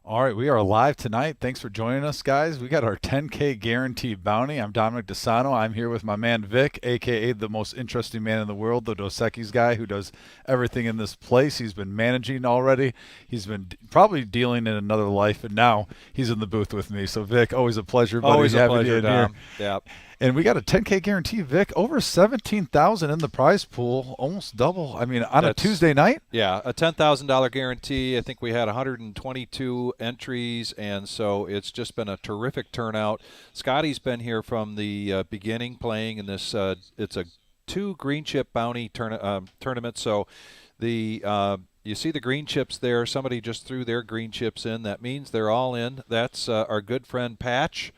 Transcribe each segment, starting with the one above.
All right, we are live tonight. Thanks for joining us, guys. We got our 10K guaranteed bounty. I'm Dominic DeSano. I'm here with my man Vic, aka the most interesting man in the world, the Dos Equis guy who does everything in this place. He's been managing already. He's been probably dealing in another life, and now he's in the booth with me. So, Vic, always a pleasure, buddy, Always a having you pleasure, in here. Dom. Yeah. And we got a 10K guarantee, Vic. Over 17,000 in the prize pool, almost double. I mean, on a That's Tuesday night. yeah, a $10,000 guarantee. I think we had 122 entries, and so it's just been a terrific turnout. Scotty's been here from the beginning playing in this. It's a 2 green chip bounty tournament. So the you see the green chips there. Somebody just threw their green chips in. That means they're all in. That's our good friend Patch.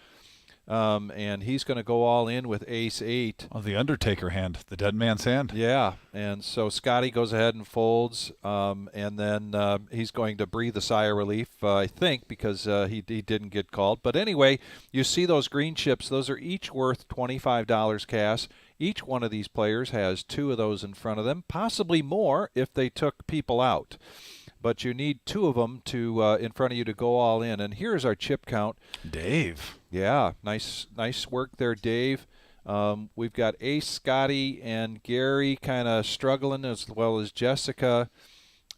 And he's going to go all in with ace-8. Oh, the Undertaker hand, the dead man's hand. Yeah, and so Scotty goes ahead and folds, and then he's going to breathe a sigh of relief, I think, because he didn't get called. But anyway, you see those green chips. Those are each worth $25 cash. Each one of these players has 2 of those in front of them, possibly more if they took people out. But you need 2 of them to in front of you to go all in. And here's our chip count. Dave. Yeah, nice work there, Dave. We've got Ace, Scotty, and Gary kind of struggling, as well as Jessica.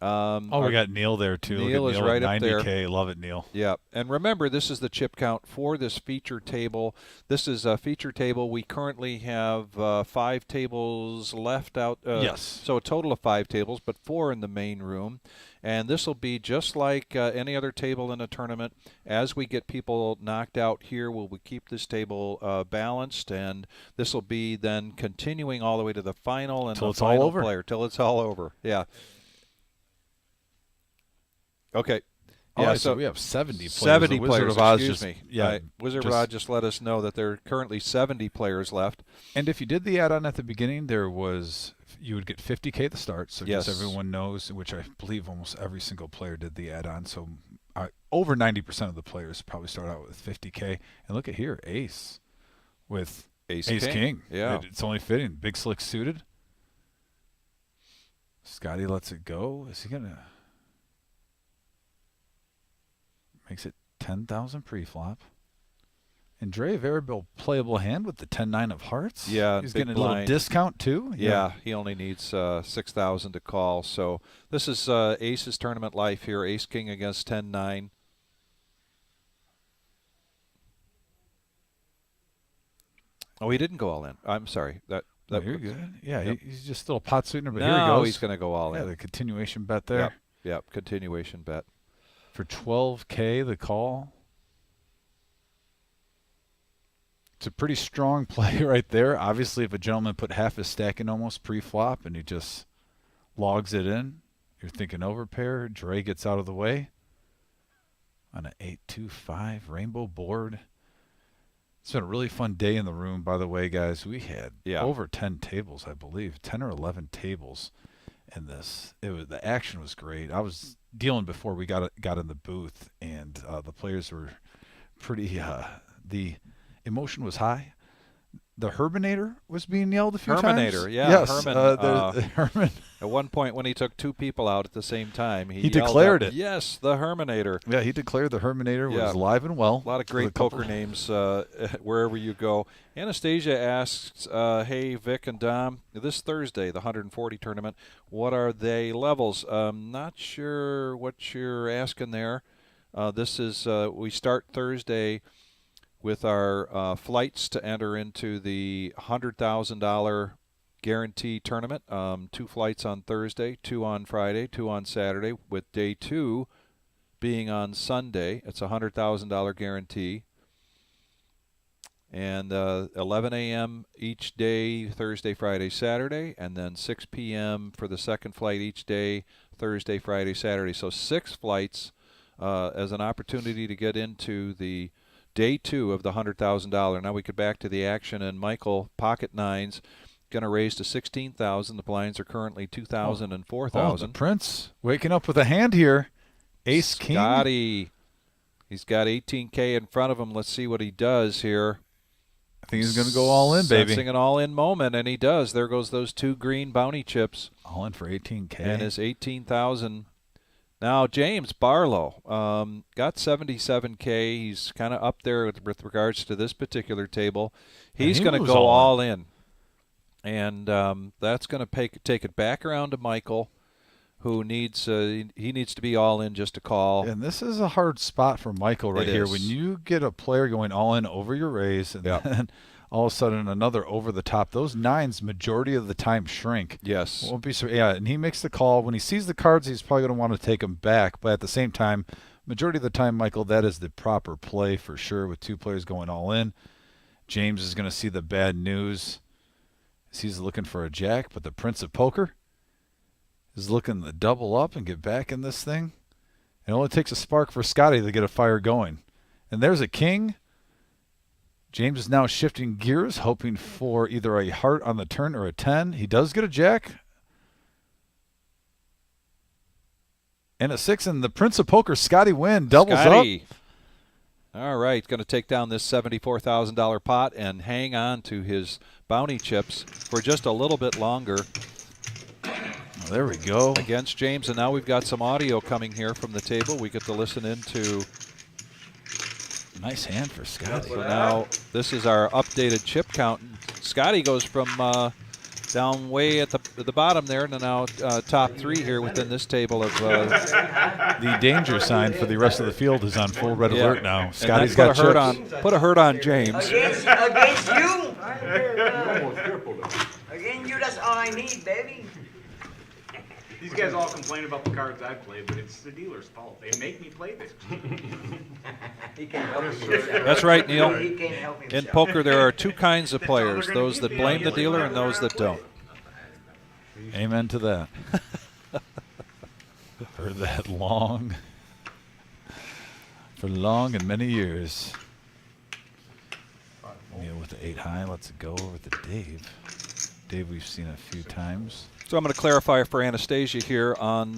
We got Neil there too. Neil Look at is Neil right at up there. 90K. Love it, Neil. Yeah, and remember, this is the chip count for this feature table. This is a feature table. We currently have 5 tables left out. Yes. So a total of 5 tables, but 4 in the main room. And this will be just like any other table in a tournament. As we get people knocked out here, we keep this table balanced, and this will be then continuing all the way to the final and Till the it's all final over. player, till it's all over. Yeah. Okay. All Yeah, right, so we have 70 players. 70 The Wizard players, of Oz excuse just, me. Yeah, Wizard of Oz just let us know that there are currently 70 players left. And if you did the add-on at the beginning, you would get 50K at the start. So Yes. just everyone knows, which I believe almost every single player did the add-on. So over 90% of the players probably start out with 50K. And look at here, Ace with Ace King. Yeah. It's only fitting. Big Slick suited. Scotty lets it go. Is he gonna? Makes it 10,000 pre-flop. And Dre, very playable hand with the 10-9 of hearts. Yeah, he's big getting a little blind. discount too. Yeah, he only needs 6,000 to call. So this is Ace's tournament life here. Ace King against 10-9. Oh, he didn't go all in. I'm sorry. You're good. Yeah, Yep. he's just a little pot sweetener, but no, here he goes. He's going to go all Yeah, in. the continuation bet there. Yep, continuation bet. For 12K, the call. It's a pretty strong play right there. Obviously, if a gentleman put half his stack in almost pre-flop and he just logs it in, you're thinking overpair. Dre gets out of the way on an 8-2-5 rainbow board. It's been a really fun day in the room, by the way, guys. We had over 10 tables, I believe, 10 or 11 tables in this. The action was great. I was dealing before we got in the booth, and the players were pretty. The emotion was high. The Herminator was being yelled a few times. Herminator, yeah. Yes, Herman. At one point when he took 2 people out at the same time, he declared it. Yes, the Herminator. Yeah, he declared the Herminator was alive and well. A lot of great poker names wherever you go. Anastasia asks, hey, Vic and Dom, this Thursday, the 140 tournament, what are they levels? Not sure what you're asking there. This is, we start Thursday with our flights to enter into the $100,000 guarantee tournament. 2 flights on Thursday, 2 on Friday, 2 on Saturday, with day 2 being on Sunday. It's a $100,000 guarantee. And 11 a.m. each day, Thursday, Friday, Saturday, and then 6 p.m. for the second flight each day, Thursday, Friday, Saturday. So 6 flights as an opportunity to get into the day 2 of the $100,000. Now we get back to the action, and Michael, pocket nines, going to raise to 16,000. The blinds are currently 2,000 and 4,000. The Prince waking up with a hand here. Ace King. Scotty, he's got 18K in front of him. Let's see what he does here. I think he's going to go all in, baby. Sensing an all-in moment, and he does. There goes those 2 green bounty chips. All in for 18K. And his 18,000 Now, James Barlow got 77K. He's kind of up there with regards to this particular table. He's going to go all in. And that's going to take it back around to Michael, who needs he needs to be all in just to call. And this is a hard spot for Michael right here. When you get a player going all in over your raise, and then all of a sudden another over the top, those nines majority of the time shrink. Yes. Won't be so. Yeah, and he makes the call. When he sees the cards, he's probably going to want to take them back. But at the same time, majority of the time, Michael, that is the proper play for sure with two players going all in. James is going to see the bad news. He's looking for a jack, but the Prince of Poker is looking to double up and get back in this thing. It only takes a spark for Scotty to get a fire going. And there's a king. James is now shifting gears, hoping for either a heart on the turn or a 10. He does get a jack. And a 6, and the Prince of Poker, Scotty Wynn, doubles up. All right, going to take down this $74,000 pot and hang on to his bounty chips for just a little bit longer. There we go. Against James, and now we've got some audio coming here from the table. We get to listen into. Nice hand for Scotty. So now this is our updated chip count. Scotty goes from down way at the bottom there to now top 3 here within this table of. The danger sign for the rest of the field is on full red alert now. Scotty's got put a hurt on James. Against you. Against you, that's all I need, baby. These guys all complain about the cards I play, but it's the dealer's fault. They make me play this. He can't help himself. That's right, Neil. He can't help himself. In poker, there are 2 kinds of players: those that blame the dealer and those that don't. Amen to that. For that long, for long and many years. Neil with the 8 high. Let's go over to Dave. Dave, we've seen a few times. So I'm going to clarify for Anastasia here on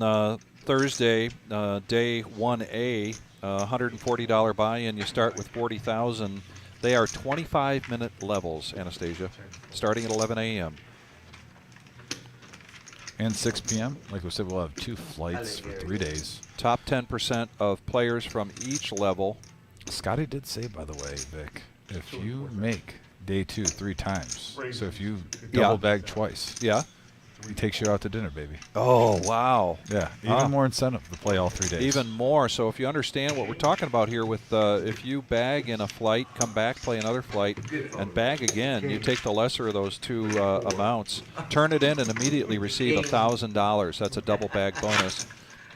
Thursday, day 1A, $140 buy-in. You start with 40,000. They are 25-minute levels, Anastasia, starting at 11 a.m. And 6 p.m. Like we said, we'll have 2 flights for 3 days. Top 10% of players from each level. Scotty did say, by the way, Vic, if you make day 2 3 times, so if you double bag twice, he takes you out to dinner, baby. Oh, wow. Yeah, even more incentive to play all 3 days. Even more. So if you understand what we're talking about here with if you bag in a flight, come back, play another flight, and bag again, you take the lesser of those 2 amounts, turn it in, and immediately receive $1,000. That's a double bag bonus.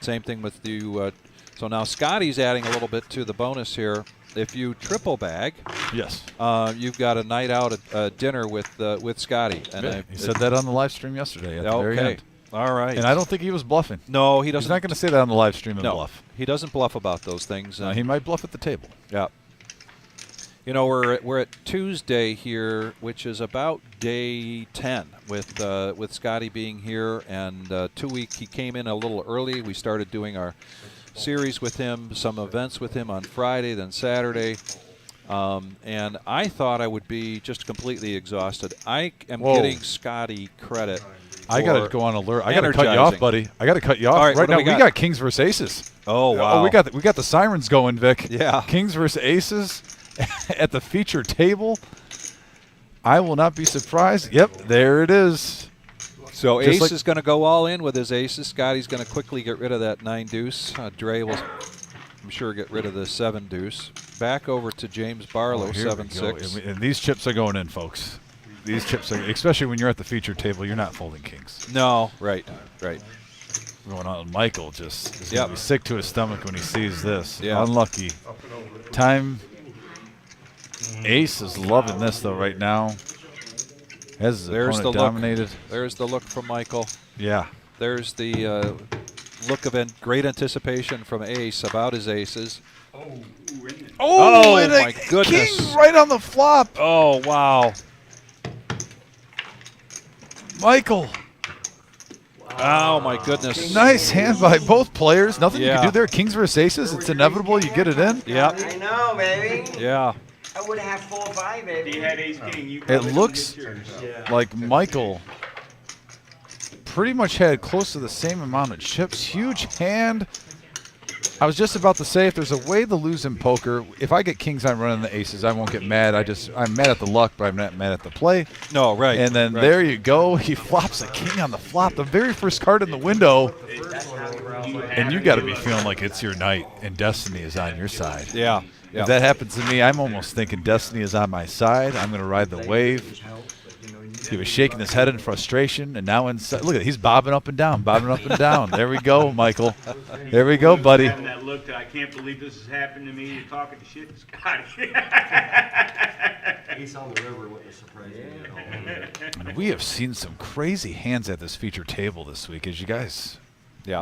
Same thing with you. So now Scotty's adding a little bit to the bonus here. If you triple bag, you've got a night out at dinner with Scotty. And he said that on the live stream yesterday at the very end. All right. And I don't think he was bluffing. No, he doesn't. He's not going to say that on the live stream and bluff. He doesn't bluff about those things. No, he might bluff at the table. Yeah. You know, we're at Tuesday here, which is about day 10 with Scotty being here, and 2 weeks. He came in a little early. We started doing our series with him, some events with him on Friday, then Saturday, and I thought I would be just completely exhausted. I am getting Scotty credit. I got to go on alert. I got to cut you off, buddy. I got to cut you off. All right now we got Kings versus Aces. Oh wow! Oh, we got the sirens going, Vic. Yeah. Kings versus Aces at the feature table. I will not be surprised. Yep, there it is. So Ace is going to go all in with his aces. Scotty's going to quickly get rid of that 9 deuce. Dre will, I'm sure, get rid of the 7 deuce. Back over to James Barlow, 7-6. And these chips are going in, folks. These chips are, especially when you're at the feature table, you're not folding kings. No, right. Going on, Michael just is going to be sick to his stomach when he sees this. Yeah. Unlucky. Time. Ace is loving this though right now. As there's the dominated. Look. There's the look from Michael. Yeah. There's the look of great anticipation from Ace about his aces. Oh my goodness. King right on the flop. Oh, wow. Michael. Oh, my goodness. Nice hand by both players. Nothing you can do there. Kings versus Aces. It's inevitable. You get it in. Yeah. I know, baby. Yeah. I would have 4-5, baby. He had ace king. It looks like Michael pretty much had close to the same amount of chips. Huge hand. I was just about to say, if there's a way to lose in poker, if I get kings, I'm running the aces. I won't get mad. I'm mad at the luck, but I'm not mad at the play. No, right. And then right. there you go. He flops a king on the flop, the very first card in the window. And you got to be feeling like it's your night and destiny is on your side. Yeah. If that happens to me, I'm almost thinking destiny is on my side. I'm going to ride the wave. He was shaking his head in frustration, and now inside, look at it, he's bobbing up and down, bobbing up and down. There we go, Michael. There we go, buddy. Having that look that I can't believe this has happened to me. You're talking to shit to Scotty. Ace on the river wouldn't have surprised me at all. And we have seen some crazy hands at this feature table this week, as you guys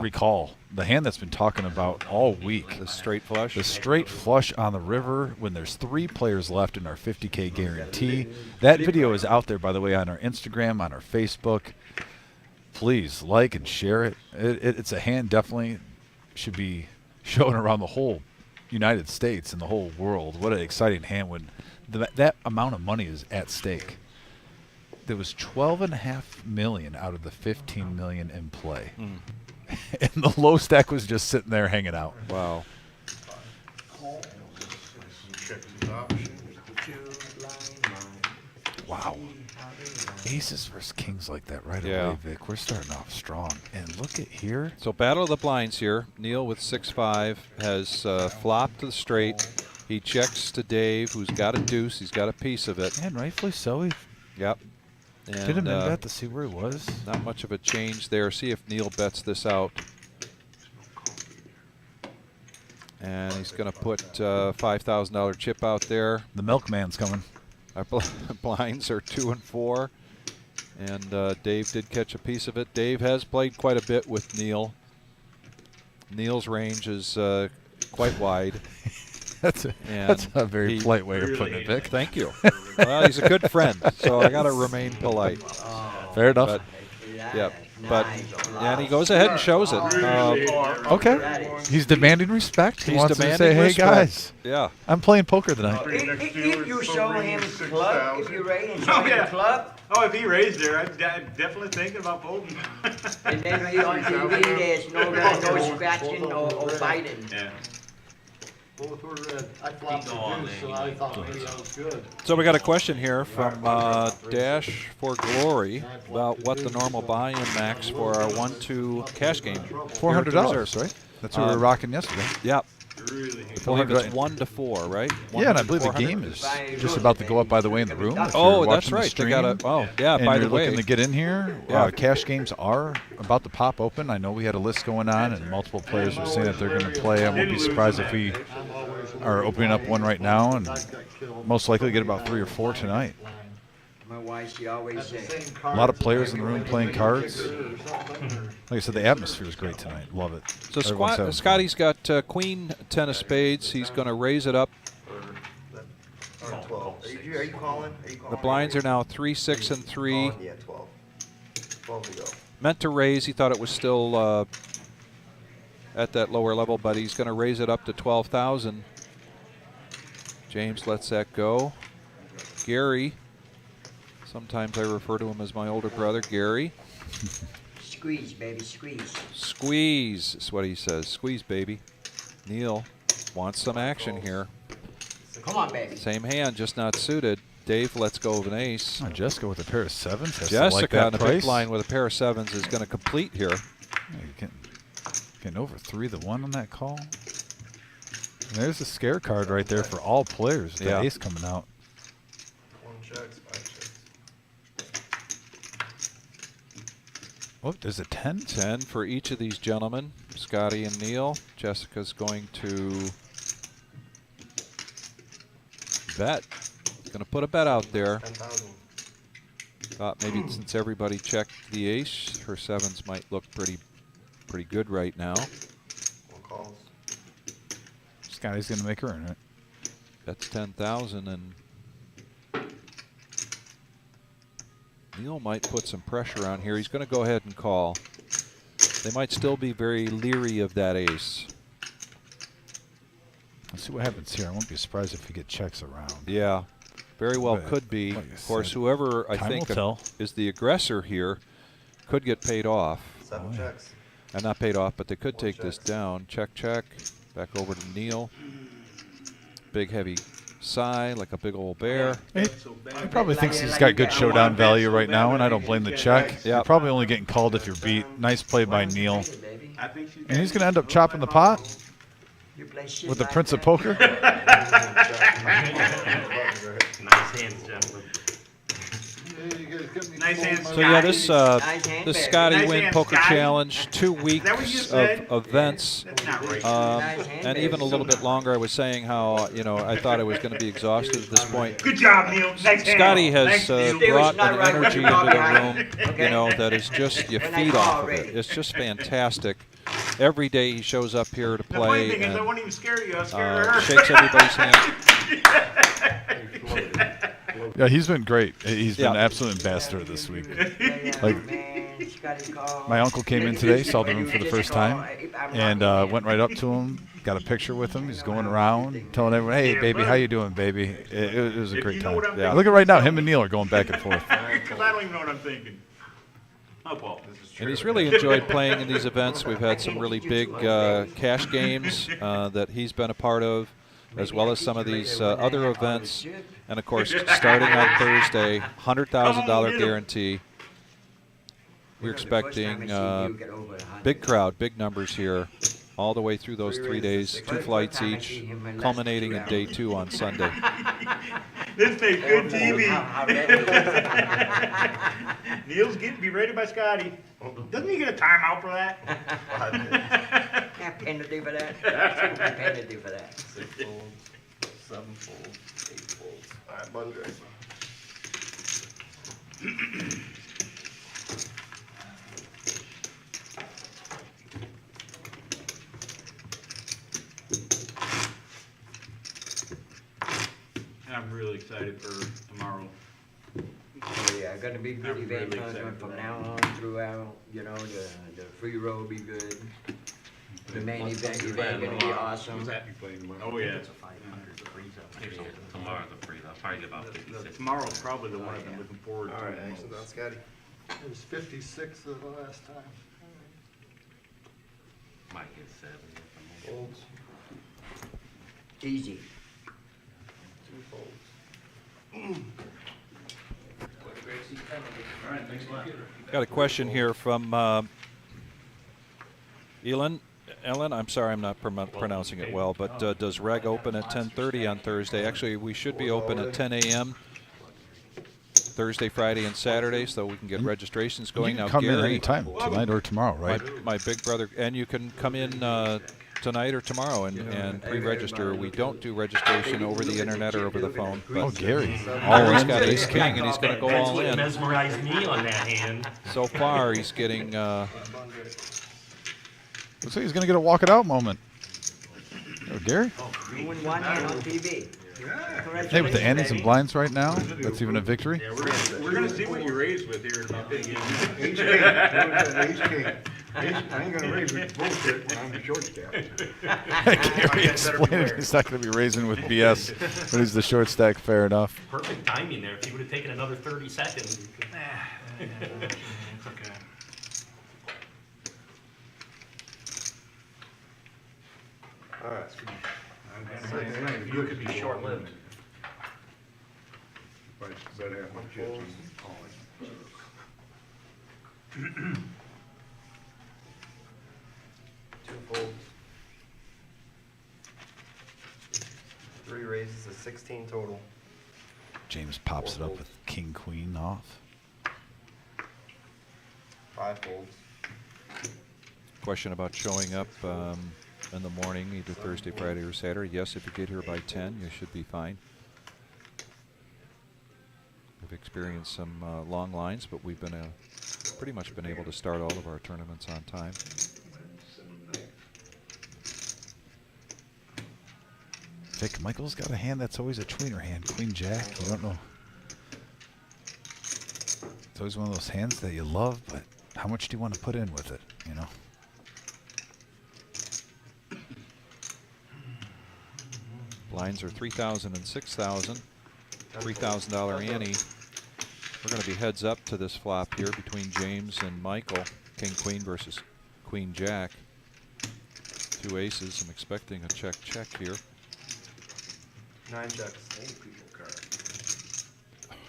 recall. The hand that's been talking about all week. The straight flush. The straight flush on the river when there's 3 players left in our 50K guarantee. That video is out there, by the way, on our Instagram, on our Facebook. Please like and share it. It's a hand definitely should be shown around the whole United States and the whole world. What an exciting hand when that amount of money is at stake. There was $12.5 million out of the $15 million in play. And the low stack was just sitting there hanging out. Wow. Wow. Aces versus kings like that right Yeah. away, Vic. We're starting off strong. And look at here. So battle of the blinds here. Neil with 6-5 has flopped to the straight. He checks to Dave, who's got a deuce. He's got a piece of it. And rightfully so. He Yep. And, did a min bet to see where he was. not much of a change there. See if Neil bets this out. And he's going to put $5,000 chip out there. The milkman's coming. Our blinds are 2 and 4. And Dave did catch a piece of it. Dave has played quite a bit with Neil. Neil's range is quite wide. That's a very polite way of putting it, Vic. Thank you. Well, he's a good friend, so I got to remain polite. Fair enough. But, yeah, but and he goes ahead and shows it. Okay. He's demanding respect. He He's wants to demanding say, hey, respect. guys, Yeah. I'm playing poker tonight. If you show him club, if you raise and show Oh, him yeah. club, Oh, if he raised there, I'm definitely thinking about folding. and then he on TV, there's no scratching or biting. Yeah. Both were red. I flopped the deuce, so I thought maybe I was good. So we got a question here from Dash for Glory about what the normal buy-in max for our 1-2 cash game. $400, right? That's what we were rocking yesterday. Yep. Really. I believe it's 1 to 4, right? Yeah, and I believe the game is just about to go up, by the way, in the room. If Oh, you're that's watching the right. They stream got a. Oh, yeah. and By you're the way, looking to get in here, Yeah. cash games are about to pop open. I know we had a list going on, and multiple players are saying that they're going to play. I won't be surprised if we are opening up one right now, and most likely get about 3 or 4 tonight. My wife, she always says, A lot of players in the room playing cards. Like I said, the atmosphere is great tonight. Love it. so Everyone's having fun. Scotty's got Queen 10 of spades. He's going to raise it up. 12. Are you calling? The blinds are now 3, 6, and 3. Yeah, 12. 12 to go. Meant to raise. He thought it was still at that lower level, but he's going to raise it up to 12,000. James lets that go. Gary. Sometimes I refer to him as my older brother, Gary. squeeze, baby, squeeze. Squeeze is what he says. Squeeze, baby. Neil wants some action here. Come on, baby. Same hand, just not suited. Dave lets go of an ace. Oh, Jessica with a pair of 7s. Has to Jessica like that on the price. big line with a pair of 7s is going to complete here. Yeah, you're getting over 3-1 on that call. And there's a scare card right there for all players. The Yeah. ace coming out. 1 checks, 5 checks. Oh, there's a 10. 10 for each of these gentlemen, Scotty and Neil. Jessica's going to bet. Going to put a bet out there. 10,000. Thought maybe since everybody checked the ace, her 7s might look pretty good right now. 1 calls. Scotty's going to make her earn it. That's 10,000, and Neil might put some pressure on here. He's going to go ahead and call. They might still be very leery of that ace. Let's see what happens here. I won't be surprised if we get checks around. Yeah, very well But, could be. like I Of course, said, whoever I time think will tell. is the aggressor here could get paid off. 7 Oh, yeah. checks. Not paid off, but they could 1 take this checks. down. Check, check. Back over to Neil. Big heavy sigh like a big old bear. He probably thinks he's got good showdown value right now, and I don't blame the check. Yep. You're probably only getting called if you're beat. Nice play by Neil. I think she's And he's going to end up chopping the pot You play shit with the like Prince of that. Poker. Nice hands, gentlemen. Nice hands, So yeah, this Nice hand, this baby. Scotty Nice Win hand, Poker Scotty. Challenge, 2 that what you weeks said? of events. That's not right. Nice hand, And baby. even a little bit longer, I was saying how, you know, I thought I was going to be exhausted at this point. Good job, Neil. Nice hand. Scotty has Thanks, Neil. Still, brought it's not an right energy when you into the talk room, right. you know, that is just, you When I feed call off of already. it. It's just fantastic. Every day he shows up here to The funny play thing is, I and wasn't even scared of you. I was scared of her. shakes everybody's hand. Yeah, he's been great. He's been an Yeah. absolute ambassador this week. Like, My uncle came in today, saw the room for the first time, and went right up to him, got a picture with him. He's going around telling everyone, "Hey, baby, how you doing, baby?" It was a If great you know time. what I'm Yeah. Look at right now, him and Neil are going back and forth. Because I don't even know what I'm thinking. Oh, Paul. And he's really enjoyed playing in these events. We've had some really big cash games that he's been a part of, as well as some of these other events. And of course, starting on Thursday, $100,000 guarantee. We're expecting big crowd, big numbers here, all the way through those 3 days, 2 flights each, culminating in day 2 on Sunday. This makes good TV. Neil's getting berated by Scotty. Doesn't he get a timeout for that? Penalty for that. Penalty for that. 6 folds, 7 folds, 8 folds. All right, button Greg. I'm really excited for tomorrow. Oh, yeah, gonna be good I'm event really excited from for now on throughout, you know, the free roll will be good. The main event gonna be awesome. Oh, yeah. Tomorrow's a freeze. I'll probably get about 56. Tomorrow's probably the one I've been looking forward to. All right, the excellent, most. now Scotty. It was 56 the last time. Might get 70. Folds, Easy. 2 folds. Got a question here from Ellen, I'm sorry I'm not pronouncing it well, but does Reg open at 10:30 on Thursday? Actually, we should be open at 10 a.m. Thursday, Friday, and Saturday, so we can get registrations You going. can Now, come in Gary, anytime, tonight or tomorrow, right? my big brother, and you can come in tonight or tomorrow and pre-register. We don't do registration over the internet or over the phone. Oh, But Gary. All Gary's in. got Ace King, and he's going to go That's all what in. mesmerized me on that hand. So far, he's getting Looks like he's going to get a walk it out moment. Oh, Gary. You win one hand on TV. Hey, with the antes and blinds right now, that's even a victory. Yeah, we're gonna see what you raise with here in about 10 years. H king, H king. I ain't gonna raise with bullshit when I'm the short stack. Gary explained he's not going to be raising with BS when he's the short stack. Fair enough. Perfect timing there. If he would have taken another 30 seconds. It's okay. All right. You could be short-lived. Two folds. 3 raises, a 16 total. James pops it up with king queen off. 5 folds. question about showing up in the morning, either Thursday, Friday, or Saturday. Yes, if you get here by 10, you should be fine. We've experienced some long lines, but we've been pretty much been able to start all of our tournaments on time. Vic, Michael's got a hand that's always a tweener hand, Queen Jack. You don't know. It's always one of those hands that you love, but how much do you want to put in with it, you know? Blinds are 3,000 and 6,000. $3,000 ante. We're going to be heads up to this flop here between James and Michael. King Queen versus Queen Jack. 2 aces. I'm expecting a check here. 9 checks.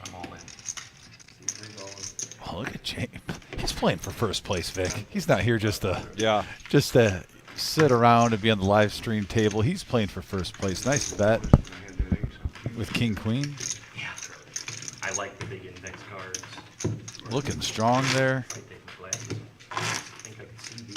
I'm all in. C3's all in. Oh, look at James. He's playing for first place, Vic. He's not here just to sit around and be on the live stream table. He's playing for first place. Nice bet with King Queen. Yeah. I like the big index cards. Looking strong there. I take my glasses. I think I can see these.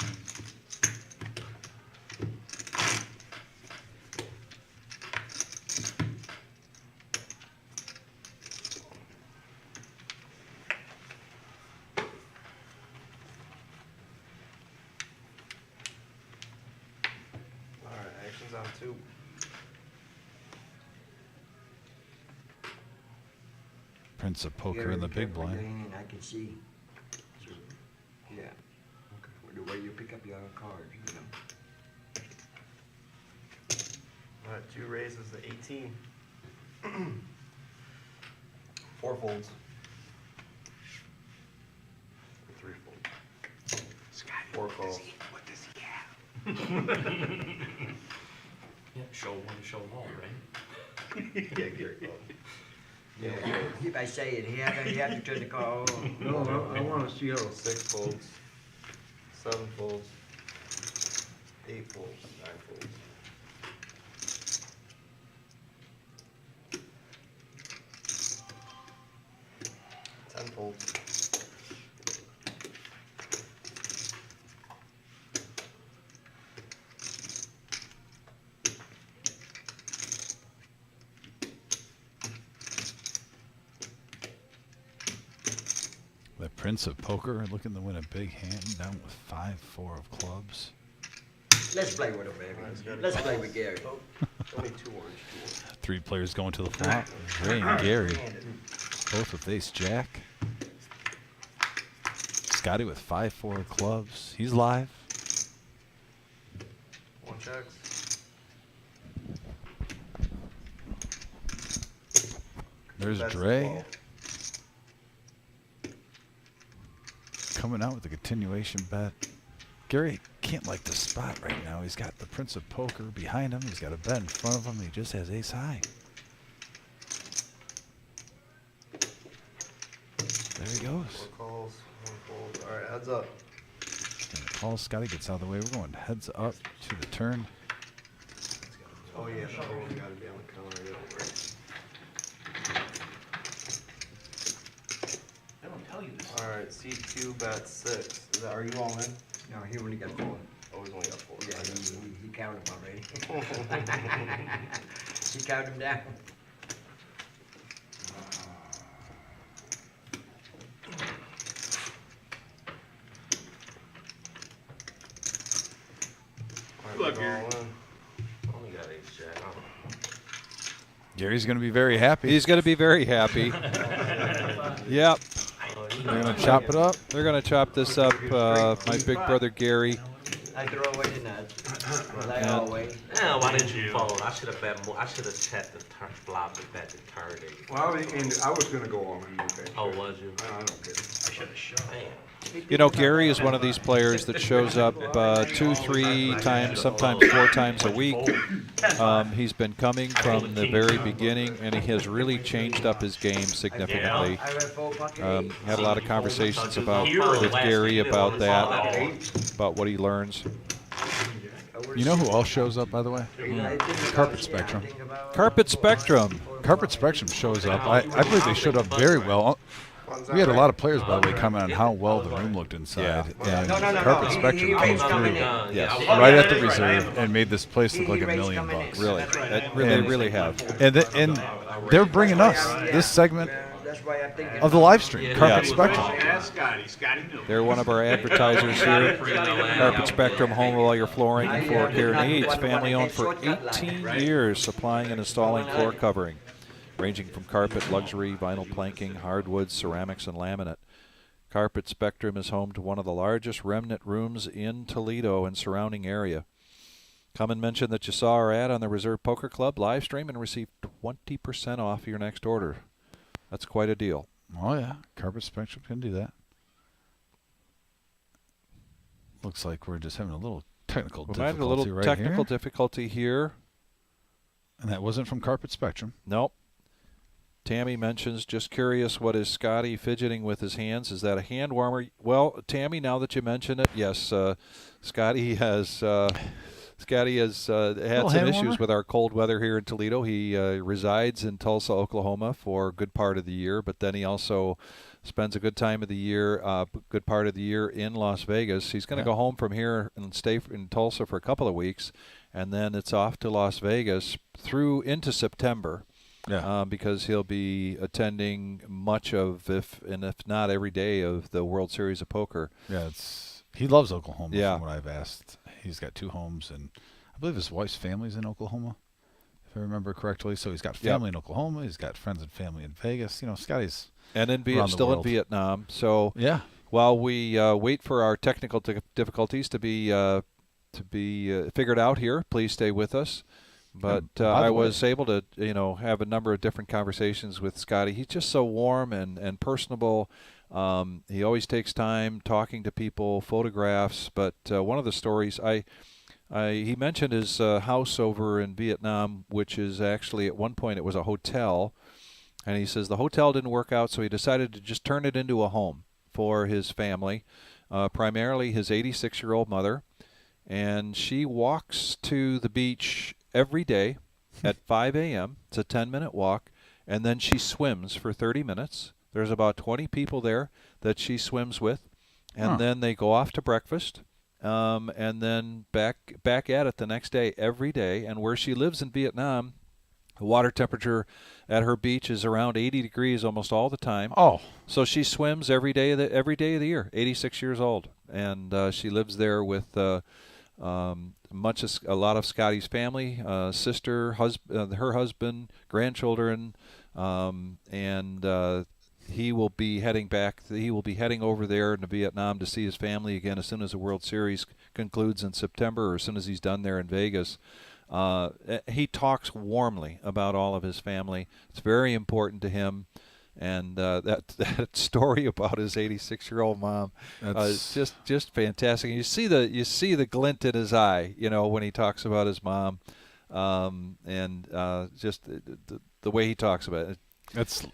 Alright, action's on 2. Prince of Poker Gary, in the be big careful with your blind. hand, I can see. So, yeah. The way you pick up your cards, you know. Alright, 2 raises to 18. 4 folds. 3 folds. Scott, 4 calls. what does he have? Yeah, show one, show all, right? Yeah, Gary called. Yeah, if I say it, he have to turn the call. No, I wanna see how. 6 folds. 7 folds. 8 folds. 9 folds. 10 folds. The Prince of Poker looking to win a big hand down with 5-4 of clubs. Let's play with him, baby. Let's play with Gary. Only 2 orange. 3 players going to the flop. Ray and Gary, both with ace jack. Scotty with 5-4 of clubs. He's live. 1 checks. There's That's the Dre ball. coming out with a continuation bet. Gary can't like the spot right now. He's got the Prince of Poker behind him. He's got a bet in front of him. He just has ace high. There he goes. 4 calls. 1 fold. Alright, heads up. And the call. Scotty gets out of the way. We're going heads up to the turn. Oh yeah, the one's gotta be on the counter. Yeah, right. They don't tell you this. Alright, C2 bet 6. Are you all in? No, he only got 4. Oh, he's only got 4. Yeah, he counted them already. He counted them down. Alright, Look we're here. all in. Only got ace jack. Gary's going to be very happy. He's going to be very happy. Yep. They're going to chop it up. They're going to chop this up. My big brother Gary. I throw away the nuts, like Yeah. always. Why didn't you follow? I should have bet more. I should have checked the flop and bet the target. Well, I was gonna go all in, okay. Oh, was you? I don't care. I should have shot. Man. You know, Gary is one of these players that shows up 2, 3 times, sometimes 4 times a week. He's been coming from the very beginning, and he has really changed up his game significantly. I read full pocket eight. Had a lot of conversations with Gary about that, about what he learns. You know who else shows up, by the way? I didn't about- Carpet yeah, Spectrum. think about- Carpet Spectrum. Carpet Spectrum shows up. I believe they showed up very well. We had a lot of players, by the way, comment on how well the room looked inside. Yeah. And No. Carpet He Spectrum came raised coming through in. Yes. right at the reserve and made this place look like He $1 raised million coming in. bucks. Really, they And- really have. And they're bringing us this segment That's why I'm thinking. of the live stream, Carpet Yeah. Spectrum. Yeah, Scotty knew. They're one of our advertisers here. Carpet Spectrum, home of all your flooring and floor care needs. Family owned for 18 years, supplying and installing floor covering, ranging from carpet, luxury, vinyl planking, hardwoods, ceramics, and laminate. Carpet Spectrum is home to one of the largest remnant rooms in Toledo and surrounding area. Come and mention that you saw our ad on the Reserve Poker Club live stream and receive 20% off your next order. That's quite a deal. Oh, yeah. Carpet Spectrum can do that. Looks like we're just having a little technical We might have a difficulty little right technical here. difficulty here. And that wasn't from Carpet Spectrum. Nope. Tammy mentions, just curious, what is Scotty fidgeting with his hands? Is that a hand warmer? Well, Tammy, now that you mention it, yes, Scotty has had Little some hand issues warmer? with our cold weather here in Toledo. He resides in Tulsa, Oklahoma for a good part of the year, but then he also spends a good time of the year, good part of the year in Las Vegas. He's going to go home from here and stay in Tulsa for a couple of weeks, and then it's off to Las Vegas through into September. Yeah. Because he'll be attending much of, if not every day, of the World Series of Poker. Yeah, he loves Oklahoma. Yeah. From what I've asked, he's got 2 homes, and I believe his wife's family's in Oklahoma, if I remember correctly. So he's got family in Oklahoma. He's got friends and family in Vegas. You know, Scotty's And still in Vietnam. So yeah. while we wait for our technical difficulties to be figured out here, please stay with us. But I was able to, have a number of different conversations with Scotty. He's just so warm and personable. He always takes time talking to people, photographs. But one of the stories he mentioned his house over in Vietnam, which is actually at one point it was a hotel. And he says the hotel didn't work out, so he decided to just turn it into a home for his family, primarily his 86-year-old mother. And she walks to the beach every day at 5 a.m. It's a 10-minute walk, and then she swims for 30 minutes. There's about 20 people there that she swims with, and then they go off to breakfast, and then back at it the next day, every day. And where she lives in Vietnam, the water temperature at her beach is around 80 degrees almost all the time. Oh. So she swims every day of the year. 86 years old, and she lives there with a lot of Scotty's family, sister, her husband, grandchildren, and he will be heading back. He will be heading over there into Vietnam to see his family again as soon as the World Series concludes in September, or as soon as he's done there in Vegas. He talks warmly about all of his family. It's very important to him. And that story about his 86-year-old mom is just fantastic. And you see the glint in his eye, when he talks about his mom, and just the way he talks about it.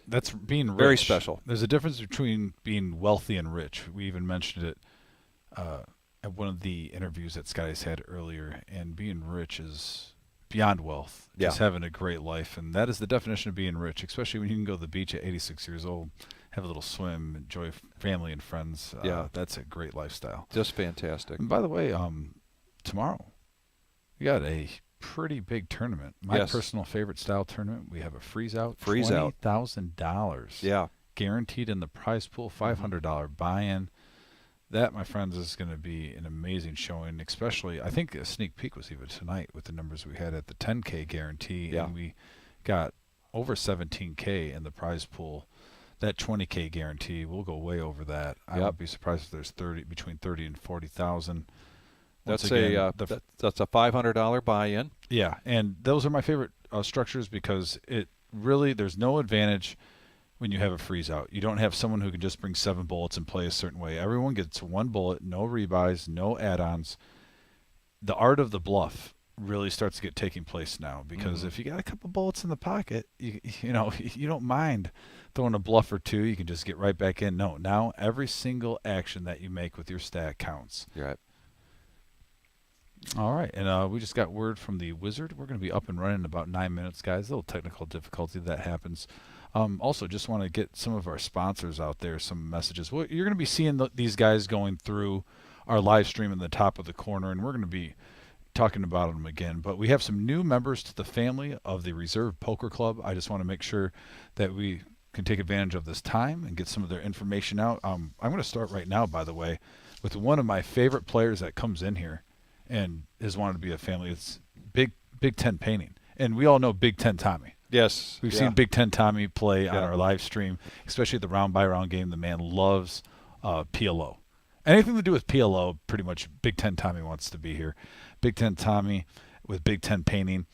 That's being rich. Very special. There's a difference between being wealthy and rich. We even mentioned it at one of the interviews that Scotty's had earlier. And being rich is beyond wealth. Just having a great life, and that is the definition of being rich. Especially when you can go to the beach at 86 years old, have a little swim, enjoy family and friends. That's a great lifestyle. Just fantastic. And by the way, tomorrow we got a pretty big tournament. My personal favorite style tournament. We have a freeze out. $20,000. Yeah. Guaranteed in the prize pool. $500 buy-in. That, my friends, is going to be an amazing showing. Especially, I think a sneak peek was even tonight with the numbers we had at the 10K guarantee, and we got over 17K in the prize pool. That 20K guarantee, we'll go way over that. I would be surprised if there's between 30 and 40,000. That's a $500 buy-in. Yeah, and those are my favorite structures because there's no advantage when you have a freeze out. You don't have someone who can just bring 7 bullets and play a certain way. Everyone gets 1 bullet, no rebuys, no add-ons. The art of the bluff really starts to get taking place now because if you got a couple bullets in the pocket, you don't mind throwing a bluff or 2. You can just get right back in. No, now every single action that you make with your stack counts. You're right. All right, and we just got word from the wizard. We're going to be up and running in about 9 minutes, guys. A little technical difficulty that happens. Also, just want to get some of our sponsors out there, some messages. Well, you're going to be seeing these guys going through our live stream in the top of the corner, and we're going to be talking about them again. But we have some new members to the family of the Reserve Poker Club. I just want to make sure that we can take advantage of this time and get some of their information out. I'm going to start right now, by the way, with one of my favorite players that comes in here and has wanted to be a family. It's Big Ten Painting, and we all know Big Ten Tommy. Yes. We've seen Big Ten Tommy play on our live stream, especially the round-by-round game. The man loves PLO. Anything to do with PLO, pretty much Big Ten Tommy wants to be here. Big Ten Tommy with Big Ten Painting.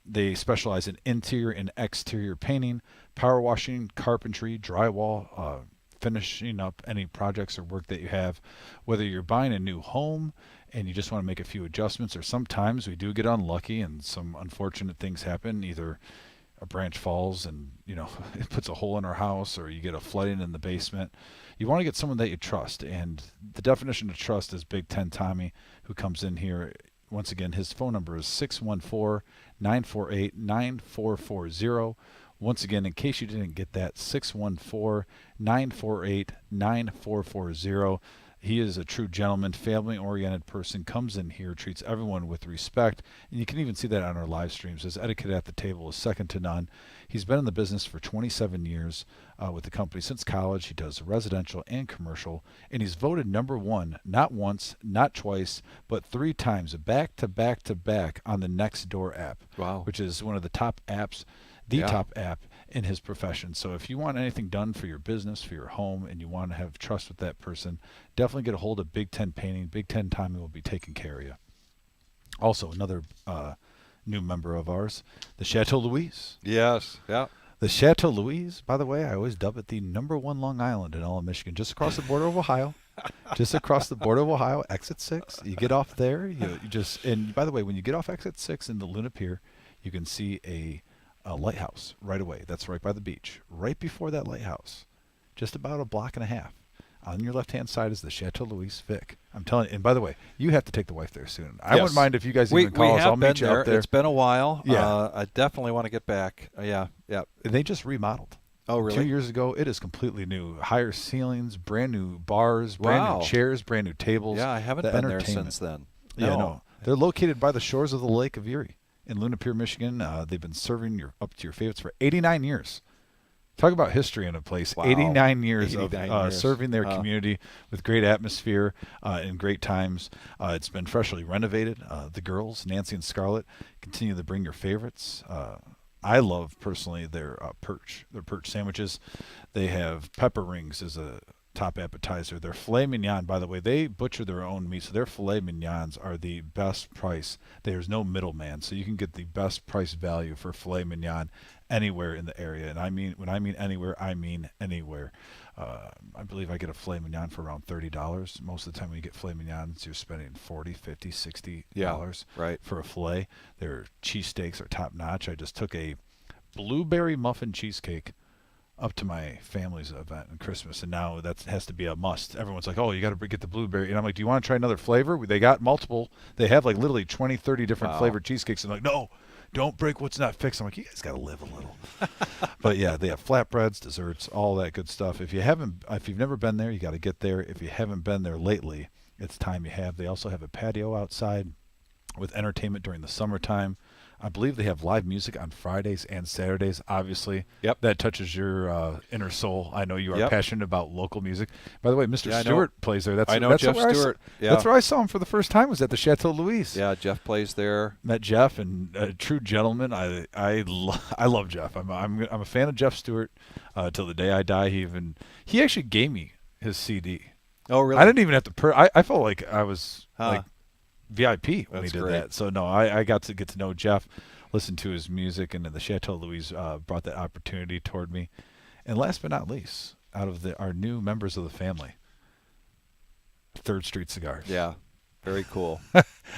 They specialize in interior and exterior painting, power washing, carpentry, drywall, finishing up any projects or work that you have, whether you're buying a new home and you just want to make a few adjustments, or sometimes we do get unlucky and some unfortunate things happen, either a branch falls and it puts a hole in our house, or you get a flooding in the basement. You want to get someone that you trust, and the definition of trust is Big Ten Tommy, who comes in here. Once again, his phone number is 614-948-9440. Once again, in case you didn't get that, 614-948-9440. He is a true gentleman, family-oriented person, comes in here, treats everyone with respect, and you can even see that on our live streams. His etiquette at the table is second to none. He's been in the business for 27 years with the company since college. He does residential and commercial, and he's voted #1, not once, not twice, but 3 times, back to back to back, on the Nextdoor app, Wow. which is one of the top apps, top app in his profession. So if you want anything done for your business, for your home, and you want to have trust with that person, definitely get a hold of Big Ten Painting. Big Ten Tommy will be taking care of you. Also, another new member of ours, the Chateau Louise. Yes. Yeah. The Chateau Louise, by the way, I always dub it the #1 Long Island in all of Michigan, just across the border of Ohio. Just across the border of Ohio, exit 6. You get off there, you just, and by the way, when you get off exit 6 in the Luna Pier, you can see a lighthouse right away. That's right by the beach. Right before that lighthouse, just about a block and a half. On your left-hand side is the Chateau Louise Vic. I'm telling you. And by the way, you have to take the wife there soon. I wouldn't mind if you guys even call us. I'll meet you up there. It's been a while. Yeah. I definitely want to get back. Yeah. They just remodeled. Oh, really? 2 years ago. It is completely new. Higher ceilings, brand new bars, brand new chairs, brand new tables. Yeah, I haven't been there since then. Yeah, no. They're located by the shores of the Lake of Erie in Luna Pier, Michigan. They've been serving up to your favorites for 89 years. Talk about history in a place. Wow. 89 years 89 of years. serving their community with great atmosphere and great times. It's been freshly renovated. The girls, Nancy and Scarlett, continue to bring your favorites. I love, personally, their perch sandwiches. They have pepper rings as a top appetizer. Their filet mignon, by the way, they butcher their own meat, so their filet mignons are the best price. There's no middleman, so you can get the best price value for filet mignon anywhere in the area. And when I mean anywhere, I mean anywhere. I believe I get a filet mignon for around $30. Most of the time when you get filet mignons, you're spending $40, $50, $60 right. for a filet. Their cheesesteaks are top notch. I just took a blueberry muffin cheesecake up to my family's event on Christmas, and now that has to be a must. Everyone's like, oh, you got to get the blueberry. And I'm like, do you want to try another flavor? They got multiple. They have like literally 20, 30 different flavored cheesecakes. And I'm like, no, don't break what's not fixed. I'm like, you guys got to live a little. But yeah, they have flatbreads, desserts, all that good stuff. If you've never been there, you got to get there. If you haven't been there lately, it's time you have. They also have a patio outside with entertainment during the summertime. I believe they have live music on Fridays and Saturdays. Obviously, that touches your inner soul. I know you are passionate about local music. By the way, Mr. Stewart plays there. I know Jeff Stewart. That's where I saw him for the first time. Was at the Chateau Louise. Yeah, Jeff plays there. Met Jeff, and a true gentleman. I love Jeff. I'm a fan of Jeff Stewart till the day I die. He actually gave me his CD. Oh, really? I didn't even have to. I felt like I was like VIP when he did that. So no, I got to get to know Jeff, listen to his music, and then the Chateau Louise brought that opportunity toward me. And last but not least, out of our new members of the family, 3rd Street Cigars. Yeah, very cool.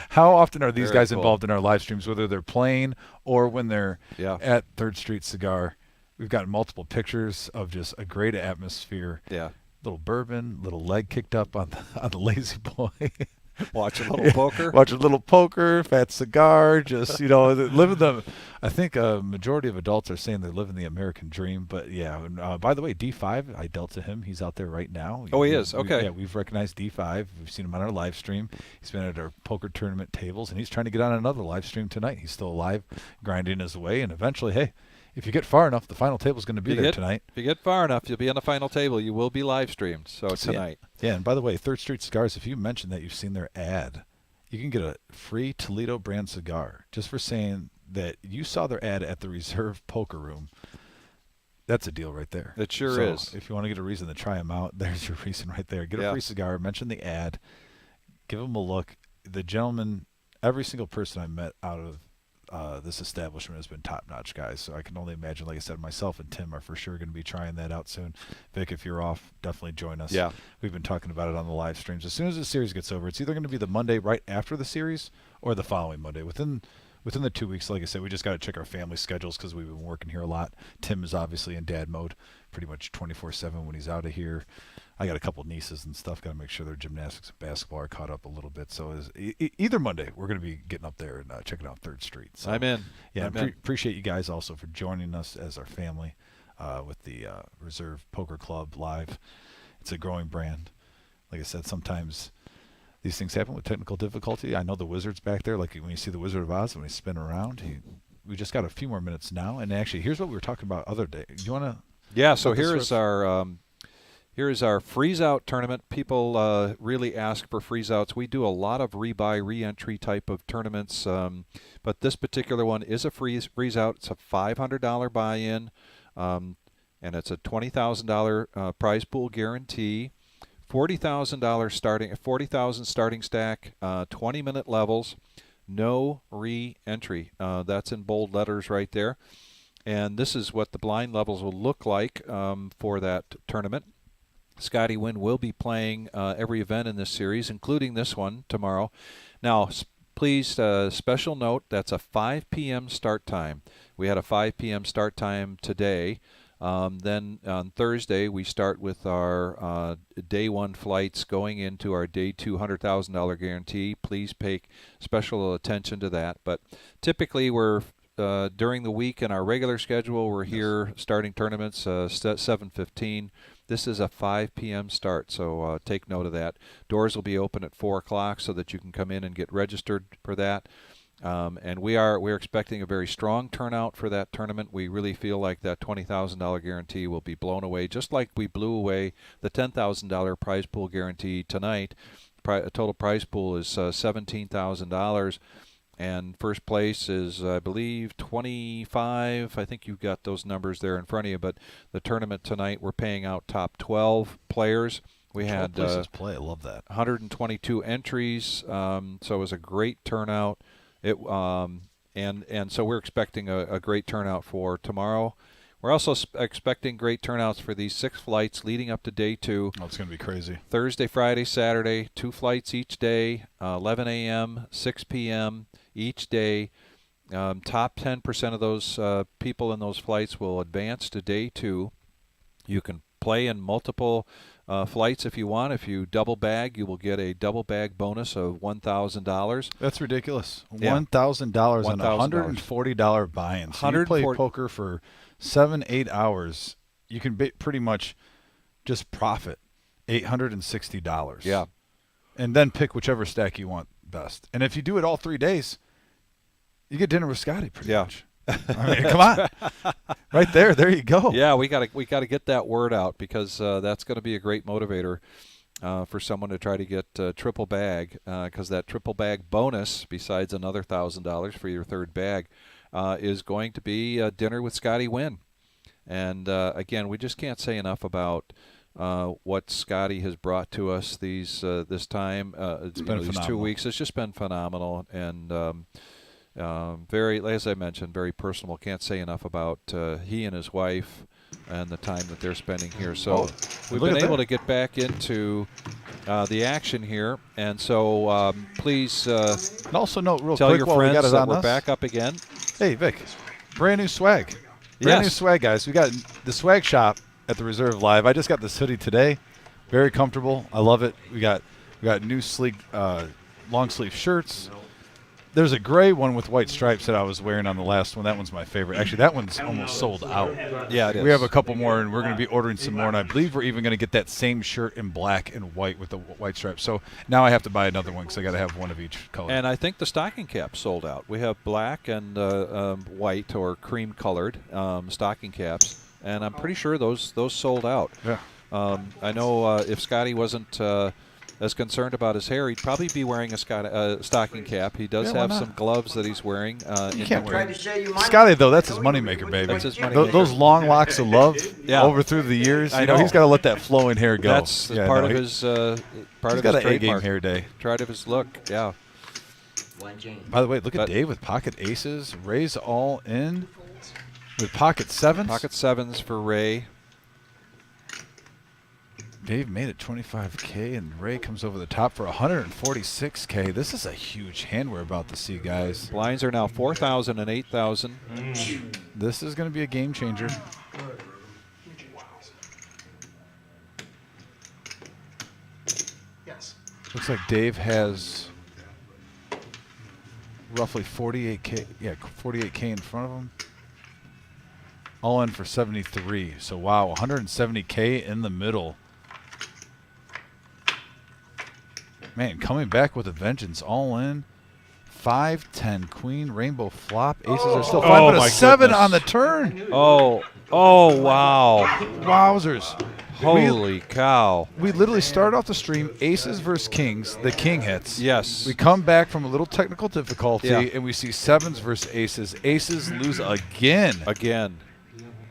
How often are these guys cool. involved in our live streams, whether they're playing or when they're at 3rd Street Cigar? We've got multiple pictures of just a great atmosphere. Yeah. Little bourbon, little leg kicked up on the lazy boy. Watching a little poker. Watching a little poker, fat cigar, just, living the, I think a majority of adults are saying they're living the American dream. But yeah, by the way, D5, I dealt to him. He's out there right now. Oh, he is? Okay. Yeah, we've recognized D5. We've seen him on our live stream. He's been at our poker tournament tables, and he's trying to get on another live stream tonight. He's still alive, grinding his way, and eventually, hey, if you get far enough, the final table is going to be there tonight. If you get far enough, you'll be on the final table. You will be live streamed. So tonight. Yeah, and by the way, 3rd Street Cigars, if you mention that you've seen their ad, you can get a free Toledo brand cigar just for saying that you saw their ad at the Reserve Poker Room. That's a deal right there. It sure is. If you want to get a reason to try them out, there's your reason right there. Get a free cigar, mention the ad, give them a look. The gentleman, every single person I met out of this establishment has been top-notch, guys. So I can only imagine, like I said, myself and Tim are for sure going to be trying that out soon. Vic, if you're off, definitely join us. Yeah. We've been talking about it on the live streams. As soon as the series gets over, it's either going to be the Monday right after the series or the following Monday. Within the 2 weeks, like I said, we just got to check our family schedules because we've been working here a lot. Tim is obviously in dad mode pretty much 24/7 when he's out of here. I got a couple nieces and stuff. Got to make sure their gymnastics and basketball are caught up a little bit. So either Monday, we're going to be getting up there and checking out 3rd Street. So, I'm in. Yeah, I'm in. appreciate you guys also for joining us as our family with the Reserve Poker Club Live. It's a growing brand. Like I said, sometimes these things happen with technical difficulty. I know the Wizard's back there. Like when you see the Wizard of Oz, when he's spinning around, we just got a few more minutes now. And actually, here's what we were talking about other day. You want to? Yeah, so here is our freeze-out tournament. People really ask for freeze-outs. We do a lot of rebuy, re-entry type of tournaments, but this particular one is a freeze-out. It's a $500 buy-in, and it's a $20,000 prize pool guarantee. $40,000 starting stack, 20-minute levels, no re-entry. That's in bold letters right there. And this is what the blind levels will look like for that tournament. Scotty Wynn will be playing every event in this series, including this one tomorrow. Now, please, special note, that's a 5 p.m. start time. We had a 5 p.m. start time today. Then on Thursday, we start with our day 1 flights going into our day 2 $100,000 guarantee. Please pay special attention to that. But typically, we're during the week in our regular schedule, we're here starting tournaments 7:15. This is a 5 p.m. start, so take note of that. Doors will be open at 4 o'clock so that you can come in and get registered for that. And we're expecting a very strong turnout for that tournament. We really feel like that $20,000 guarantee will be blown away, just like we blew away the $10,000 prize pool guarantee tonight. Total prize pool is $17,000. And first place is, I believe, 25. I think you've got those numbers there in front of you. But the tournament tonight, we're paying out top 12 players. We had places play. I love that. 122 entries, so it was a great turnout. And so we're expecting a great turnout for tomorrow. We're also expecting great turnouts for these 6 flights leading up to day 2. Oh, it's going to be crazy. Thursday, Friday, Saturday, 2 flights each day, 11 a.m., 6 p.m. each day. Top 10% of those people in those flights will advance to day 2. You can play in multiple flights if you want. If you double bag, you will get a double bag bonus of $1,000. That's ridiculous. Yeah. $1,000 on a $140 buy-in. So you play poker for 7-8 hours, you can pretty much just profit $860. Yeah. And then pick whichever stack you want best. And if you do it all 3 days, you get dinner with Scotty pretty much. I mean, come on. Right there you go. Yeah, we gotta get that word out because that's going to be a great motivator for someone to try to get triple bag because that triple bag bonus, besides another $1,000 for your 3rd bag, is going to be dinner with Scotty Wynn. And again, we just can't say enough about what Scotty has brought to us this time. It's been these 2 weeks. It's just been phenomenal and very, as I mentioned, very personal. Can't say enough about he and his wife and the time that they're spending here. So we've been able to get back into the action here, and so please and also note real tell quick your while we friends got it that on we're us. back up again. Hey, Vic, brand new swag. Brand new swag, guys. We got the swag shop at the Reserve Live. I just got this hoodie today. Very comfortable. I love it. We got new sleek long sleeve shirts. There's a gray one with white stripes that I was wearing on the last one. That one's my favorite. Actually, that one's almost sold out. Yeah, it is. We have a couple more, and we're going to be ordering some more. And I believe we're even going to get that same shirt in black and white with the white stripes. So now I have to buy another one because I got to have one of each color. And I think the stocking caps sold out. We have black and white or cream colored stocking caps, and I'm pretty sure those sold out. Yeah. I know if Scotty wasn't as concerned about his hair, he'd probably be wearing a stocking cap. He does have some gloves that he's wearing. You can't wear Tried to show you mine. Scotty, though, that's his moneymaker, baby. That's his moneymaker. Those long locks of love over through the years. I you know, know. he's got to let that flowing hair go. That's part of his He's got an A-game trademark. hair day. Part of his look, yeah. one chain. By the way, look at But- Dave with pocket aces. Ray's all in with pocket sevens. Pocket sevens for Ray. Dave made it 25K, and Ray comes over the top for 146K. This is a huge hand we're about to see, guys. Blinds are now 4,000 and 8,000. This is going to be a game changer. Yes. Looks like Dave has roughly 48K. Yeah, 48K in front of him. All in for 73. So wow, 170K in the middle. Man, coming back with a vengeance. All in. 5, 10, queen, rainbow flop. Aces are still fine, Oh, but a my 7 goodness. on the turn. Oh, wow. Wowzers. Holy cow. We literally started off the stream, aces versus kings. The king hits. Yes. We come back from a little technical difficulty, Yeah. and we see sevens versus aces. Aces lose again Again.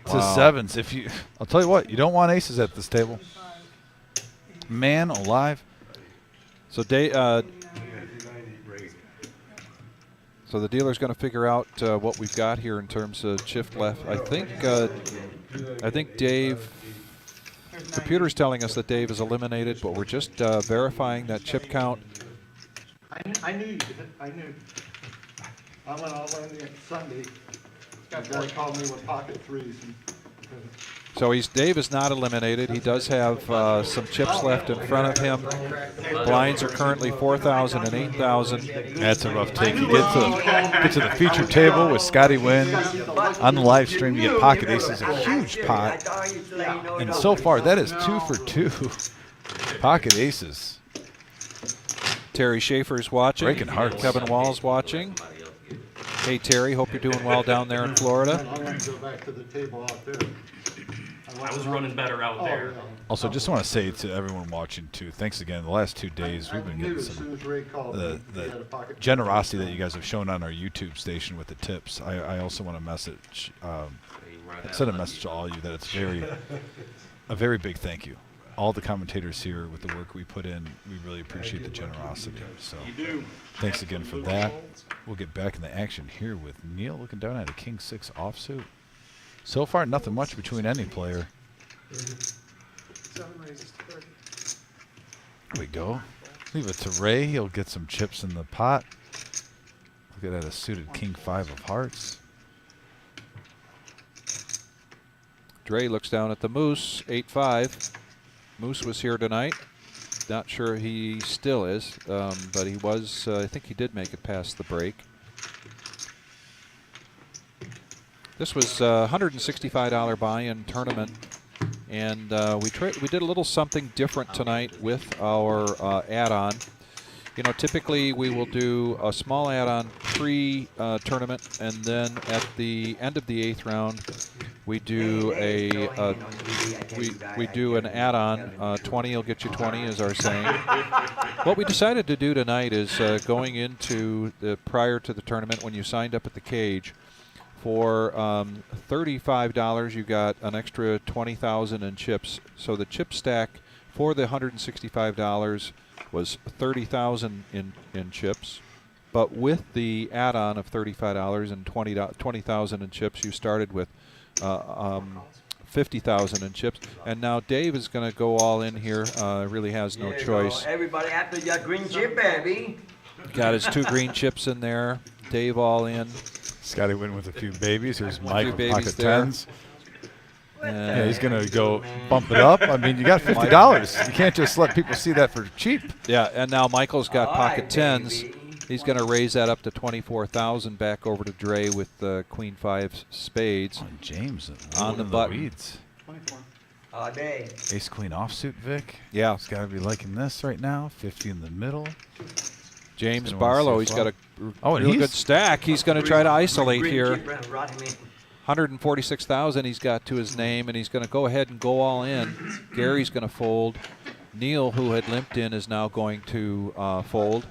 to Wow. sevens. If you, I'll tell you what, you don't want aces at this table. Man alive. So so the dealer's going to figure out what we've got here in terms of shift left. I think Dave. Computer's telling us that Dave is eliminated, but we're just verifying that chip count. I knew. I went all the way in Sunday. That guy called me with pocket threes. So Dave is not eliminated. He does have some chips left in front of him. Blinds are currently 4,000 and 8,000. That's a rough take. You get to the feature table with Scotty Wynn. On the live stream, you get pocket aces, a huge pot. And so far, that is 2 for 2. Pocket aces. Terry Schaefer's watching. Breaking hearts. Kevin Wall's watching. Hey, Terry, hope you're doing well down there in Florida. I want to go back to the table out there. I was running better out there. Also, just want to say to everyone watching, too, thanks again. The last 2 days, we've been getting As soon some as Ray called me, he had a the pocket generosity that you guys have shown on our YouTube station with the tips. I also want to message, send a message to all of you that it's a very big thank you. All the commentators here with the work we put in, we really appreciate the generosity. So thanks again for that. We'll get back in the action here with Neil looking down at a King 6 offsuit. So far, nothing much between any player. There we go. Leave it to Ray. He'll get some chips in the pot. Look at that, a suited King 5 of hearts. Dre looks down at the Moose, 8-5. Moose was here tonight. Not sure he still is, but he was, I think he did make it past the break. This was a $165 buy-in tournament, and we did a little something different tonight with our add-on. You know, typically we will do a small add-on pre-tournament, and then at the end of the 8th round, we do we do an add-on. 20 will get you 20, is our saying. What we decided to do tonight is going into prior to the tournament when you signed up at the cage. For $35, you got an extra 20,000 in chips. So the chip stack for the $165 was 30,000 in chips. But with the add-on of $35 and 20,000 in chips, you started with 50,000 in chips. And now Dave is going to go all in here. Really has no choice. Everybody after your green chip, baby. Got his 2 green chips in there. Dave all in. Scotty Wynn with a few babies. Here's Mike with babies pocket there. 10s. Yeah, he's going to go bump it up. I mean, you got $50. You can't just let people see that for cheap. Yeah, and now Michael's got All pocket right, 10s. baby. He's going to raise that up to 24,000 back over to Dre with Queen 5 spades. Oh, James On the in button. weeds. All day. Ace Queen offsuit, Vic. Yeah. He's got to be liking this right now. 50 in the middle. James Gonna wanna Barlow, see he's flop. got a Oh, and real good he's- stack. He's going to try to isolate Green here. chip, rot him in. 146,000 he's got to his name, and he's going to go ahead and go all in. Gary's going to fold. Neil, who had limped in, is now going to fold.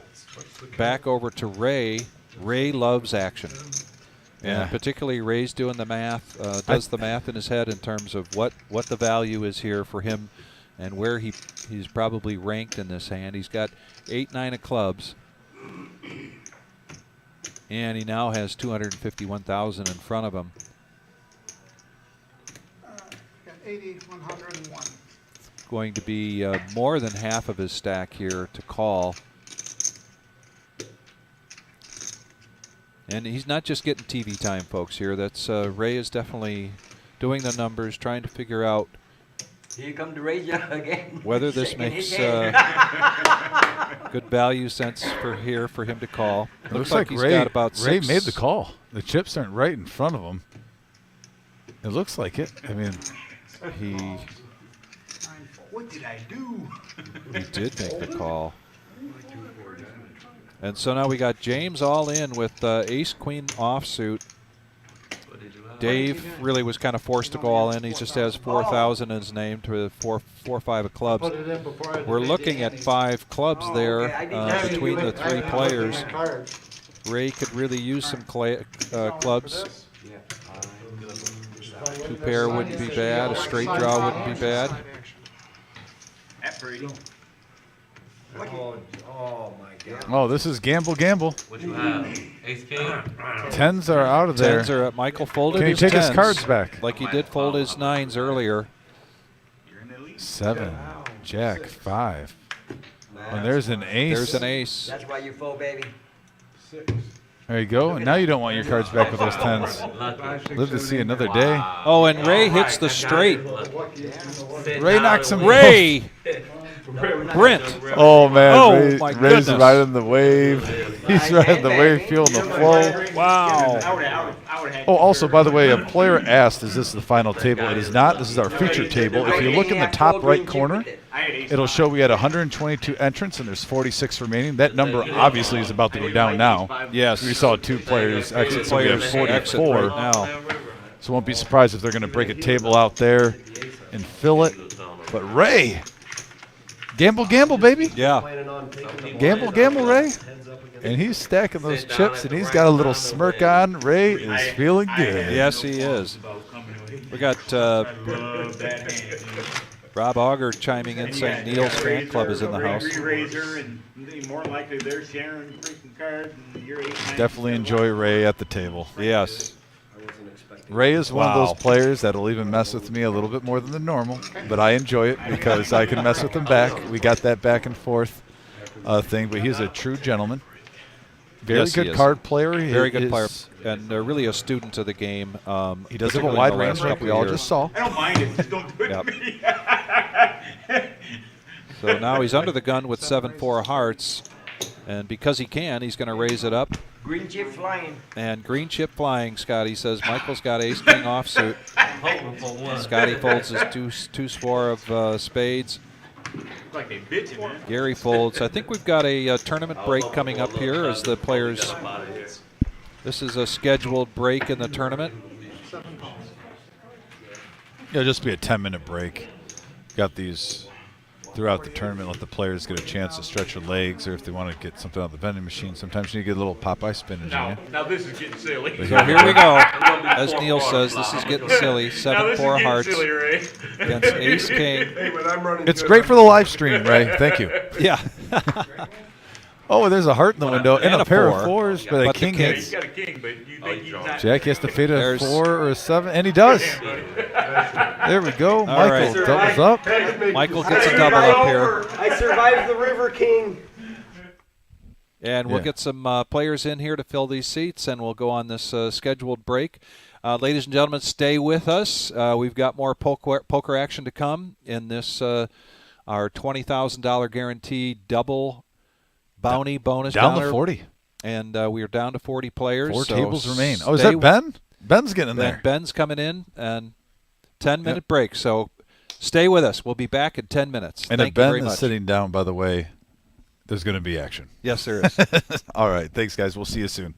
Back over to Ray. Ray loves action. Yeah. And particularly Ray's doing the math, does the math in his head in terms of what the value is here for him and where he's probably ranked in this hand. He's got 8-9 of clubs. And he now has 251,000 in front of him. Got 80, 101. Going to be more than half of his stack here to call. And he's not just getting TV time, folks, here. That's Ray is definitely doing the numbers, trying to figure out Here come the razor again. whether this Shaking his makes head. good value sense for him to call. Looks like he's Ray, got about Ray six. made the call. The chips aren't right in front of him. It looks like it. I mean, he What did I do? did make the call. And so now we got James all in with ace-queen offsuit. What did you have? Dave really was kind of forced to go all in. He just has 4,000 in his name to 4-5 of clubs. Put it in before I We're did looking the at ending. 5 clubs there okay, I didn't have between any the with- three I'm players. looking at cards. Ray could really use some clubs. Yeah. 2 pair wouldn't be bad. A straight draw wouldn't be bad. At Brady. Oh my God. oh, this is gamble. What you have? Ace king? Tens are out of there. Tens are up. Michael folded Can he his take his tens, cards back? like he did fold his nines earlier. You're in the lead. 7, Jack, 5. And there's an ace. There's an ace. That's why you fold, baby. There you go. And now you don't want your cards back with those 10s. Lucky. Live to see another day. Oh, and Ray hits the straight. Ray knocks him. Ray! Brent! Oh man, Oh, Ray, my Ray's goodness. riding the wave. He's riding the wave, feeling the flow. Wow. I would have Oh, also, by the way, a player asked, is this the final table? It is not. This is our feature table. If you look in the top right corner, I had ace it'll five. show we had 122 entrants and there's 46 remaining. That number obviously is about to go down now. Yes. We saw 2 players exit, so we have Players exit 44. right now. So won't be surprised if they're going to break a table out there and fill it. But Ray, gamble, baby. Yeah. Planning on taking the Gamble, Ray. heads up against And he's stacking those chips, and he's got a little smirk on. Ray is feeling good. Yes, he is. About coming away. We got I love that hand. dude. Rob Auger chiming in And you saying got Neil's fan club is in the house. Razor, and more than likely they're sharing freaking cards, and you're 8, 9, Definitely enjoy Ray at the table. Yes. I wasn't expecting. Ray is one of Wow. those players that'll even mess with me a little bit more than the normal, but I enjoy it because I can mess with him back. We got that back and forth thing, but he's a true gentleman. Very Yes, he good is. card player. Very good player. And really a student of the game. He does have a particularly wide in the range last like couple we all years. just saw. I don't mind it, just don't do it Yep. to me. So now he's under the gun with 7-4 hearts. And because he can, he's going to raise it up. Green chip flying. And green chip flying, Scotty says. Michael's got ace-king offsuit. Hoping for one. Scotty folds his two swore of spades. Like they bitching, man. Gary folds. I think we've got a tournament break coming up here as the players. This is a scheduled break in the tournament. It'll just be a 10-minute break. Got these throughout the tournament. Let the players get a chance to stretch their legs, or if they want to get something out of the vending machine. Sometimes you need to get a little Popeye spinach in you. Now this is getting silly. So here we go. As Neil says, this is getting silly. Now this is 7-4 getting hearts silly, Ray. against ace-king. Hey, when I'm running It's good, great I'm for the live stream, Ray. Thank you. Yeah. Oh, there's a heart in the window and, And a a pair 4. of 4s, but a But the king king- Yeah, hits. he's got a king, but you think he's not. Jack has to fade a There's- 4 or a 7, and he does. There we go. Michael right. doubles up. Michael gets a double up here. I survived the River King. And we'll Yeah. get some players in here to fill these seats, and we'll go on this scheduled break. Ladies and gentlemen, stay with us. We've got more poker action to come in this our $20,000 guaranteed double bounty bonus Down dollar. to 40. And we are down to 40 players. 4 so tables remain. Oh, is stay that Ben? Ben's getting in Then there. Ben's coming in, and 10-minute break. So stay with us. We'll be back in 10 minutes. And Thank if you Ben very is much. sitting down, by the way, there's going to be action. Yes, there is. All right. Thanks, guys. We'll see you soon.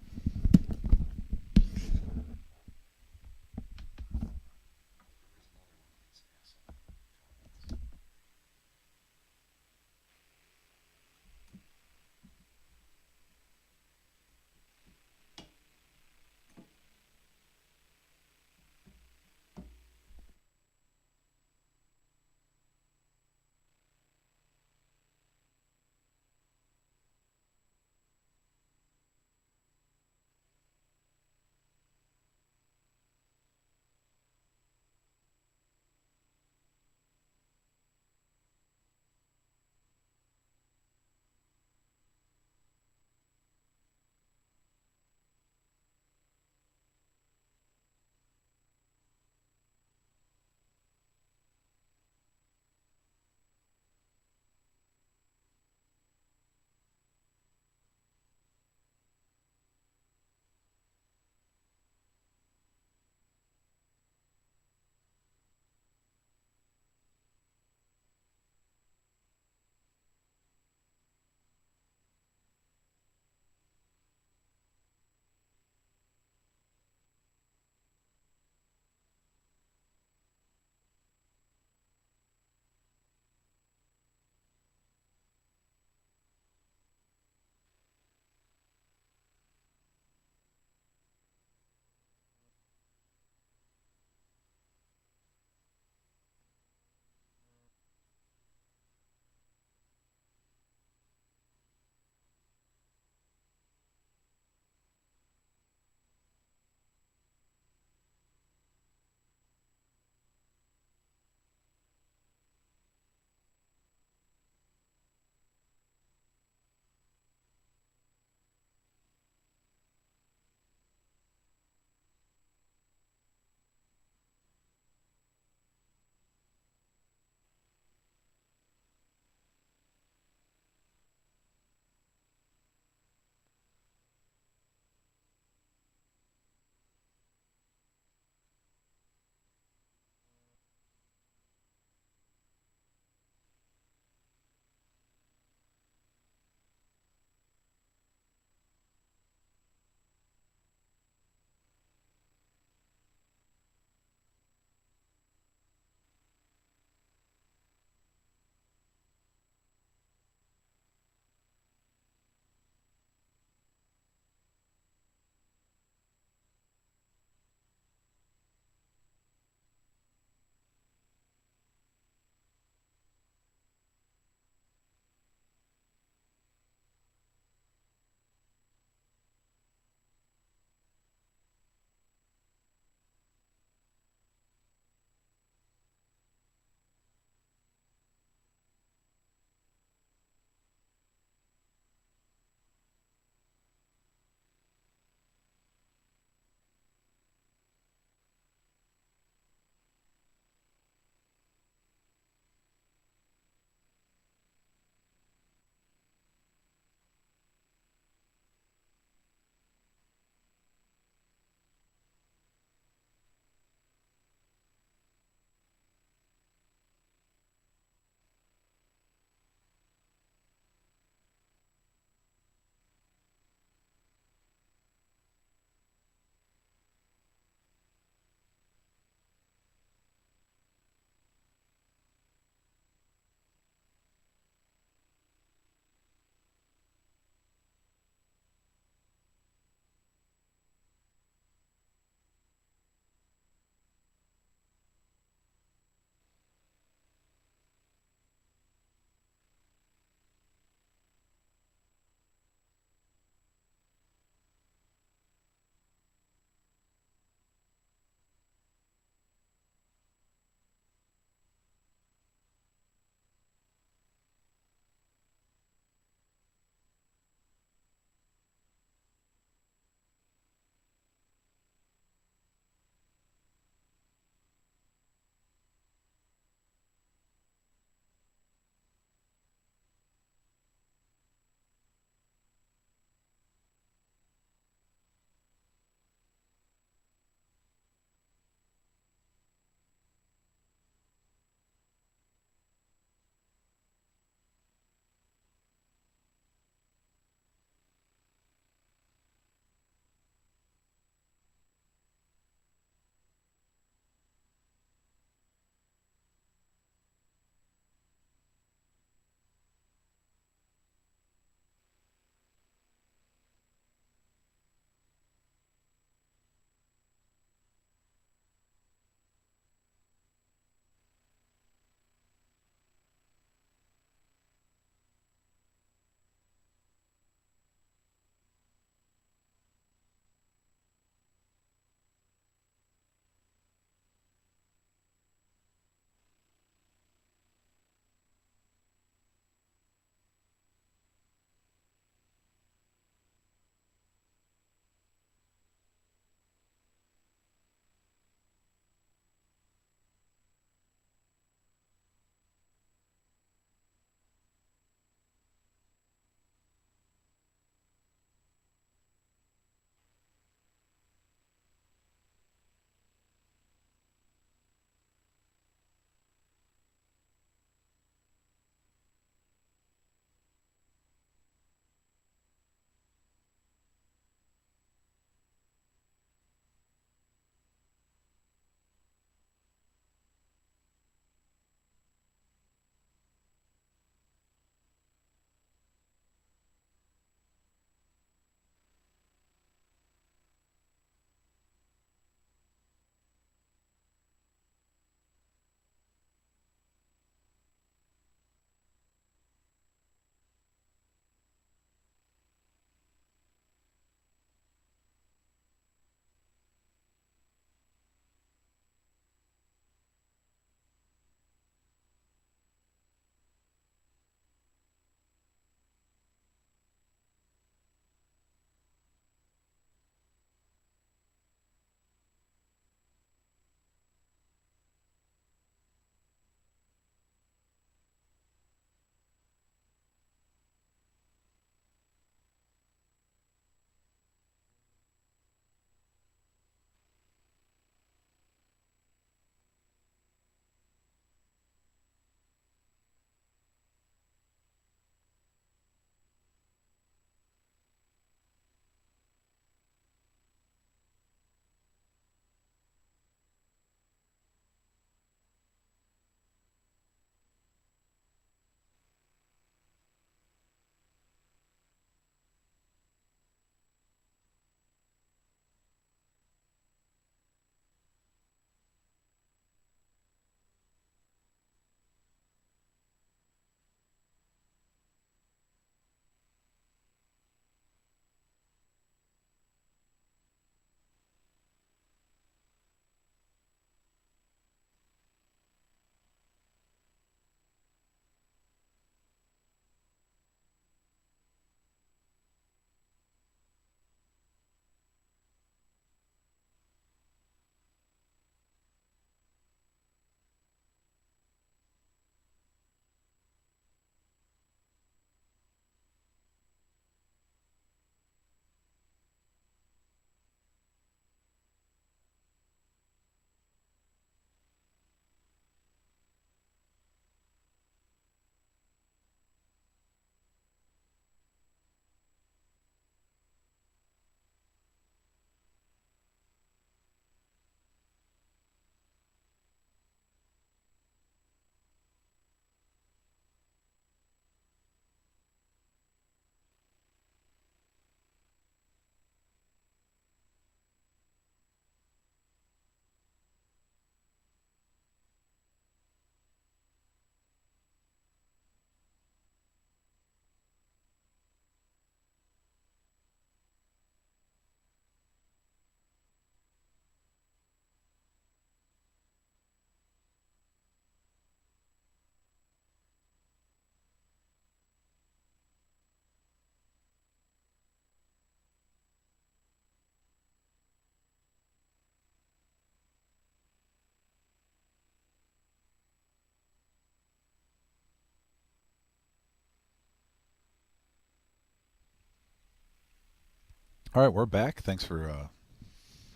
All right, we're back. Thanks for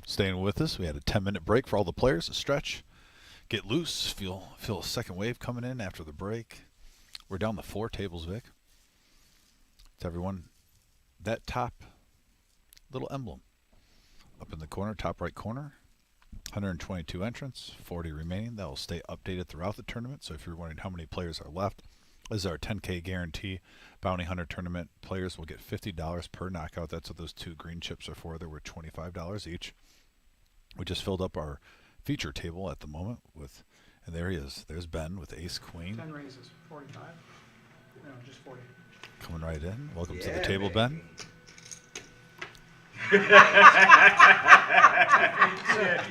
staying with us. We had a 10-minute break for all the players to stretch, get loose, feel a second wave coming in after the break. We're down to 4 tables, Vic. To everyone, that top little emblem up in the corner, top right corner, 122 entrants, 40 remaining. That will stay updated throughout the tournament. So if you're wondering how many players are left, this is our 10K guarantee. Bounty Hunter tournament players will get $50 per knockout. That's what those 2 green chips are for. They're worth $25 each. We just filled up our feature table at the moment with, and there he is. There's Ben with ace queen. 10 raises, 45. No, just 40. Coming right in. Welcome to the Yeah, table, baby. Ben.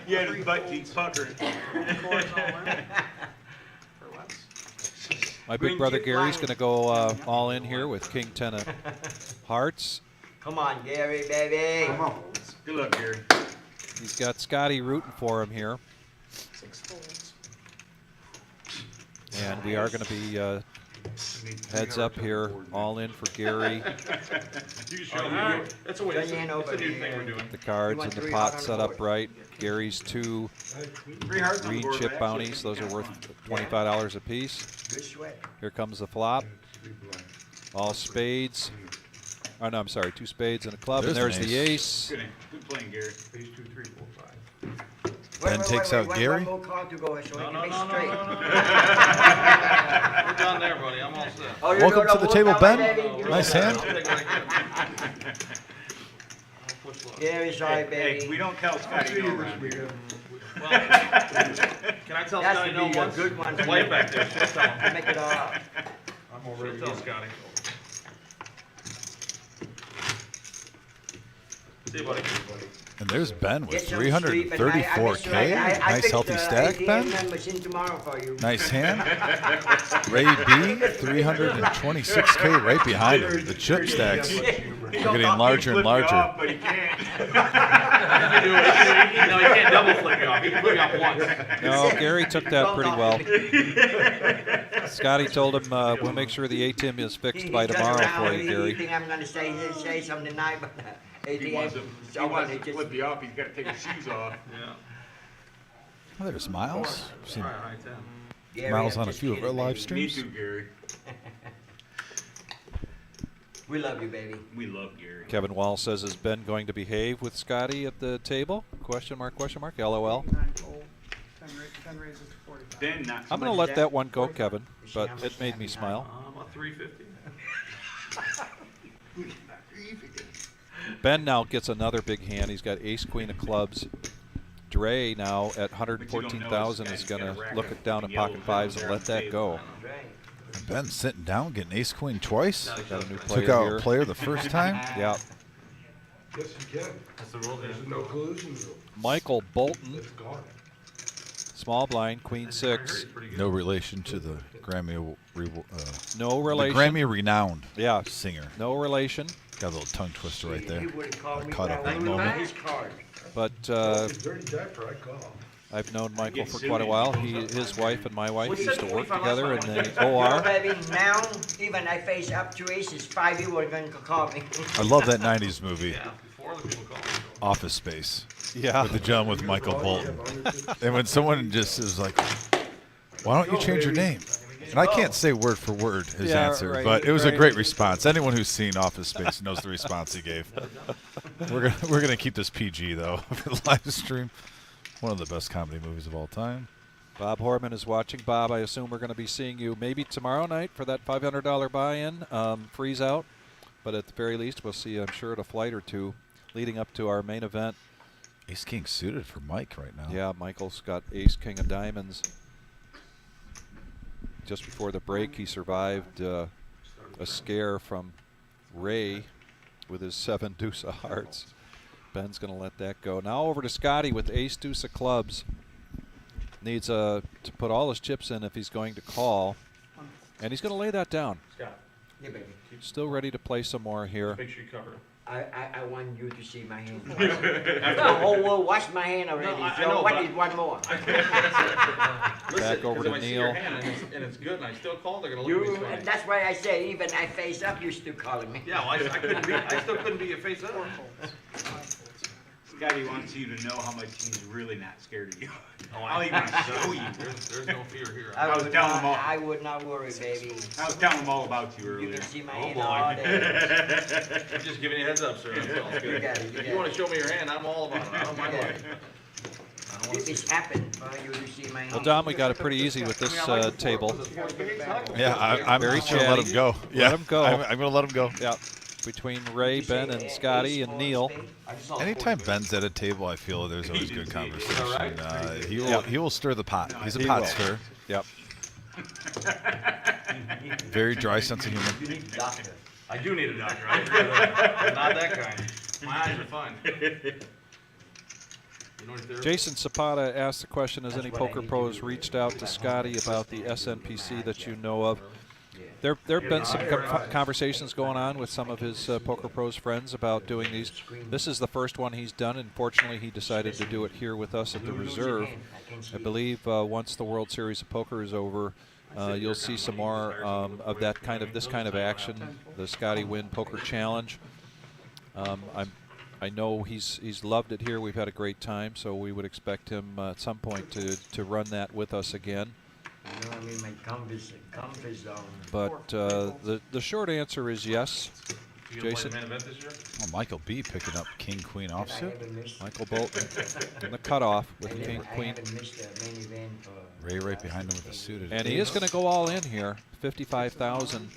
Yeah, his butt cheeks puckering. Fours all in. For less. My big Green brother chip Gary's line. going to go all in here with king 10 of hearts. Come on, Gary, baby. Come on. Good luck, Gary. He's got Scotty rooting for him here. 6 folds. And we are going to be heads up here, all in for Gary. You show me. That's a way. Turn your hand That's a over new here. thing we're doing. The cards You and want the 3 pot hearts on set the up board. right. Gary's 2 3 hearts on the green board, chip but bounties. actually, Those are worth Yeah. $25 a piece. Good sweat. Here comes the flop. All spades. Oh, no, I'm sorry. 2 spades and a club. And There's there's an the ace. ace. Good playing, Gary. Phase 2, 3, 4, 5. Ben takes out Gary. One more card to go so we can make straight. We're done there, buddy. I'm all set. Oh, you Welcome know to the what table, now, Ben. baby? Nice hand. I'll take what I get. I'll push luck. Gary's all right, Hey, baby. we don't tell I'll Scotty see no you this around here. weekend. Well, can I tell That's Scotty to no be a once? good one. His wife back there, she'll tell him. Make it all up. I'm already She'll tell Scotty. See you, buddy. And there's Ben with Get some sleep, and I 334K. I Nice fixed healthy the stack, ATM Ben. numbers in tomorrow for you. Nice hand. Ray B, 326K right behind him. The chip stacks are getting larger and larger. Off, but he can't. You can do it. No, he can't double flip you off. He can flip you off once. No, Gary took that Don't pretty talk well. to me. Scotty told him we'll make sure the ATM is fixed He by turns tomorrow around for and you, You Gary. think I'm going to say something tonight, but He wants to, ATM. he wants to flip you off. He's got to take his shoes off. Yeah. Oh, there's Miles. We've seen All right, 10. Gary, Miles I'm on a just few of our kidding, live baby. streams. Me too, Gary. We love you, baby. We love Gary. Kevin Wall says, is Ben going to behave with Scotty at the table? Question mark, LOL. 9 fold, 10 raises to 45. Ben, not so I'm going to much. let is that that? one go, Kevin, You see but how much it made me that smile. About 350. Ben now gets another big hand. He's got ace, queen of clubs. Dre now at 114,000 is going to look it down at pocket fives and let that go. Right. Ben sitting down, getting ace queen twice. Got a new Took player out here. a player the first time. Yeah. Yes, you can. That's the rule. There's no collusion rule. Michael Bolton, It's gone. small blind, queen 6. No relation to the Grammy, No the relation. Grammy renowned Yeah, singer. no relation. Got a little tongue twister right there. He would've called me Caught up back in the when we moment. got his card. But It's dirty diaper, I call. I've known Michael Get for sued quite a if he while. goes His up wife and my wife What's used that, to work 45 together in last the No, OR. baby, now, even I face up to aces, 5 you were going to call me. I love that 90s movie, Yeah, before other people call me. Office Space, Yeah. with the gentleman with Michael Bolton. And when someone just is like, why don't you change your name? And I can't say word for word his Yeah, answer, right, but it was a right. great response. Anyone who's seen Office Space knows the response he gave. We're gonna keep this PG though for the live stream. One of the best comedy movies of all time. Bob Horman is watching. Bob, I assume we're going to be seeing you maybe tomorrow night for that $500 buy-in, freeze out. But at the very least, we'll see you, I'm sure, at a flight or two leading up to our main event. Ace King suited for Mike right now. Yeah, Michael's got ace, king of diamonds. Just before the break, he survived a scare from Ray with his 7 deuce of hearts. Ben's going to let that go. Now over to Scotty with ace, deuce of clubs. Needs to put all his chips in if he's going to call. And he's going to lay that down. Scott, Yeah, baby. Still ready to play some more here. make sure you cover it. I want you to see my hand. The whole world watched my hand already. No, I so know, what but is one more? Listen, over 'cause to if I see Neil. your hand and it's good and I still call, they're gonna look at me You, funny. that's why I say even I face up, you still calling me. Yeah, well, I couldn't be, I still couldn't be your face up. Scotty wants you to know how much he's really not scared of you. Oh, I'll even show you. There's no fear here. I was telling them all. I would not worry, baby. I was telling them all about you You earlier. can see my Oh, hand boy. all day. I'm just giving you a heads up, sir. That's all. It's You good. got it, you If got you wanna it. show me your hand, I'm all about it. I don't mind looking. I don't wanna see It's happened for you to see my hand. Well, Dom, we got it pretty easy with this table. Yeah, I'm Very just going to let chatty. him go. Yeah, him go. I'm going to let him go. Yeah, between Ray, Ben, and Scotty, and Neil. Anytime Ben's at a table, I feel there's always good conversation. He will Yeah. he will stir the pot. He's a He pot will. stirrer. Yep. Very dry sense of humor. You need a doctor. I do need a doctor. I'm not that kind. My eyes are fine. You know what Jason Zapata asked the question, has any poker pros reached out to Scotty about the SNPC that you know of? There have been some conversations going on with some of his poker pros friends about doing these. This is the first one he's done, and fortunately he decided to do it here with us at the Reserve. I believe once the World Series of Poker is over, you'll see some more of this kind of action, the Scotty Wynn Poker Challenge. I know he's loved it here. We've had a great time, so we would expect him at some point to run that with us again. You know, I'm in my comfort zone. But the short answer is yes. You gonna play Jason? the main event this year? Oh, Michael B picking up King Queen I offsuit. haven't missed. Michael Bolton in the cutoff with I King Queen. haven't missed a main event for. Ray right behind him with the suited. And he is going to go all in here. 55,000.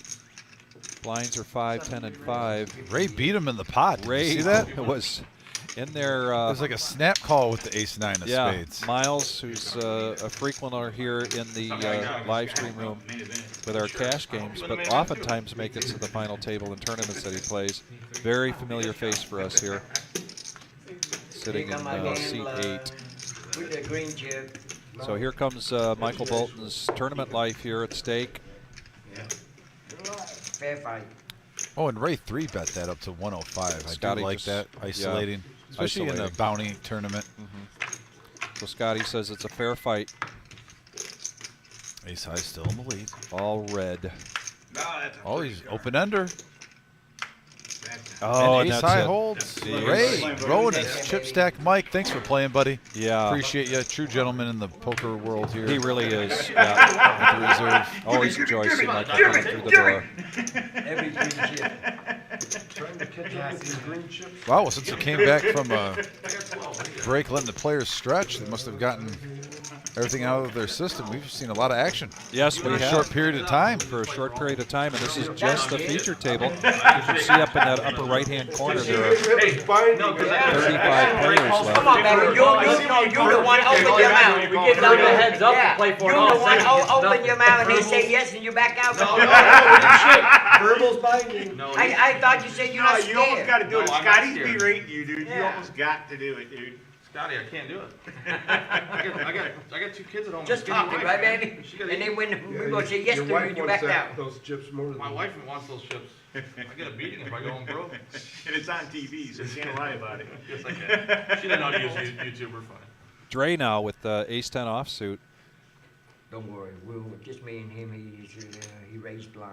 Blinds are 5, 10, and 5. Ray beat him in the pot. Did Ray you see that? was in there. It was like a snap call with the ace nine of Yeah, spades. Miles, who's a frequenter here in the live stream room with our cash games, but oftentimes make it to the final table in tournaments that he plays. Very familiar face for us here, sitting Here in come my seat gambler 8. With the green chip. So here comes Michael Bolton's tournament life here at stake. Fair fight. Oh, and Ray 3-bet that up to 105. Scotty I do like just- that, isolating. Especially in a Isolating. bounty tournament. So Scotty says it's a fair fight. Ace high still in the lead. All red. No, that's a Oh, pretty he's sharp. open-ender. Oh, and and ace that's high it. holds. Jeez. Ray, throwing his chip stack. Mike, thanks for playing, buddy. Yeah, Appreciate you. True gentleman in the poker world here. he really is. Yeah. at the Reserve. Always enjoy seeing Michael coming through the door. Every green chip. Trying to catch up with these green chips. Wow, well, since he came back from a break, letting the players stretch, they must have gotten everything out of their system. We've seen a lot of action Yes, in we a have. short period of time. For a short period of time, and this is just the feature table. You can see up in that upper right-hand corner there are No, because 35 players left. Come on, baby. You're the one open your mouth. We give them the heads up Yeah, to play for you're the one open your mouth and they say yes and you back out. Verbals binding. No, I thought you said you're No, not you almost got scared. to do it. No, I'm not Scotty's scared. berating you, dude. You Yeah. almost got to do it, dude. Scotty, I can't do it. I got 2 kids at home. Just talk it, right, baby? And then when we gonna say yes to you, you back out. Those chips more than My wife wants those chips. I get a beating if I go home broke. And it's on TV, so you can't lie about it. Yes, I can. She doesn't know how to use YouTube. We're fine. Dre now with the ace-10 offsuit. Don't worry, we'll, just me and him, he raised blind.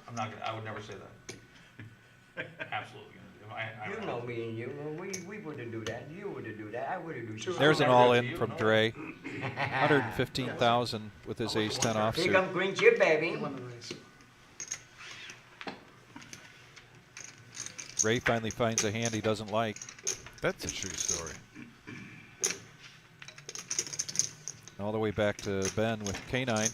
I'm not gonna. I would never say that. Absolutely gonna do. I You know me and you, we wouldn't do that. You wouldn't do that. I wouldn't do something. There's an all-in from Dre. 115,000 with his ace-10 Here offsuit. come green chip, baby. Ray finally finds a hand he doesn't like. That's a true story. All the way back to Ben with K9.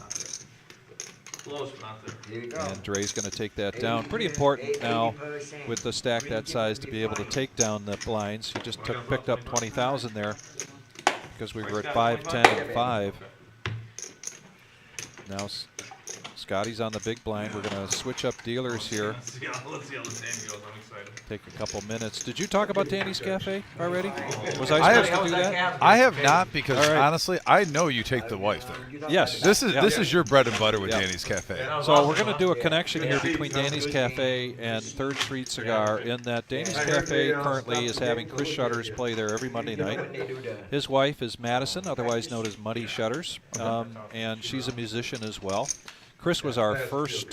Close, but not there. Here you go. And Dre's going to take that down. Pretty important now 80%. with the stack that size to be able to take down the blinds. He just picked up 20,000 there because we were at 5, 10, and 5. Now Scotty's on the big blind. We're going to switch up dealers here. Let's see how this hand goes. I'm excited. Take a couple minutes. Did you talk about Danny's Cafe already? Was I I have- supposed to do that? I have not, because All right. honestly, I know you take the wife there. Yes. This is your bread and butter with Yeah. Danny's Cafe. So we're going to do a connection here between Danny's Cafe and 3rd Street Cigar, in that Danny's Cafe currently is having Chris Shutters play there every Monday night. His wife is Madison, otherwise known as Muddy Shutters, and she's a musician as well. Chris was our first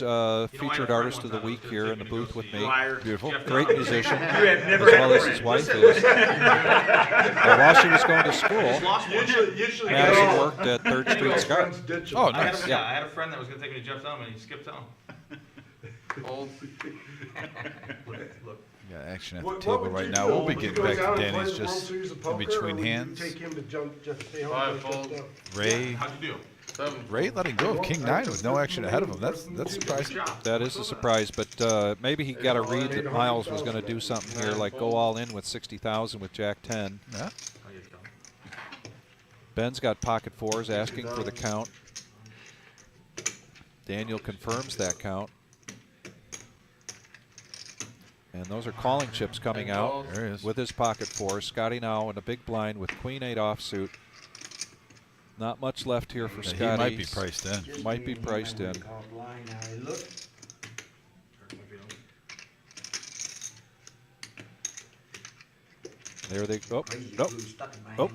featured artist of the week here in the booth with me. Beautiful. Great musician, You have as never well as his wife is. While she was going to school, Lost one. Usually Madison worked at 3rd Street Cigar. Oh, I had, nice. I had a friend that was going to take me to Jeff Town, and he skipped town. Old. Got action at the table right now. We'll be getting back to Danny's just in between hands. Take him to jump, just stay home. Five-fold. Ray How'd you do? Ray letting go of King 9 with no action ahead of him. That's surprising. That is a surprise, but maybe he got a read that Miles was going to do something here, like go all in with 60,000 with Jack 10. Yeah. Ben's got pocket fours, asking for the count. Daniel confirms that count. And those are calling chips coming out There he is. with his pocket fours. Scotty now in a big blind with Queen 8 offsuit. Not much left here for Yeah, Scotty. he might be priced in. Might be priced in. There they go. Oh, nope. Oh.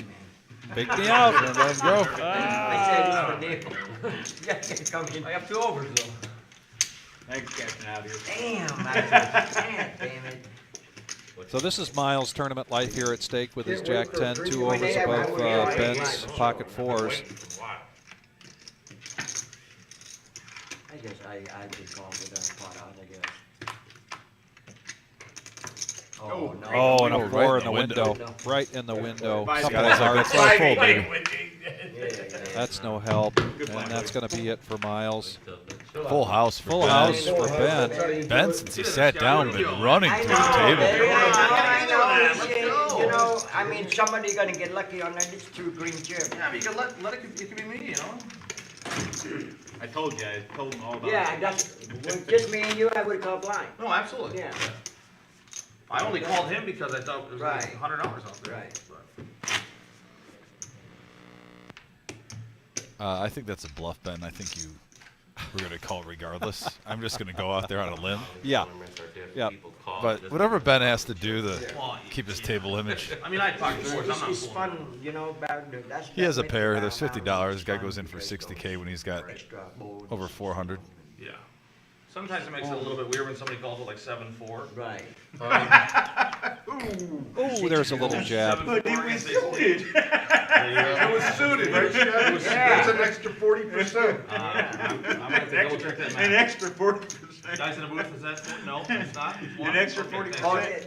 Big me out. Let him go. I said it's for Neil. Yeah, come in. I have 2 overs though. Thanks, Captain, out here. Damn, I said, damn it. So this is Miles' tournament life here at stake with his Jack 10, 2 overs Yeah, above yeah, Ben's pocket fours. I guess I could call it a pot out, I guess. Oh, no. Oh, and a Right four in in the the window. window. Right in the window. Five Couple Scotty's of like, hearts. that's our full, baby. That's no help. And that's going to be it for Miles. Full house for Full Ben. house for Ben. Ben, since he sat down, been running I through know, the table. baby, I know, Let's shit, go. you know, I mean, somebody gonna get lucky on that, it's 2 green chips. Yeah, but you can let it could be me, you know? I told you, I told him all about Yeah, it. that's, with just me and you, I would call blind. No, absolutely. Yeah, I only called him because I thought it was Right. $100 out there. Right. But I think that's a bluff, Ben. I think you were going to call regardless. I'm just going to go out there on a limb. Yeah. Yeah. But whatever Ben has to do to keep his table image. I mean, I pocket fours. I'm not it's pulling. fun, you know, that's. He has a that's pair. making There's down, $50. Guy fun. goes in for $60K when he's got Extra bones. over 400. Yeah. Sometimes it makes it a little bit weird when somebody calls it like 7-4. Right. Oh, there's a little jab. But he was suited. It was suited, right, Chad? Yeah. That's an extra 40%. I'm gonna have to double check that An math. extra 40%. Guys in the booth, is that? No, it's not. It's one? An extra Okay, 40%. Oh, thanks.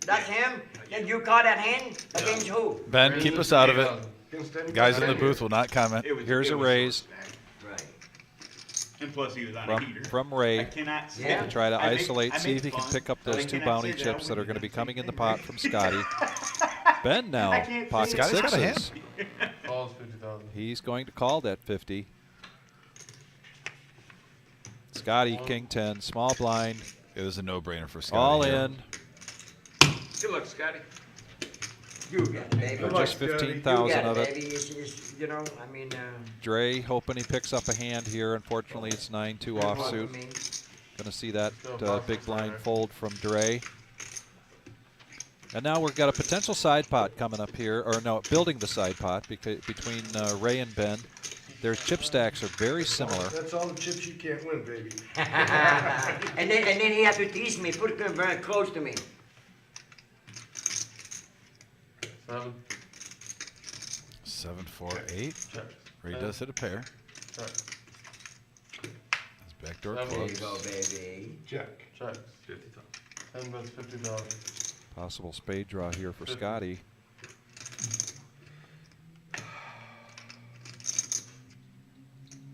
that's him? Then you caught that hand against who? Ben, keep us out of it. Against Guys in the anybody. booth will not comment. Here's a raise Right. And plus he was on a heater. from I Ray. cannot say. Yeah. To try to I make- isolate, I see make if he can fun, pick up but I those 2 cannot bounty say that chips that when are you going to be do coming in the same pot thing. from Scotty. Ben now, I can't pocket see. Scotty's got a sixes. Calls 50,000. He's going to call that 50. Scotty, King 10, small blind, It was a no-brainer for Scotty. all here. in. Good luck, Scotty. You got it, baby. For luck, just Scotty. You 15,000 You got of it, it. baby. It's, you know, I mean, Dre hoping he picks up a hand here. Unfortunately, it's 9-2 I offsuit. mean, Going to see that big blind fold from Dre. And now we've got a potential side pot coming up here, or no, building the side pot between Ray and Ben. Their chip stacks are very similar. That's all the chips you can't win, baby. and then he had to tease me, put it very close to me. 7. 7, 4, 8. Check. Ray does hit a pair. Check. His backdoor Seven. There you clubs. go, baby. Check. Check. 10 bets 50,000. Possible spade draw here for Scotty.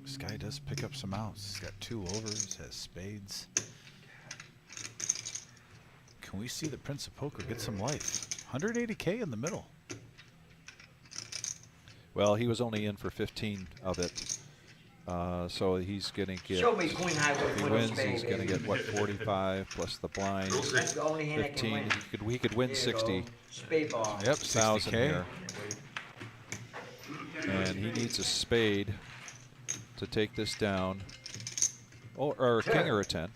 This guy does pick up some outs. He's got 2 overs, has spades. Can we see the Prince of Poker get some life? 180K in the middle. Well, he was only in for 15 of it. So he's going to get, Show me queen high with if he a wins, spade, he's going to baby. get, what, 45 plus the blinds, That's the only hand I can 15. win. He could win There you 60. go. Spade ball. Yep, 1,000 60K. here. And he needs a spade to take this down. Oh, or a king or a 10.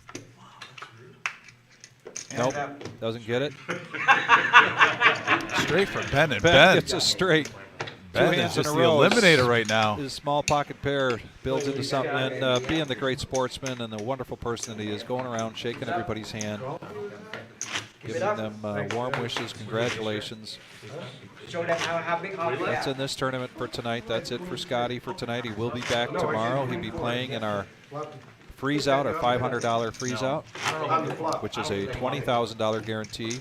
Nope, doesn't get it. Straight for Ben, and Ben Ben. gets a straight. Ben Two is hands in just a the row. eliminator right now. His small pocket pair builds into something, and being the great sportsman and the wonderful person that he is, going around shaking everybody's hand, giving them warm wishes, congratulations. Show them how big off you That's got. in this tournament for tonight. That's it for Scotty for tonight. He will be back tomorrow. He'll be playing in our freeze out, our $500 freeze out, which is a $20,000 guarantee.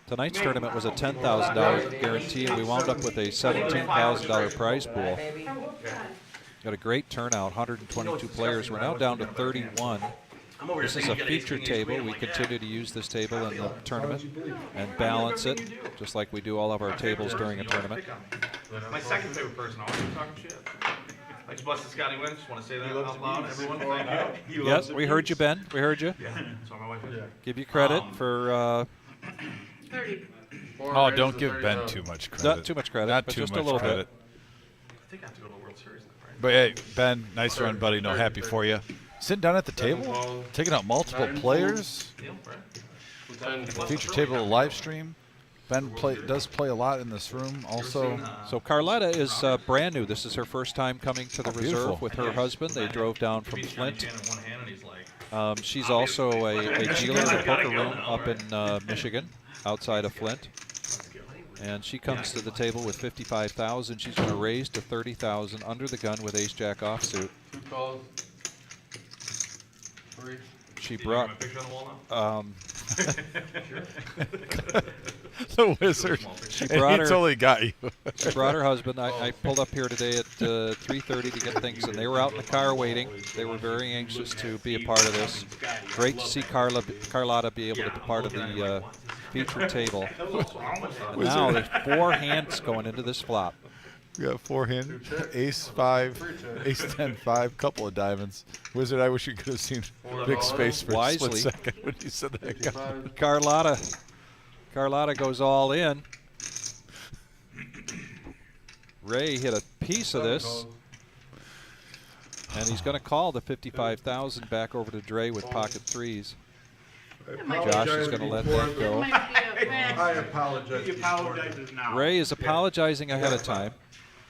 Tonight's tournament was a $10,000 guarantee, and we wound up with a $17,000 prize pool. Got a great turnout, 122 players. We're now down to 31. This is a feature table. We continue to use this table in the tournament and balance it, just like we do all of our tables during a tournament. My second favorite person, always talking shit. I just busted Scotty win. Just want to say that out loud. Everyone, thank you. Yes, we heard you, Ben. We heard you. Yeah, so my wife is. Give you credit for 30. Oh, don't give Ben too much credit. not too much credit, Not but too just much a little credit. I think I have to go to the World Series then, right? But hey, Ben, nice run, buddy. No, happy for you. Sitting down at the table, taking out multiple players. Yeah, right. Feature table live stream. Ben does play a lot in this room. Also, So Carlotta is brand new. This is her first time coming to the beautiful. reserve with her husband. They drove down from Beats Johnny Flint. Chan in one hand, and he's like, She's also a dealer in the poker room up in Michigan, outside of Flint. And she comes to the table with 55,000. She's going to raise to 30,000 under the gun with ace-jack offsuit. 2 calls. 3. She "You brought got my picture on the wall now?" the wizard. She And brought he her- totally got you. She brought her husband. I pulled up here today at 3:30 to get things, and they were out in the car waiting. They were very anxious to be a part of this. Great to see Carlotta be able to be part of the featured table. And now there's 4 hands going into this flop. We got 4 hand, ace 5, ace 10 5, couple of diamonds. Wizard, I wish you could have seen big space for a Wisely. split second when you said that. Carlotta goes all in. Ray hit a piece of this, and he's going to call the 55,000 back over to Dre with pocket threes. Josh is going to let that go. Might be a bad- I apologize. He apologizes now. Ray is apologizing ahead of time.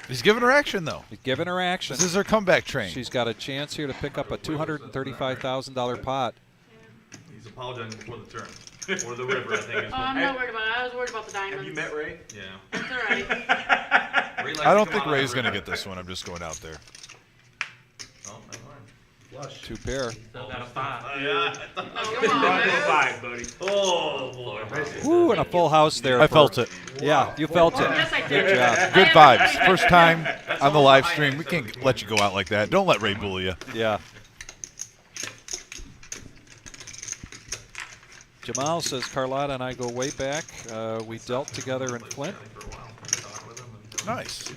He's giving her action, though. He's giving her action. This is her comeback train. She's got a chance here to pick up a $235,000 pot. He's apologizing before the turn. Or the river, I think. Is Oh, I'm not worried about it. I was worried about the diamonds. Have you met Ray? Yeah. That's all right. Ray likes I to don't come think out on Ray's the going to river. get this one. I'm just going out there. Oh, never mind. 2 pair. Still got a 5. Yeah. Oh, Come come on, on, man. 5, buddy. Oh, boy. Ooh, and a full house there. I felt it. Yeah, you felt it. Yes, I did. Good job. Good vibes. First time on the live stream. We can't let you go out like that. Don't let Ray bully you. Yeah. Jamal says Carlotta and I go way back. We dealt together in Flint. Nice.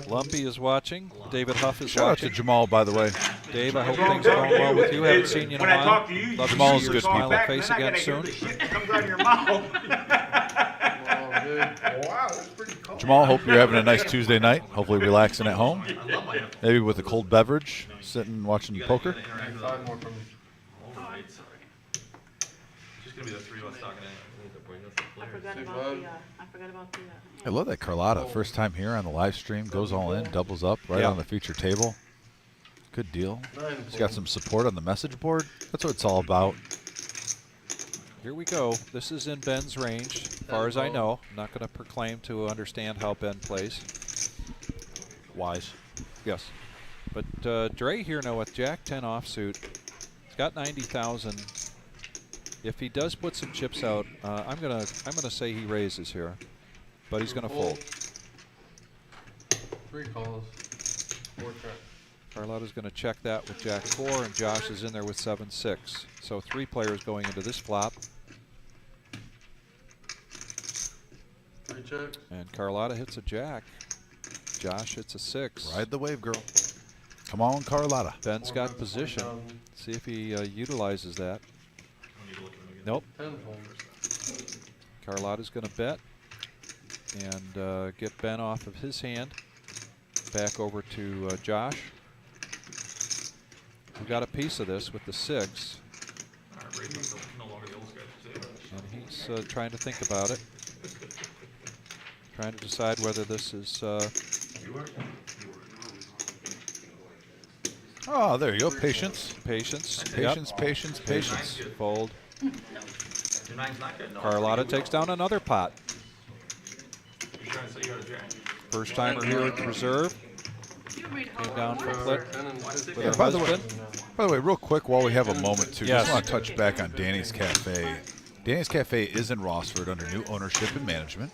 Lumpy is watching. David Huff is Shout out to watching. Jamal, by the way. Dave, I hope things are going well with you. Haven't seen you in a When I while. talk to you, Love to Jamal's see your good smiling people. face again soon. The shit that comes out of your mouth. Oh, dude. Wow, that's pretty cool. Jamal, hope you're having a nice Tuesday night. Hopefully relaxing at home. I love my Maybe with a cold beverage, sitting watching poker. interact with 5 more from me. All right. It's just going to be the 3 of us talking in. I forgot Say about bud. the. I forgot about the. I love that Carlotta. First time here on the live stream. Goes all in, doubles up right Yeah. on the feature table. Good deal. 9 He's got some support on the message board. That's what it's all about. Here we go. This is in Ben's range, as far as I know. I'm not going to proclaim to understand how Ben plays. Wise. Yes. But Dre here now with Jack 10 offsuit. He's got 90,000. If he does put some chips out, I'm gonna say he raises here, but he's gonna fold. 3 calls. 4 tracks. Carlotta's gonna check that with Jack 4, and Josh is in there with 7-6. So 3 players going into this flop, 3 checks. and Carlotta hits a Jack. Josh hits a 6. Ride the wave, girl. Come on, Carlotta. Ben's got position. See if he utilizes that. Nope. 10 folds. Carlotta's going to bet and get Ben off of his hand. Back over to Josh. We got a piece of this with the 6. And he's trying to think about it. Trying to decide whether this is... Oh, there you go. Patience. Patience. Patience, patience, patience. Fold. Carlotta takes down another pot. First timer here at Reserve. Came down from Flip with her By the way, real quick, while we have a moment too, Yes. just want to touch back on Danny's Cafe. Danny's Cafe is in Rossford under new ownership and management.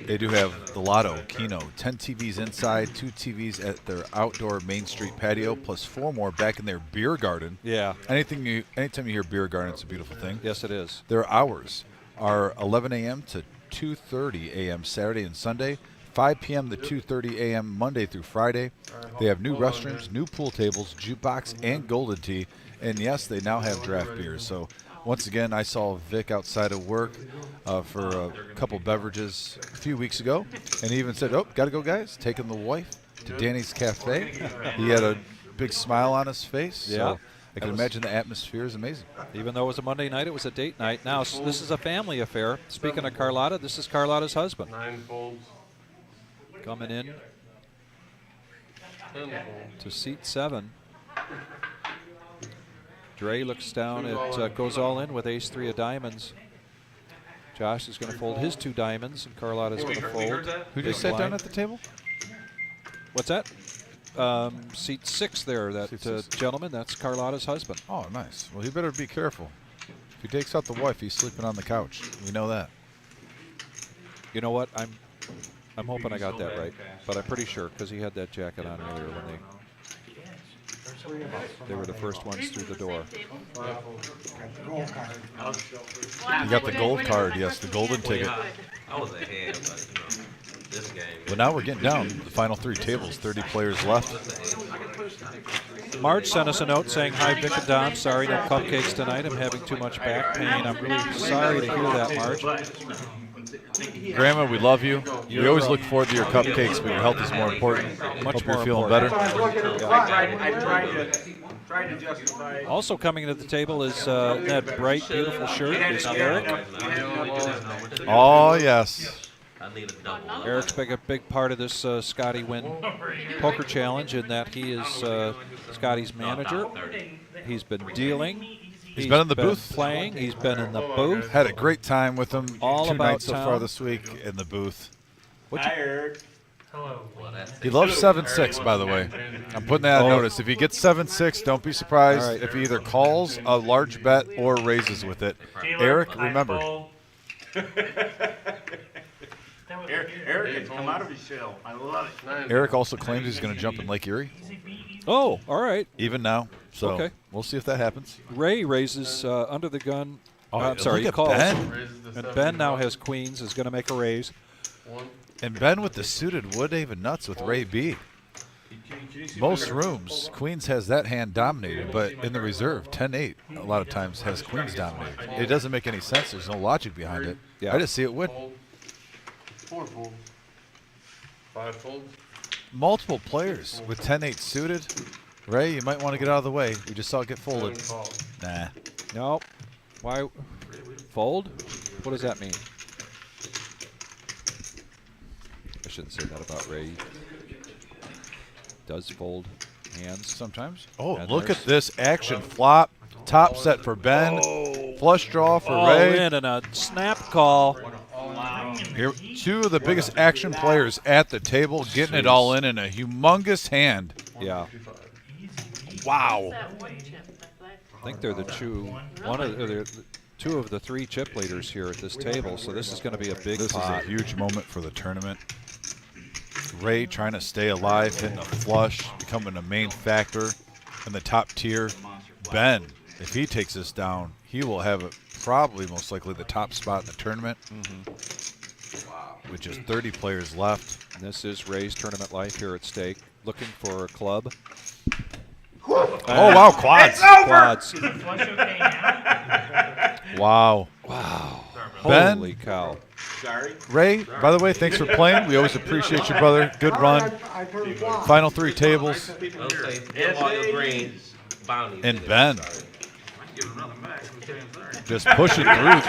They do have the Lotto, Keno, 10 TVs inside, 2 TVs at their outdoor Main Street patio, plus 4 more back in their beer garden. Yeah. Anytime you hear beer garden, it's a beautiful thing. Yes, it is. Their hours are 11 a.m. to 2:30 a.m. Saturday and Sunday, 5 p.m. to 2:30 a.m. Monday through Friday. They have new restrooms, new pool tables, jukebox, and golden tea. And yes, they now have draft beers. So once again, I saw Vic outside of work for a couple beverages a few weeks ago, and he even said, "Oh, gotta go, guys." Taking the wife to Danny's Cafe. He had a big smile on his face. Yeah. So I can imagine the atmosphere is amazing. Even though it was a Monday night, it was a date night. Now, this is a family affair. Speaking of Carlotta, this is Carlotta's husband. 9 folds. Coming in 10 folds. to seat 7. Dre looks down at goes all in with ace-3 of diamonds. Josh is going to fold his 2 diamonds, and Carlotta's going to fold. Who Big just sat down blind. at the table? What's that? Seat 6 there, that Seat 6. gentleman, that's Carlotta's husband. Oh, nice. Well, he better be careful. If he takes out the wife, he's sleeping on the couch. We know that. You know what? I'm hoping I got that right, but I'm pretty sure because he had that jacket on earlier when they were the first ones through the door. You got the gold card, yes, the golden ticket. I was ahead, but this game. Well, now we're getting down to the final 3 tables, 30 players left. Marge sent us a note saying, "Hi, Vic and Dom. Sorry, no cupcakes tonight. I'm having too much back pain. I'm really sorry to hear that, Marge." Grandma, we love you. We always look forward to your cupcakes, but your health is more important. Much Hope you're more feeling important. better. I tried to justify. Also coming to the table is that bright, beautiful shirt is Eric. Oh, yes. I need a double. Eric's been a big part of this Scotty Win Poker Challenge in that he is Scotty's manager. He's been dealing. He's been in the booth. Playing. He's been in the booth. Had a great time with him. All 2 about nights so far town. this week in the booth. Hi, Eric. He loves 7-6, by the way. I'm putting that on notice. If he gets 7-6, don't be surprised All right. if he either calls a large bet or raises with it. Eric, remember. Eric has come out of his shell. I love it. Eric also claims he's going to jump in Lake Erie, Oh, all right. even now. So Okay. we'll see if that happens. Ray raises under the gun. Oh, I'm sorry, look he at calls. Ben. Raises to And 7. Ben now has queens, is going to make a raise. 1. And Ben with the suited wood even nuts with Ray B. Most rooms, Queens has that hand dominated, but in the reserve, 10-8 a lot of times has Queens dominated. It doesn't make any sense. There's no logic behind it. Yeah. I just see it win. Fold. 4 folds. 5 folds. Multiple players with 10-8 suited. Ray, you might want to get out of the way. We just saw it get 7 folded. calls. Nah. No. Why? Fold? What does that mean? I shouldn't say that about Ray. Does fold hands. Sometimes. Oh, And look there's- at this action flop. Top set for Ben. Flush draw for All Ray. in and a snap call. Here, 2 of the biggest action players at the table getting it all in a humongous hand. Yeah. Wow. That one chip, I think they're the two of the 3 chip leaders here at this table, so this is going to be a big This pot. is a huge moment for the tournament. Ray trying to stay alive, hitting a flush, becoming a main factor in the top tier. Ben, if he takes this down, he will have probably most likely the top spot in the tournament. With just 30 players left. And this is Ray's tournament life here at stake. looking for a club. Oh, wow, quads. Quads. Wow. Wow. Ben? Holy cow. Sorry. Ray, by the way, thanks for playing. We always appreciate you, brother. Good run. I turned flop. Final 3 tables. Okay, get all your greens, bounties. And in it. Ben Give him another max. I'm telling you, sorry. just pushing through.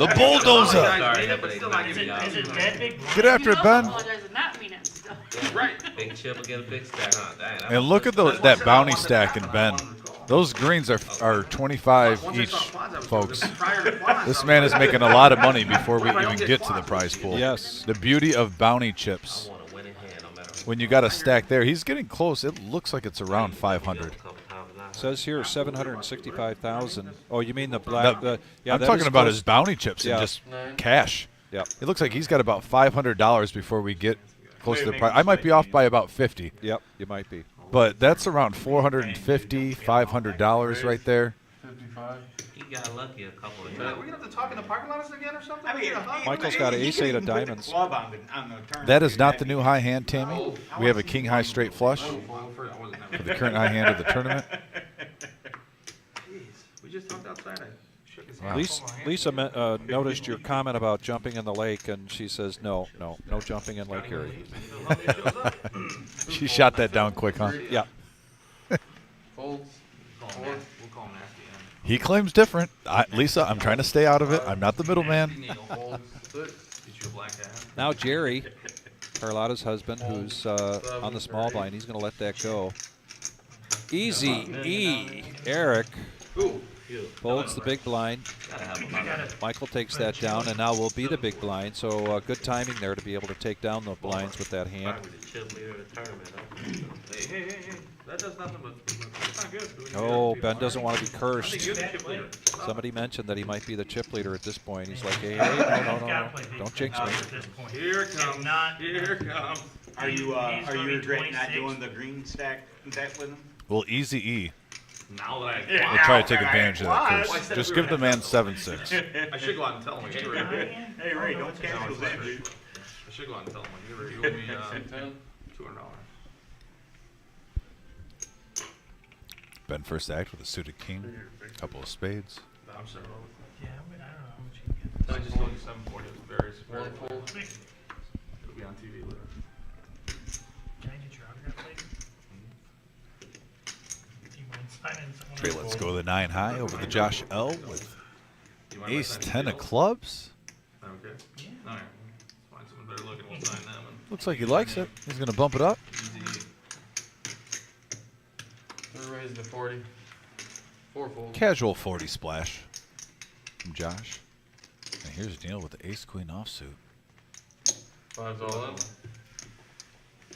The bulldozer. Sorry, but they knocked me out. Get after it, Ben. Apologize and not mean it still. Right. Big chip again, big stack. Huh? Dang, that And was- look at that bounty stack in Ben. Those greens are 25 each, folks. This man is making a lot of money before we even get to the prize pool. Yes. The beauty of bounty chips. I want a winning hand no matter what. When you got a stack there, he's getting close. It looks like it's around 500. A couple times now. Says here 765,000. Oh, you mean the black? Yeah, I'm that talking is about close. his bounty chips Yeah. and just cash. Yep. It looks like he's got about $500 before we get close to the price. I might be off by about 50, Yep, you might be. but that's around $450, $500 right there. 55. He got lucky a couple of We're times. gonna have to talk in the parking lot again or something? I mean, Michael's got an ace-8 of diamonds. Club on the tournament. That is not the new high hand, Tammy. We have a king high straight flush for the current high hand of the tournament. Jeez, we just talked outside. I shook his Wow. hand. Lisa noticed your comment about jumping in the lake, and she says no jumping in Lake Erie. She shot that down quick, huh? Yeah. Folds. We'll call him nasty. He claims different. Lisa, I'm trying to stay out of it. I'm not the middleman. Folds. 6. Get you a black hat. Now Jerry, Carlotta's husband, who's on the small blind, he's going to let that go. Easy E. Eric folds the big blind. Gotta have a lot of Michael takes that down, and now will be the big blind. So good timing there to be able to take down the blinds with that hand. probably the chip leader of the tournament. Huh? Hey. That does nothing but. It's not good. Oh, Ben doesn't want to be I think cursed. you're the chip leader. Somebody mentioned that he might be the chip leader at this point. He's like, hey, no. Don't jinx me. Here it comes. Here it comes. Are you regretting not doing the green stack with him? Well, easy E. Now that We'll try to take advantage of that curse. Just give the man 7-6. I should go out and tell him. Like, hey, Ray. Hey Ray, don't cancel that, dude. I should go out and tell him. Like, you owe me $200. Ben first act with a suited king, couple of spades. I'm sorry. Yeah, but I don't know how much you can get. I just told you 740. It was very One small. fold. It'll be on TV later. Can I get your autograph, please? Do you mind signing someone? Okay, let's go to the 9 high over the Josh L with You mind if I ace sign 10 of deals? clubs. Okay. All right. Find someone better looking. We'll sign them. And Looks like he likes it. He's going to bump it up. easy. Third raise to 40. 4 folds. Casual 40 splash from Josh. And here's Neil with the ace queen offsuit. 5's all in.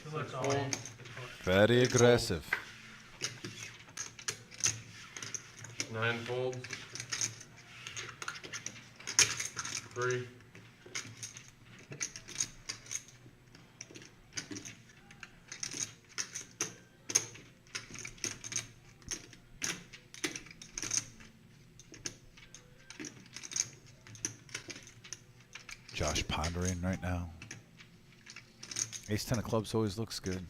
Who looks 6 all in? folds. Very aggressive. 9 folds. 3. Josh pondering right now. Ace 10 of clubs always looks good.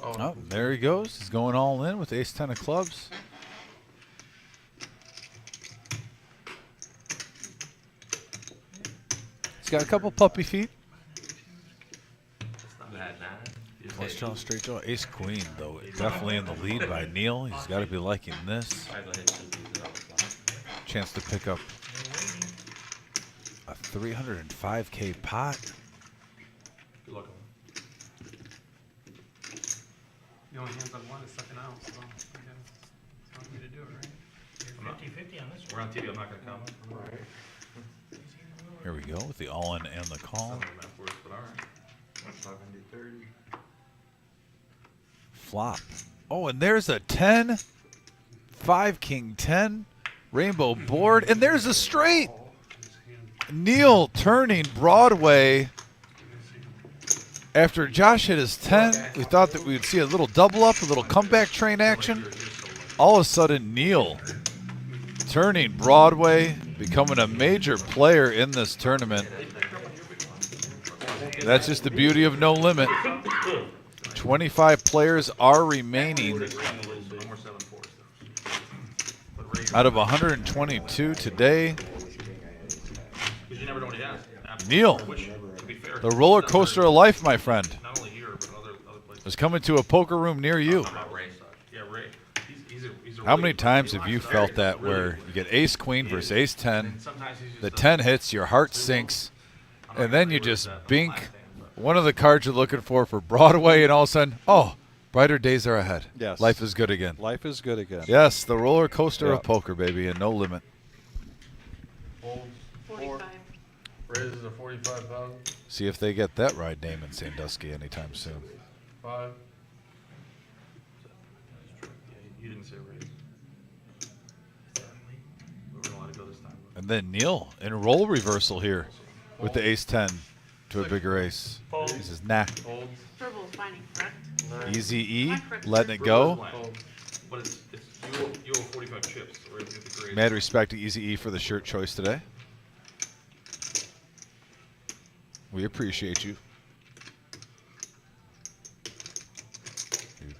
Oh, there he goes. He's going all in with ace 10 of clubs. He's got a couple puppy feet. It's not bad now. Flush draw, straight draw, ace queen though. Definitely in the lead by Neil. He's got to be liking this. I go hit 2 pieces off the flop. Chance to pick up a 305K pot. Good luck. The only hands I've won is second out, so I gotta, it's not me to do it, right? I'm not- You're 50-50 on this We're one. on TV. I'm not gonna comment. Alright. Here we go with the all in and the call. Some of the math works, but all right. 530. Flop. Oh, and there's a 10. 5 king 10. Rainbow board. And there's a straight. Neil turning Broadway After Josh hit his 10, we thought that we would see a little double up, a little comeback train action. All of a sudden, Neil turning Broadway, becoming a major player in this tournament. That's just the beauty of No Limit. 25 players are remaining out of 122 today. You never know what he has. Neil, Which, to be fair, the roller coaster of life, my friend, not only here, but other places. is coming to a poker room near you. Yeah, Ray. He's a How really many good times player. have you felt that where you get ace queen versus ace 10, And sometimes he's just the 10 hits, your heart sinks, and then you just bink one of the cards you're looking for Broadway, and all of a sudden, oh, brighter days are ahead. Yes. Life is good again. Life is good again. Yes, the roller coaster Yeah. of poker, baby, and No Limit. Folds, 45. raises a 45,000, See if they get that ride name in Sandusky anytime soon. 5. You didn't say raise. We were allowed to go this time. And then Neil in roll reversal here with the ace 10 to a bigger ace. Fold. He says, nah. Folds, Verbal is finding, correct? Easy E, letting it go. folds. But it's you owe 45 chips. Or you get the grade. Mad respect to Easy E for the shirt choice today. We appreciate you.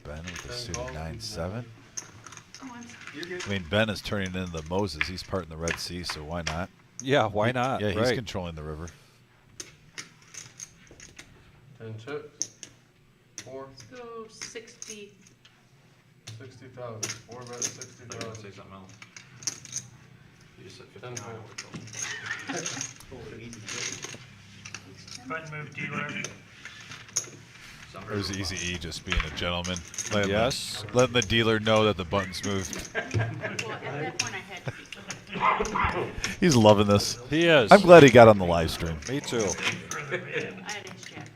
Ben with the suit 9-7. Oh, I'm sorry. I mean, Ben is turning into the Moses. He's part in the Red Sea, so why not? Yeah, why not? Yeah, he's right. controlling the river. 10 chips, 4, Let's go 60. 60,000, 4 bet I thought you were gonna 60,000. say something else. You just said 10 59. Button move dealer. There's Easy E just being a gentleman. Letting Yes. letting the dealer know that the button's moved. Well, at that point, I had to be. He's loving this. He is. I'm glad he got on the live stream. Me too. Further bid. I had ace jack.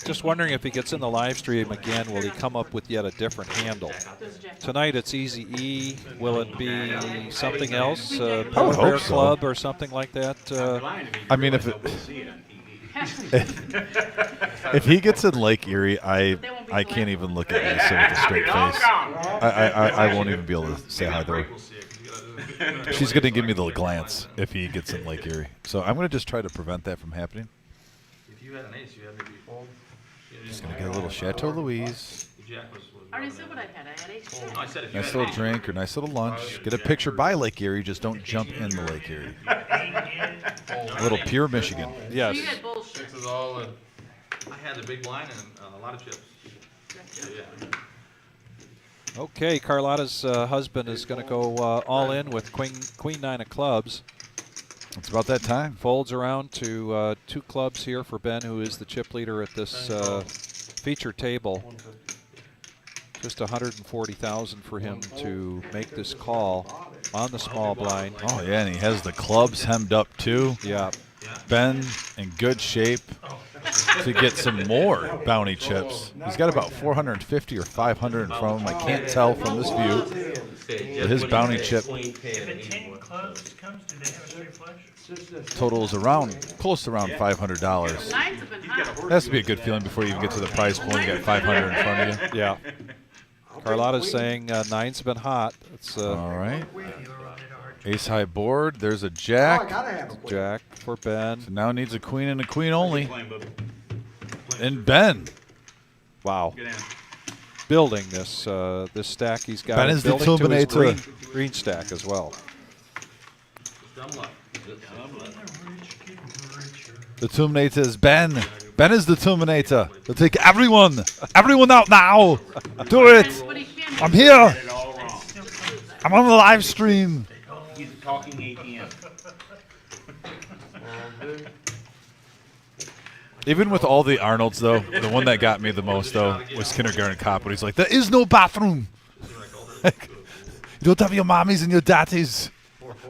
Just wondering if he gets in the live stream again, will he come up with yet a different handle? There's jack. Tonight it's Easy E. Will it be something else? I would Polar Bear hope so. Club or something like that? I mean, if it, if he gets in Lake Erie, I can't even look at Lisa with a straight face. I won't even be able to say hi to her. She's going to give me the glance if he gets in Lake Erie. So I'm going to just try to prevent that from happening. If you had an ace, you had maybe fold. Just going to get a little Chateau Louise. Jack was I already said what I had. I had ace jack. No, I said if you Nice had an little ace. drink or nice little lunch. Get a picture by Lake Erie. Just don't jump in the Lake Erie. A little pure Michigan. Yes. So you had bullshit. 6 is all in. I had the big blind and a lot of chips. Yeah. Okay, Carlotta's husband is going to go all in with Queen 9 of clubs. It's about that time. Folds around to 2 clubs here for Ben, who is the chip leader at this feature table. 150. Just 140,000 for him to make this call on the small blind. Oh, yeah, and he has the clubs hemmed up, too. Yeah. Ben in good shape to get some more bounty chips. He's got about 450 or 500 in front of him. I can't tell from this view. But his bounty chip If a 10 close comes, do they have a straight flush? totals around close to around $500. Nines have been hot. Has to be a good feeling before you even get to the prize pool and you got 500 in front of you. Yeah. Carlotta's saying 9's been hot. It's All right. Dealer wanted a hard Ace high board. There's a jack. Jack for Ben. So now needs a queen and a queen only. Playing, bub. And Ben. Wow. Get in. Building this this stack he's got. Ben it is the building to his Terminator. green stack as well. Dumb luck. rich, getting richer. The Terminator is Ben. Ben is the Terminator. He'll take everyone. Everyone out now. Do it. But he can't. I'm here. It all wrong. I'm on the live stream. He's a talking ATM. Even with all the Arnolds, though, the one that got me the most, though, was Kindergarten Cop. When he's like, there is no bathroom. You don't have your mommies and your daddies.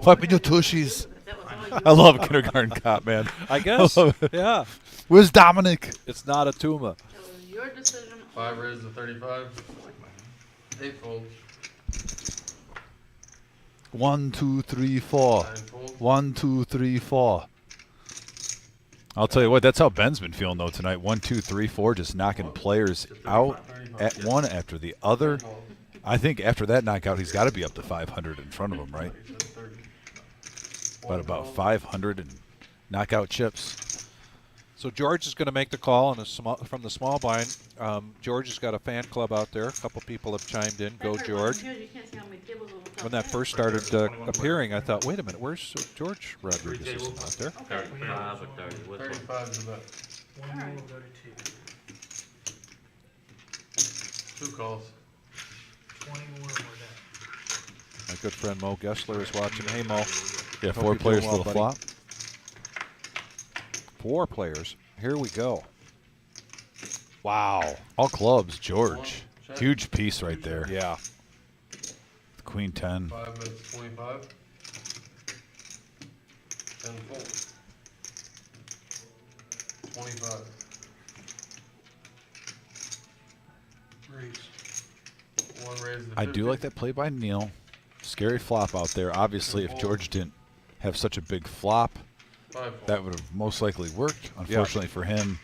Wiping your tushies. That was all you. I love Kindergarten Cop, man. I guess. love it. Yeah. Where's Dominic? It's not a Tuma. That was your decision. 5 raises to 35. 8 folds. 1, 2, 3, 4. 9 folds. 1, 2, 3, 4. I'll tell you what, that's how Ben's been feeling though tonight. 1, 2, 3, 4, just knocking players out at one after the other. I think after that knockout, he's got to be up to 500 in front of him, right? About 500 and knockout chips. So George is going to make the call on from the small blind. George has got a fan club out there. A couple people have chimed in. Go George. When that first started appearing, I thought, wait a minute, where's George Rodriguez? Isn't out there? 35 or 30. Which one? 35 is the best. One more will go to 2. 2 calls. 20 more, we're done. My good friend Mo Gessler is watching. Hey, Mo. Yeah, Hope 4 you're players doing for well, the buddy. flop. 4 players. Here we go. Wow. All clubs, George. Huge piece right there. Yeah. The Queen 10. 5 minutes, 25. 10 full. 25. Raise. 1 raise to I do 50. like that play by Neil. Scary flop out there. Obviously, if George didn't have such a big flop, 5 full. that would have most likely worked. Unfortunately for him,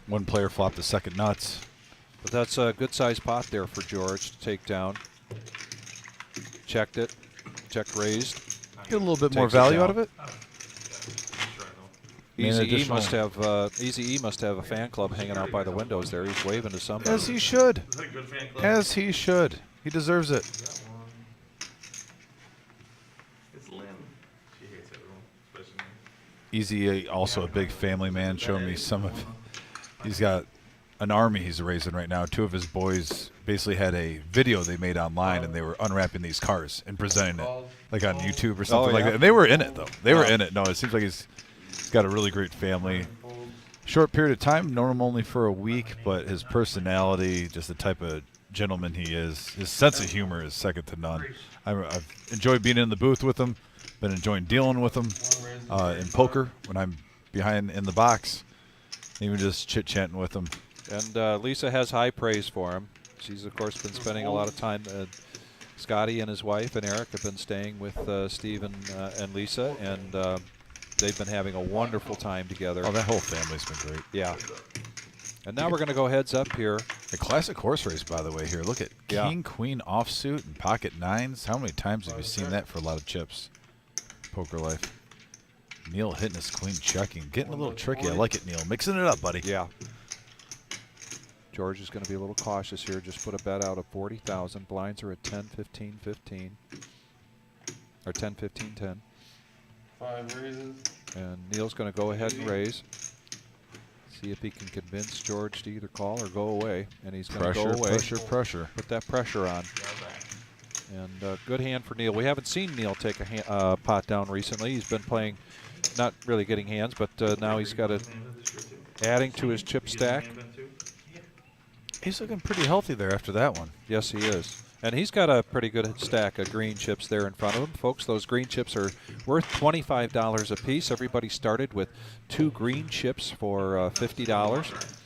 one player flopped the second nuts. But that's a good sized pot there for George to take down. Checked it. Check raised. Get a little bit more Takes it value down. out of it. Easy E additional- must have a fan club hanging out by the windows there. He's waving to somebody. As he should. Is that a good fan club? As he should. He deserves it. It's Lynn. She hates everyone, especially me. Easy, also a big family man, showing me some of. He's got an army he's raising right now. 2 of his boys basically had a video they made online, and they were unwrapping these cars and presenting it, like on YouTube or something like that. And they were in it though. They were in it. No, it seems like he's got a really great family. Short period of time, known him only for a week, but his personality, just the type of gentleman he is, his sense of humor is second to none. I've enjoyed being in the booth with him, been enjoying dealing with him in poker when I'm behind in the box, even just chit-chatting with him. And Lisa has high praise for him. She's, of course, been spending a lot of time. Scotty and his wife and Eric have been staying with Steve and Lisa, and they've been having a wonderful time together. Oh, that whole family's been great. Yeah. And now we're going to go heads up here. A classic horse race, by the way, here. Look at King, Queen offsuit and pocket 9s. How many times have you seen that for a lot of chips? Poker life. Neil hitting his queen checking. Getting a little tricky. I like it, Neil. Mixing it up, buddy. Yeah. George is going to be a little cautious here. Just put a bet out of 40,000. Blinds are at 10, 15, 15. Or 10, 15, 10. 5 raises. And Neil's going to go ahead and raise. See if he can convince George to either call or go away. And he's going to go away. Pressure. Put that pressure on. And good hand for Neil. We haven't seen Neil take a pot down recently. He's been playing, not really getting hands, but now he's got it adding to his chip stack. He's looking pretty healthy there after that one. Yes, he is. And he's got a pretty good stack of green chips there in front of him. Folks, those green chips are worth $25 a piece. Everybody started with 2 green chips for $50.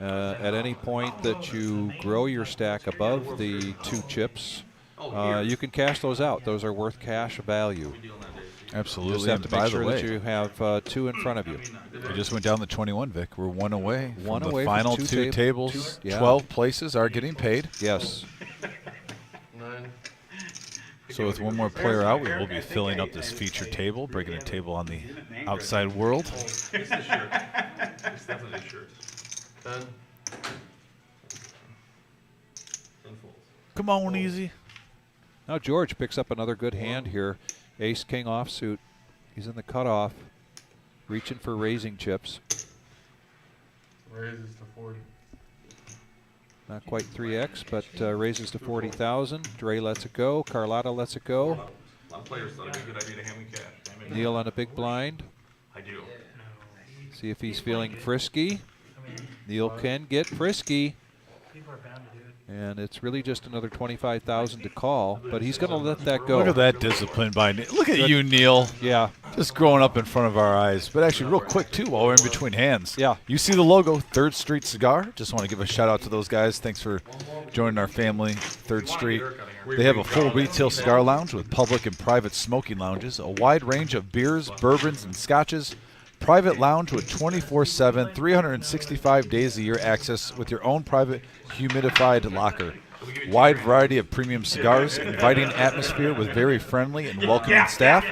At any point that you grow your stack above the 2 chips, you can cash those out. Those are worth cash value. Absolutely. You just have to And make by the sure that way, you have 2 in front of you. we just went down to 21, Vic. We're 1 away. One from away the from final 2 2 tables. yeah. 12 places are getting paid. Yes. 9. So with one more player out, we will be filling up this feature table, breaking a table on the outside world. It's the shirt. It's definitely the shirt. 10. 10 folds. Come on, easy. Now George picks up another good hand here. Ace King offsuit. He's in the cutoff, reaching for raising chips. Raises to 40. Not quite 3x, but raises to 40,000. Dre lets it go. Carlotta lets it go. A lot of players thought it'd be a good idea to hand me cash. Neil on a big blind. I do. See if he's feeling frisky. I mean, Neil can get frisky. people are bound to do it. And it's really just another 25,000 to call, but he's going to let that go. Look at that discipline by Neil. Look at you, Neil. Yeah. Just growing up in front of our eyes. But actually, real quick, too, while we're in between hands. Yeah. You see the logo, 3rd Street Cigar. Just want to give a shout-out to those guys. Thanks for joining our family, 3rd Street. They have a full retail cigar lounge with public and private smoking lounges, a wide range of beers, bourbons, and scotches, private lounge with 24/7, 365 days a year access with your own private humidified locker. Wide variety of premium cigars, inviting atmosphere with very friendly and welcoming staff.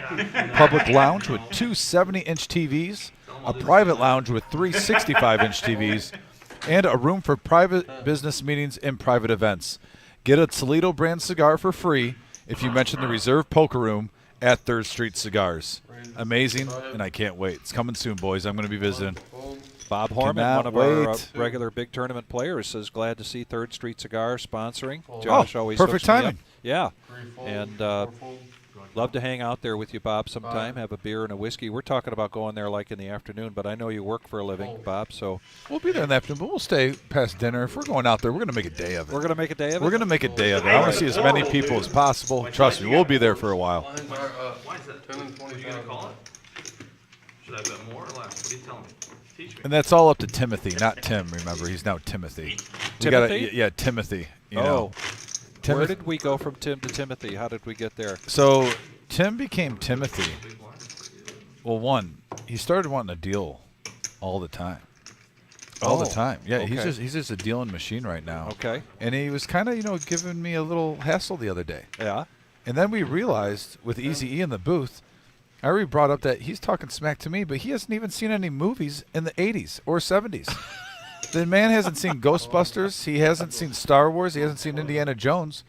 Public lounge with two 70-inch TVs, a private lounge with three 65-inch TVs, and a room for private business meetings and private events. Get a Toledo brand cigar for free if you mention the Reserve Poker Room at 3rd Street Cigars. Amazing, and I can't wait. It's coming soon, boys. I'm going to be visiting. Bob Horman, Cannot one of our wait. regular big tournament players, says glad to see 3rd Street Cigar sponsoring. Josh always perfect hooks me up. timing. Yeah, and love to hang out there with you, Bob, sometime. Have a beer and a whiskey. We're talking about going there like in the afternoon, but I know you work for a living, Bob, so We'll be there in the afternoon, but we'll stay past dinner. If we're going out there, we're going to make a day of it. we're going to make a day of it. We're going to make a day of it. I want to see as many people as possible. Trust me, we'll be there for a while. Why is that? 10 and What are you gonna call it? Should I bet more or less? What are you telling me? Teach me. And that's all up to Timothy, not Tim. Remember, he's now Timothy. We gotta- Timothy? yeah, Timothy. You Oh. know. Where Timothy. did we go from Tim to Timothy? How did we get there? So Tim became Timothy. Well, one, he started wanting to deal all the time. All the Oh, time. Yeah, okay. he's just a dealing machine right now. Okay. And he was kind of, giving me a little hassle the other day. Yeah. And then we realized with Easy E in the booth, I already brought up that he's talking smack to me, but he hasn't even seen any movies in the 80s or 70s. The man hasn't seen Ghostbusters. He hasn't seen Star Wars. He hasn't seen Indiana Jones.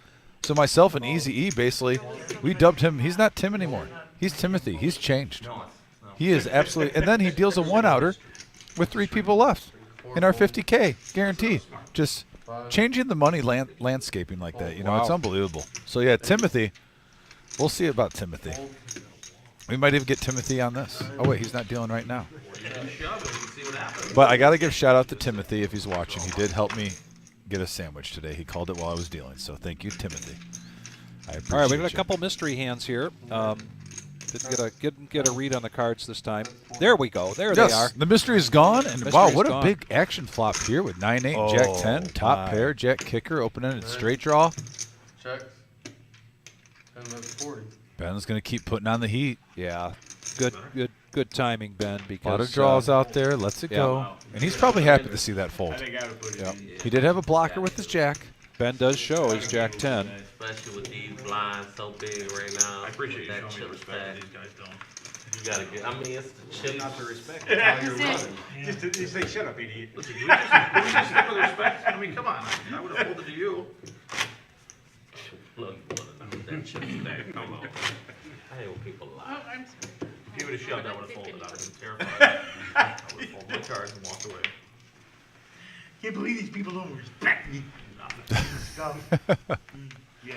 So myself and Easy E, basically, we dubbed him, he's not Tim anymore. He's Timothy. He's changed. He is absolutely, and then he deals a one-outer with 3 people left in our 50K, guaranteed. Just changing the money landscaping like that, it's unbelievable. So yeah, Timothy, we'll see about Timothy. We might even get Timothy on this. Oh wait, he's not dealing right now. But I got to give shout out to Timothy if he's watching. He did help me get a sandwich today. He called it while I was dealing. So thank you, Timothy. I appreciate All right, we got a you. couple mystery hands here. Didn't get a read on the cards this time. There we go. There they are. The mystery is gone. And Mystery's wow, what gone. a big action flop here with 9-8, Jack 10, top my. pair, Jack kicker, open-ended straight draw. Checks. And that's 40. Ben's going to keep putting on the heat. Yeah. Good timing, Ben. Because A lot of draws out there. Lets it yeah. go. And he's probably happy to see that I fold. think I would put it Yep. in. He did have a blocker with his Jack. Ben does show his Jack 10. Especially with these blinds so big right now. I appreciate you That showing me the chip respect that stack. these guys don't. You gotta get. I mean, it's the chip. Not the respect. It's how you're That's running. Just say, shut up, idiot. Listen, do we just stick with respect? I mean, come on. I would have pulled it to you. Look, that chip stack. Come on. I hate when people Oh, lie. I'm sorry. If you would have shoved, I would have folded. I would have been terrified. I would have folded my cards and walked away. Can't believe these people don't respect me. Stuff. Yeah.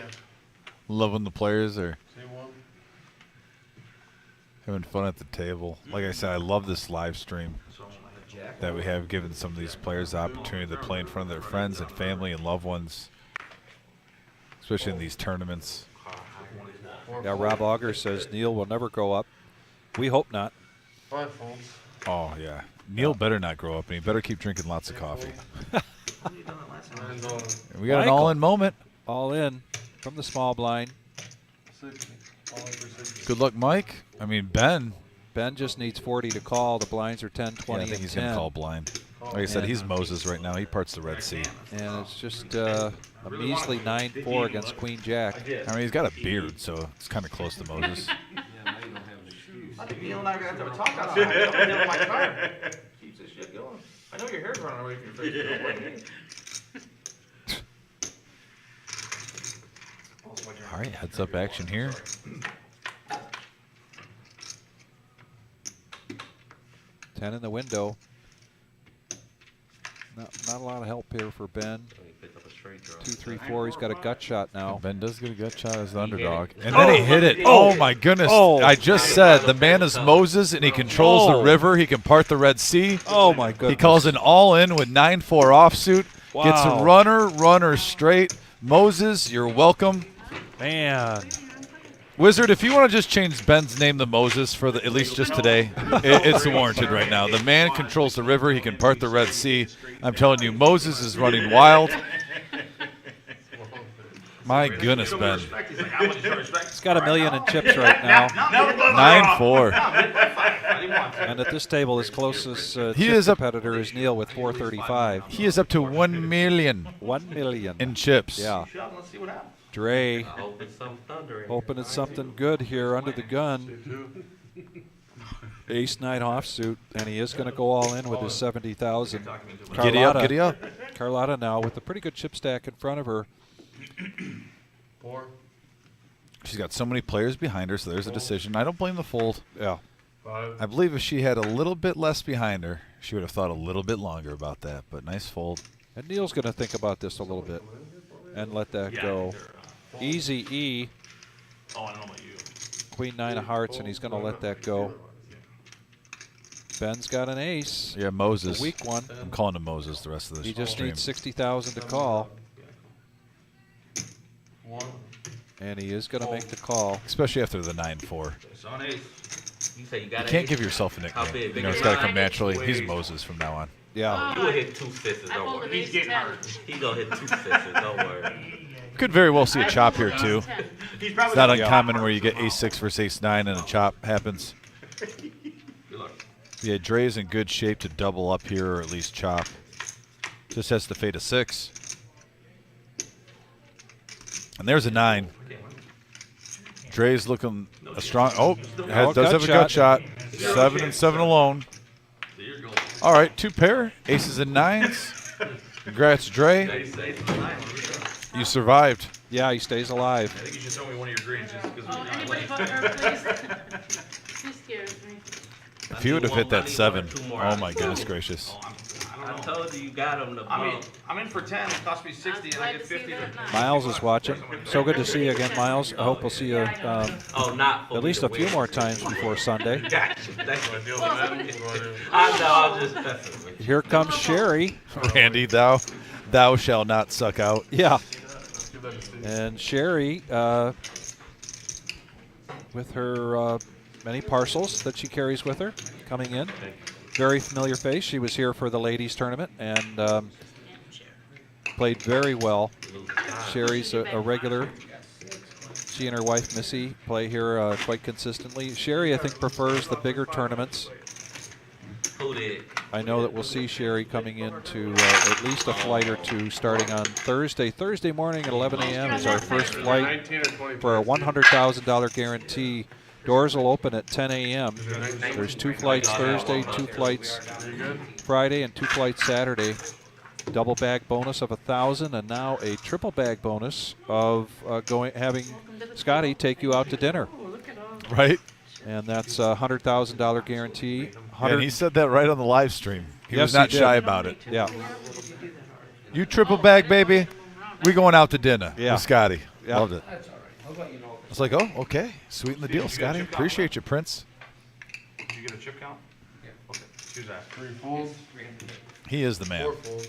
Love when the players are Same one. having fun at the table. Like I said, I love this live stream So I had Jack. that we have given some of these players the opportunity to play in front of their friends and family and loved ones, especially in these tournaments. Yeah, Rob Auger says Neil will never grow up. We hope not. 5 folds. Oh, yeah. Neil better not grow up, and he better keep drinking lots of coffee. And We got an Michael. all-in moment. All in from the small blind. 60. All in for 60. Good luck, Mike. I mean, Ben. Ben just needs 40 to call. The blinds are 10, 20, I think and he's 10. going to call blind. Like I said, Yeah. he's Moses right now. He parts the Red Sea. And it's just a measly 9-4 against Queen Jack. I mean, he's got a beard, so it's kind of close to Moses. I think Neil and I are going to have to talk outside. I'm going to my car. Keeps this shit going. I know your hair's running away from your face. Don't blame me. All right, heads-up action here. Ten in the window. Not a lot of help here for Ben. Pick up a straight draw. 2, 3, 4. He's got a gut shot now. Ben does get a gut shot as the underdog. it. And then he hit it. Oh, my goodness. Oh. I just said the man is Moses, and he controls the Oh. river. He can part the Red Sea. Oh my goodness. He calls an all-in with 9-4 offsuit. Gets a Wow. runner straight. Moses, you're welcome. Man. Wizard, if you want to just change Ben's name to Moses for at least just today, it's warranted right now. The man controls the river. He can part the Red Sea. I'm telling you, Moses is running wild. My goodness, Show me Ben. respect. He's like, how much show respect? He's got $1 million in chips right now. 9-4. I didn't want to. And at this table, his closest He chip is up- competitor is Neil with 435. He is up to 1 million 1 million. in chips. Yeah. Let's see what happens. Dre I hope it's some thunder in hoping it's something good here under the gun. Ace 9 offsuit, and he is going to go all in with his 70,000. Giddy up, giddy up. Carlotta now with a pretty good chip stack in front of her. 4. She's got so many players behind her, so there's a decision. I don't blame the fold. Yeah. 5. I believe if she had a little bit less behind her, she would have thought a little bit longer about that. But nice fold. And Neil's going to think about this a little bit and let that go. Easy E, Oh, I don't know about you. Queen 9 of hearts, and he's going to let that go. Ben's got an ace. Yeah, Moses. The weak one. I'm calling him Moses the rest of this He just stream. needs 60,000 to call, 1. and he is going to make the call. Especially after the 9-4. It's on ace. You say you got You can't give yourself a How nickname. big? You know, it's Big got to as come naturally. He's Moses from now on. Yeah. You will hit 2 sixes, I don't folded worry. ace He's getting 10. hurt. He gonna hit 2 sixes, don't worry. Could very well see a I chop folded here, ace too. 10. He's probably It's not gonna- uncommon where you get ace 6 versus ace 9 and a chop happens. Good luck. Yeah, Dre's in good shape to double up here or at least chop. Just has to fade a 6. And there's a 9. Dre's looking a strong. Oh, does have a gut shot. 7 and 7 alone. So you're going. All right, 2 pair. Aces and 9s. Congrats, Dre. Ace, ace, 9. You survived. Yeah, he stays alive. I think you should show me one of your greens just because Oh, we're kind anybody of but late. her, please? She scares me. If you would have hit that 7, more. oh my goodness gracious. I told you got him to I mean, bump. I'm in for 10. It cost me 60, and I glad get to see 50. that nine. Miles is watching. So good to see you again, Miles. I hope we'll see you Oh, not for at me least to a few win. more times before Sunday. Gotcha. Thank you. I know, I'm just messing with you. Here comes Sherry. Randy, thou shall not suck out. Yeah. And Sherry, with her many parcels that she carries with her, coming in. Very familiar face. She was here for the ladies tournament and played very well. Sherry's a regular. She and her wife Missy play here quite consistently. Sherry, I think, prefers the bigger tournaments. Who did? I know that we'll see Sherry coming into at least a flight or two starting on Thursday. Thursday morning at 11 a.m. is our first flight 19 or 20. for a $100,000 guarantee. Doors will open at 10 a.m. There's 2 flights Thursday, 2 flights Friday, and 2 flights Saturday. Double bag bonus of 1,000, and now a triple bag bonus of having Scotty take you out to dinner. Right? And that's a $100,000 guarantee. And he said that right on the live stream. He Yes, was not he did. shy about it. Yeah. You triple bag, baby. We going out to dinner Yeah. with Scotty. Yeah. Loved it. I was like, oh, okay. Sweeten the deal, Scotty. Appreciate you, Prince. Did you get a chip count? Yeah. Okay. Who's that? 3 folds. He is the man. 4 folds.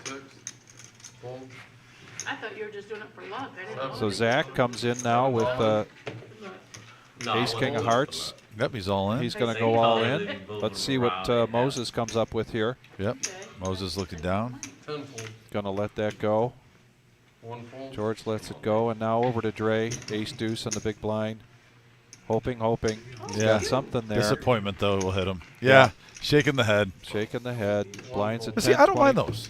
6 folds. I thought you were just doing it for luck. I didn't know. So Zach comes in now with No, Ace King of Hearts. Yep, he's all in. He's going to go all in. Let's see what Moses comes up with here. Yep. Moses looking down. 10 folds. Going to let that go. 1 fold. George lets it go, and now over to Dre. Ace deuce on the big blind. Hoping. He's Yeah. got something there. Disappointment, though, will hit him. Yeah. Shaking the head. Shaking the head. Blinds at But 10, see, I don't 20. mind those.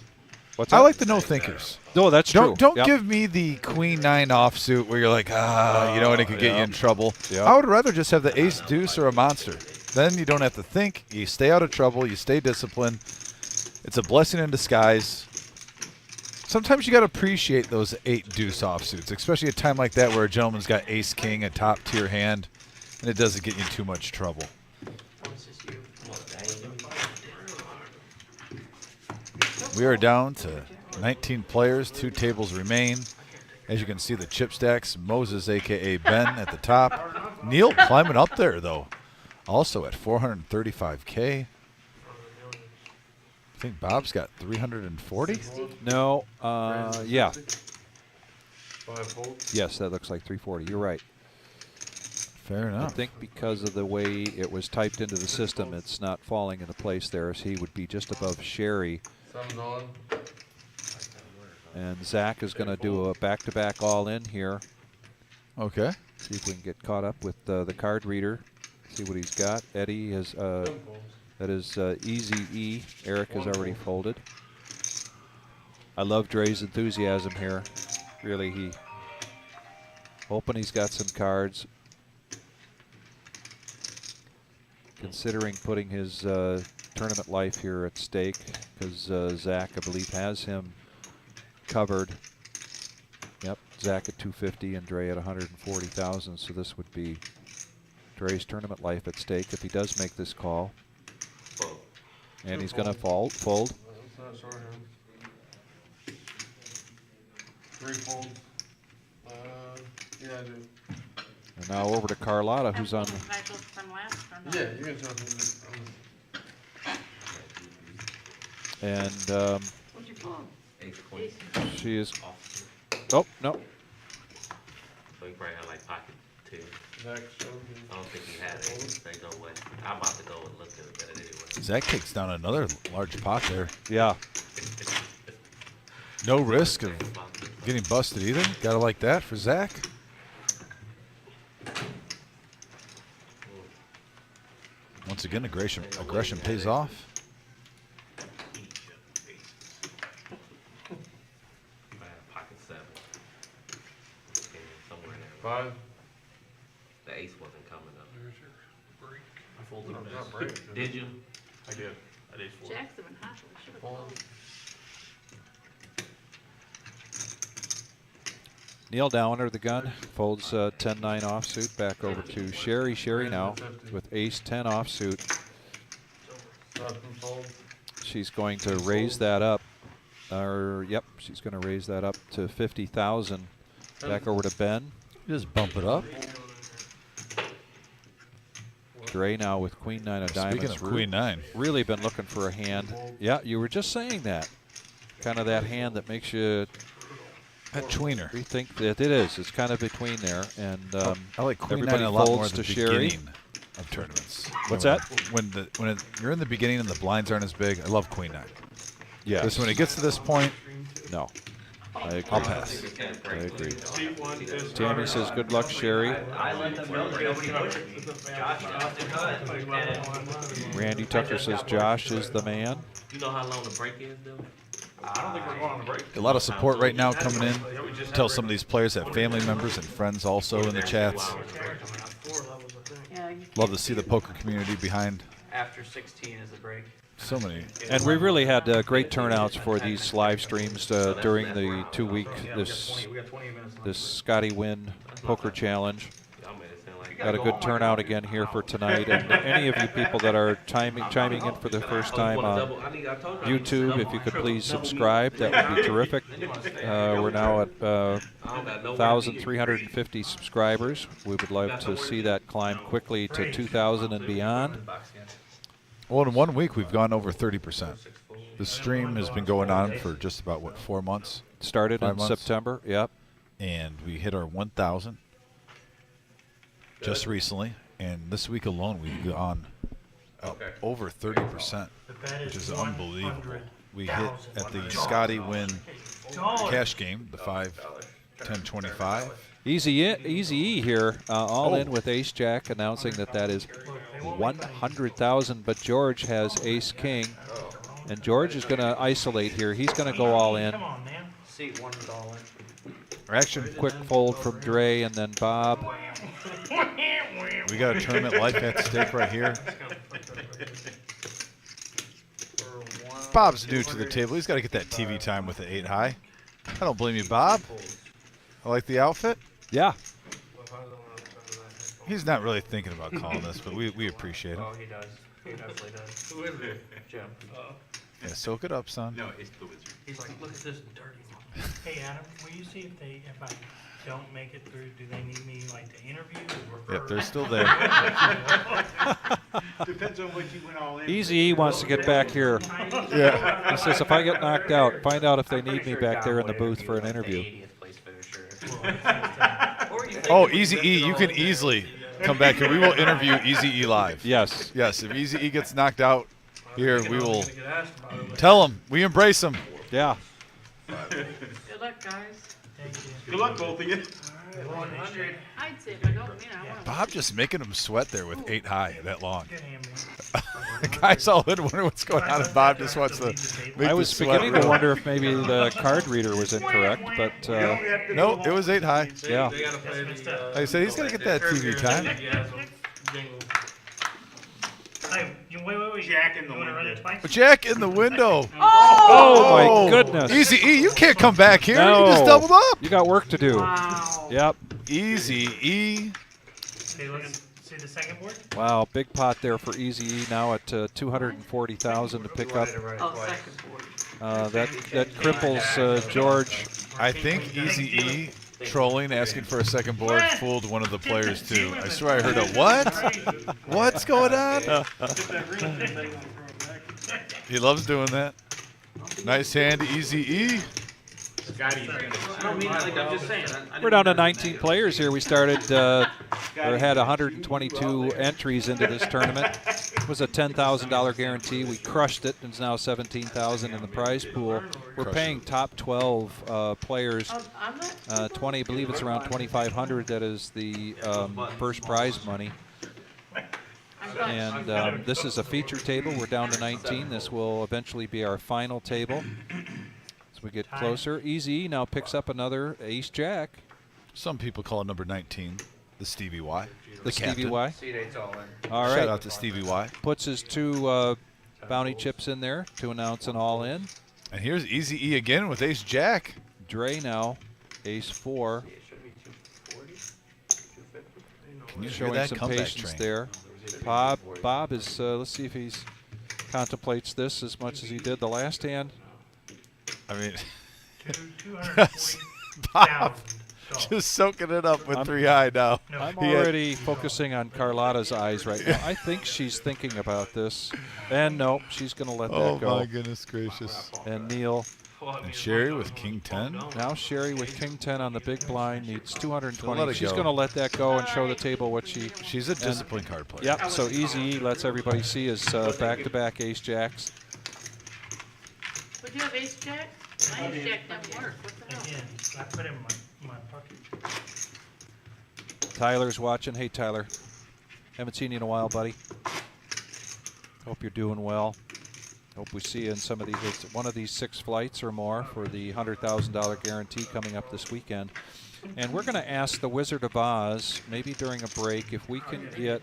What's I that? like the no thinkers. No, that's true. Don't Yep. give me the Queen 9 offsuit where you're like, you know, and it could get you in trouble. Yep. I would rather just have the ace deuce or a monster. Then you don't have to think. You stay out of trouble. You stay disciplined. It's a blessing in disguise. Sometimes you got to appreciate those 8 deuce offsuits, especially at a time like that where a gentleman's got ace king, a top tier hand, and it doesn't get you in too much trouble. We are down to 19 players, 2 tables remain. As you can see, the chip stacks, Moses, a.k.a. Ben, at the top. Neil climbing up there, though, also at 435K. I think Bob's got 340. No, yeah. 5 folds. Yes, that looks like 340. You're right. Fair I enough. think because of the way it was typed into the system, it's not falling into place there, as he would be just above Sherry. 7's on. And Zach is going to do a back-to-back all-in here. Okay. See if we can get caught up with the card reader. See what he's got. Eddie has, that is Easy E. Eric has already folded. I love Dre's enthusiasm here. Really, he hoping he's got some cards. Considering putting his tournament life here at stake, because Zach, I believe, has him covered. Yep, Zach at 250 and Dre at 140,000. So this would be Dre's tournament life at stake if he does make this call. And he's going to fold. That's not shorthand. 3 folds. Yeah, I do. And now over to Carlotta, who's on. Can I go from last or not? Yeah, you can jump in. And What'd you pull? she is. Oh, no. So he probably had like pocket 2. Zach showed me. I don't think he had it. There's no way. I'm about to go and look at it anyway. Zach takes down another large pot there. Yeah. No risk of getting busted either. Gotta like that for Zach. Once again, aggression pays off. He might have pocket 7. Okay, somewhere in there. 5. The ace wasn't coming up. There's your break. I folded No, this. not break. Did you? I did. I did 4. Jacks have been hot. We should have Fold. folded. Neil down under the gun, folds 10-9 offsuit back over to Sherry. Sherry now with ace-10 offsuit. 7 fold. She's going to raise that up. Yep, she's going to raise that up to 50,000. Back over to Ben. Just bump it up. Dre now with queen-9 of diamonds. Speaking of queen-9. Really been looking for a hand. Yeah, you were just saying that. Kind of that hand that makes you That tweener. rethink that it is. It's kind of between there. And I like queen-9 everybody a lot more folds at the to Sherry. beginning of tournaments. What's that? When you're in the beginning and the blinds aren't as big, I love queen-9. Yeah. Because when it gets to this point, No. I agree. I'll pass. I agree. Deep one is Tammy says, good luck, Sherry. I let them know that nobody pushed me. Josh just to cut. Randy Tucker says, Josh is the man. You know how long the break is, though? I don't think we're going on a break. a lot of support right now coming in. Tell some of these players have family members and friends also in the chats. Yeah, you Love to see the poker community behind After 16 is the break. so many. And we really had great turnouts for these live streams during the 2-week, this Scotty Wynn Poker Challenge. Y'all made it sound like Got a good turnout again here for tonight. And any of you people that are chiming in for the first time on YouTube, if you could please subscribe, that would be terrific. We're now at 1,350 subscribers. We would love to see that climb quickly to 2,000 and beyond. Well, in 1 week, we've gone over 30%. The stream has been going on for just about, 4 months? Started 5 in months? September, yep. And we hit our 1,000 just recently. And this week alone, we've gone up over 30%, The bet which is is unbelievable. We hit at the Scotty Wynn cash game, the 5, 10, 25. Easy E here, all in with Ace Jack, announcing that is 100,000. But George has Ace King, and George is going to isolate here. He's going to go all in. Come on, man. Seat $1. Action. Quick fold from Dre, and then Bob. We got a tournament life at stake right here. Bob's new to the table. He's got to get that TV time with the 8 high. I don't blame you, Bob. I like the outfit. Yeah. He's not really thinking about calling this, but we appreciate him. Oh, he does. He definitely does. Who is it? Jim. Yeah, soak it up, son. No, it's the wizard. He's like, look at this dirty one. Hey, Adam, will you see if I don't make it through, do they need me like to interview or Yep, they're still there. Depends on what you went all in. Easy E wants to get back here. Yeah. He says, if I get knocked out, find out if they need me back there in the booth for an interview. 80th place finisher. Oh, Easy E, you can easily come back here. We will interview Easy E live. Yes. Yes, if Easy E gets knocked out here, we will tell him. We embrace him. Yeah. luck, guys. Thank you. Good luck, both of you. 100. I'd say, but don't, I want to. Bob just making him sweat there with 8 high that long. Good hand, man. The guys all in wondering what's going on, and Bob just wants to make I the was sweat beginning to roll. wonder if maybe the card reader was incorrect, but No, it was 8 high. yeah. They gotta play That's the, Like I said, he's got to get that TV time. Yeah, so jingle. Hey, wait. Jack in the You wanna run it window. twice? Jack in the window. Oh, my goodness. Easy E, you can't come back here. No. You just doubled up. You got work to do. Wow. Yep. Easy E. Okay, let's see the second board. Wow, big pot there for Easy E now at 240,000 to pick up. Oh, second board. That cripples George. I think Easy E trolling, asking for a second board, fooled one of the players too. I swear I heard a what? What's going on? He loves doing that. Nice hand, Easy E. Scotty's gonna. I don't mean it like I'm just saying. We're down to 19 players here. We started, or had 122 entries into this tournament. It was a $10,000 guarantee. We crushed it. It's now $17,000 in the prize pool. We're paying top 12 players I'm not. 20. I believe it's around 2,500. That is the first prize money. And this is a feature table. We're down to 19. This will eventually be our final table. As we get closer, Easy E now picks up another ace jack. Some people call it number 19, the Stevie Y. The Stevie captain. Y. C8's all in. All Shout right. out to Stevie Y. Puts his 2 bounty chips in there to announce an all in. And here's Easy E again with ace jack. Dre now, ace 4. It should be 240, 250. Can you hear Showing that some comeback patience train? there. Bob is, let's see if he's contemplates this as much as he did the last hand. I mean, 240,000. just soaking it up with I'm- 3 high now. No. I'm He had- already focusing on Carlotta's eyes right now. I think she's thinking about this. And no, she's going to let Oh that go. my goodness gracious. And Neil, And Sherry with King 10. now Sherry with King 10 on the big blind needs Let 220. it She's go. going to let that go and show the table what she. She's a disciplined card player. Yep. So Easy E lets everybody see his back-to-back ace jacks. Would you have ace jack? My ace jack doesn't work. What the hell? Again, I put it in my pocket. Tyler's watching. Hey, Tyler. Haven't seen you in a while, buddy. Hope you're doing well. Hope we see you in some of these, one of these 6 flights or more for the $100,000 guarantee coming up this weekend. And we're going to ask the Wizard of Oz, maybe during a break, if we can get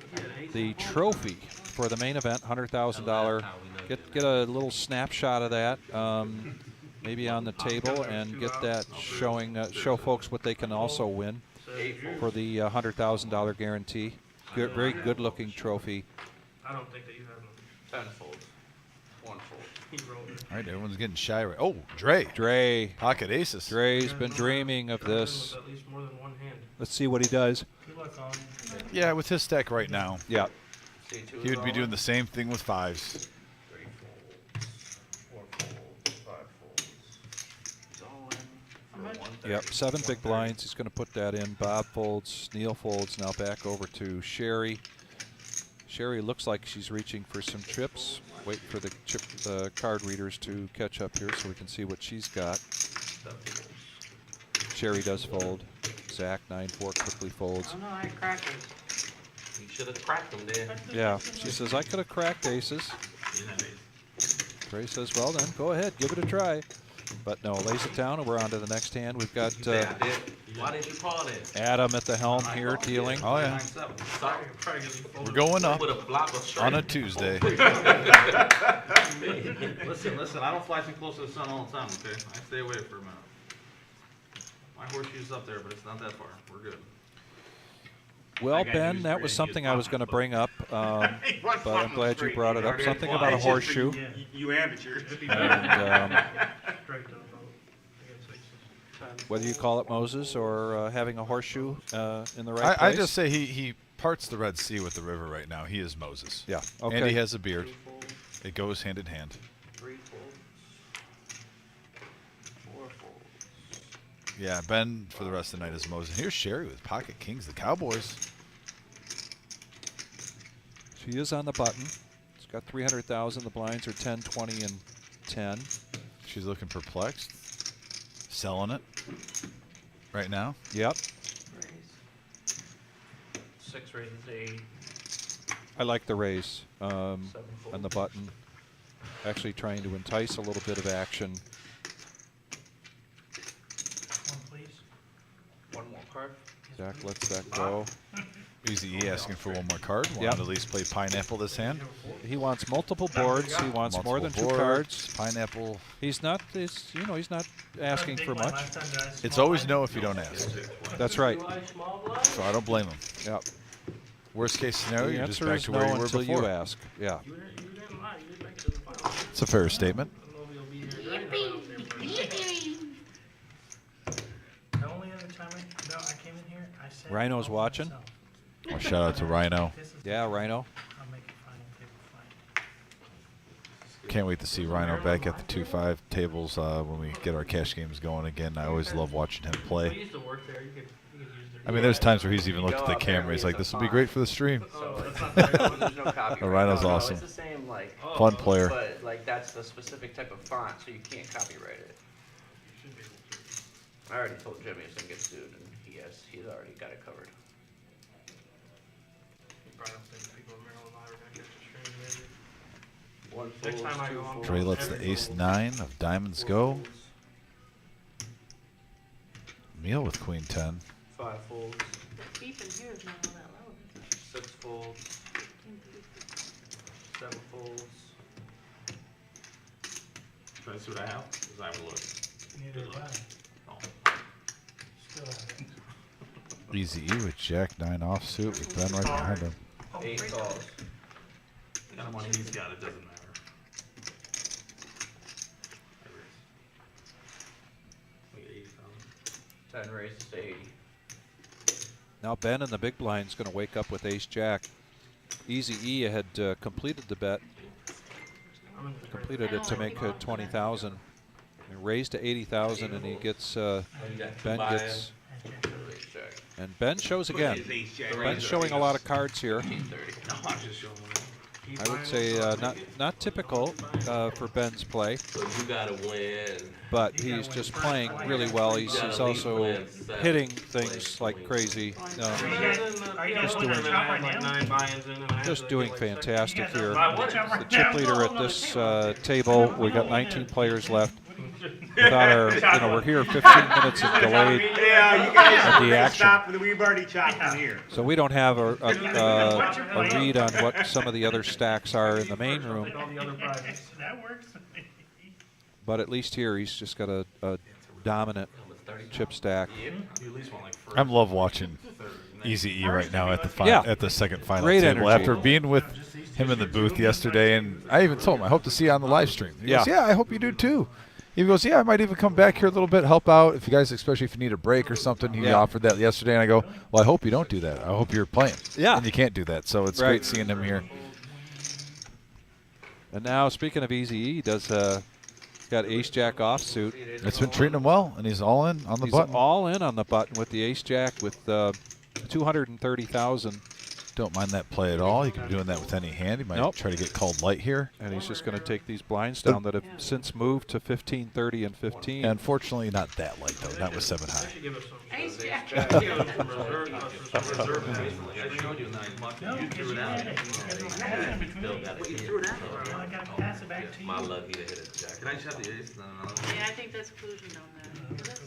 the trophy for the main event, $100,000. Get a little snapshot of that, maybe on the table, and get that showing show folks what they can also win for the $100,000 guarantee. Good, very good-looking trophy. I don't think that you have 10 folds. 1 fold. He rolled it. All right, everyone's getting shy. Right. Oh, Dre. Dre. Pocket aces. Dre's been dreaming of this. At least more than one hand. Let's see what he does. Good luck on. Yeah, with his stack right now, Yeah. C2 he is would be all doing in. the same thing with 5s. 3 folds, 4 folds, 5 folds. It's all in for 130. Yep, 7 big blinds. He's going to put that in. Bob folds, Neil folds. Now back over to Sherry. Sherry looks like she's reaching for some chips. Wait for the card readers to catch up here so we can see what she's got. Sherry does fold. Zach 9-4 quickly folds. Oh no, I cracked it. You should have cracked them there. Yeah, she says I could have cracked aces. Trey says, well then, go ahead, give it a try. But no, lays it down, and we're on to the next hand. We've got Yeah, I did. Why didn't you call it? Adam at the helm here dealing. Oh, yeah. 9-7. Sorry. We're going up With a block of straight. on a Tuesday. Listen, I don't fly too close to the sun all the time, okay? I stay away for a minute. My horseshoe's up there, but it's not that far. We're good. Well, That guy Ben, who's that great, was he something just I was going to bring up, but I'm glad you brought it up. Something about a It's just for horseshoe. You amateurs. And Straight to the boat. I got aces. whether you call it Moses or having a horseshoe in the right I place. just say he parts the Red Sea with the river right now. He is Moses. Yeah, And he okay. has a beard. It goes hand in hand. 3 folds, 4 folds. Yeah, Ben for the rest of the night is Moses. Here's Sherry with Pocket Kings, the Cowboys. She is on the button. It's got 300,000. The blinds are 10, 20, and 10. She's looking perplexed. selling it right now. Yep. 6 raises to 80. I like the raise 7 on folds. the button. Actually trying to entice a little bit of action. One, please. One more card. Jack lets that go. Easy E asking for one more card. Yep. Wanted to at least play pineapple this hand. He wants multiple boards. He wants more than 2 Multiple cards. boards, Pineapple. He's not. You know, he's not asking for much. It's always no if you don't ask. That's right. So I don't blame him. Yep. Worst case scenario, The you're just answer back is to no where you were until before. you ask. Yeah. You didn't lie. You didn't make it to the final. It's a fair statement. The only other time I came in here, I said. Rhino's all watching. myself. Well, shout out to Rhino. This is Yeah, the- Rhino. I'll make it final table fight. Can't wait to see Rhino back at the 2-5 tables when we get our cash games going again. I always love watching him We play. used to work there. You could use their. I mean, there's times where he's even looked at the camera. He's like, "This will be great for the stream." So it's not there's no copyright. Oh, Rhino's No, awesome. It's the same like. Fun player. But like that's the specific type of font, so you can't copyright it. Should be able to. I already told Jimmy he's gonna get sued, and he's already got it covered. You probably don't think people in Maryland are gonna get the stream, maybe. One Next folds, time I two go on- folds, Dre lets three the ace folds, 9 of diamonds go. folds, Meal with queen 10. 5 folds, Beep in here is not all that loud. 6 folds, 7 folds. Trying to see what I have? Because I have a look. Neither do I. Oh. Still have it. Easy E with Jack 9 offsuit with Ben right behind him. 8 calls. The kind of money he's got, it doesn't matter. Like 80,000. 10 raises to 80. Now Ben in the big blind is going to wake up with ace jack. Easy E had completed the bet, I'm in the trade. completed it to make 20,000. And raised to 80,000, and he gets Ben gets, Ace jack. and Ben shows again. His ace jack Ben's raises showing a lot of cards here. 1830. No, I'm just showing one. I would say not typical for Ben's play, So you gotta win. but he's just playing really well. He's also hitting things like crazy. Are you Just doing doing- a chop right now? 9 buy-ins in, and I Just have to doing get, like, fantastic here. Watch out The right chip now. leader at this table. We got 19 players left. Without our, we're here 15 minutes of delayed, Yeah, you guys At the are action. stop. We've already chopped in here. so we don't have a read on what some of the other stacks are in the main room. All the other prizes. That works. But at least here, he's just got a dominant chip stack. You at least want like first, I love watching third, and Easy E right now at the Yeah. at the second final Great table. energy. After being with him in the booth yesterday, and I even told him I hope to see you on the live stream. He goes, Yeah. "Yeah, I hope you do too." He goes, "Yeah, I might even come back here a little bit, help out if you guys, especially if you need a break or something." He Yeah. offered that yesterday, and I go, "Well, I hope you don't do that. I hope you're playing." Yeah. And you can't do that, so it's Right. great seeing him here. And now, speaking of Easy E, does got ace jack offsuit. It's been treating him well, and he's all in on the He's button. all in on the button with the ace jack with 230,000, Don't mind that play at all. You can be doing that with any hand. He might Nope. try to get called light here. and he's just going to take these blinds down that have since moved to 15, 30, and 15. And unfortunately, not that light though. Not with 7 high. Should give us some. Ace jack. Give us some reserve base. I showed you 9 bucks. No, You because threw you it out. had it. Because it's passing between Still you. got it. Well, I gotta pass it back to you. My lucky to hit it, Jack. Can I just have the ace? No, no, no. Yeah, I think that's collusion on that.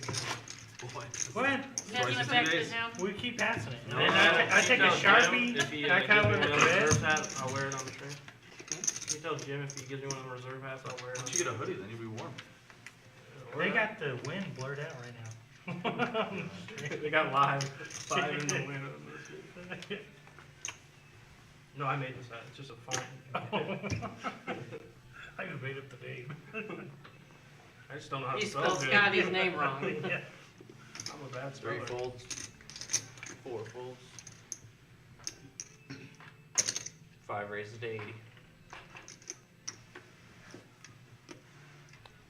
Boy. Go ahead. Passing it back to him. We keep passing it. No, And then I take a Sharpie, If he I kind gives of me with one the of the red. reserve hat, I'll wear it on the train. You tell Jim if he gives me one of the reserve hats, I'll wear it on Once you get a hoodie, then you'll be warm. They got the wind blurred out right now. They got live 5 in the wind. No, I made this hat. It's just a fine. I just made up the name. I just don't know how He to spell spelled good. Scotty's name wrong. Yeah. I'm a bad 3 speller. folds, 4 folds. 5 raises to 80.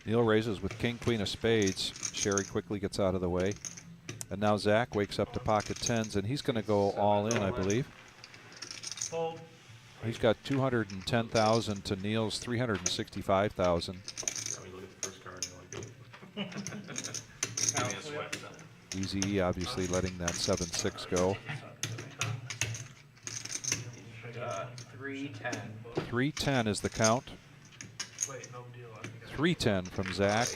Neil raises with king, queen of spades. Sherry quickly gets out of the way. And now Zach wakes up to pocket tens, and he's going to go all in, I believe. Fold. He's got 210,000 to Neil's 365,000. Yeah, we look at the first card and you're like, Easy obviously letting that 7-6 go. 310. 310 is the count. Wait, no deal. 310 from Zach.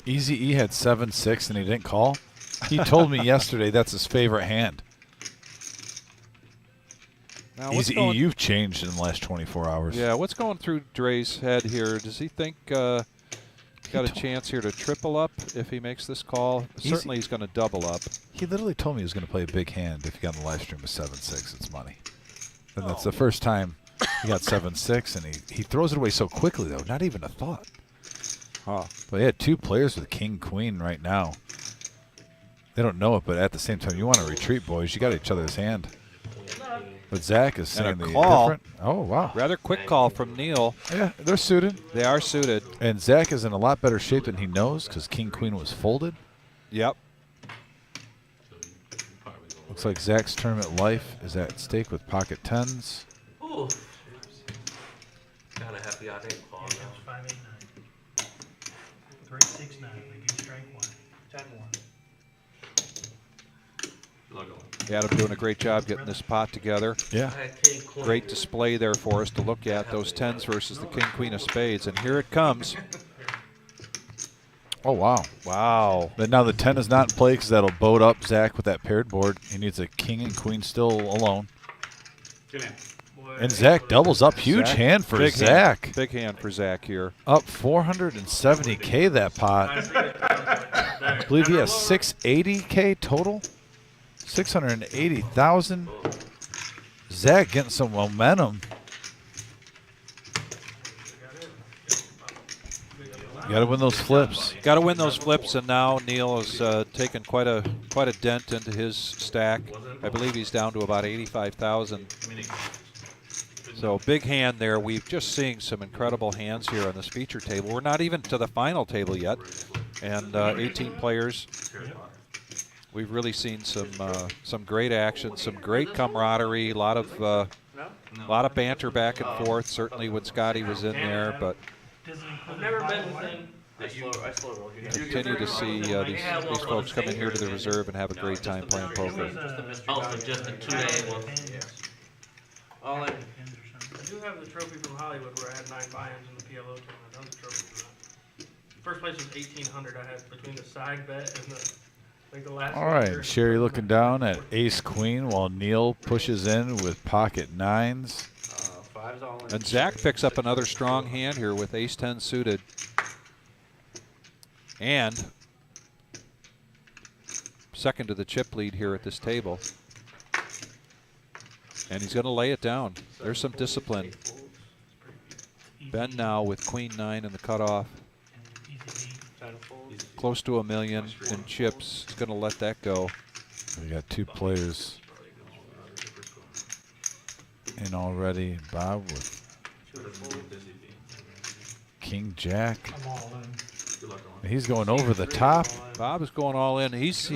Easy E had 7-6 and he didn't call. He told me yesterday that's his favorite hand. Now, what's Easy E, going, you've changed in the last 24 hours. yeah, what's going through Dre's head here? Does he think got a chance here to triple up if he makes this call? Certainly he's going to double up. He literally told me he was going to play a big hand if he got on the live stream with 7-6. It's money. And that's the first time he got 7-6, and he throws it away so quickly, though. Not even a thought. Huh. But he had two players with king, queen right now. They don't know it, but at the same time, you want to retreat, boys. You got each other's hand. But Zach is saying And a the call. different. Oh, wow. Rather quick call from Neil. Yeah, they're suited. They are suited. And Zach is in a lot better shape than he knows because king, queen was folded. Yep. Looks like Zach's tournament life is at stake with pocket tens. Ooh. Kinda happy I didn't call It's now. 589. 369. They do strike one. 10-1. Adam doing a great job getting this pot together. Yeah. I had king, queen. Great display there for us to look at, those tens versus the king, queen of spades. And here it comes. Oh, wow. Wow. But now the 10 is not in play because that'll boat up Zach with that paired board. He needs a king and queen still alone. Get in. And Zach doubles up. Huge Zach, hand for big Zach. Hand, big hand for Zach here. Up 470K that pot. I believe he has 680K total. 680,000. Zach getting some momentum. You got to win those flips. Got to win those flips, and now Neil has taken quite a dent into his stack. I believe he's down to about 85,000. So big hand there. We've just seeing some incredible hands here on this feature table. We're not even to the final table yet, and 18 players. We've really seen some great action, some great camaraderie, a lot of banter back and forth. Certainly when Scotty was in there, but I've never been within. I slow rolled you. continue to see these folks come in here to the reserve and have a great time playing poker. Oh, so just a 2-day one. All in. I do have the trophy from Hollywood where I had 9 buy-ins in the PLO tournament. That was a trophy for that. First place was 1,800. I had between the side bet and the last. All right, Sherry looking down at ace queen while Neil pushes in with pocket nines. Five's all in. And Zach picks up another strong hand here with ace-10 suited. And second to the chip lead here at this table. And he's going to lay it down. There's some discipline. Ben now with queen 9 in the cutoff. Close to $1 million in chips. He's going to let that go. We got two players in already. Bob with king jack. He's going over the top. Bob is going all in. He's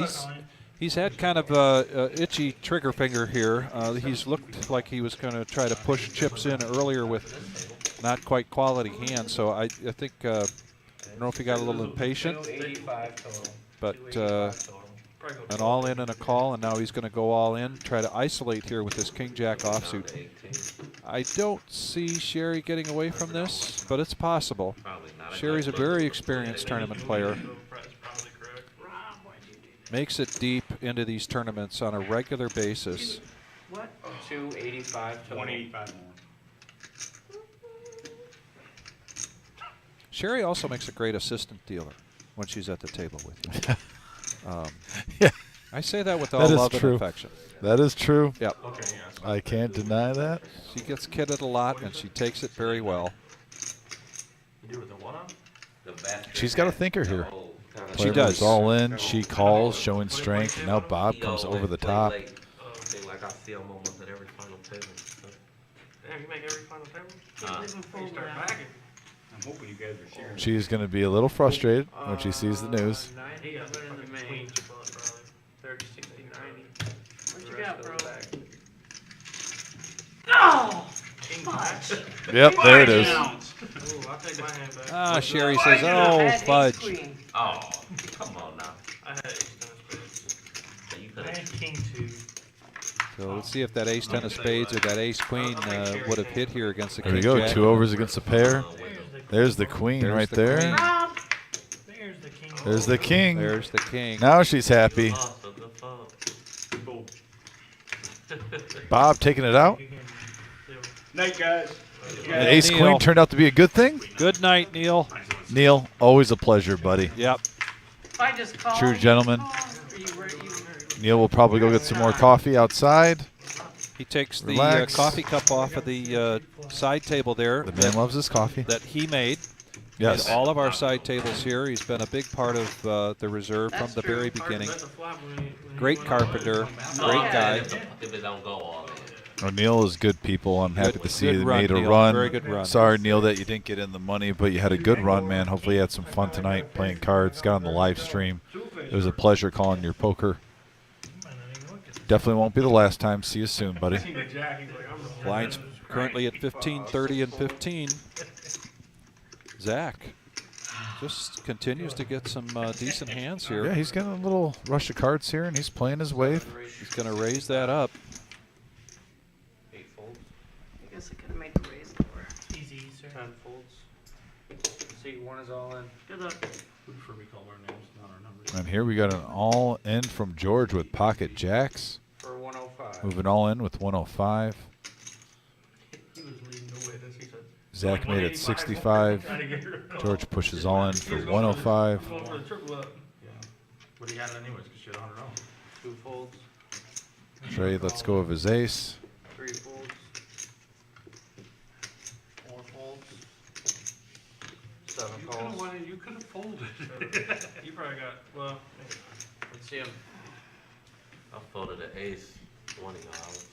had kind of a itchy trigger finger here. He's looked like he was going to try to push chips in earlier with not quite quality hands. So I think I don't know if he got a little impatient, 85 total. but an all in and a call, and now he's going to go all in, try to isolate here with this king jack offsuit. I don't see Sherry getting away from this, but it's possible. Sherry's a very experienced tournament player. Makes it deep into these tournaments on a regular basis. What? 285 total. 185 more. Sherry also makes a great assistant dealer when she's at the table with you. Yeah. I say that with all love and affection. That is true. Yep. Okay, yeah. I can't deny that. She gets kidded a lot, and she takes it very well. She's got a thinker here. She Player does. moves all in. She calls, showing strength. And now Bob comes over the top. Like I see them almost at every final table. Damn, you make every final table? Before You start that. bagging. I'm hoping you guys are sharing. She's going to be a little frustrated when she sees the news. 90, He got put in the fucking main. queens above, probably. 30, 60, 90. What The you rest got, goes bro? back. Oh! King Fudge. Yep, there it is. Ooh, I'll take my hand back. Ah, Sherry says, "Oh, fudge." Oh, come on now. I had ace ten of spades. So you I could had have. king two. So let's see if that ace ten of spades or that ace queen would have hit here against the There king you go. jack. 2 overs against the pair. There's There's the the queen There's right the there. queen. Rob, there's the king. There's the king. There's the king. Now she's happy. Oh, so good phone. Bob taking it out. Night, guys. The ace Neil. queen turned out to be a good thing. Good night, Neil. Neil, always a pleasure, buddy. Yep. if I just call. True gentleman. Neil will probably go get some more coffee outside. He takes the Relax. coffee cup off of the side table there The man loves his coffee. that he made. Yes. Made all of our side tables here. He's been a big part of the reserve from the very beginning. Great carpenter, great guy. If it don't go all in. Oh, Neil is good people. I'm happy to see good you run, made a Neil. run. Very good run. Sorry, Neil, that you didn't get in the money, but you had a good run, man. Hopefully you had some fun tonight playing cards. Got on the live stream. It was a pleasure calling your poker. Definitely won't be the last time. See you soon, buddy. Lines currently at 15, 30, and 15. Zach just continues to get some decent hands here. Yeah, he's getting a little rush of cards here, and he's playing his wave. He's going to raise that up. 8 folds. I guess I could have made the raise lower. Easy, sir. 10 folds. See, one is all in. Good luck. Who prefer we call our names, not our numbers? And here we got an all in from George with pocket jacks. For 105. Moving all in with 105. He was leading the witness. He said, Zach made it 65. trying to get her. George pushes all in for 105. Going for the triple up. Yeah. But he had it anyways, because she had 100 on. 2 folds. Trey lets go of his ace. 3 folds. 4 folds. 7 calls. You could have folded. You probably got, well, Let's see him. I folded an ace 20 dollars.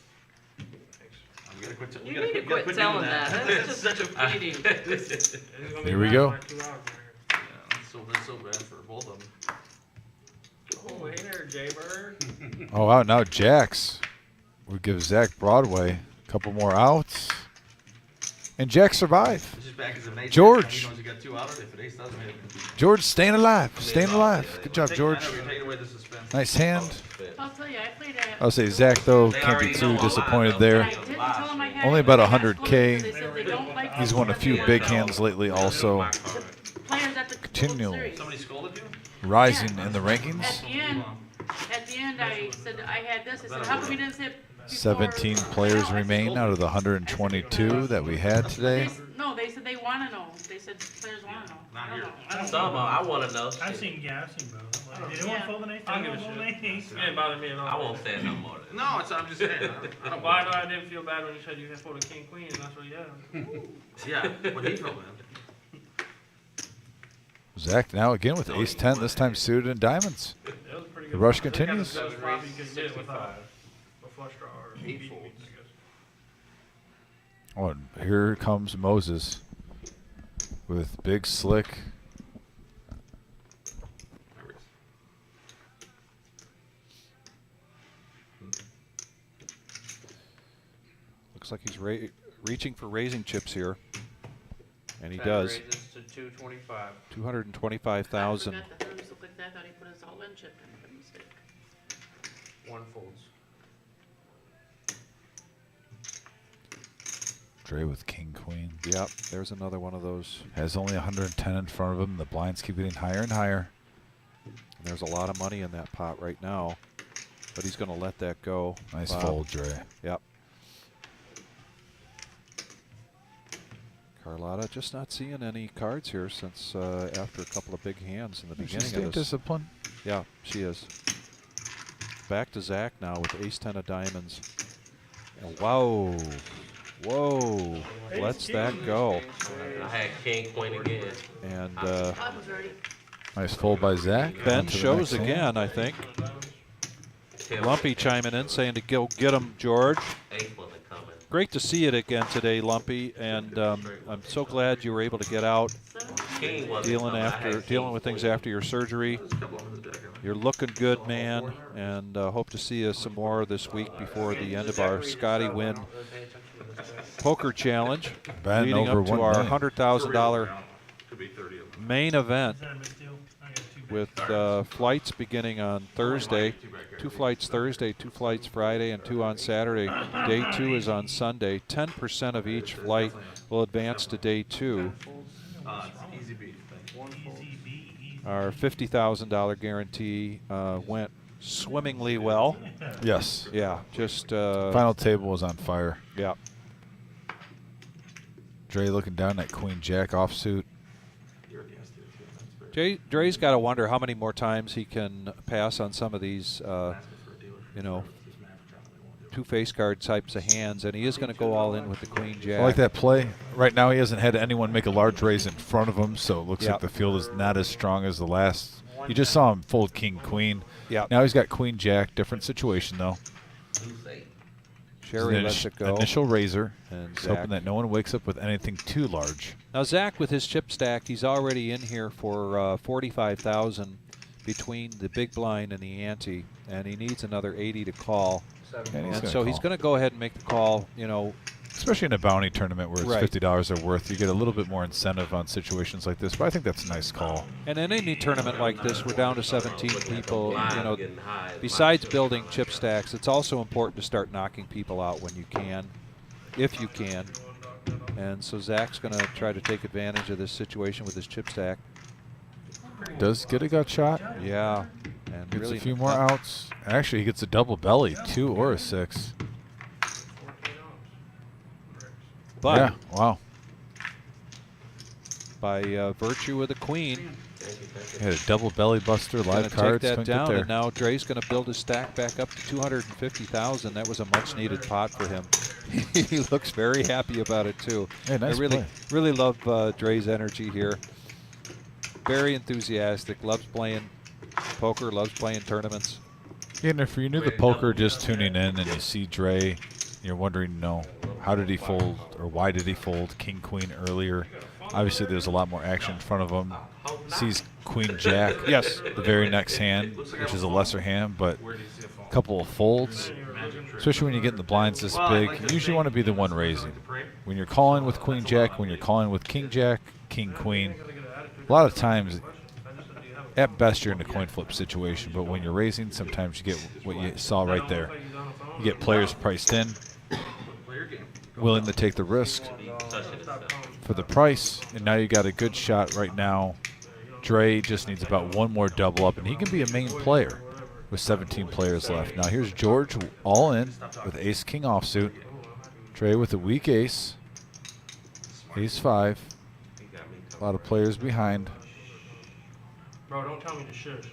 We gotta quit. You need to quit telling that. That's just such a feeding. Here we go. Yeah, that's so bad for both of them. Oh, hey there, Jaybird. Oh, wow. Now Jacks. We give Zach Broadway a couple more outs. And Jack survived. It's just back as an ace. George. He knows he got 2 out of it. If an ace doesn't hit. George staying alive. Staying alive. Good job, George. I know, you're taking away the suspense. Nice hand. I'll tell you, I played at. I'll say Zach, though, can't be too disappointed there. I didn't tell them I had Only it, about but I asked them 100K. because they said they don't like He's the won a few CWA. big hands lately also. Players at the World Continual. Series. Somebody scolded you? Rising in the rankings. At the end, I said I had this. I said, how come you didn't say it before? 17 players remain out of the 122 that we had today. No, they said they want to know. They said players want to know. I don't know. I don't Some I want to know. I've seen both. Like, they don't Yeah. fold an ace. I don't They give don't a fold an ace. It didn't bother me at all. I won't say no more. Than No, I'm just saying. I don't Well, I know I didn't feel bad when you said you had folded king queen, and that's what you had. Yeah, what he felt, man. Zach now again with ace 10, this time suited in diamonds. It was a pretty The good. rush I think that continues. was the best flop you could get without a flush draw or 8 beat me, folds. I guess. Oh, and here comes Moses with big slick. Looks like he's reaching for raising chips here. And he That does. raises to 225. 225,000. I forgot the numbers look like that. I thought he put his all-in chip in. By mistake. 1 folds. Dre with king queen. Yep, there's another one of those. Has only 110 in front of him. The blinds keep getting higher and higher. And there's a lot of money in that pot right now. But he's going to let that go. Nice Wow. fold, Dre. Yep. Carlotta just not seeing any cards here since after a couple of big hands in the She's beginning staying of this. disciplined. Yeah, she is. Back to Zach now with ace 10 of diamonds. And wow. Whoa. Lets that go. I had king queen again. And I was ready. Nice fold by Zach. Ben On to the shows next hand. again, I think. Lumpy chiming in saying to go get him, George. Ace wasn't coming. Great to see it again today, Lumpy, and I'm so glad you were able to get out King wasn't dealing coming. I had after king dealing with things queen. after your surgery. You're looking good, man, and hope to see you some more this week before the end of our Scotty Win Poker Challenge, Ben leading over up to 1 our million. $100,000 Could be 30 of them. main event. Is that a big deal? I got with flights beginning on Thursday. 2 flights Thursday, 2 flights Friday, and 2 on Saturday. Day 2 is on Sunday. 10% of each flight will advance to day 2. It's easy beef. Our $50,000 guarantee went swimmingly well. Yes. Yeah, just final table was on fire. Yeah. Dre looking down that Queen Jack offsuit. Dre's got to wonder how many more times he can pass on some of these, you know, 2 face card types of hands, and he is going to go all in with the Queen Jack. I like that play. Right now he hasn't had anyone make a large raise in front of him, so it looks Yep. like the field is not as strong as the last. You just saw him fold King Queen. Yeah. Now he's got Queen Jack. Different situation though. Sherry lets it go. Initial raiser, and he's Zach. hoping that no one wakes up with anything too large. Now Zach, with his chip stack, he's already in here for 45,000 between the big blind and the ante, and he needs another 80 to call. And so he's going to go ahead and make the call. You know, especially in a bounty tournament where it's Right. $50 or worth, you get a little bit more incentive on situations like this. But I think that's a nice call. and in any tournament like this, we're down to 17 people. You know, besides building chip stacks, it's also important to start knocking people out when you can, if you can. And so Zach's going to try to take advantage of this situation with his chip stack. Does get a gut shot. Yeah. And Gets really a few more outs. Actually, he gets a double belly, 2 or a 6. But yeah, wow. By virtue of the queen, He had a double belly buster, gonna live cards. take that couldn't get down, there. and now Dre's going to build his stack back up to 250,000. That was a much-needed pot for him. He looks very happy about it too. Yeah, nice I really, play. really love Dre's energy here. Very enthusiastic. Loves playing poker. Loves playing tournaments. Yeah, and if you're new to poker, just tuning in and you see Dre, you're wondering, you know, how did he fold or why did he fold King Queen earlier? Obviously, there's a lot more action in front of him. Sees Queen Jack. Yes. The very next hand, which is a lesser hand, but a couple of folds. Especially when you get in the blinds this big, you usually want to be the one raising. When you're calling with Queen Jack, when you're calling with King Jack, King Queen, a lot of times, at best, you're in a coin flip situation. But when you're raising, sometimes you get what you saw right there. You get players priced in, willing to take the risk for the price, and now you got a good shot right now. Dre just needs about one more double up, and he can be a main player with 17 players left. Now here's George all in with ace-king offsuit. Dre with a weak ace. Ace-5. A lot of players behind. Bro, don't tell me to shush.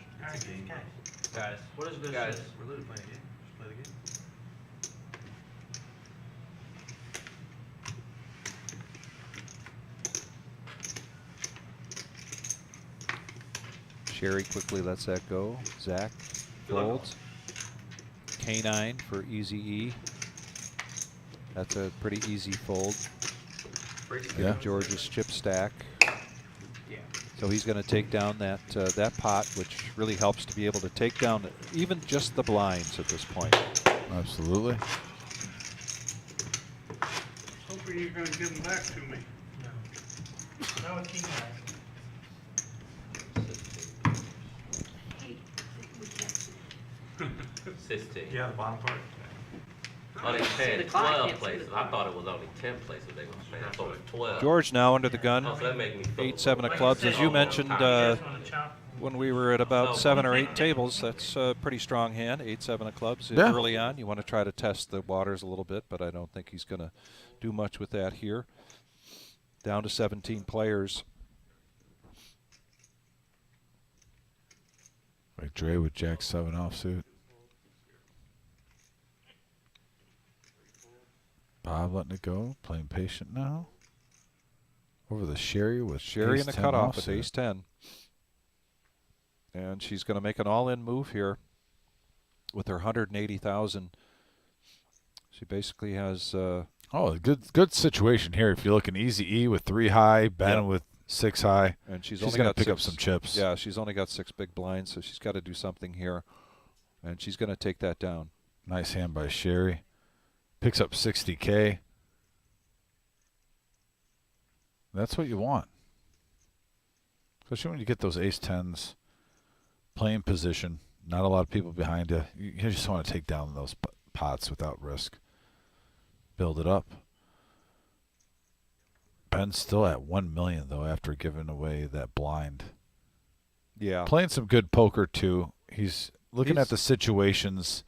Guys, What is this? guys, shit? we're literally playing a game. Just play the game. Sherry quickly lets that go. Zach folds. K9 for easy E. That's a pretty easy fold. Yeah. George's chip stack. So he's going to take down that that pot, which really helps to be able to take down even just the blinds at this point. Absolutely. Hoping you're gonna give them back to me. No, it's king high. Yeah, the bottom part. Oh, they See, the had clock 12 can't see places. the I clock. thought it was only 10 places they were going to play. I thought it was 12. George now under the gun. Oh, so that make me feel 8-7 of clubs. As you mentioned when we were at about 7 or 8 tables, that's a pretty strong hand. 8-7 of clubs Yeah. early on. You want to try to test the waters a little bit, but I don't think he's going to do much with that here. Down to 17 players. Like Dre with Jack-7 offsuit. Bob letting it go, playing patient now. Over the Sherry with Sherry in the ace-10 cutoff with offsuit. ace-10. And she's going to make an all-in move here with her 180,000. She basically has... oh, a good situation here. If you're looking easy E with 3 high, Ben Yep. with 6 high. And she's going only to got pick up 6 some chips. Yeah, she's only got 6 big blinds, so she's got to do something here. And she's going to take that down. Nice hand by Sherry. Picks up 60K. That's what you want. Especially when you get those ace-10s playing position. Not a lot of people behind you. You just want to take down those pots without risk. Build it up. Ben's still at 1 million though after giving away that blind. Yeah. Playing some good poker too. He's looking at the situations.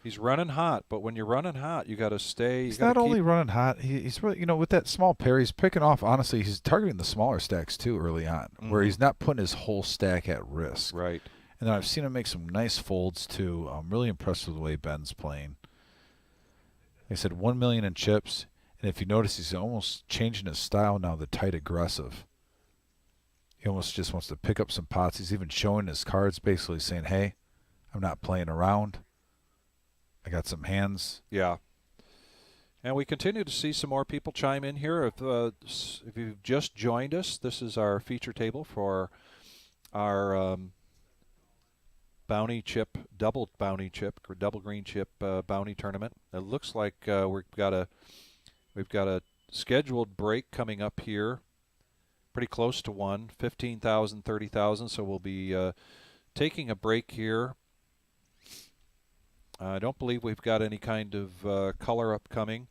He's running hot, but when you're running hot, you got to stay. He's not only running hot. He's really, with that small pair, he's picking off. Honestly, he's targeting the smaller stacks too early on, where he's not putting his whole stack at risk. Right. And then I've seen him make some nice folds too. I'm really impressed with the way Ben's playing. Like I said, 1 million in chips, and if you notice, he's almost changing his style now. The tight aggressive. He almost just wants to pick up some pots. He's even showing his cards, basically saying, "Hey, I'm not playing around. I got some hands." Yeah. And we continue to see some more people chime in here. If you've just joined us, this is our feature table for our bounty chip, double bounty chip, or double green chip bounty tournament. It looks like we've got a scheduled break coming up here, pretty close to one, 15,000, 30,000. So we'll be taking a break here. I don't believe we've got any kind of color upcoming.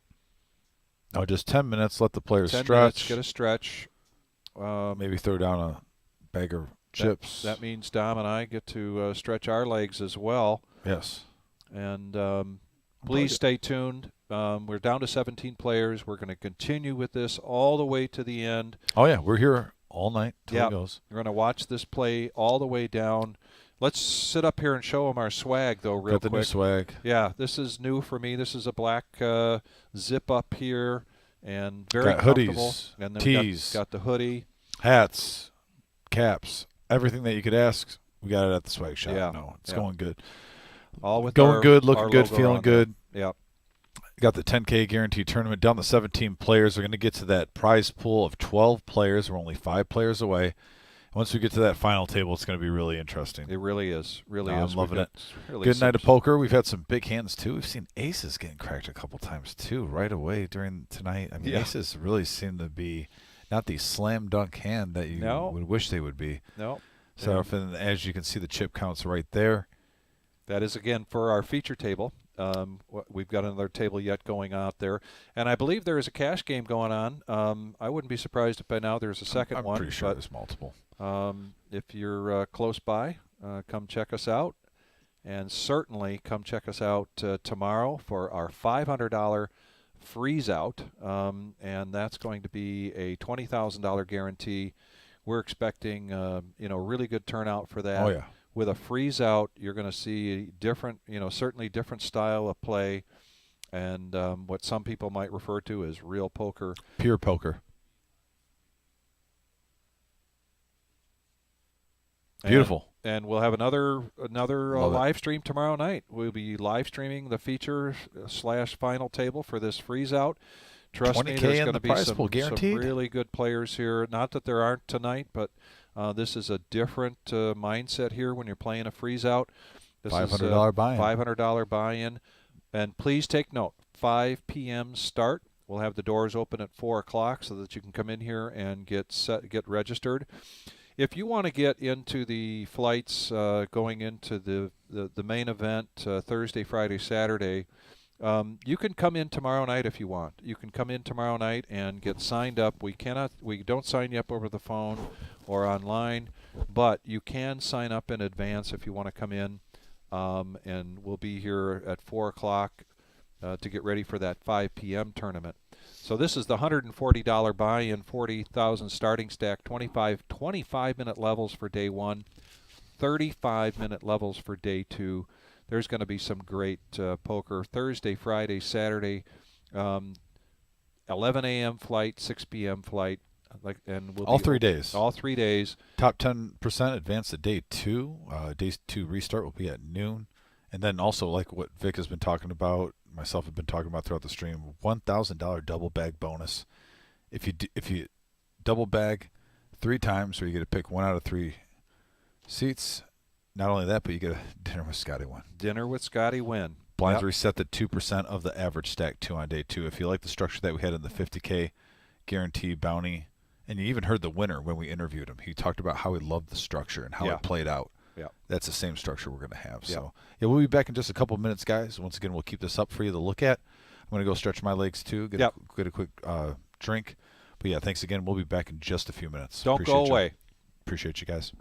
No, just 10 minutes. Let the players 10 stretch. minutes, get a stretch. Maybe throw down a bag of chips. That means Dom and I get to stretch our legs as well. Yes. And please stay tuned. We're down to 17 players. We're going to continue with this all the way to the end. Oh, yeah. We're here all night till it goes. We're going to watch this play all the way down. Let's sit up here and show them our swag, though, real quick. Got the new swag. Yeah, this is new for me. This is a black zip up here and very got comfortable. Hoodies, And then tees, got the hoodie, hats, caps, everything that you could ask. We got it at the swag shop. Yeah, No, it's going good. All with going good, our looking good, logo feeling on there. good. Yeah. Got the 10K guaranteed tournament down to 17 players. We're going to get to that prize pool of 12 players. We're only 5 players away. Once we get to that final table, it's going to be really interesting. It really is. Really I'm is. loving it. Really Good night of poker. We've had some big hands, too. We've seen aces getting cracked a couple times, too, right away during tonight. I mean, aces really seem to be not the slam dunk hand that you would wish they would be. No. So, as you can see, the chip counts right there. That is, again, for our feature table. We've got another table yet going out there. And I believe there is a cash game going on. I wouldn't be surprised if by now there's a second one. I'm pretty sure there's multiple. If you're close by, come check us out. And certainly come check us out tomorrow for our $500 freeze out. And that's going to be a $20,000 guarantee. We're expecting, really good turnout for that. Oh, yeah. With a freeze out, you're going to see different, certainly different style of play, and what some people might refer to as real poker. Pure poker. Beautiful. And we'll have another live stream tomorrow night. We'll be live streaming the feature / final table for this freeze out. Trust me, there's going to be some really good players here. Not that there aren't tonight, but this is a different mindset here when you're playing a freeze out. This $500 buy-in. $500 buy-in. And please take note, 5 p.m. start. We'll have the doors open at 4 o'clock so that you can come in here and get registered. If you want to get into the flights going into the main event Thursday, Friday, Saturday, you can come in tomorrow night if you want. You can come in tomorrow night and get signed up. We don't sign you up over the phone or online, but you can sign up in advance if you want to come in, and we'll be here at 4 o'clock to get ready for that 5 p.m. tournament. So this is the $140 buy-in, 40,000 starting stack, 25-minute levels for day 1, 35-minute levels for day 2. There's going to be some great poker Thursday, Friday, Saturday, 11 a.m. flight, 6 p.m. flight, and we'll all 3 days. All 3 days. Top 10% advance to day 2. Day 2 restart will be at noon, and then also like what Vic has been talking about, myself have been talking about throughout the stream, $1,000 double bag bonus. If you double bag 3 times, where you get to pick 1 out of 3 seats. Not only that, but you get a dinner with Scotty Wynn. Dinner with Scotty Wynn. Blinds reset to 2% of the average stack 2 on day 2. If you like the structure that we had in the 50K guarantee bounty, and you even heard the winner when we interviewed him. He talked about how he loved the structure and how it played out. Yeah. That's the same structure we're going to have. So, yeah, we'll be back in just a couple minutes, guys. Once again, we'll keep this up for you to look at. I'm going to go stretch my legs too, get a quick drink. But yeah, thanks again. We'll be back in just a few minutes. Don't go away. Appreciate you guys.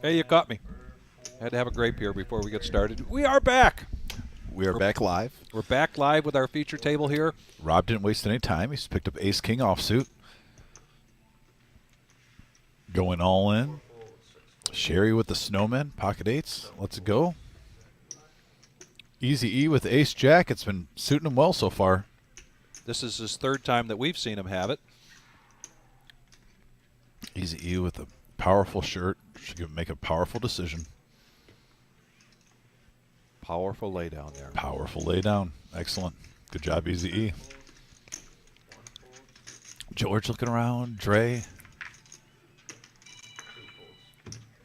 Hey, you caught me. Had to have a grape here before we get started. We are back. We are back live. We're back live with our feature table here. Rob didn't waste any time. He's picked up Ace King offsuit. Going all in. Sherry with the Snowman, pocket eights. Let's go. Easy E with Ace Jack. It's been suiting him well so far. This is his third time that we've seen him have it. Easy E with a powerful shirt. Should make a powerful decision. Powerful laydown there. Powerful laydown. Excellent. Good job, Easy E. George looking around. Dre.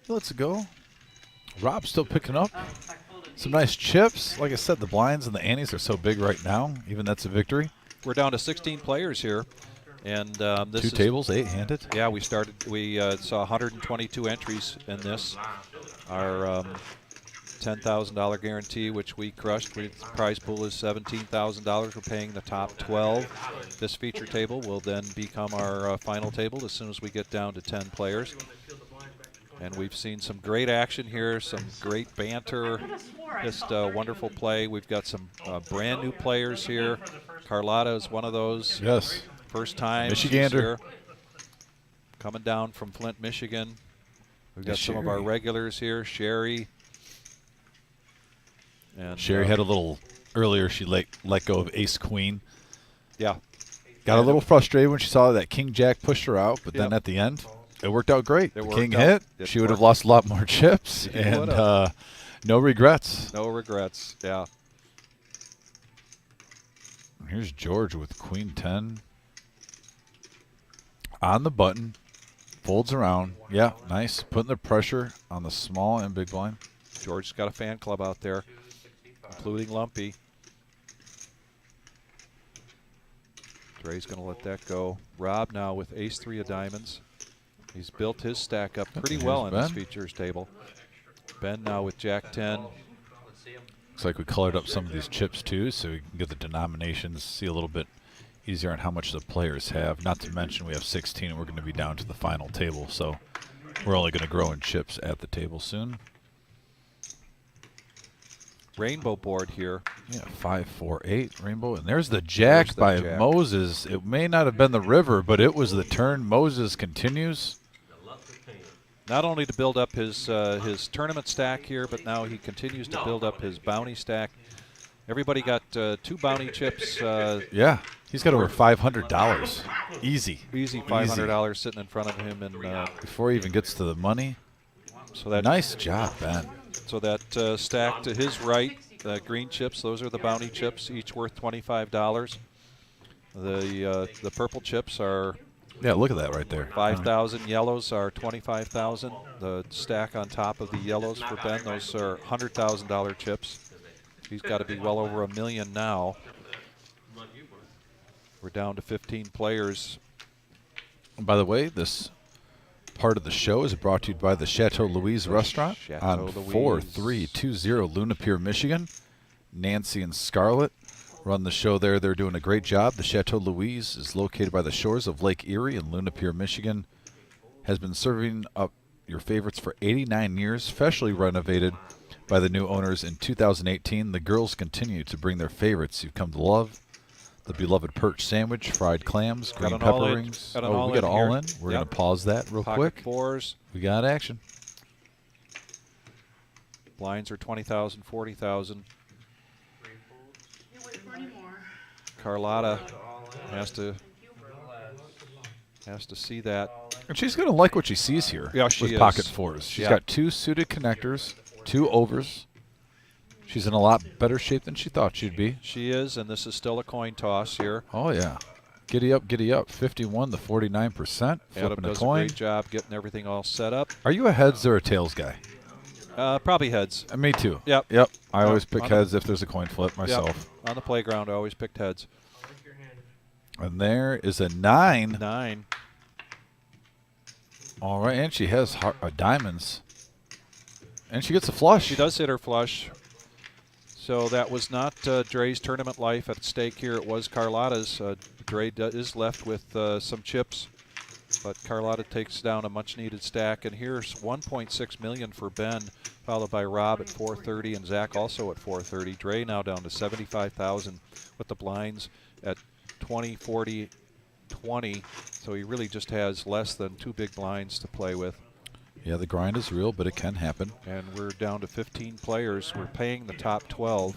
Let's go. Rob's still picking up some nice chips. Like I said, the blinds and the antes are so big right now. Even that's a victory. We're down to 16 players here. And this Two is, tables, 8-handed. Yeah, we saw 122 entries in this. Our $10,000 guarantee, which we crushed. The prize pool is $17,000. We're paying the top 12. This feature table will then become our final table as soon as we get down to 10 players. And we've seen some great action here, some great banter, just wonderful play. We've got some brand new players here. Carlotta is one of those. Yes. First time Michigander. here. Coming down from Flint, Michigan. We've got some of our regulars here. Sherry. And Sherry had a little earlier. She let go of Ace Queen. Yeah. Got a little frustrated when she saw that King Jack pushed her out, but then at the end, it worked out great. The King hit. She would have lost a lot more chips, and no regrets. No regrets, yeah. Here's George with Queen 10. On the button. Folds around. Yeah, nice. Putting the pressure on the small and big blind. George's got a fan club out there, including Lumpy. Dre's going to let that go. Rob now with ace-3 of diamonds. He's built his stack up pretty well on this features table. Ben now with Jack-10. Looks like we colored up some of these chips too, so we can get the denominations, see a little bit easier on how much the players have. Not to mention we have 16 and we're going to be down to the final table, so we're only going to grow in chips at the table soon. Rainbow board here. Yeah, 5, 4, 8 rainbow, and there's the Jack by Moses. It may not have been the river, but it was the turn. Moses continues. Not only to build up his tournament stack here, but now he continues to build up his bounty stack. Everybody got 2 bounty chips. Yeah, he's got over $500. Easy. Easy $500 sitting in front of him, and before he even gets to the money. So that nice job, Ben. So that stack to his right, green chips, those are the bounty chips, each worth $25. The purple chips are. Yeah, look at that right there. 5,000. Yellows are 25,000. The stack on top of the yellows for Ben, those are $100,000 chips. He's got to be well over $1 million now. We're down to 15 players. And by the way, this part of the show is brought to you by the Chateau Louise restaurant on 4320 Luna Pier, Michigan. Nancy and Scarlett run the show there. They're doing a great job. The Chateau Louise is located by the shores of Lake Erie in Luna Pier, Michigan. Has been serving up your favorites for 89 years, specially renovated by the new owners in 2018. The girls continue to bring their favorites you've come to love. The beloved perch sandwich, fried clams, green pepper rings. Oh, we got all in. We're going to pause that real quick. Fours. We got action. Blinds are 20,000, 40,000. Carlotta has to see that. And she's going to like what she sees here. Yeah, she with is. pocket fours. She's got 2 suited connectors, 2 overs. She's in a lot better shape than she thought she'd be. She is, and this is still a coin toss here. Oh, yeah. Giddy up, giddy up. 51 to 49%. Adam does a great job getting everything all set up. Are you a heads or a tails guy? Probably heads. Me too. Yep. Yep. I always pick heads if there's a coin flip myself. Yep. On the playground, I always picked heads. And there is a 9. 9. All right, and she has diamonds. And she gets a flush. She does hit her flush. So that was not Dre's tournament life at stake here. It was Carlotta's. Dre is left with some chips. But Carlotta takes down a much-needed stack, and here's 1.6 million for Ben, followed by Rob at 430 and Zach also at 430. Dre now down to 75,000 with the blinds at 20, 40, 20. So he really just has less than 2 big blinds to play with. Yeah, the grind is real, but it can happen. And we're down to 15 players. We're paying the top 12.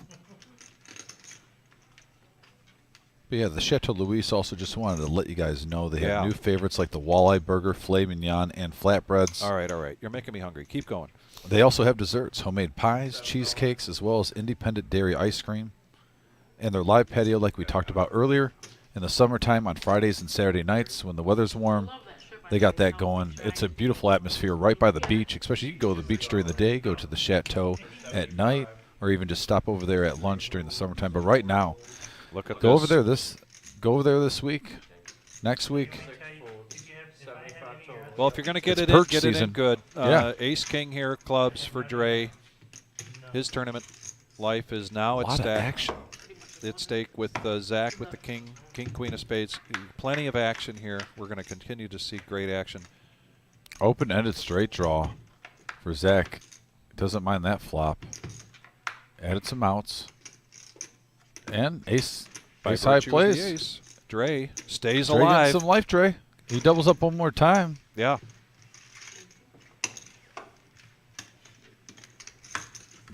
But yeah, the Chateau Louise also just wanted to let you guys know they Yeah. have new favorites like the walleye burger, filet mignon, and flatbreads. All right. You're making me hungry. Keep going. They also have desserts, homemade pies, cheesecakes, as well as independent dairy ice cream. And their live patio, like we talked about earlier, in the summertime on Fridays and Saturday nights when the weather's warm, they got that going. It's a beautiful atmosphere right by the beach, especially you can go to the beach during the day, go to the Chateau at night, or even just stop over there at lunch during the summertime. But right now, look at go this. Go over there this week, next week. Well, if you're going to get It's it in, perch get it in season. good. Yeah. Ace King here, clubs for Dre. His tournament life is now at Lot of stake. action. At stake with Zach with the king, queen of spades. Plenty of action here. We're going to continue to see great action. Open-ended straight draw for Zach. Doesn't mind that flop. Added some outs. And ace By high virtue of plays. the ace, Dre stays Dre getting alive. some life, Dre. He doubles up one more time. Yeah.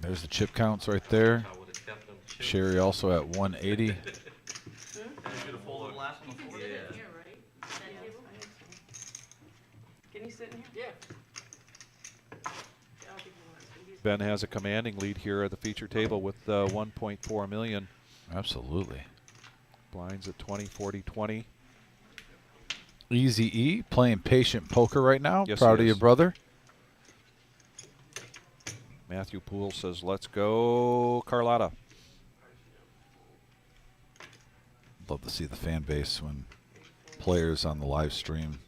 There's the chip counts right there. Sherry also at 180. Can you sit in here? Yeah. Ben has a commanding lead here at the feature table with 1.4 million. Absolutely. Blinds at 20, 40, 20. Easy E playing patient poker right now. Yes, Proud he of your is. brother. Matthew Poole says, let's go, Carlotta. Love to see the fan base when players on the live stream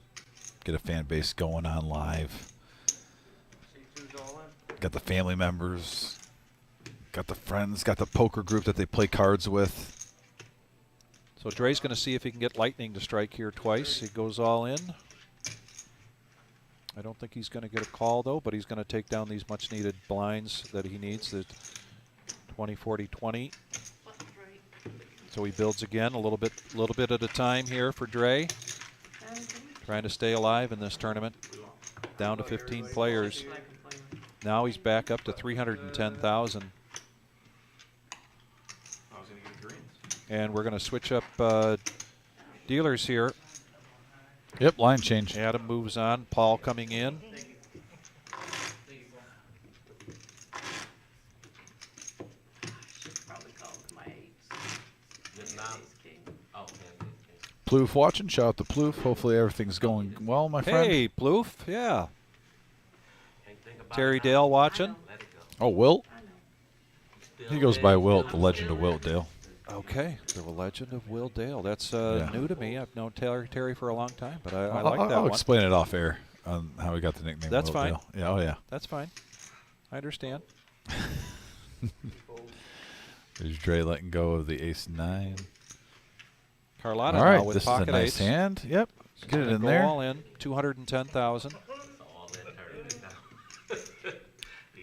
get a fan base going on live. Got the family members, got the friends, got the poker group that they play cards with. So Dre's going to see if he can get lightning to strike here twice. He goes all in. I don't think he's going to get a call, though, but he's going to take down these much-needed blinds that he needs, the 20, 40, 20. So he builds again a little bit at a time here for Dre. Trying to stay alive in this tournament. Down to 15 players. Now he's back up to 310,000. And we're going to switch up dealers here. Yep, line change. Adam moves on. Paul coming in. Plouffe watching. Shout out to Plouffe. Hopefully everything's going well, my friend. Hey, Plouffe. Yeah. Terry Dale watching. Oh, Wilt? He goes by Wilt, the legend of Wilt Dale. Okay, the legend of Will Dale. That's Yeah. new to me. I've known Terry for a long time, but I like that I'll one. explain it off air on how we got the nickname. That's Wilt fine. Dale. Yeah, oh yeah. That's fine. I understand. There's Dre letting go of the ace-9. Carlotta All right, now with this is a pocket nice ace. hand. Yep, He's get it gonna in go there. all in. 210,000.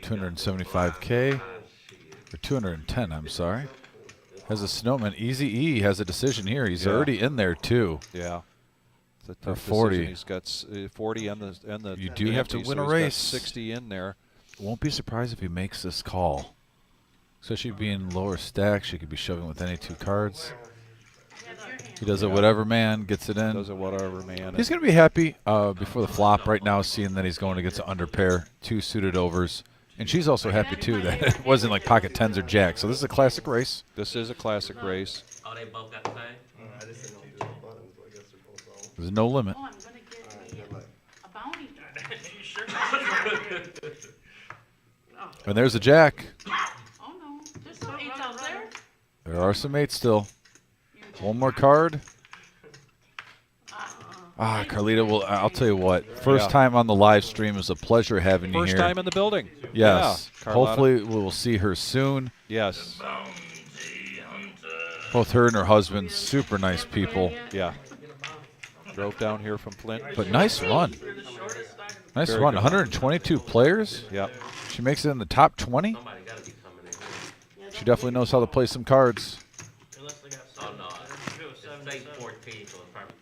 275K. Or 210, I'm sorry. Has a snowman. Easy E has a decision here. He's Yeah. already in there, too. Yeah. It's a Or tough 40. decision. He's got 40 and the You do have to ante, win so a he's got race. 60 in there. Won't be surprised if he makes this call. Especially being lower stack, she could be shoving with any 2 cards. He does it whatever, man. Gets it in. Does it whatever, man. He's going to be happy before the flop right now, seeing that he's going against an underpair, 2 suited overs. And she's also happy, too, that it wasn't like pocket 10s or jacks. So this is a classic race. This is a classic race. Oh, they both got the same? I just didn't know if there were buttons, but I guess they're both all. There's no limit. Oh, I'm gonna get a bounty. You sure? And there's a jack. Oh no, there's some 8s out there. There are some 8s still. One more card. Carlita, well, I'll tell you what. First Yeah. time on the live stream is a pleasure having you First here. time in the building. Yes. Yeah, Carlotta. Hopefully we will see her soon. Yes. Both her and her husband, super nice people. Yeah. Drove down here from Flint. But nice run. Nice Very run. good. 122 players. Yep. She makes it in the top 20. Somebody gotta be coming in here. She definitely knows how to play some cards. Unless they got Oh seven. no, If it was it's 7 say 14, so it's probably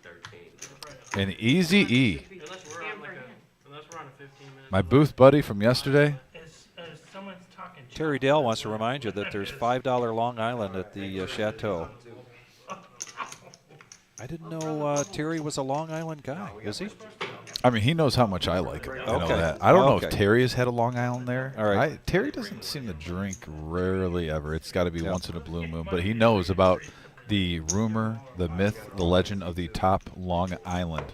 13. An easy E. Unless we're on like unless we're on a 15-minute. My booth buddy from yesterday. Someone's talking. Terry Dale wants to remind you that there's $5 Long Island at the Chateau. I didn't know Terry was a Long Island guy. Is he? I mean, he knows how much I like him. I know Okay. that. I don't know if Okay. Terry has had a Long Island there. All right. Terry doesn't seem to drink rarely ever. It's got to be once in a blue moon. But he knows about the rumor, the myth, the legend of the top Long Island.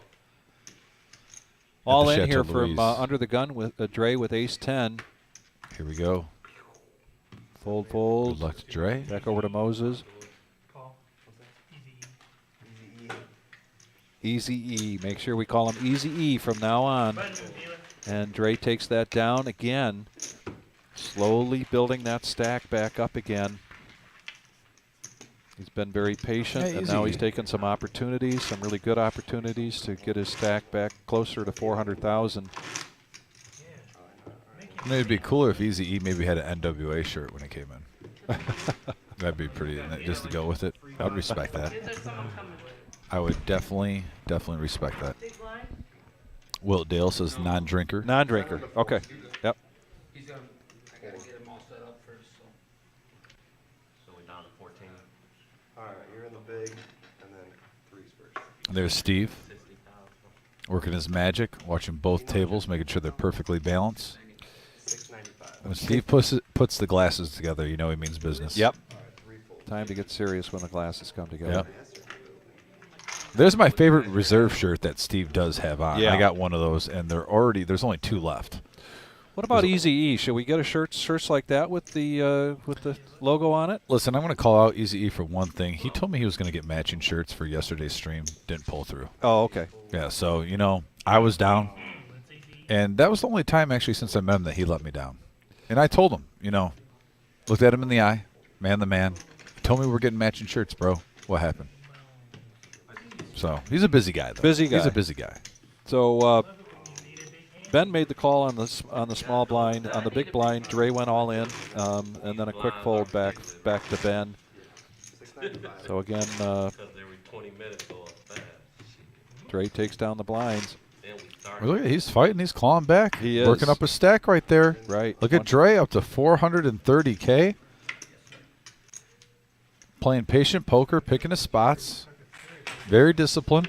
All the in Chateau here from Louise. under the gun with Dre with ace 10. Here we go. Fold, Good fold. luck to Dre. Back over to Moses. Call. Easy E. Make sure we call him Easy E from now on. And Dre takes that down again. Slowly building that stack back up again. He's been very patient, Yeah, and now easy. he's taken some opportunities, some really good opportunities to get his stack back closer to 400,000. Maybe it'd be cooler if Easy E maybe had an NWA shirt when he came in. That'd be pretty, just to go with it. I'd respect that. Is there someone coming? I would definitely respect that. Big blind? Wilt Dale says non-drinker. Non-drinker. Okay. Yep. He's gonna, I gotta get him all set up first, so. So we're down to 14. All right, you're in the big, and then threes first. There's Steve 60,000. working his magic, watching both tables, making sure they're perfectly balanced. 695. When Steve puts the glasses together, you know he means business. Yep. All right, three full. Time to get serious when the glasses come together. Yep. There's my favorite reserve shirt that Steve does have on. Yeah. I got one of those, and there's only 2 left. What about Easy E? Should we get a shirts like that with the logo on it? Listen, I'm going to call out Easy E for one thing. He told me he was going to get matching shirts for yesterday's stream. Didn't pull through. Oh, okay. Yeah, so, I was down. And that was the only time, actually, since I met him that he let me down. And I told him, looked at him in the eye, man the man. He told me we're getting matching shirts, bro. What happened? So, he's a busy guy, though. Busy guy. He's a busy guy. So Ben made the call on the small blind. On the big blind, Dre went all in, and then a quick fold back to Ben. 695. So again, Because every 20 minutes go up fast. Dre takes down the blinds. Then we start. Look at he's fighting. He's clawing back. He is. Working up a stack right there. Right. Look at Dre up to 430K. Playing patient poker, picking his spots. Very disciplined.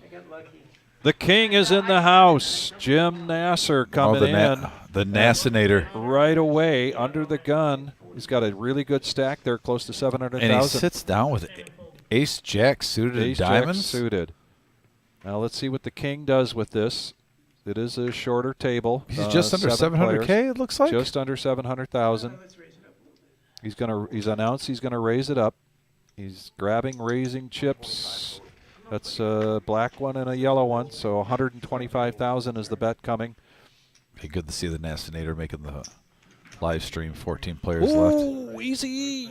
I got lucky. The king is in the house. Jim Nasser coming in The Nassinator. right away under the gun. He's got a really good stack there, close to 700,000. And he sits down with Ace Jack suited Ace in Jack diamonds. suited. Now let's see what the king does with this. It is a shorter table. He's just under 7 700K, players. it looks like. Just under 700,000. He's announced he's gonna raise it up. He's raising chips. That's a black one and a yellow one. So 125,000 is the bet coming. Be good to see the Nassinator making the live stream. 14 players left. Ooh, easy.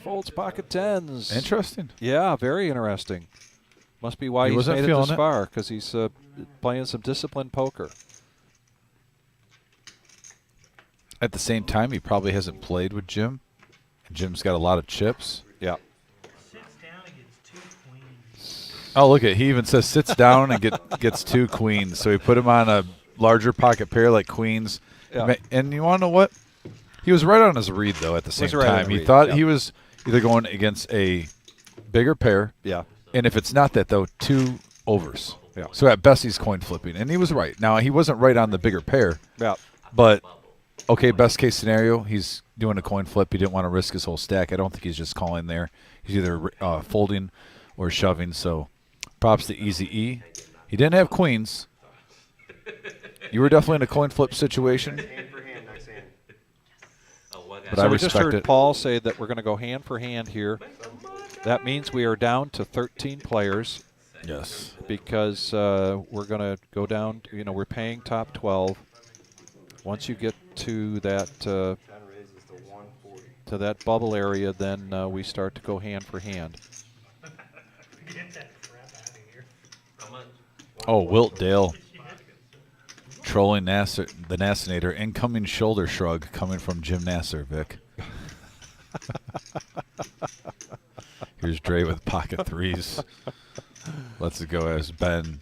Folds pocket tens. Interesting. Yeah, very interesting. Must be why He he's wasn't made it feeling this it. far, because he's playing some disciplined poker. At the same time, he probably hasn't played with Jim. And Jim's got a lot of chips. Yeah. Sits down and gets 2 queens. Oh, look at he even says sits down and gets 2 queens. So he put him on a larger pocket pair like queens. Yeah. And you want to know what? He was right on his read though. At the same Was right on time, the he read, thought yeah. he was either going against a bigger pair. Yeah. And if it's not that though, 2 overs. Yeah. So at best he's coin flipping, and he was right. Now he wasn't right on the bigger pair, Yeah. but okay, best case scenario, he's doing a coin flip. He didn't want to risk his whole stack. I don't think he's just calling there. He's either folding or shoving. So props to Easy E. He didn't have queens. You were definitely in a coin flip situation, Hand for hand, nice hand. Oh, what but So I we just respect heard it. Paul say that we're going to go hand for hand here. That means we are down to 13 players Yes. because we're going to go down. We're paying top 12. Once you get to that 10 raises to 140. bubble area, then we start to go hand for hand. Get that crap out of here. Oh, Wilt Dale. Trolling Nasser, the Nassinator. Incoming shoulder shrug coming from Jim Nasser, Vic. Here's Dre with pocket threes. Lets it go as Ben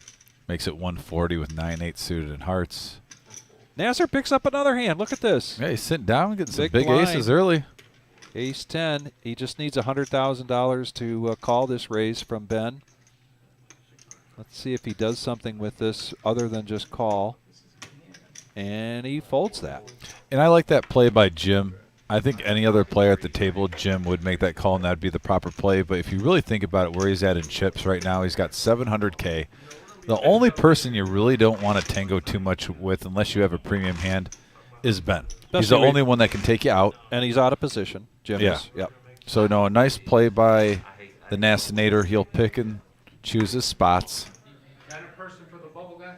makes it 140 with 9-8 suited and hearts. Nasser picks up another hand. Look at this. Yeah, he's sitting down, getting some Big big blind. aces early. Ace 10. He just needs $100,000 to call this raise from Ben. Let's see if he does something with this other than just call. And he folds that. And I like that play by Jim. I think any other player at the table, Jim would make that call and that'd be the proper play. But if you really think about it, where he's at in chips right now, he's got 700K. The only person you really don't want to tango too much with, unless you have a premium hand, is Ben. He's the only one that can take you out. And he's out of position. Jim is. Yep. So, no, a nice play by the Nassinator. He'll pick and choose his spots. Got a person for the bubble, guys?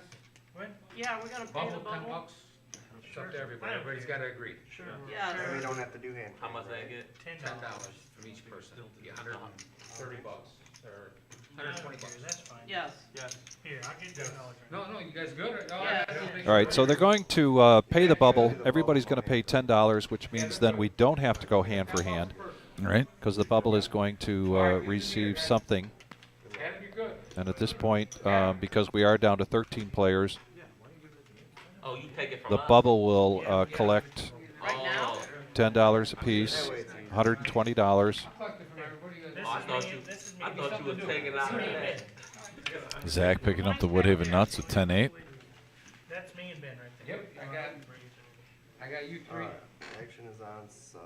Yeah, we gotta pay the Bubble, 10 bubble. bucks. It's up to everybody. Everybody's got to agree. Sure. Yes. We don't have to do hand. How much I get? $10 from each person. Be $130 or $120. That's fine. Yes. Yes. Here, I'll get $10. No, you guys good? Yeah. All right, so they're going to pay the bubble. Everybody's going to pay $10, which means then we don't have to go hand for hand. Right. Because the bubble is going to receive something. And at this point, because we are down to 13 players, Oh, you take it from the us? bubble will collect Right now? $10 apiece, $120. Oh, I thought you were taking it out of that. Zach picking up the Woodhaven Nuts with 10-8. That's me and Ben right there. Yep, I got you three. Action is on 7.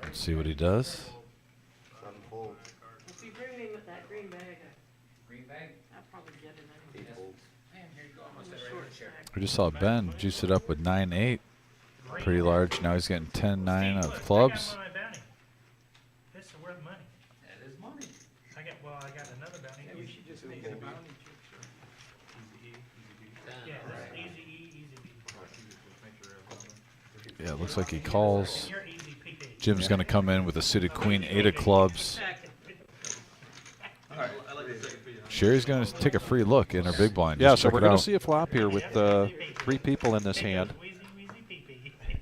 Let's see what he does. 7 folds. If you bring me with that green bag, Green bag. I'll probably get it. 8 folds. Man, here you go. I'm On gonna the set it right short in the chair. stack. We just saw Ben juice it up with 9-8. Pretty large. Now he's getting 10-9 of clubs. I got my bounty. This is worth money. That is money. I got another bounty. Yeah, we should just make it a bounty. Yeah, this is easy E, easy B. Yeah, it looks like he calls. And you're easy PP. Jim's going to come in with a suited queen, 8 of clubs. Sherry's going to take a free look in her big blind. Yeah, Just so check we're it going out. to see a flop here with 3 people in this hand. Wheezy, wheezy, PP.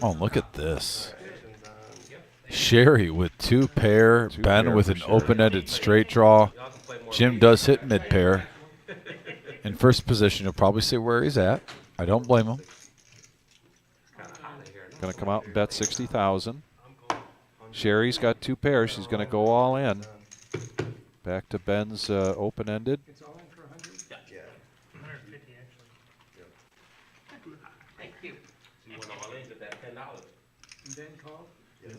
Oh, look at this. Sherry with 2 pair. Ben pair with for an Sherry. open-ended straight draw. Jim does hit mid-pair. In first position, he'll probably say where he's at. I don't blame him. Going to come out and bet 60,000. Sherry's got 2 pairs. She's going to go all in. Back to Ben's open-ended. It's all in for 100? Yeah. 150 actually. Thank you. So you went all in to that $10. And then call? Yes.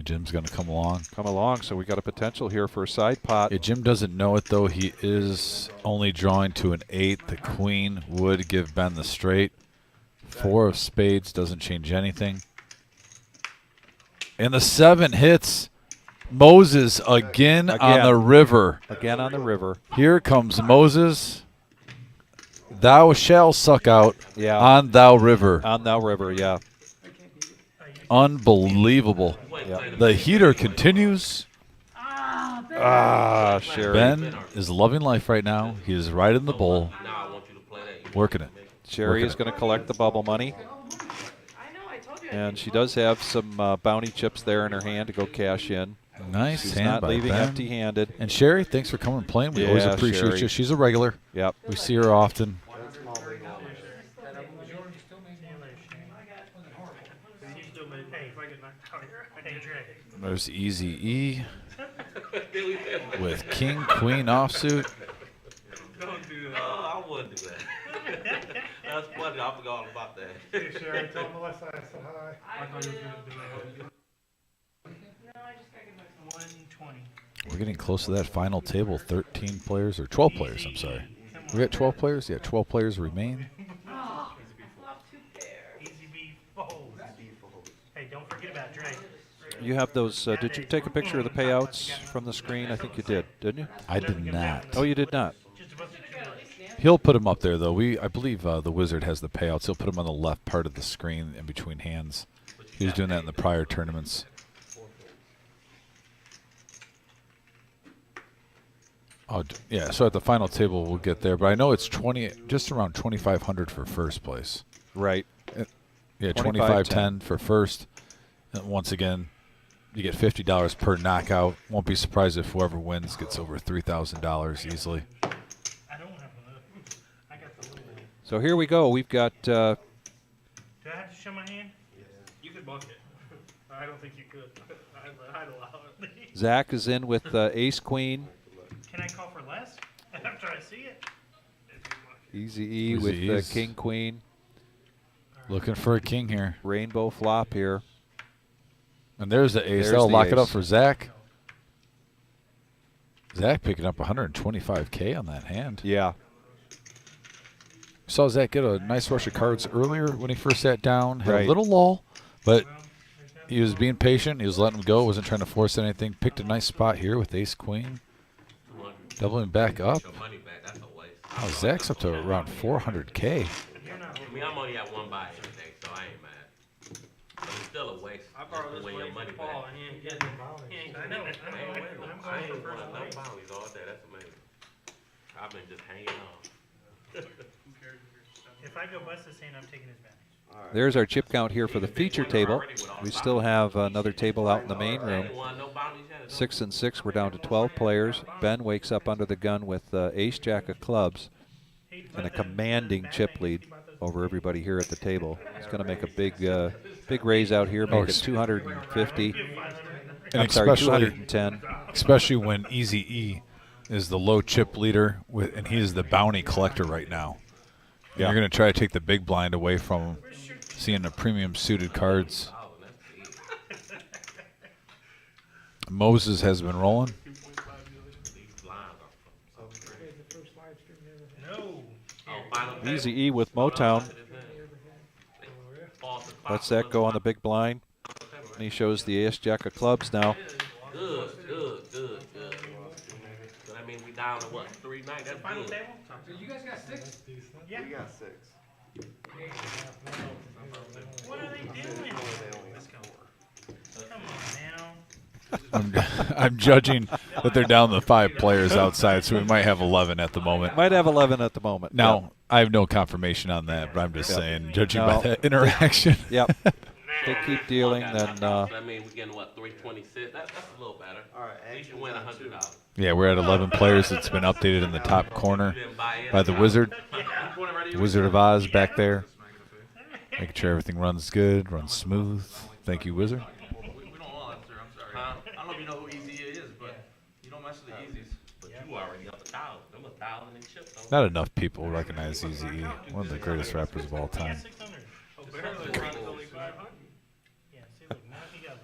Jim's going to come along. Come along, so we got a potential here for a side pot. Yeah, Jim doesn't know it, though. He is only drawing to an 8. The queen would give Ben the straight. 4 of spades doesn't change anything. And the 7 hits Moses again on the river. Again on the river. Here comes Moses. Thou shall suck out Yeah. on thou river. On thou river, yeah. Unbelievable. Yeah. The heater continues. Ah, Sherry. Ben is loving life right now. He is right in the bowl, Now I want you to play that. working it. Sherry is going to collect the bubble money. I know, I told you. And she does have some bounty chips there in her hand to go cash in. Nice She's hand not by leaving Ben. empty-handed. And Sherry, thanks for coming and playing. We always Yeah, appreciate Sherry. you. She's a regular. Yep. We see her often. That's small, big one. She still made money. If I get knocked out here, hey, Dre. There's Easy E with King Queen offsuit. Don't do that. Oh, I wouldn't do that. That's funny. I forgot all about that. Hey, Sherry, tell Melissa I said hi. I thought you were gonna do that. No, I just gotta get my 120. We're getting close to that final table. 13 players, or 12 players, I'm sorry. We got 12 players? Yeah, 12 players remain. Oh, flop 2 pair. Easy B folds. Hey, don't forget about Dre. You have those. Did you take a picture of the payouts from the screen? I think you did, didn't you? I did not. Oh, you did not. Just a bunch of $2. He'll put them up there, though. I believe the Wizard has the payouts. He'll put them on the left part of the screen in between hands. He was doing that in the prior tournaments. Oh, yeah. So at the final table, we'll get there. But I know it's just around 2,500 for first place. Right. Yeah, 25-10 25-10 for first. And once again, you get $50 per knockout. Won't be surprised if whoever wins gets over $3,000 easily. I don't have one of those. I got the little one. So here we go. We've got Do I have to show my hand? You could buck it. I don't think you could. I'd allow it. Zach is in with ace queen. Can I call for less after I see it? Easy E Easy with E's. king queen. Looking for a king here. Rainbow flop here. And there's the ace. There's That'll the lock it up ace. for Zach. Zach picking up 125K on that hand. Yeah. Saw Zach get a nice rush of cards earlier when he first sat down. Had Right. a little lull, but he was being patient. He was letting him go. Wasn't trying to force anything. Picked a nice spot here with ace queen. Doubling back up. Your money back, that's a waste. Oh, Zach's up to around 400K. I mean, I'm only at one buy every day, so I ain't mad. But it's still a waste. I borrowed this Win money your money from back. Paul, and he ain't getting it. I know. I ain't winning. I'm I going for ain't first won place. enough bounties all day. That's amazing. I've been just hanging on. If I go bust this hand, I'm taking his bounties. There's our chip count here for the feature table. We still have another table out in the main I room. ain't won no bounties yet. 6 and 6. We're down to 12 players. Ben wakes up under the gun with ace jack of clubs and a commanding chip lead over everybody here at the table. He's going to make a big raise out here, make it 250. And I'm sorry, 210. Especially when Easy E is the low chip leader, and he is the bounty collector right now. And Yeah. You're going to try to take the big blind away from him, seeing the premium suited cards. Moses has been rolling. No. Easy E with Motown. Lets that go on the big blind. And he shows the ace jack of clubs now. Good. So that means we down to what? 3-9. That's Final good. table? You guys got 6? Yeah. We got 6. What are they doing? Come on now. I'm judging that they're down to 5 players outside, so we might have 11 at the moment. Might have 11 at the moment. Now, I have no confirmation on that, but I'm just saying, judging by No. that interaction. Yep. They keep dealing, then So that means we're getting what? 326. That's a little better. All right, At least you win $100. Yeah, we're at 11 players. It's been updated in the top corner by the Wizard. Wizard of Oz back there. Making sure everything runs good, runs smooth. Thank you, Wizard. We don't all answer, I'm sorry. I don't know if you know who Easy is, but you don't mess with the Easies. But you already up 1,000. Them 1,000 in chips. Not enough people recognize Easy E, one of the greatest rappers of all time. 600. Oh, barely. Mine's only 500. Yeah, see, look, now he got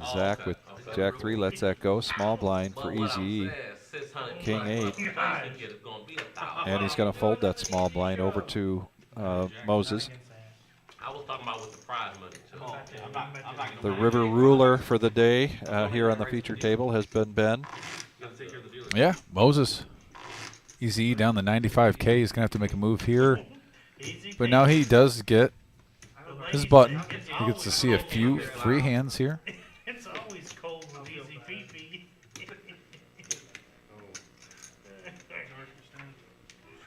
less. Zach with jack 3 lets that go. Small blind for But what Easy I'm E. saying, 600 King plus 8. plus ticket is gonna be 1,000. And he's going to fold that small blind over to Moses. I was talking about with the prize money too. I'm not gonna The river ruler for the day here on the feature table has been Ben. take care of the dealer. Yeah, Moses. Easy E down to 95K. He's going to have to make a move here. But now he does get his button. He gets to see a few free hands here. It's always cold with easy pee-pee.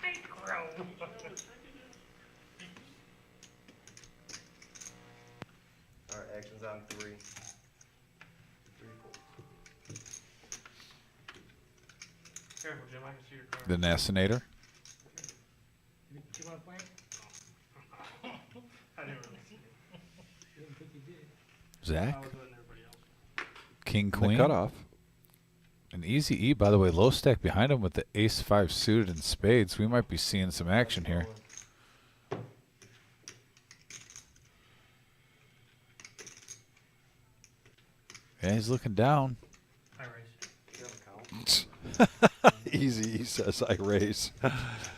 Hey, Crow. All right, action's on 3. 3 folds. Careful, Jim, I can see your card. The Nasinator. I didn't really see it. Zach. I was letting everybody else. King The Queen. cutoff. And Easy E, by the way, low stack behind him with the ace-5 suited and spades. We might be seeing some action here. Yeah, he's looking down. I raised. You have a count? Easy E says I raise.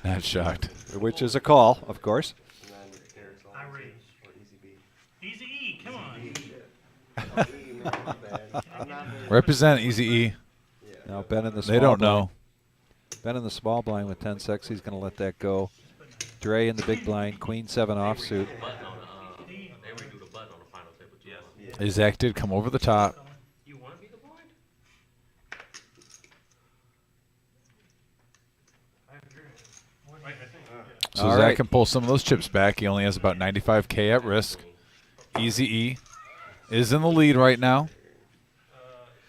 Not shocked. Which is a call, of course. And then Eric's on I easy, raise. or Easy B. Easy E, come on. Oh, E, man, my bad. I'm not very Represent Easy E. Yeah. Now Ben in the small They don't blind. know. Ben in the small blind with 10-6. He's going to let that go. Dre in the big blind. Queen 7 offsuit. Button on the, they redo the button on the final table, yes. Zach did come over the top. You want to be the blind? So All Zach right. can pull some of those chips back. He only has about 95K at risk. Easy E is in the lead right now.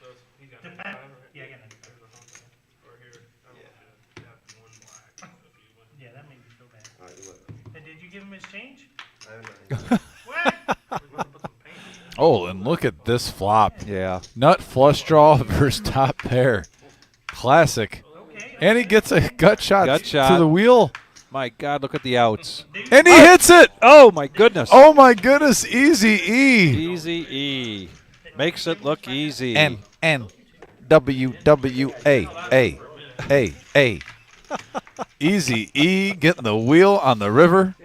So it's, he got Depend- 95, right? yeah, I got Or here, I don't want you to have one black if you win. Yeah, that made me feel bad. All right, look. And did you give him his change? I have nothing. What? We must put some paint in there. Oh, and look at this flop. Yeah. Nut flush draw versus top pair. Classic. Okay. And he gets a gut shot, Gut to shot. the wheel. My God, look at the outs. And he hits it. Oh, my goodness. Oh, my goodness. Easy E. Easy E. Makes it look easy. N W W A. Easy E getting the wheel on the river.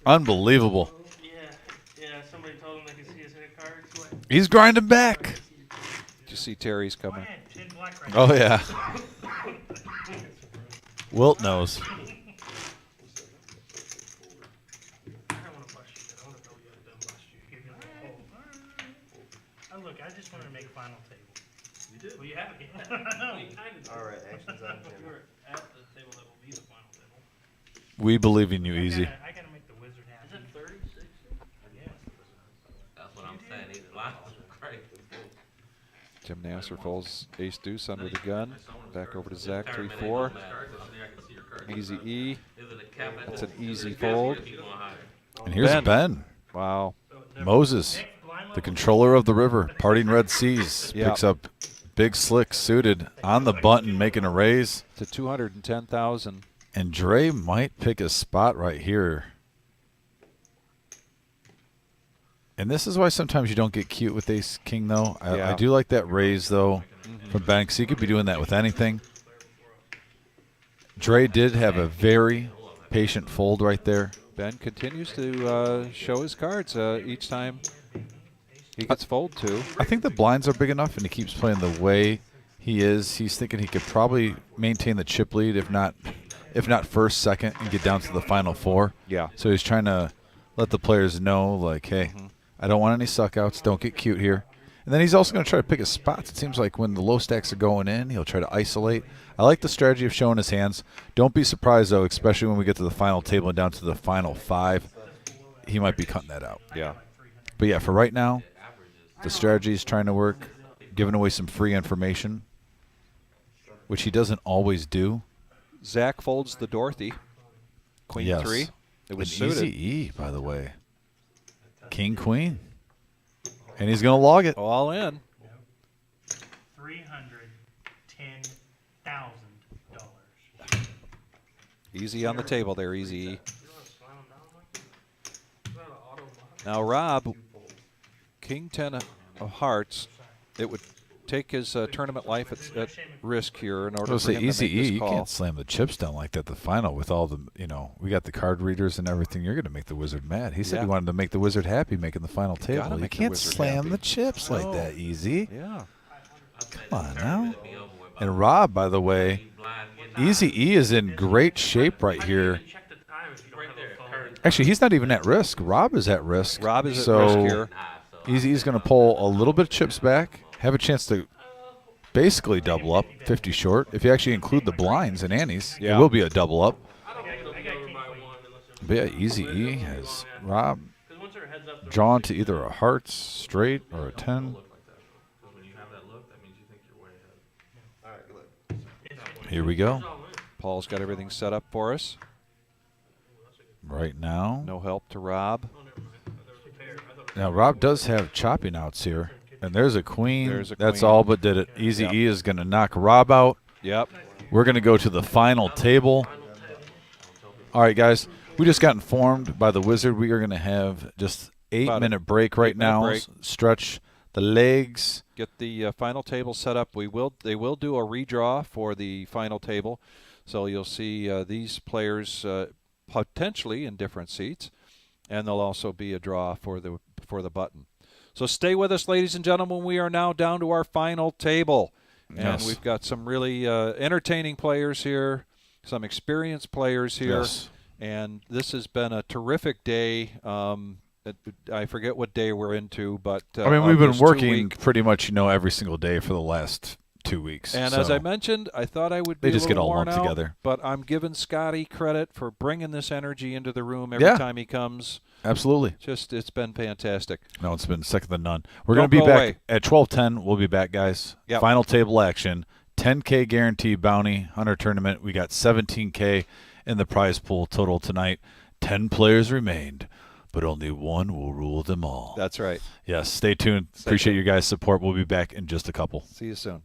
Unbelievable. Yeah, somebody told him they could see his hit cards. He's grinding back. Did you see Terry's Go coming? ahead, 10 black right Oh, yeah. Wilt knows. I don't want to bust you, I want to know you had done bust you. Give him a hold. Oh, look, I just wanted to make a final table. You did? Well, you have it. No, you kind of did. All right, action's on You 10. were at the table that will be the final table. We believe in you, Easy. I gotta make the wizard happy. Is it 30, 60? Yeah. That's what I'm saying. These lines are crazy. Jim Nasser folds ace deuce under the gun. Back over to Zach, 3-4. Easy E. That's an easy fold. And here's Ben. Ben. Wow. Moses, the controller of the river, parting Red Seas, Yeah. picks up Big Slick suited on the button, making a raise. To 210,000. And Dre might pick a spot right here. And this is why sometimes you don't get cute with Ace King, though. I do like that raise, though, from Ben, because he could be doing that with anything. Dre did have a very patient fold right there. Ben continues to show his cards each time he gets fold to. I think the blinds are big enough, and he keeps playing the way he is. He's thinking he could probably maintain the chip lead, if not first, second, and get down to the final four. Yeah. So he's trying to let the players know, like, hey, I don't want any suckouts. Don't get cute here. And then he's also going to try to pick his spots. It seems like when the low stacks are going in, he'll try to isolate. I like the strategy of showing his hands. Don't be surprised, though, especially when we get to the final table and down to the final five. He might be cutting that out. Yeah. But, yeah, for right now, the strategy is trying to work, giving away some free information, which he doesn't always do. Zach folds the Dorothy. Queen Yes. 3. It was An suited. easy E, by the way. King, queen. And he's going to log it. All in. $310,000. Easy on the table there, Easy E. You want to slam him down like that? Is that an auto lock? Now, Rob, King 10 of hearts, it would take his tournament life at risk here in order I'll for say him to easy make E, this you call. can't slam the chips down like that at the final with all the, we got the card readers and everything. You're going to make the wizard mad. He said Yeah. he wanted to make the wizard happy making the final Gotta table. You make the can't wizard slam happy. the chips like No. that, Easy. Yeah. Come on now. And Rob, by the way, Easy E is in great shape right here. Check the time if you don't have a phone. Actually, he's not even at risk. Rob is at risk. Rob is at so risk here. Easy is going to pull a little bit of chips back, have a chance to basically double up, 50 short. If you actually include the blinds and antes, Yeah. it will be a double up. I don't think it'll be over by one unless it's. But yeah, Easy E has Rob Because once they're heads up, they're drawn to either a hearts, straight, or a 10. Look like that. Because when you have that look, that means you think you're way ahead. All right, look. Here we go. Paul's got everything set up for us. Right now. No help to Rob. Now, Rob does have chopping outs here. And there's a queen. There's a That's queen. all but did it. Easy Yep. E is going to knock Rob out. Yep. We're going to go to the final table. All right, guys. We just got informed by the wizard we are going to have just About a 8-minute break right 8-minute now. break. Stretch the legs. Get the final table set up. They will do a redraw for the final table, so you'll see these players potentially in different seats, and there'll also be a draw for the button. So stay with us, ladies and gentlemen. We are now down to our final table, and Yes. we've got some really entertaining players here, some experienced players here, Yes. and this has been a terrific day. I forget what day we're into, but I mean, we've been this working two-week pretty much, every single day for the last 2 weeks. And so as I mentioned, I thought I would be they just a get little all worn lumped out, together. but I'm giving Scotty credit for bringing this energy into the room every Yeah. time he comes. Absolutely. Just, it's been fantastic. No, it's been second to none. We're Don't going to be go back away. at 12:10. We'll be back, guys. Yep. Final table action. 10K guarantee bounty hunter tournament. We got 17K in the prize pool total tonight. 10 players remained, but only one will rule them all. That's right. Yes, stay tuned. Appreciate your guys' support. We'll be back in just a couple. See you soon.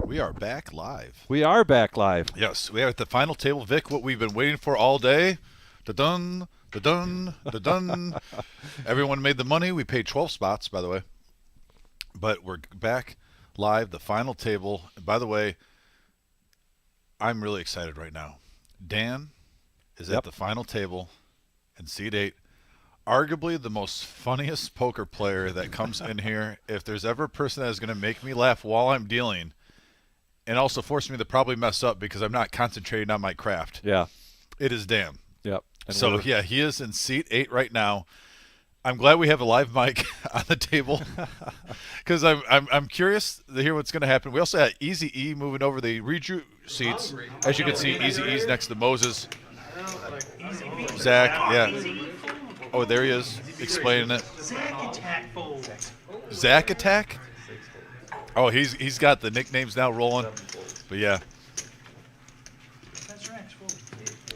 We are back live. We are back live. Yes, we are at the final table. Vic, what we've been waiting for all day. Da-dun, da-dun, da-dun. Everyone made the money. We paid 12 spots, by the way. But we're back live, the final table. And by the way, I'm really excited right now. Dan is at the final table in seat 8. Arguably the most funniest poker player that comes in here. If there's ever a person that is going to make me laugh while I'm dealing and also force me to probably mess up because I'm not concentrating on my craft, it is Dan. Yep. And so, yeah, he is in seat 8 right now. I'm glad we have a live mic on the table because I'm curious to hear what's going to happen. We also had Easy E moving over. They redrew seats. As you can see, Easy E's next to Moses. Zach, yeah. Oh, there he is, explaining it. Zach Attack? Oh, he's got the nicknames now rolling. But yeah.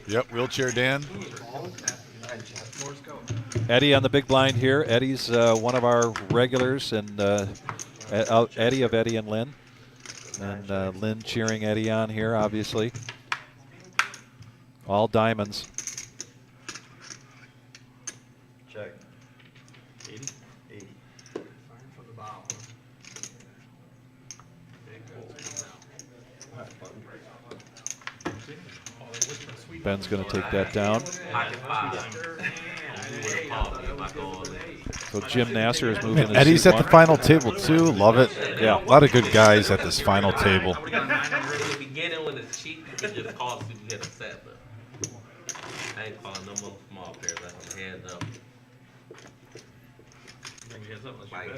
Yep, Wheelchair Dan. Eddie on the big blind here. Eddie's one of our regulars, and Eddie of Eddie and Lynn. And Lynn cheering Eddie on here, obviously. All diamonds. Check. 80? 80. Ben's going to take that down. So Jim Nasser is moving to Eddie's seat at the 1. final table, too. Love it. Yeah. A lot of good guys at this final table. In the beginning when it's cheap, it just causes you to get upset, but I ain't calling no more small pairs. That's hands up.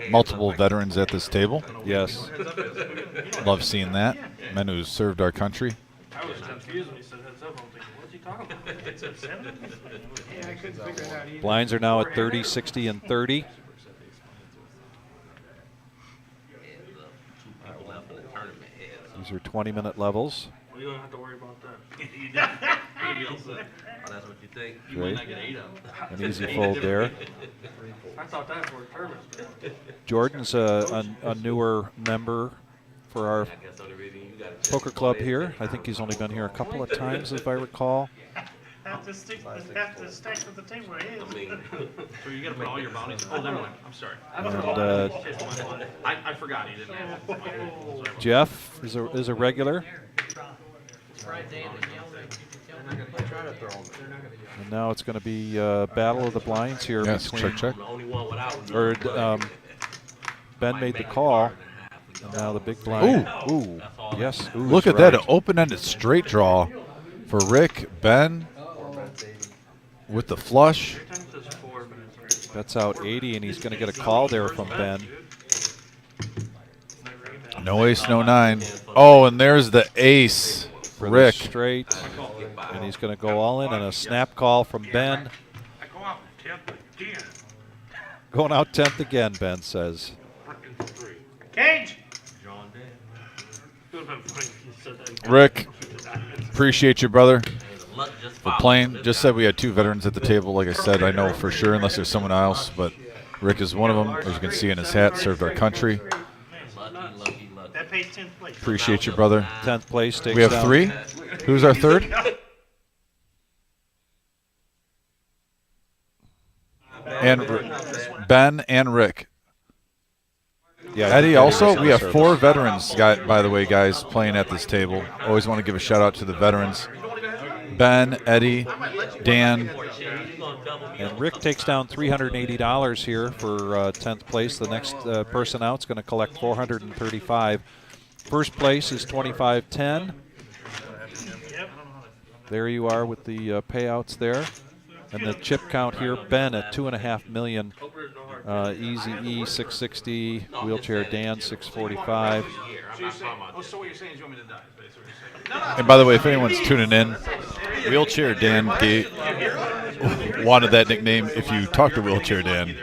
Multiple veterans at this table. Yes. Love seeing that. Men who served our country. I was confused when he said heads up. I'm thinking, what's he talking about? It said 7? Yeah, I couldn't figure it out either. Blinds are now at 30, 60, and 30. These are 20-minute levels. Well, you don't have to worry about that. You don't. Oh, that's what you think? You might not get 8 of them. An easy fold there. I thought that for a tournament. Jordan's a newer member for our poker club here. I think he's only been here a couple of times, if I recall. Have to stick with the table where it is. So you gotta put all your bounties. Oh, never mind. I'm sorry. And I forgot he didn't have it. Jeff is a regular. And now it's going to be battle of the blinds here between. Check. Or Ben made the call. And now the big blind. Ooh. Yes. Ooh, Look at that, an open-ended straight draw for Rick. Ben with the flush. That's out 80, and he's going to get a call there from Ben. No ace, no 9. Oh, and there's the ace, For Rick. the straight. And he's going to go all in, and a snap call from Ben. I go out 10th again. Going out 10th again, Ben says. Cage! Rick, appreciate you, brother, for playing. Just said we had 2 veterans at the table. Like I said, I know for sure, unless there's someone else, but Rick is one of them. As you can see in his hat, served our country. That pays 10th place. Appreciate you, brother. 10th place takes We have down. 3. Who's our third? And Ben and Rick. Yeah, Eddie also. We have 4 veterans, by the way, guys, playing at this table. Always want to give a shout out to the veterans. Ben, Eddie, Dan. And Rick takes down $380 here for 10th place. The next person out is going to collect $435. First place is $25.10. There you are with the payouts there. And the chip count here, Ben at $2.5 million. Easy E 660, Wheelchair Dan 645. So what you're saying is you want me to die? That's what you're saying. And by the way, if anyone's tuning in, Wheelchair Dan wanted that nickname. If you talk to Wheelchair Dan,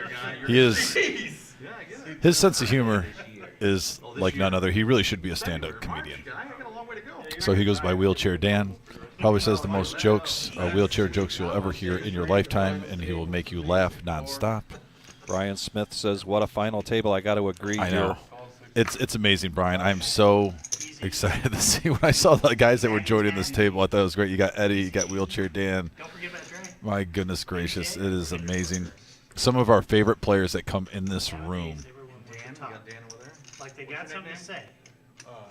his sense of humor is like none other. He really should be a stand-up comedian. So he goes by Wheelchair Dan. Probably says the most jokes, wheelchair jokes you'll ever hear in your lifetime, and he will make you laugh nonstop. Brian Smith says, what a final table. I got to agree I here. know. It's amazing, Brian. I'm so excited to see when I saw the guys that were joining this table. I thought it was great. You got Eddie, you got Wheelchair Dan. Don't forget about Dre. My goodness gracious, it is amazing. Some of our favorite players that come in this room. Dan, got Dan over there. Like they got something to say.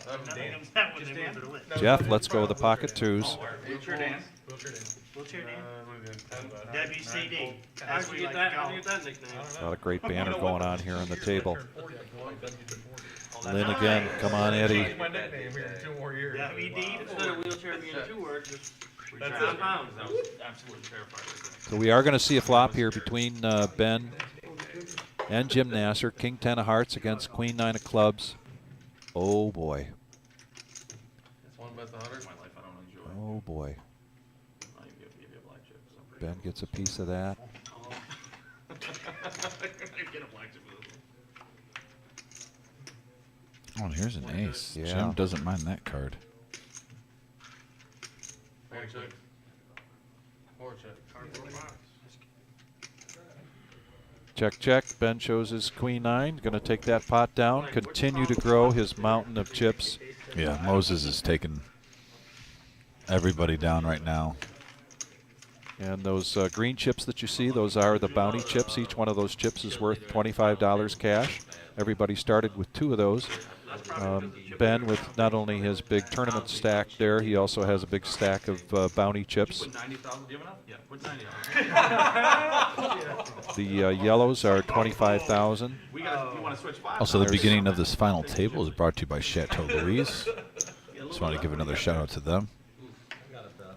That was Nothing Dan. comes out when they move their lips. Jeff, let's go with the pocket twos. Wheelchair Dan. Wheelchair Dan? WCD. That's How'd what you you get like that, to how'd call you it. get that nickname? A lot of great banner going on here on the table. Lynn again. Come on, Eddie. My nickname here in 2 more years. WD. Instead of wheelchair being 2 words, just 9 pounds. I was absolutely terrified. So we are going to see a flop here between Ben and Jim Nasser. King 10 of hearts against Queen 9 of clubs. Oh boy. That's one bet the 100. My life I don't enjoy. Oh boy. I'll give you a black chip. So I'm Ben gets a piece of that. Get a black chip with this one. Oh, and here's an ace. Yeah. Jim doesn't mind that card. Four check. 4 check. Check, check. Ben shows his Queen 9. Going to take that pot down. Continue to grow his mountain of chips. Yeah, Moses is taking everybody down right now. And those green chips that you see, those are the bounty chips. Each one of those chips is worth $25 cash. Everybody started with 2 of those. Ben with not only his big tournament stack there, he also has a big stack of bounty chips. Put 90,000. Do you have enough? Yeah, put 90,000. The yellows are 25,000. We got. You want to switch spots? Also, the beginning of this final table is brought to you by Chateau Louise. Just want to give another shout out to them.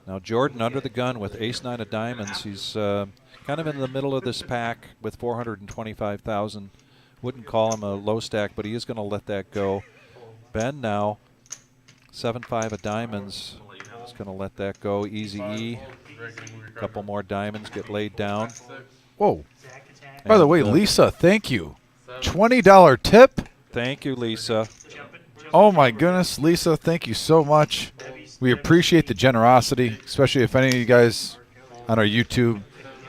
Now Jordan under the gun with ace-9 of diamonds. He's kind of in the middle of this pack with 425,000. Wouldn't call him a low stack, but he is going to let that go. Ben now 7-5 of diamonds. He's going to let that go. Easy E. A couple more diamonds get laid down. Whoa. By the way, Lisa, thank you. $20 tip. Thank you, Lisa. Oh my goodness, Lisa, thank you so much. We appreciate the generosity, especially if any of you guys on our YouTube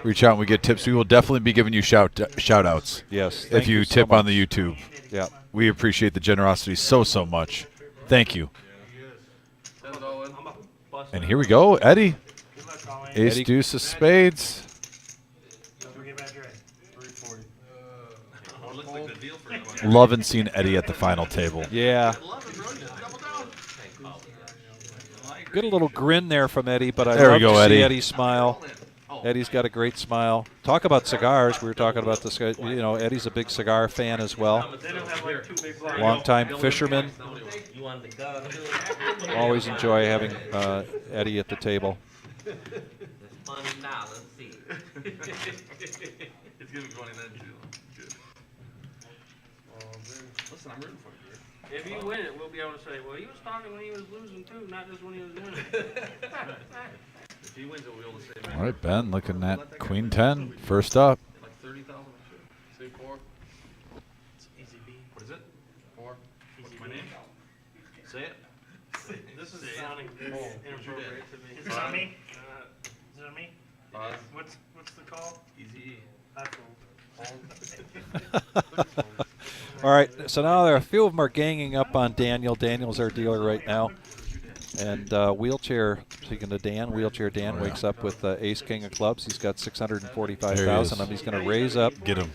reach out and we get tips. We will definitely be giving you shout outs. Yes. If you so tip on much. the YouTube. Yeah. We appreciate the generosity so much. Thank you. And here we go, Eddie. Ace Eddie. deuce of spades. Don't forget about Dre. 340. Loving seeing Eddie at the final table. Yeah. Get a little grin there from Eddie, but I There we love go, to Eddie. see Eddie smile. Eddie's got a great smile. Talk about cigars. We were talking about this guy. You know, Eddie's a big cigar fan as well. They don't have like 2 big blocks. Longtime fisherman. You want the gun? Always enjoy having Eddie at the table. It's funny now. Let's see. It's gonna be funny then too. Good. Listen, I'm rooting for you, dude. If you win it, we'll be able to say, well, he was talking when he was losing too, not just when he was winning. If he wins, we'll be able to say. All right, Ben, looking at Queen 10, first up. Like 30,000. Say 4. Easy B. What is it? 4. What's my name? Say it. This is sounding inappropriate to me. Is it on me? Is it on me? 5. What's the call? Easy. That's cool. All right, so now there are a few of them are ganging up on Daniel. Daniel's our dealer right now. And Wheelchair, speaking to Dan, Wheelchair Dan wakes up with Ace King of clubs. He's got 645,000 of them. He's going to raise up. Get him.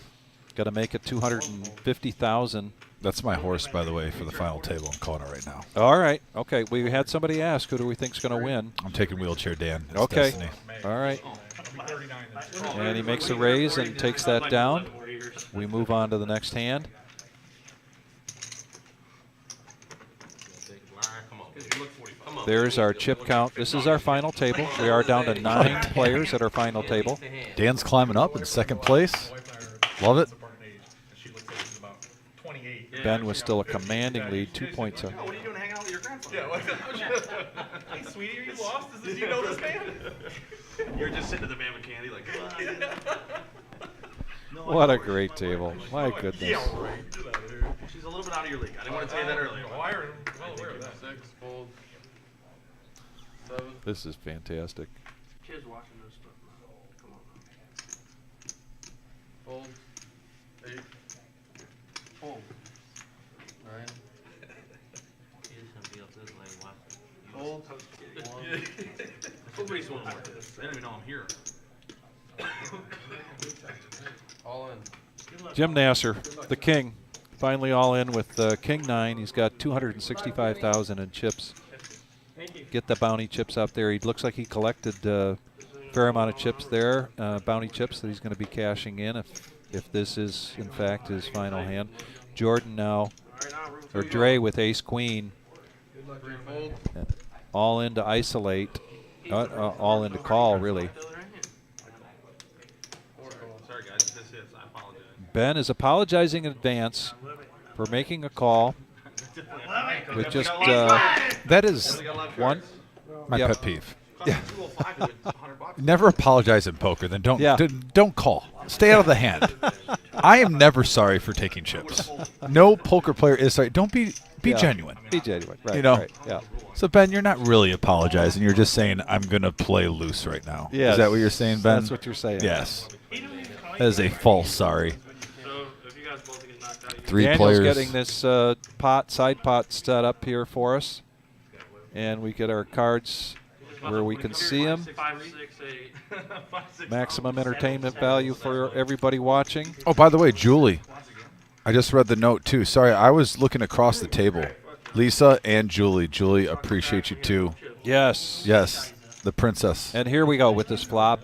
Got to make it 250,000. That's my horse, by the way, for the final table. I'm calling it right now. All right. Okay. We had somebody ask, who do we think's going to win? I'm taking Wheelchair Dan. It's Okay. Destiny. All right. And he makes a raise and takes that down. We move on to the next hand. There's our chip count. This is our final table. We are down to 9 players at our final table. Dan's climbing up in second place. Love it. Ben was still a commanding lead, 2 points up. What are you doing hanging out with your grandfather? Yeah, hey, sweetie, are you lost? Do you know this man? You're just sitting at the man with candy like, come on. What a great table. My goodness. Yeah, right. She's a little bit out of your league. I didn't want to tell you that earlier. Why are well aware of that? 6, fold. 7. This is fantastic. Kids watching this stuff now. Come on. Fold. 8. Fold. 9. this lane, watch it. Fold. Nobody's doing like this. They don't even know I'm here. All in. Jim Nasser, the king, finally all in with King 9. He's got 265,000 in chips. Get the bounty chips out there. He looks like he collected a fair amount of chips there, bounty chips that he's going to be cashing in if this is in fact his final hand. Jordan now, or Dre with ace queen, all in to isolate, all in to call really. Sorry guys, this hits. I apologize. Ben is apologizing in advance for making a call with just That is one. my Yep. pet peeve. Yeah. 205 to get $100. Never apologize in poker. Then don't Yeah. don't call. Stay out of the hand. I am never sorry for taking chips. No poker player is sorry. Don't be Yeah. genuine. Be genuine, right? You know. Right, yeah. So Ben, you're not really apologizing. You're just saying I'm gonna play loose right now. Yes. Is that what you're saying, Ben? That's what you're saying. Yes. That is a false sorry. So if you guys both get knocked out, you Three Daniel's players. getting this side pot set up here for us, and we get our cards where we can see them. 5, 6, 8. 5, 6, Maximum entertainment value for everybody watching. Oh, by the way, Julie, I just read the note too. Sorry, I was looking across the table. Lisa and Julie. Julie, appreciate you too. Yes. Yes, the princess. And here we go with this flop.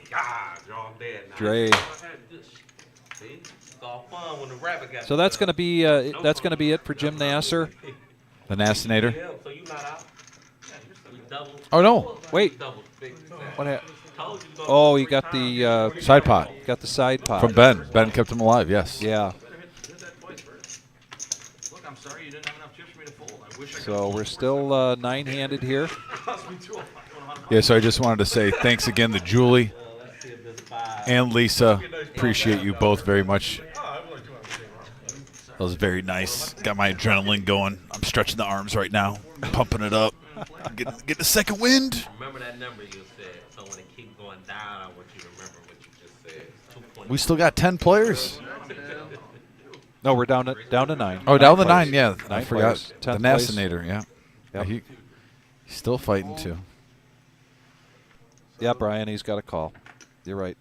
God, y'all dead now. Dre. See? It's all fun when the rabbit got So that's going to be it for Jim Nasser. The Nasinator. Yeah, so you not out. We double. Oh no, Wait. Double. Big. What happened? Told you to go Oh, he got the side pot got the side pot from Ben. Ben kept him alive. Yes. Yeah. Hit that twice first. Look, I'm sorry you didn't have enough chips for me to fold. I wish I could. So we're still nine-handed here. Cost me 205. Yeah. So I just wanted to say thanks again to Julie let's see if this 5. and Lisa. Appreciate you both very much. That was very nice. Got my adrenaline going. I'm stretching the arms right now, pumping it up. Get the second wind. Remember that number you said. So when it keeps going down, I want you to remember what you just said. 2.5. We still got 10 players. No, we're down to 9. Oh, down the players. 9. Yeah, I 9 forgot. players. The 10th place. Nasinator. Yeah. Yep. He's still fighting too. Yeah, Brian, he's got a call. You're right.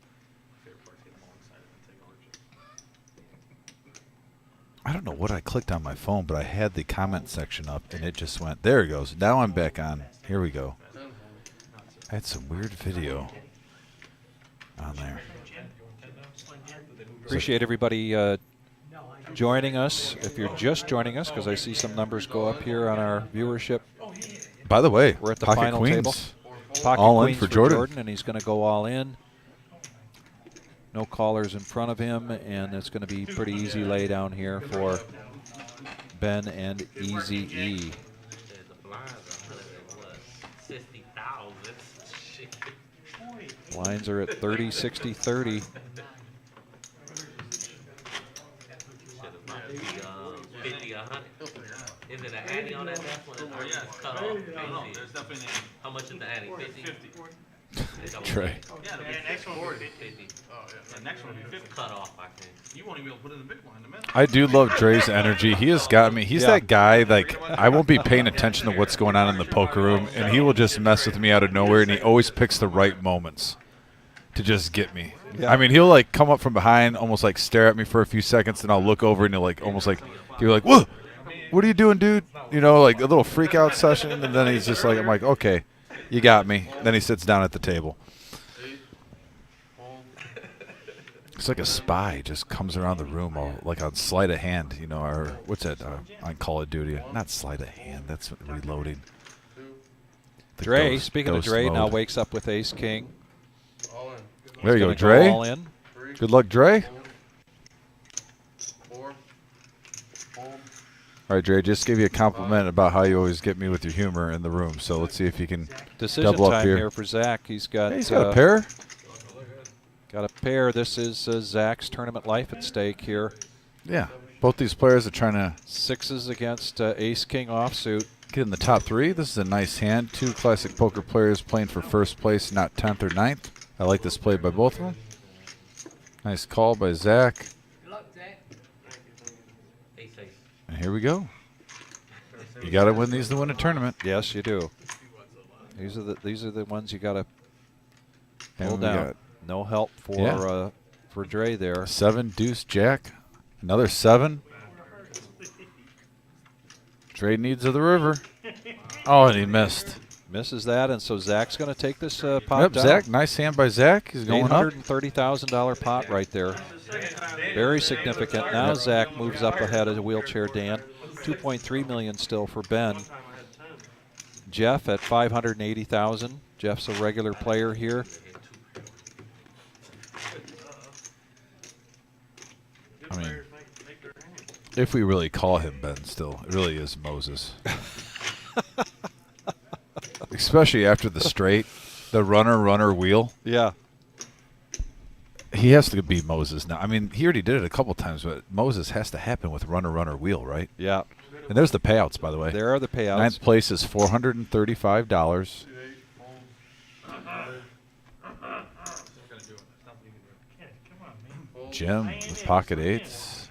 I don't know what I clicked on my phone, but I had the comment section up, and it just went. There it goes. Now I'm back on. Here we go. I had some weird video on there. Appreciate everybody joining us. If you're just joining us, because I see some numbers go up here on our viewership. By the way, We're at the Pocket final Queens. table. Pocket All in Queens for Jordan. and he's going to go all in. No callers in front of him, and it's going to be pretty easy lay down here for Ben and Easy E. The blinds are 160,000. Shit. Lines are at 30, 60, 30. Shit is about to be 50, 100. Is it an ante on that next one? Or yeah. it's cut off? No, there's definitely an ante. How much is the ante? 50? 50. Trey. Yeah, the next one will be 50. Oh, yeah. The next one will be 50. Cut off, I think. You won't even be able to put it in the big one in a minute. I do love Dre's energy. He has got me. He's Yeah. that guy, like, I won't be paying attention to what's going on in the poker room, and he will just mess with me out of nowhere, and he always picks the right moments to just get me. Yeah. I mean, he'll, like, come up from behind, almost, like, stare at me for a few seconds, and I'll look over, and he'll, like, almost, like, he'll be like, whoa, what are you doing, dude? You know, like, a little freak-out session, and then he's just like, I'm like, okay, you got me. Then he sits down at the table. It's like a spy just comes around the room, all, like on sleight of hand, you know, or what's that on Call of Duty? Not sleight of hand, that's reloading. The Dre, ghost- speaking of ghost Dre, now mode. wakes up with Ace King. All in. There you He's go, gonna Dre. All in. Good luck, Dre. 4. Fold. All right, Dre, just give you a compliment about how you always get me with your humor in the room. So let's see if you can Decision double up time here. here for Zach. He's got, Hey, he's got a pair. Got a pair. This is Zach's tournament life at stake here. Yeah, both these players are trying to Sixes against Ace King offsuit. get in the top 3. This is a nice hand. 2 classic poker players playing for first place, not 10th or 9th. I like this play by both of them. Nice call by Zach. Ace, ace. And here we go. You got to win these to win a tournament. Yes, you do. These are the ones you got to And pull we down. got No help for Dre there. 7 deuce jack. Another 7. Dre needs of the river. Oh, and he missed. Misses that, and so Zach's going to take this pot Yep, down. Zach. Nice hand by Zach. He's going up. $830,000 pot right there. Very significant. Now Zach moves up ahead of the wheelchair Dan. 2.3 million still for Ben. Jeff at 580,000. Jeff's a regular player here. I mean, if we really call him Ben still, it really is Moses. Especially after the straight, the runner wheel. Yeah. He has to be Moses now. I mean, he already did it a couple times, but Moses has to happen with runner wheel, right? Yeah. And there's the payouts, by the way. There are the payouts. 9th place is $435. Jim with pocket 8s.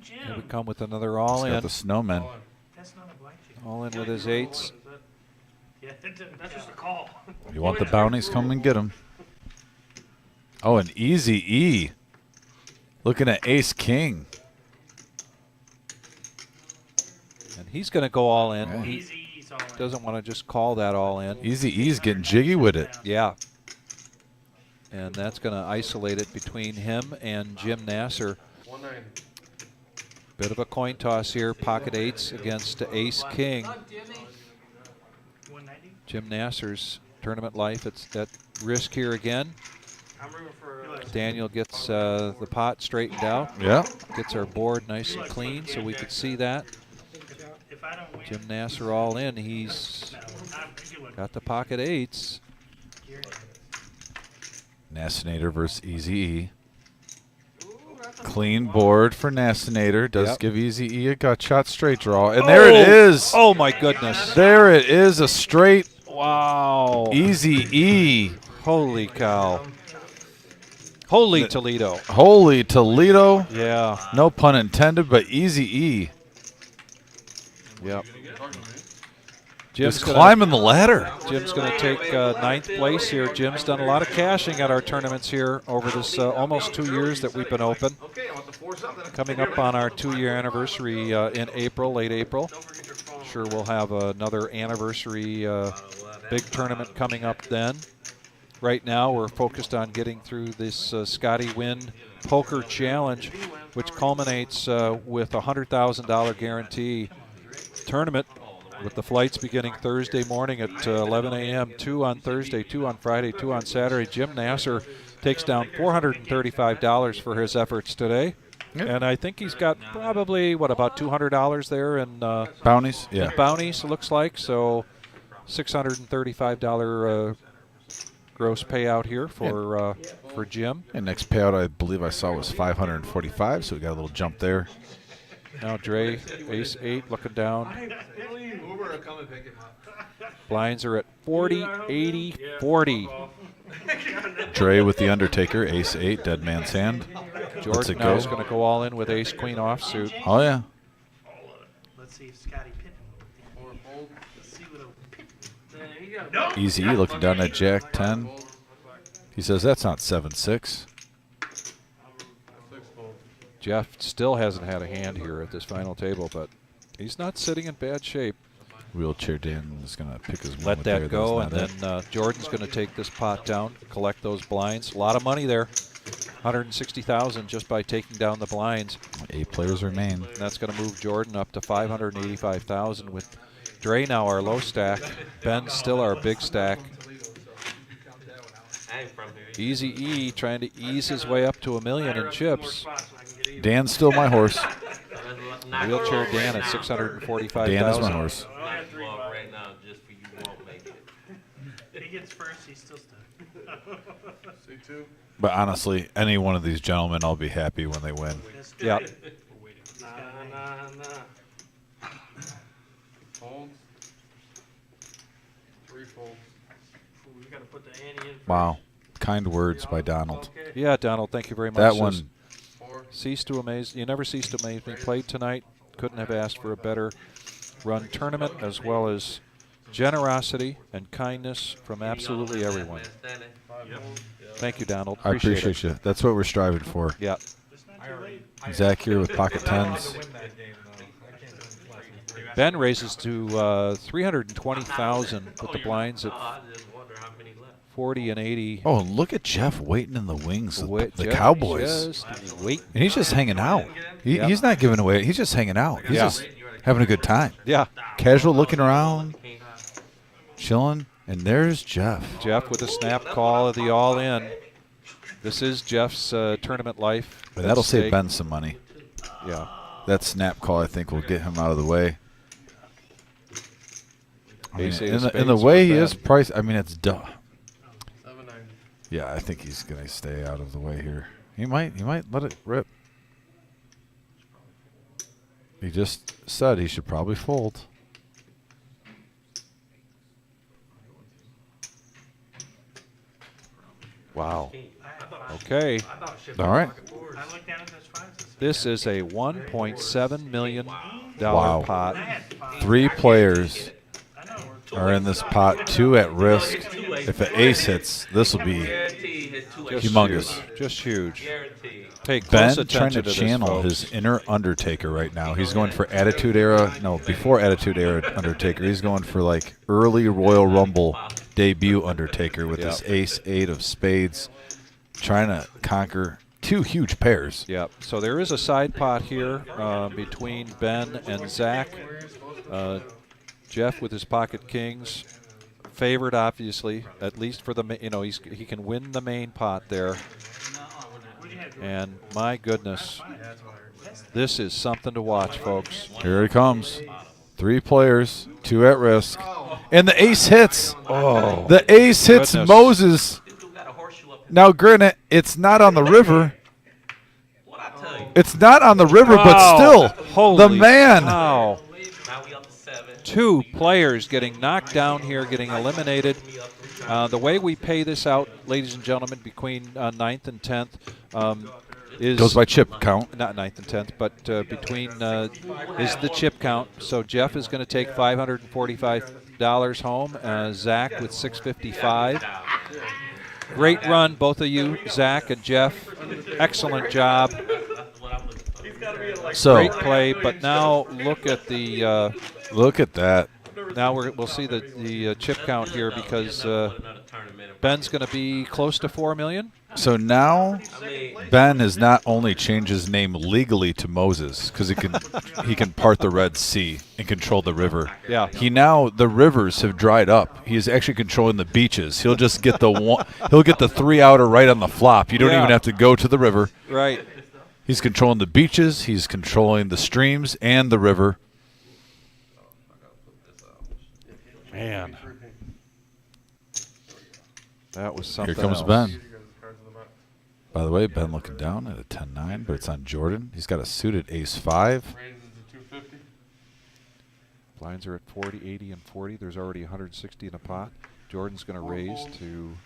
Here we come with another all He's in. got the snowman. All in with his 8s. Yeah, that's just a call. You want the bounties? Come and get them. Oh, an easy E. Looking at ace king. And he's going to go all in. Yeah. He doesn't want to just call that all in. Easy E's getting jiggy with it. Yeah. And that's going to isolate it between him and Jim Nasser. Bit of a coin toss here. Pocket 8s against ace king. Jim Nasser's tournament life. It's at risk here again. Daniel gets the pot straightened out. Yeah. Gets our board nice and clean so we could see that. Jim Nasser all in. He's got the pocket 8s. Nassinator versus Easy E. Clean board for Nassinator. Does Yep. give Easy E a gut shot straight draw. And there it is. Oh, my goodness. There it is. A straight Wow. Easy E. Holy cow. Holy Toledo. Holy Toledo. Yeah. No pun intended, but Easy E. Yep. Just climbing the ladder. Jim's going to take 9th place here. Jim's done a lot of cashing at our tournaments here over this almost 2 years that we've been open. Coming up on our 2-year anniversary in April, late April. Sure we'll have another anniversary big tournament coming up then. Right now we're focused on getting through this Scotty Wynn Poker Challenge, which culminates with a $100,000 guarantee tournament, with the flights beginning Thursday morning at 11 a.m., 2 on Thursday, 2 on Friday, 2 on Saturday. Jim Nasser takes down $435 for his efforts today. Yep. And I think he's got probably, what, about $200 there in bounties? Yeah. in bounties, it looks like. So $635 gross payout here for Jim. And next payout I believe I saw was $545, so we got a little jump there. Now Dre, ace 8, looking down. Blinds are at 40, 80, 40. Dre with the Undertaker, ace 8, dead man's hand. Lets Jordan it now go. is going to go all in with ace queen offsuit. Oh, yeah. Let's see if Scotty Pippen. Let's see what a Easy E looking down at Jack 10. He says that's not 7-6. Jeff still hasn't had a hand here at this final table, but he's not sitting in bad shape. Wheelchair Dan is going to pick his Let moment that there. go, and That's then not it. Jordan's going to take this pot down, collect those blinds. A lot of money there. 160,000 just by taking down the blinds. 8 players remain. And that's going to move Jordan up to 585,000 with Dre now our low stack. Ben still our big stack. I ain't from here. Easy E trying to ease his way up to $1 million in chips. Dan's still my horse. Wheelchair Dan at 645,000. Dan is my horse. Well, right now, just for you won't make it. If he gets first, he's still stuck. But honestly, any one of these gentlemen, I'll be happy when they win. Yeah. Folds. 3 folds. We gotta put the ante in first. Wow. Kind words by Donald. Yeah, Donald, thank you very much. That Says, one, cease to amaze. You never cease to amaze me. Played tonight. couldn't have asked for a better run tournament, as well as generosity and kindness from absolutely everyone. Thank you, Donald. I appreciate you. That's what we're striving for. Yeah. Zach here with pocket tens. Ben raises to 320,000. Put the blinds at 40 and 80. Oh, and look at Jeff waiting in the wings of the Jeff Cowboys. just wait. And he's just hanging out. He's not giving away. He's just hanging out. He's just having a good time. Yeah. Casual looking around, chilling. And there's Jeff. Jeff with a snap call of the all-in. This is Jeff's tournament life. But that'll save Ben some money. Yeah. That snap call, I think, will get him out of the way. I mean, in the way he is priced, I mean, it's duh. Yeah, I think he's going to stay out of the way here. He might let it rip. He just said he should probably fold. Wow. Okay. All right. This is a $1.7 million Wow. pot. 3 players are in this pot, 2 at risk. If an ace hits, this will be humongous. Just huge. Pay Ben close trying attention to this, channel folks. his inner Undertaker right now. He's going for Attitude Era. No, before Attitude Era Undertaker. He's going for like early Royal Rumble debut Undertaker with this ace, 8 of spades, trying to conquer 2 huge pairs. Yep. So there is a side pot here between Ben and Zach. Jeff with his pocket kings, favored obviously, at least for the he can win the main pot there. And my goodness, this is something to watch, folks. Here it comes. 3 players, 2 at risk. And the ace hits. Oh, the ace hits goodness. Moses. Now, granted, it's not on the river. It's not on the river, but still, the man. Wow. 2 players getting knocked down here, getting eliminated. The way we pay this out, ladies and gentlemen, between 9th and 10th is goes by chip count. Not 9th and 10th, but between is the chip count. So Jeff is going to take $545 home. Zach with $655. Great run, both of you, Zach and Jeff. Excellent job. So great play, but now look at the. Look at that. Now we'll see the chip count here because Ben's going to be close to $4 million. So now Ben has not only changed his name legally to Moses because he can part the Red Sea and control the river. Yeah. The rivers have dried up. He is actually controlling the beaches. He'll just get he'll get the 3 outer right on the flop. You don't even have to go to the river. Right. He's controlling the beaches. He's controlling the streams and the river. Man, that was something. Here comes else. Ben. By the way, Ben looking down at a 10-9, but it's on Jordan. He's got a suited ace-5. Blinds are at 40, 80, and 40. There's already 160 in a pot. Jordan's going to raise to.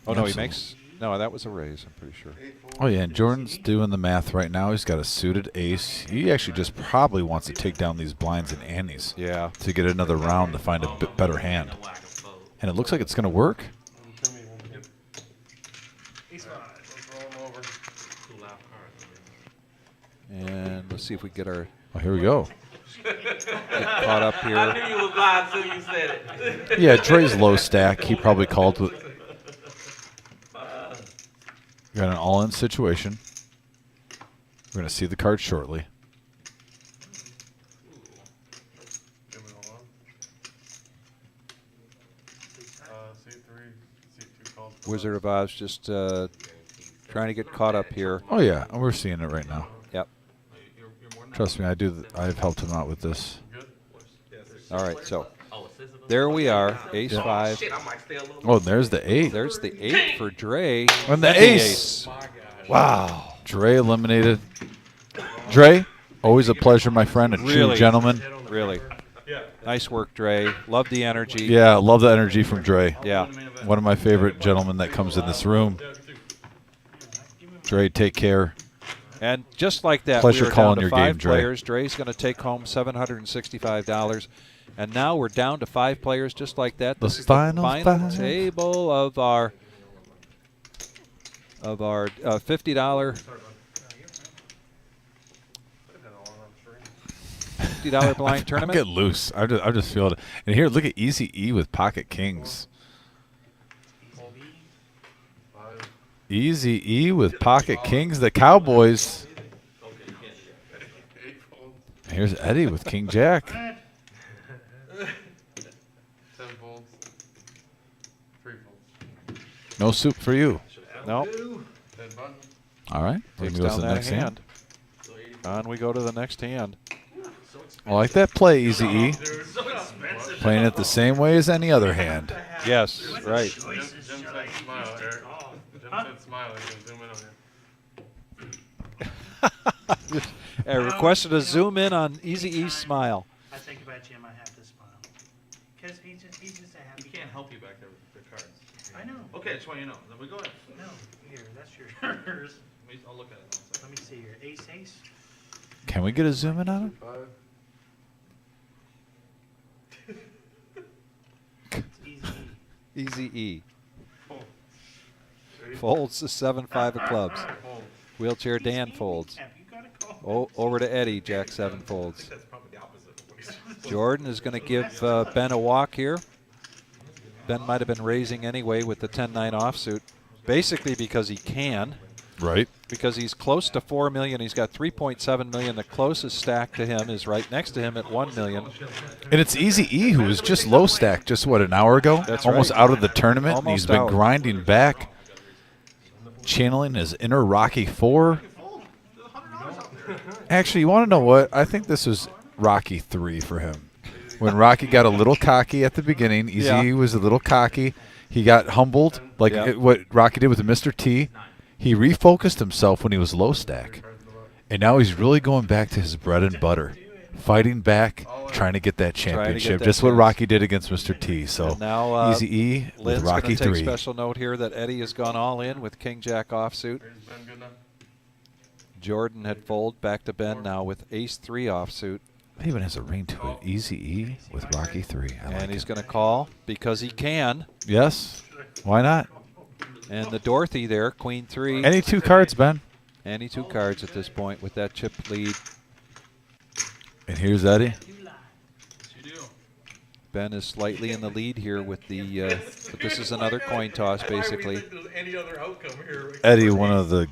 Oh no, he makes. No, that was a raise. I'm pretty sure. Oh yeah, and Jordan's doing the math right now. He's got a suited ace. He actually just probably wants to take down these blinds and antes. Yeah. To get another round to find a bit better hand. And it looks like it's going to work. And let's see if we get our. Oh, here we go. Get caught up here. I knew you was lying until you said it. Yeah, Dre's low stack. He probably called with. Got an all-in situation. We're going to see the card shortly. Wizard of Oz just trying to get caught up here. Oh yeah, we're seeing it right now. Yep. Trust me, I've helped him out with this. All right, so there we are, ace 5. Oh, there's the 8. There's the 8 for Dre. And the ace. Wow. Dre eliminated. Dre, always a pleasure, my friend, a true gentleman. Really. Nice work, Dre. Love the energy. Yeah, love the energy from Dre. Yeah. One of my favorite gentlemen that comes in this room. Dre, take care. And just like that, Pleasure we were calling down to your 5 game, Dre. players. Dre's going to take home $765. And now we're down to 5 players just like that. This is the final final five. table of our $50 blind I'm tournament. getting loose. I just feel it. And here, look at Easy E with pocket kings. Easy E with pocket kings. The Cowboys. Here's Eddie with King Jack. 10 folds. 3 folds. No soup for you. No. 10 button. All right. We Takes can go down to the that next hand. On we go to the next hand. I like that play, Easy E. Playing it the same way as any other hand. Yes, right. Jim said smile, Eric. Jim said smile. I can zoom in on you. Requested a zoom in on Easy E's smile. I think about Jim, I have to smile. Because he's just a happy He can't help you back there with the cards. I know. Okay, just want you to know. Then we go ahead. No, here, that's yours. I'll look at it. Let me see here. Ace, ace. Can we get a zoom in on him? 5. It's easy. Easy E. Fold. Folds the 7-5 of clubs. Fold. Wheelchair Dan folds. You gotta call. Over to Eddie, Jack 7 folds. That's probably the opposite of what he's Jordan is going to give Ben a walk here. Ben might have been raising anyway with the 10-9 offsuit, basically because he can. Right. Because he's close to 4 million. He's got 3.7 million. The closest stack to him is right next to him at 1 million. And it's Easy E who was just low stack just, what, an hour ago? That's Almost right. out of the tournament. And he's Almost been out. grinding back, channeling his inner Rocky 4. Actually, you want to know what? I think this was Rocky 3 for him. When Rocky got a little cocky at the beginning, Easy E was a little cocky. He got humbled, like what Rocky did with the Mr. T. He refocused himself when he was low stack. And now he's really going back to his bread and butter. Fighting back, trying to get that championship. Just what Rocky did against Mr. T. So now, Easy E with Lynn's Rocky gonna take 3. special note here that Eddie has gone all in with King Jack offsuit. Ben good enough? Jordan had fold back to Ben now with Ace 3 offsuit. It even has a ring to it. Easy E with Rocky 3. And he's going to call because he can. Yes. Why not? And the Dorothy there, Queen 3. Any 2 cards, Ben. Any 2 cards at this point with that chip lead. And here's Eddie. Ben is slightly in the lead here with the, but this is another coin toss basically. Any other outcome here? Eddie, one of the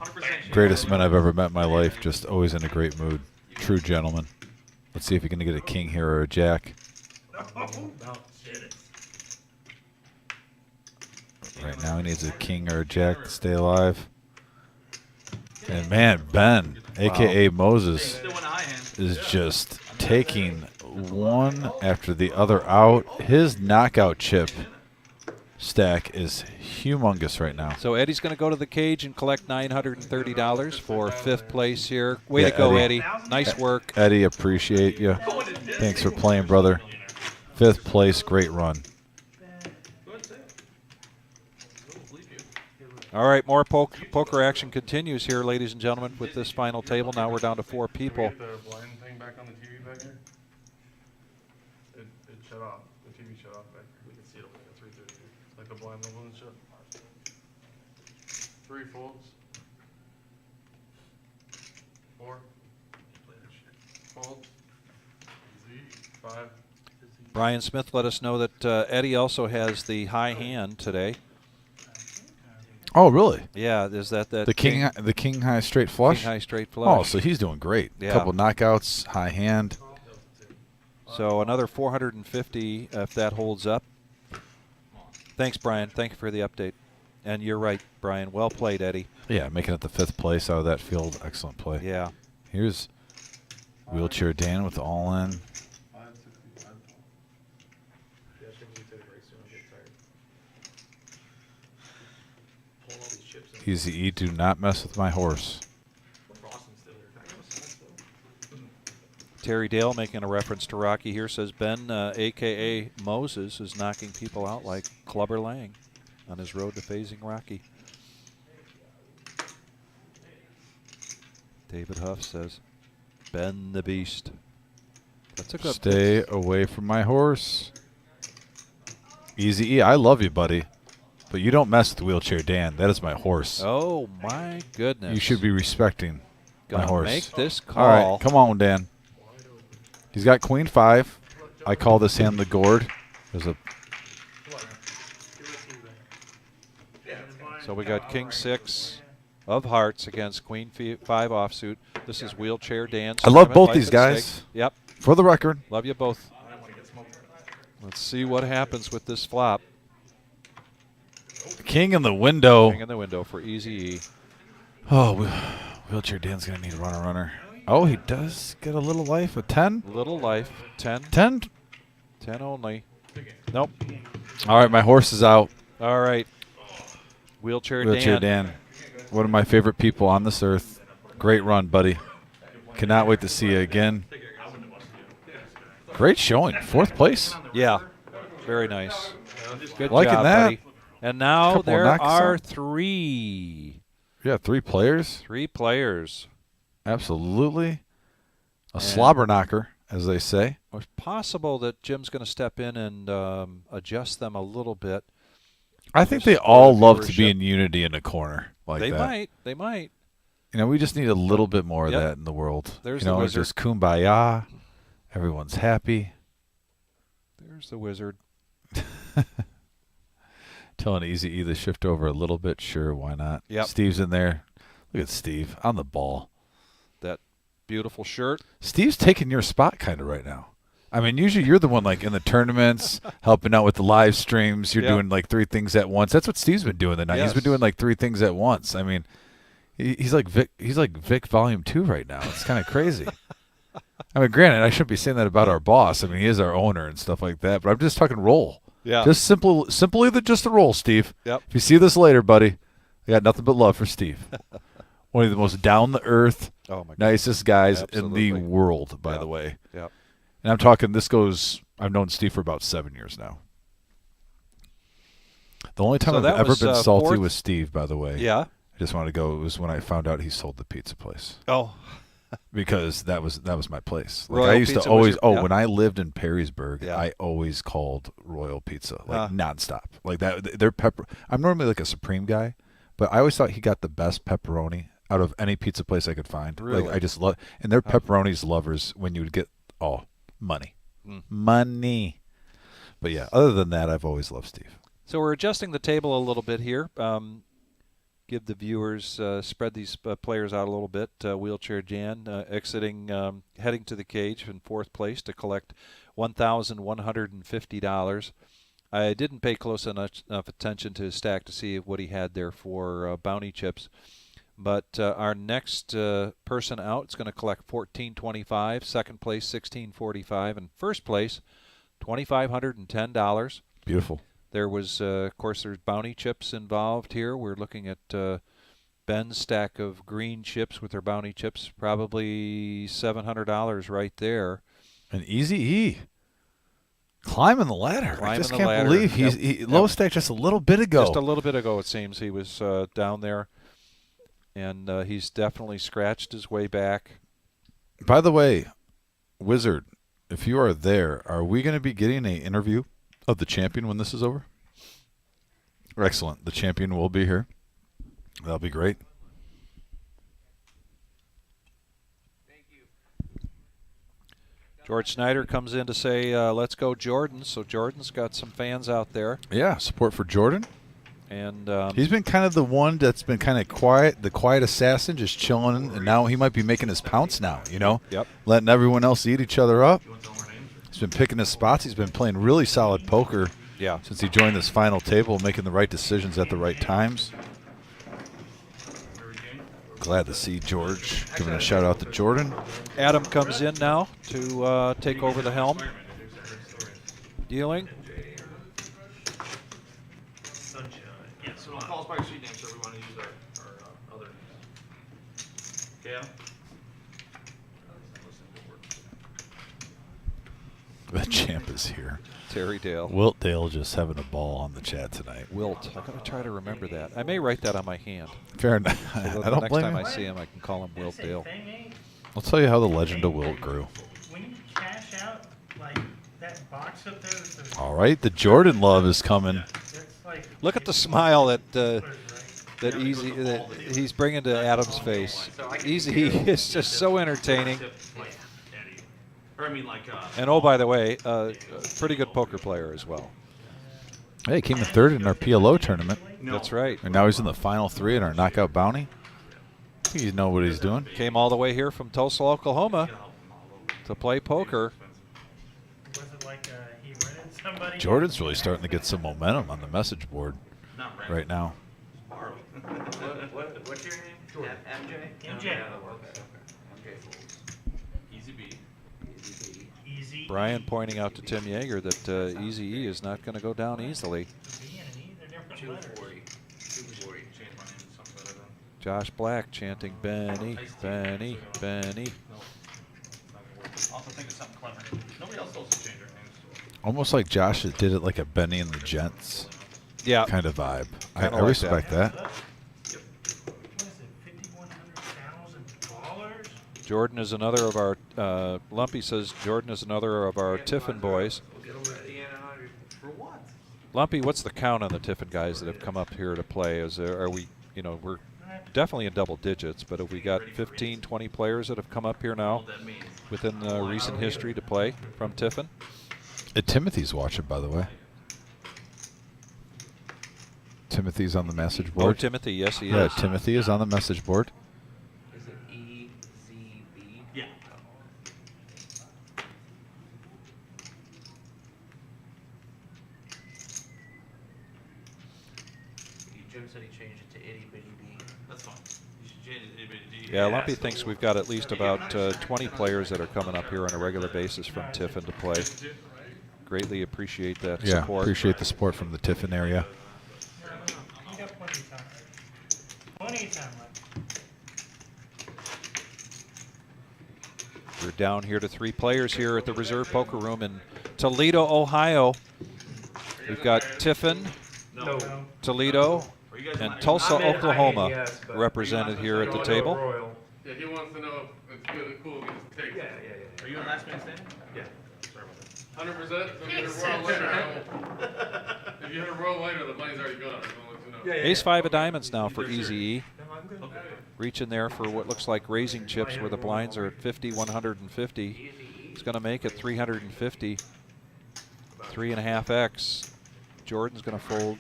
greatest men I've ever met in my life, just always in a great mood. True gentleman. Let's see if he can get a king here or a jack. Right now he needs a king or a jack to stay alive. And man, Ben, a.k.a. Moses, is just taking one after the other out. His knockout chip stack is humongous right now. So Eddie's going to go to the cage and collect $930 for 5th place here. Way to go, Eddie. Nice work. Eddie, appreciate you. Thanks for playing, brother. 5th place, great run. All right, more poker action continues here, ladies and gentlemen, with this final table. Now we're down to 4 people. Can we get the blind thing back on the TV back here? It shut off. The TV shut off back here. We can see it over there. 330. Like the blind level and shut. 3 folds. 4. Folds. Z. 5. Brian Smith let us know that Eddie also has the high hand today. Oh, really? Yeah, is that the king high straight flush? King high straight flush. Oh, so he's doing great. Yeah. A couple knockouts, high hand. So another 450 if that holds up. Thanks, Brian. Thank you for the update. And you're right, Brian. Well played, Eddie. Yeah, making it the 5th place out of that field. Excellent play. Yeah. Here's Wheelchair Dan with the all-in. Easy E, do not mess with my horse. Terry Dale making a reference to Rocky here says Ben, a.k.a. Moses, is knocking people out like Clubber Lang on his road to phasing Rocky. David Huff says, Ben the Beast. That's a good Stay away from my horse. Easy E, I love you, buddy. But you don't mess with Wheelchair Dan. That is my horse. Oh, my goodness. You should be respecting my Gonna horse. make this call. All right, come on, Dan. He's got queen 5. I call this hand the gourd. There's a So we got king 6 of hearts against queen 5 offsuit. This is Wheelchair Dan's I love tournament, both life these at guys. stake. Yep. For the record. Love you both. Let's see what happens with this flop. King in the window. King in the window for Easy E. Oh, Wheelchair Dan's going to need a runner. Oh, he does get a little life. A 10? Little life. 10. 10? 10 only. Nope. All right, my horse is out. All right. Wheelchair Dan. One of my favorite people on this earth. Great run, buddy. Cannot wait to see you again. Great showing. 4th place. Yeah. Very nice. Good Liking job, that. buddy. And now Couple there knocks are on. 3. Yeah, 3 players. 3 players. Absolutely. A slobber knocker, as they say. It's possible that Jim's going to step in and adjust them a little bit. I think they Just for all the love to be viewership. in unity in a corner like They that. might. They might. You know, we just need a little bit more of Yep. that in the world. There's you the know, wizard. just kumbaya. Everyone's happy. There's the wizard. Telling Easy E to shift over a little bit. Sure, why not? Yep. Steve's in there. Look at Steve on the ball. That beautiful shirt. Steve's taking your spot kind of right now. I mean, usually you're the one like in the tournaments, helping out with the live streams. You're Yeah. doing like 3 things at once. That's what Steve's been doing tonight. He's Yes. been doing like 3 things at once. I mean, he's like Vic. He's like Vic Volume 2 right now. It's kind of crazy. I mean, granted, I shouldn't be saying that about our boss. I mean, he is our owner and stuff like that. But I'm just talking roll. Yeah. Just simply just a roll, Steve. Yep. If you see this later, buddy, I got nothing but love for Steve. One of the most down the earth, Oh my God. nicest guys Absolutely. in the world, by Yep. the way. Yep. And I'm talking, I've known Steve for about 7 years now. The only time So I've that ever was, been salty 4th? with Steve, by the way. Yeah. I just wanted to go. It was when I found out he sold the pizza place. Oh. Because that was my place. Like Royal I used Pizza to was always. your- yeah. When I lived in Perrysburg, Yeah. I always called Royal Pizza like Huh. nonstop. Like that, their pepper. I'm normally like a Supreme guy, but I always thought he got the best pepperoni out of any pizza place I could find. Really? Like I just love, and their pepperoni's lovers when you would get money, money. But yeah, other than that, I've always loved Steve. So we're adjusting the table a little bit here. Give the viewers, spread these players out a little bit. Wheelchair Jan exiting, heading to the cage in 4th place to collect $1,150. I didn't pay close enough attention to his stack to see what he had there for bounty chips. But our next person out is going to collect $1,425. 2nd place, $1,645, and 1st place, $2,510. Beautiful. There was, of course, there's bounty chips involved here. We're looking at Ben's stack of green chips with their bounty chips, probably $700 right there. And Easy E climbing the ladder. I Climbing just the can't ladder. believe Yep. he low stack just a little bit ago. Just a little bit ago, it seems, he was down there, and he's definitely scratched his way back. By the way, Wizard, if you are there, are we going to be getting an interview of the champion when this is over? Excellent. The champion will be here. That'll be great. George Snyder comes in to say, let's go Jordan. So Jordan's got some fans out there. Yeah, support for Jordan. And he's been kind of the one that's been kind of quiet, the quiet assassin, just chilling, and now he might be making his pounce now, you know? Yep. Letting everyone else eat each other up. He's been picking his spots. He's been playing really solid poker since he joined this final table, making the right decisions at the right times. Glad to see George giving a shout out to Jordan. Adam comes in now to take over the helm. Dealing. Sunshine. Yeah, so we'll call us by your street name, so we want to use our other names. Okay, Adam? The champ is here. Terrydale. Wilt Dale just having a ball on the chat tonight. Wilt. I'm going to try to remember that. I may write that on my hand. Fair enough. So I the don't next blame time you. I see him, I can call him Wilt Dale. I'll tell you how the legend of Wilt grew. When you cash out, like, that box up there that says. All right, the Jordan love is coming. That's like. Look at the smile that he's bringing to Adam's face. Easy is just so entertaining. Or I mean, like, And oh, by the way, pretty good poker player as well. Hey, he came in third in our PLO tournament. That's right. And now he's in the final 3 in our knockout bounty. I think you know what he's doing. Came all the way here from Tulsa, Oklahoma to play poker. Was it like he rented somebody? Jordan's really starting to get some momentum on the message board right now. What's your name? MJ? MJ. Easy B. Easy. Brian pointing out to Tim Yeager that Easy E is not going to go down easily. B and an E, they're different letters. 240. 240. Change my name to something better than. Josh Black chanting Benny, Benny, Benny. Also think of something clever. Nobody else knows to change their names to. Almost like Josh did it like a Benny and the Gents Yeah. kind of vibe. I Kinda like respect that. What is it, $5,100,000? Jordan is another of our, Lumpy says Jordan is another of our Tiffin boys. For what? Lumpy, what's the count on the Tiffin guys that have come up here to play? Are we, we're definitely in double digits, but have we got 15, 20 players that have come up here now within the recent history to play from Tiffin? Timothy's watching, by the way. Timothy's on the message Oh, board. Timothy, yes, he Yeah, is. Timothy is on the message board. Is it EZB? Yeah. Jim said he changed it to itty bitty B. That's fine. You should change it to itty bitty. Yeah, Lumpy thinks we've got at least about 20 players that are coming up here on a regular basis from Tiffin to play. Greatly appreciate that Yeah, support. appreciate the support from the Tiffin area. You got plenty of time. Plenty of time left. We're down here to 3 players here at the Reserve Poker Room in Toledo, Ohio. We've got Tiffin, No. Toledo, and Tulsa, I mean, Oklahoma yes, but- represented here at the table. Yeah, he wants to know if it's good, cool, if it's take. Are you in last man standing? Yeah. Sorry about that. 100%. If you hit a royal later, if you hit a royal later, the money's already gone. I just want to let you know. Ace 5 of diamonds now for Easy E. Okay. Reaching there for what looks like raising chips where the blinds are at 50, 150. He's going to make it 350. 3.5x. Jordan's going to fold.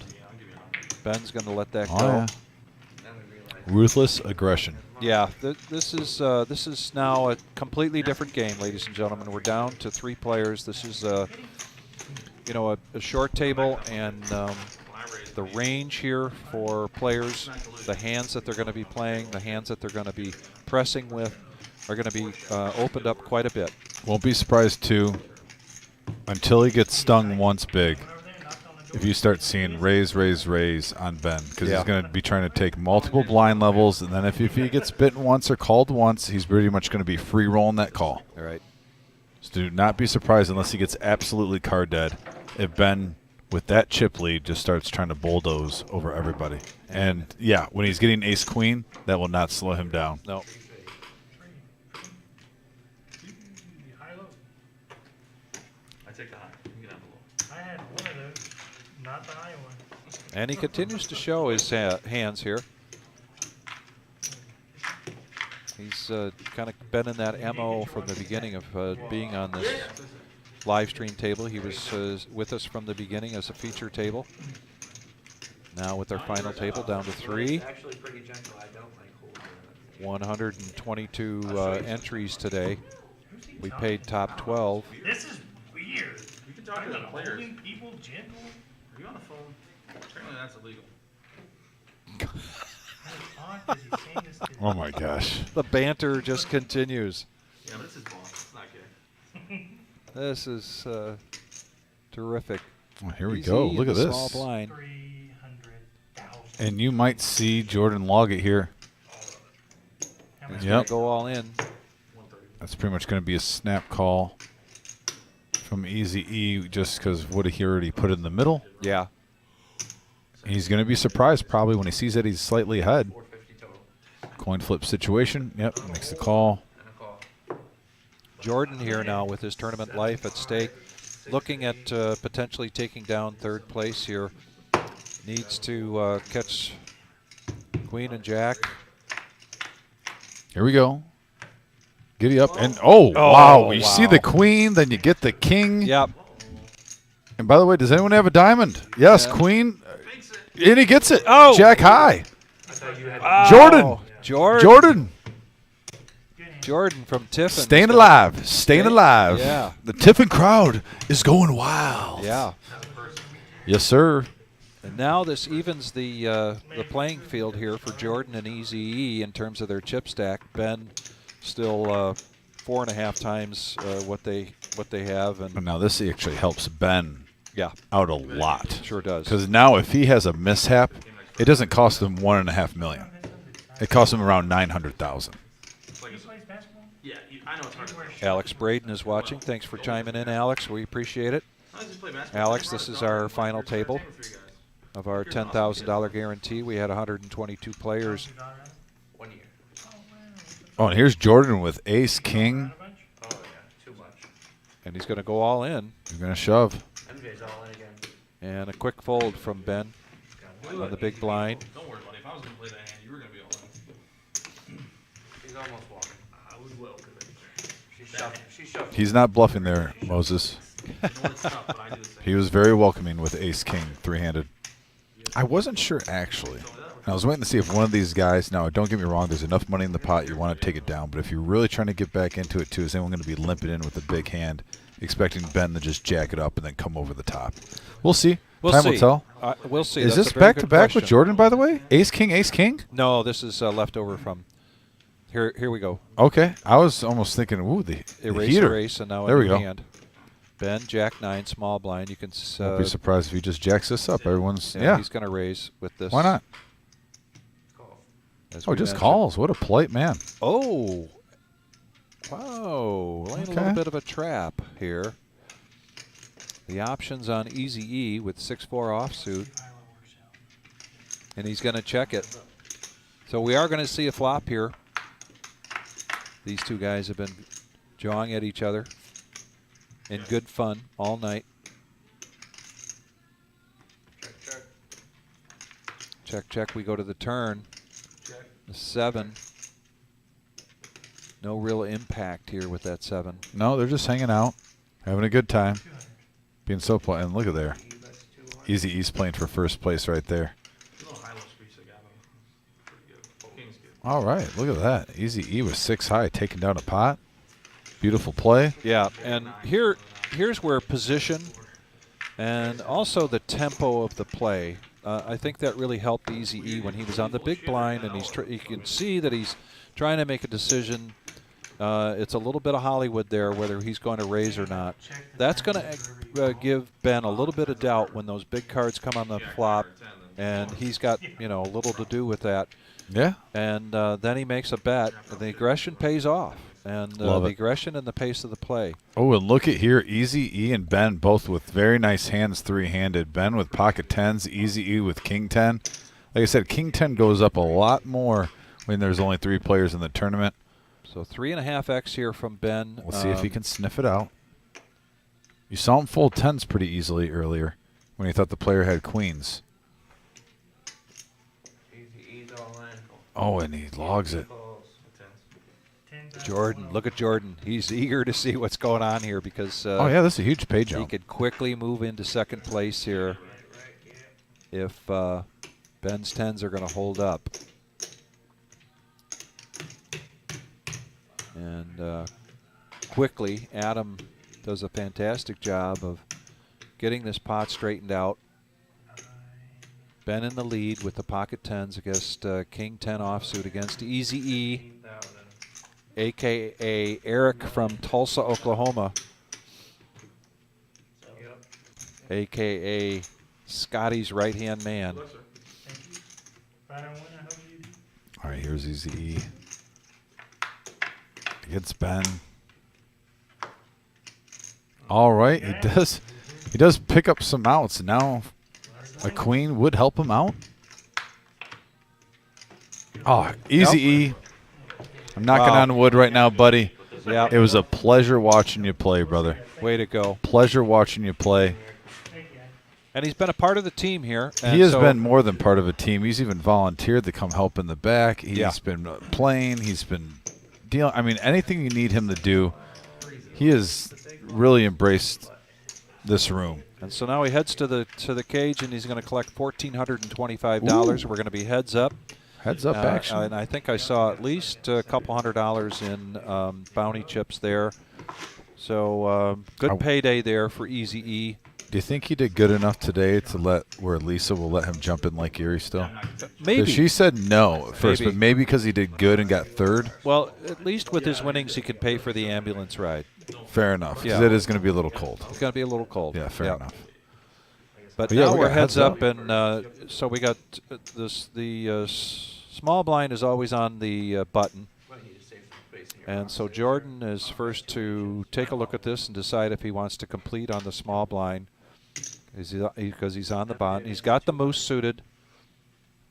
Ben's going to let that Oh, go. yeah. Ruthless aggression. Yeah, this is now a completely different game, ladies and gentlemen. We're down to 3 players. This is a short table, and the range here for players, the hands that they're going to be playing, the hands that they're going to be pressing with, are going to be opened up quite a bit. Won't be surprised too, until he gets stung once big, if you start seeing raise on Ben, because Yeah. he's going to be trying to take multiple blind levels, and then if he gets bitten once or called once, he's pretty much going to be free rolling that call. All right. So do not be surprised unless he gets absolutely card dead if Ben, with that chip lead, just starts trying to bulldoze over everybody. And yeah, when he's getting ace queen, that will not slow him down. No. I take the high. You can have the low. I had one of those, not the high one. And he continues to show his hands here. He's kind of been in that MO from the beginning of being on this live stream table. He was with us from the beginning as a feature table. Now with our final table down to 3. Actually pretty gentle. I don't like holding 122 entries today. We paid top 12. This is weird. You can talk to the players. Holding people gentle. Are you on the phone? Apparently that's illegal. How odd is he saying this to Oh my gosh. The banter just continues. Yeah, but this is boss. It's not gay. This is terrific. Well, here we Easy go. in Look at the this. Small blind. 300,000. And you might see Jordan log it here. He's Yep. going to go all in. That's pretty much going to be a snap call from Easy E just because what he already put in the middle. Yeah. He's going to be surprised probably when he sees that he's slightly ahead. Coin flip situation. Yep, makes the call. Jordan here now with his tournament life at stake. Looking at potentially taking down third place here. Needs to catch Queen and Jack. Here we go. Giddy up. And, wow. You see the Queen, then you get the King. Yep. And by the way, does anyone have a diamond? Yes, Yeah. Queen. And he gets it. Oh. Jack high. Oh. Jordan. Jordan. Jordan from Tiffin. Staying alive. Staying alive. Yeah. The Tiffin crowd is going wild. Yeah. Yes, sir. And now this evens the playing field here for Jordan and Easy E in terms of their chip stack. Ben still 4.5 times what they have, and But now this actually helps Ben yeah, out a lot. sure does. Because now if he has a mishap, it doesn't cost him $1.5 million. It costs him around $900,000. Yeah, I know it's hard to play. Alex Braden is watching. Thanks for chiming in, Alex. We appreciate it. Alex, this is our final table of our $10,000 guarantee. We had 122 players. 1 year. Oh, and here's Jordan with ace, king. Oh yeah, too much. And he's going to go all in. He's going to shove. MJ's all in again. And a quick fold from Ben on the big blind. Don't worry, buddy. If I was going to play that hand, you were going to be all in. He's almost walking. I would welcome it. She shuffled. He's not bluffing there, Moses. You know it's tough, but I do the same. He was very welcoming with ace, king, three-handed. I wasn't sure, actually. And I was waiting to see if one of these guys, now don't get me wrong, there's enough money in the pot, you want to take it down. But if you're really trying to get back into it, too, is anyone going to be limping in with a big hand, expecting Ben to just jack it up and then come over the top? We'll see. We'll Time see. will tell. We'll see. Is That's this a very good back-to-back with question. Jordan, by the way? Ace, king, ace, king? No, this is leftover from. Here we go. Okay. I was almost thinking, ooh, the Erase, heater. erase, and now There a we new go. hand. Ben, Jack 9, small blind. You can. Don't be surprised if he just jacks this up. Everyone's, yeah. He's going to raise with this. Why not? as Oh, we just mentioned. calls. What a polite man. Oh. Wow. Laying a little Okay. bit of a trap here. The options on Easy E with 6-4 offsuit. And he's going to check it. So we are going to see a flop here. These two guys have been jawing at each other in good fun all night. Check, check. We go to the turn. The 7. No real impact here with that 7. No, they're just hanging out, having a good time, being so polite. And look at there. Easy East playing for first place right there. All right, look at that. Easy E was 6 high, taking down a pot. Beautiful play. Yeah, and here's where position and also the tempo of the play. I think that really helped Easy E when he was on the big blind, and you can see that he's trying to make a decision. It's a little bit of Hollywood there, whether he's going to raise or not. That's going to give Ben a little bit of doubt when those big cards come on the flop, and he's got a little to do with that. Yeah. And then he makes a bet. The aggression pays off, and the aggression and the pace of the play. Oh, and look at here. Easy E and Ben both with very nice hands, three-handed. Ben with pocket 10s, Easy E with king 10. Like I said, king 10 goes up a lot more when there's only 3 players in the tournament. So 3.5x here from Ben. We'll see if he can sniff it out. You saw him fold 10s pretty easily earlier when he thought the player had queens. Oh, and he logs it. Jordan, look at Jordan. He's eager to see what's going on here because oh yeah, this is a huge pay he jump. could quickly move into second place here if Ben's 10s are going to hold up. And quickly, Adam does a fantastic job of getting this pot straightened out. Ben in the lead with the pocket 10s against king 10 offsuit against Easy E, a.k.a. Eric from Tulsa, Oklahoma, a.k.a. Scotty's right-hand man. All right, here's Easy E. Against Ben. All right, he does. He does pick up some outs. Now a queen would help him out. Oh, easy E. I'm knocking Wow. on wood right now, buddy. Yeah. It was a pleasure watching you play, brother. Way to go. Pleasure watching you play. And he's been a part of the team here. He has been more than part of a team. He's even volunteered to come help in the back. He's been playing. He's been dealing. I mean, anything you need him to do, he has really embraced this room. And so now he heads to the cage, and he's going to collect $1,425. We're going to be heads up. Heads up action. And I think I saw at least a couple $100 in bounty chips there. So good payday there for Easy E. Do you think he did good enough today to where Lisa will let him jump in Lake Erie still? Maybe. She said no at first, but maybe because he did good and got third. Well, at least with his winnings, he can pay for the ambulance ride. Fair enough. Yeah. It is going to be a little cold. It's going to be a little cold. Yeah, fair enough. But yeah, now we we're got heads heads up, and so we got the small blind is always on the button. And so Jordan is first to take a look at this and decide if he wants to complete on the small blind. Because he's on the bottom. He's got the moose suited.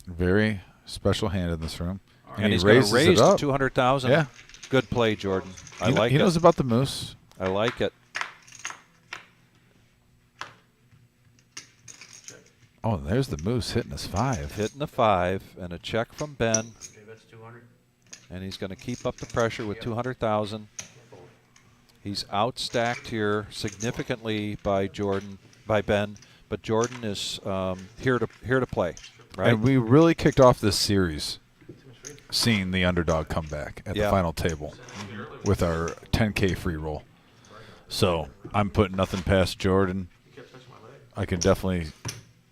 Very special hand in this room. And he's he going raises to raise it to up. 200,000. Yeah. Good play, Jordan. I like it. He knows about the moose. I like it. Oh, there's the moose hitting his 5. Hitting the 5 and a check from Ben. Okay, that's 200. And he's going to keep up the pressure with 200,000. He's outstacked here significantly by Ben, but Jordan is here to play. Right? And we really kicked off this series seeing the underdog come back at the final table with our 10K free roll. So I'm putting nothing past Jordan. I can definitely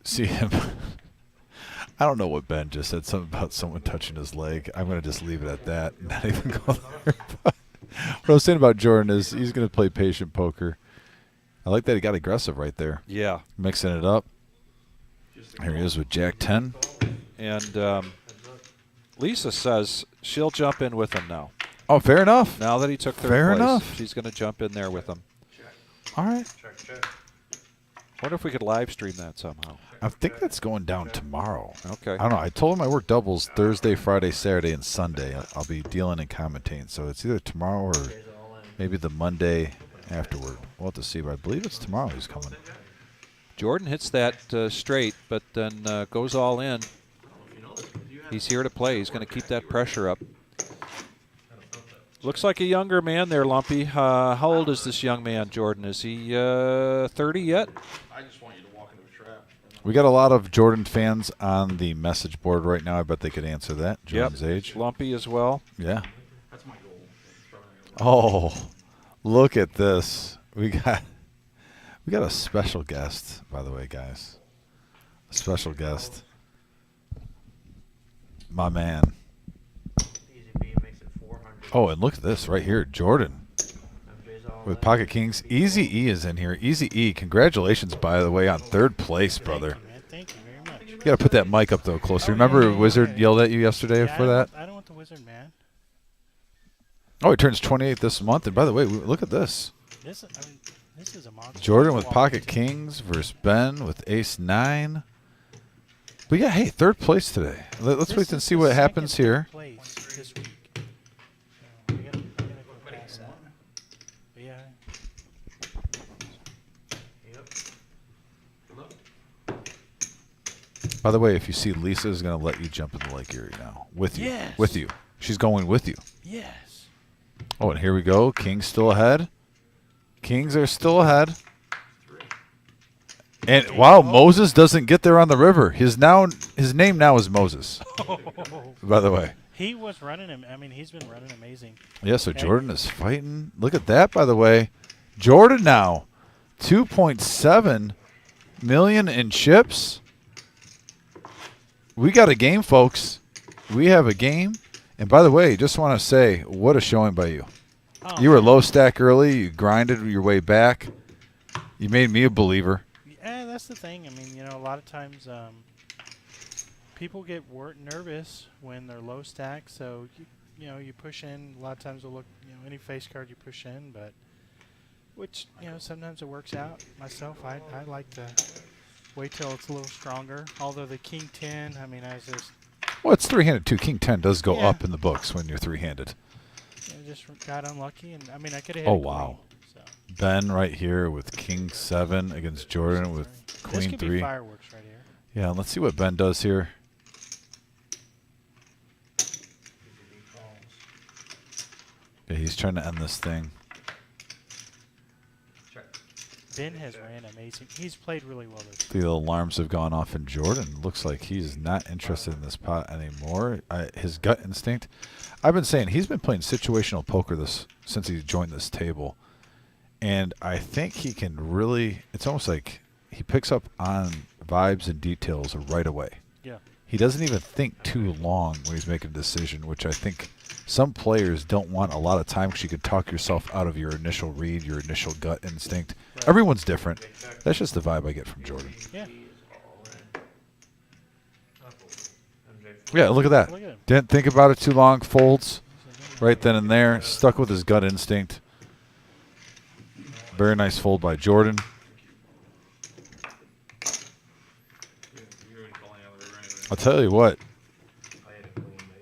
see him. I don't know what Ben just said, something about someone touching his leg. I'm going to just leave it at that and not even go there. But what I was saying about Jordan is he's going to play patient poker. I like that he got aggressive right there. Yeah. Mixing it up. Here he is with Jack 10. And Lisa says she'll jump in with him now. Oh, fair enough. Now that he took third Fair place, enough. she's going to jump in there with him. All right. Wonder if we could live stream that somehow. I think that's going down tomorrow. Okay. I don't know. I told him I work doubles Thursday, Friday, Saturday, and Sunday. I'll be dealing and commentating. So it's either tomorrow or maybe the Monday afterward. We'll have to see, but I believe it's tomorrow he's coming. Jordan hits that straight, but then goes all in. He's here to play. He's going to keep that pressure up. Looks like a younger man there, Lumpy. How old is this young man, Jordan? Is he 30 yet? I just want you to walk into a trap. We got a lot of Jordan fans on the message board right now. I bet they could answer that. Jordan's age. Lumpy as well. Yeah. That's my goal. Oh, look at this. We got a special guest, by the way, guys. A special guest. My man. Easy B makes it 400. Oh, and look at this right here. Jordan with Pocket Kings. Easy E is in here. Easy E, congratulations, by the way, on third place, brother. Thank you very much. You got to put that mic up, though, closer. Remember Wizard yelled at you yesterday for that? I don't want the Wizard, man. Oh, he turns 28 this month. And by the way, look at this. This is a monster. Jordan with Pocket Kings versus Ben with Ace 9. But yeah, hey, third place today. Let's wait and see what happens here. Place this week. So we gotta go past that. But yeah. By the way, if you see Lisa is going to let you jump in the Lake Erie now. With you. Yes. With you. She's going with you. Yes. Oh, and here we go. Kings still ahead. Kings are still ahead. And wow, Moses doesn't get there on the river. His name now is Moses. By the way. He was running him. I mean, he's been running amazing. Yeah, so Jordan is fighting. Look at that, by the way. Jordan now, 2.7 million in chips. We got a game, folks. We have a game. And by the way, just want to say, what a showing by you. Oh, You were low stack early. You grinded your way back. You made me a believer. Yeah, that's the thing. I mean, a lot of times people get nervous when they're low stack. So, you push in. A lot of times they'll look, any face card you push in. But Which, you know, sometimes it works out. Myself, I like to wait till it's a little stronger. Although the king 10, I mean, I was just... Well, it's three-handed too. King 10 does go Yeah. up in the books when you're three-handed. You know, just got unlucky, and I mean, I could have hit Oh, a queen, wow. so. Ben right here with King 7 against Jordan with This Queen could 3. be fireworks right here. Yeah, let's see what Ben does here. Yeah, he's trying to end this thing. Ben has ran amazing. He's played really well this The alarms have gone off in Jordan. Looks like he's not interested in this pot anymore. His gut instinct. I've been saying he's been playing situational poker since he joined this table. And I think he can really, it's almost like he picks up on vibes and details right away. Yeah. He doesn't even think too long when he's making a decision, which I think some players don't want a lot of time because you could talk yourself out of your initial read, your initial gut instinct. Right. Everyone's different. That's just the vibe I get from Jordan. Yeah. Yeah, look at that. Look at him. Didn't think about it too long. Folds right then and there. Stuck with his gut instinct. Very nice fold by Jordan. I'll tell you what.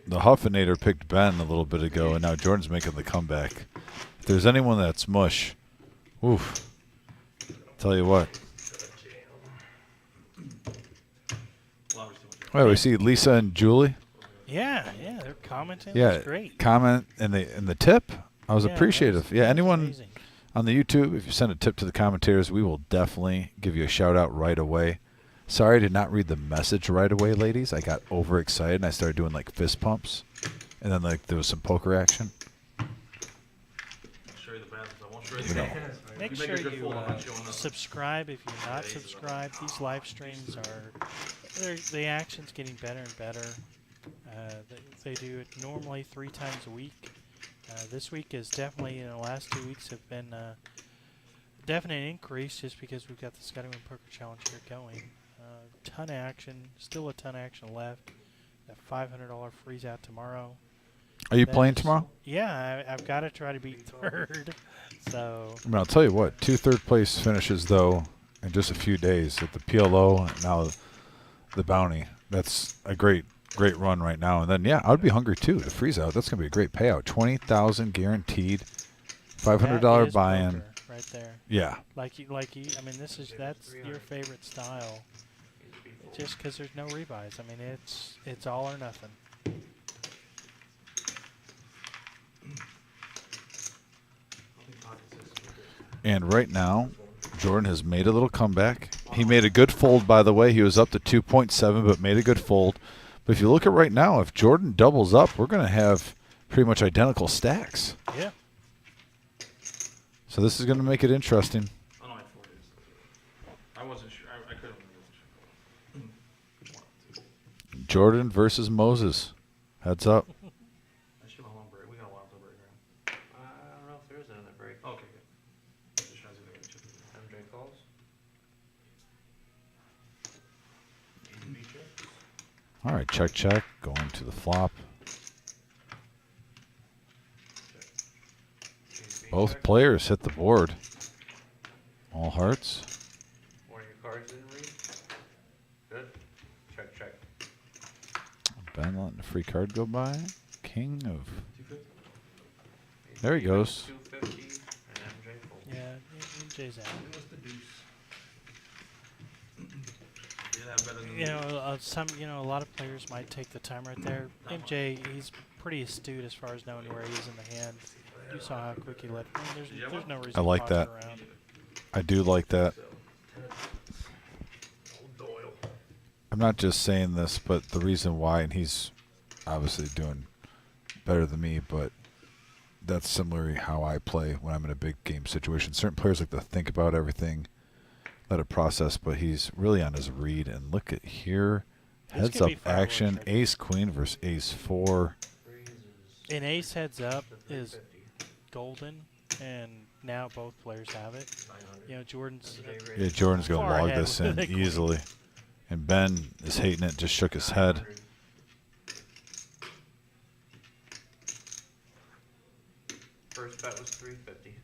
The Huffinator picked Ben a little bit ago, and now Jordan's making the comeback. If there's anyone that's mush, oof. Tell you what. Well, we see Lisa and Julie. Yeah, they're commenting. Yeah, That's great. comment in the tip. I was Yeah, appreciative. that Yeah, was anyone amazing. on the YouTube, if you send a tip to the commentators, we will definitely give you a shout out right away. Sorry I did not read the message right away, ladies. I got overexcited and I started doing like fist pumps, and then like there was some poker action. Show you the bathroom. I won't show you You the know. bathroom. Make You sure make a good you fool, I'm not showing up. subscribe if you're not subscribed. These live streams the action's getting better and better. They do it normally 3 times a week. This week is definitely, in the last 2 weeks have been definite increase just because we've got the Skywin Poker Challenge here going. Ton of action, still a ton of action left. That $500 freeze out tomorrow. Are you That playing is- tomorrow? Yeah, I've got to try to beat third. So I mean, I'll tell you what. 2 third-place finishes though in just a few days at the PLO and now the Bounty. That's a great run right now. And then yeah, I'd be hungry too to freeze out. That's gonna be a great payout. 20,000 guaranteed. $500 that is buy-in. poker right there. Yeah. Like you. I mean, that's your favorite style. Just because there's no rebuys. I mean, it's all or nothing. And right now, Jordan has made a little comeback. He made a good fold, by the way. He was up to 2.7, but made a good fold. But if you look at right now, if Jordan doubles up, we're going to have pretty much identical stacks. Yeah. So this is going to make it interesting. I know I had 4 days. I wasn't sure. I could have. Jordan versus Moses. Heads up. I should have a long break. We got a while to break, right? I don't know if there is another break. Okay, good. Just trying to see if I can chip it. MJ calls. All right, check, check. Going to the flop. Both players hit the board. All hearts. One of your cards didn't read. Good. Check, check. Ben letting the free card go by. King of... There he goes. 250 and MJ folds. Yeah, MJ's out. It was the deuce. You'll have better than You know, a lot of players might take the time right there. MJ, he's pretty astute as far as knowing where he is in the hand. You saw how quick he let. I mean, there's no reason I like to that. potter around. I do like that. I'm not just saying this, but the reason why, and he's obviously doing better than me, but that's similarly how I play when I'm in a big game situation. Certain players like to think about everything, let it process, but he's really on his read. And look at here, This heads could up be fireworks action, right there. ace queen versus ace 4. An ace heads up is golden, and now both players have it. You know, Jordan's Yeah, Jordan's going to far log ahead this with in the queen. easily. And Ben is hating it, just shook his head. First bet was 350.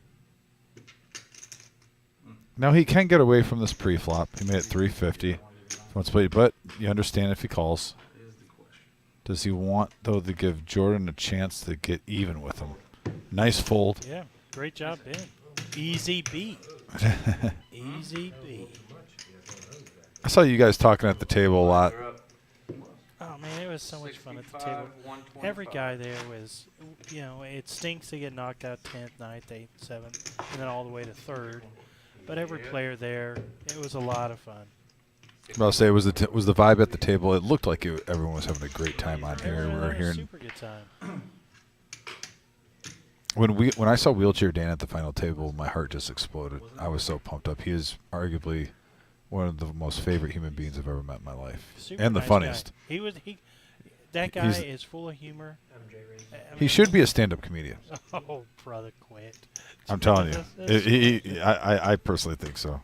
Now he can get away from this pre-flop. He made it 350. If he wants to play, but you understand if he calls. Does he want, though, to give Jordan a chance to get even with him? Nice fold. Yeah, great job, Ben. Easy beat. Easy beat. I saw you guys talking at the table a lot. Oh, man, it was so much fun at the table. Every guy there was, you know, it stinks to get knocked out 10th, 9th, 8th, 7th, and then all the way to 3rd. But every player there, it was a lot of fun. I'll say it was the vibe at the table. It looked like everyone was having a great time on here. Everyone We were had a hearing super good time. when I saw Wheelchair Dan at the final table, my heart just exploded. I was so pumped up. He is arguably one of the most favorite human beings I've ever met in my life, Super and the nice funniest. Guy. That guy is full of humor. He should be a stand-up comedian. Oh, brother, quit. I'm telling you. I personally think so.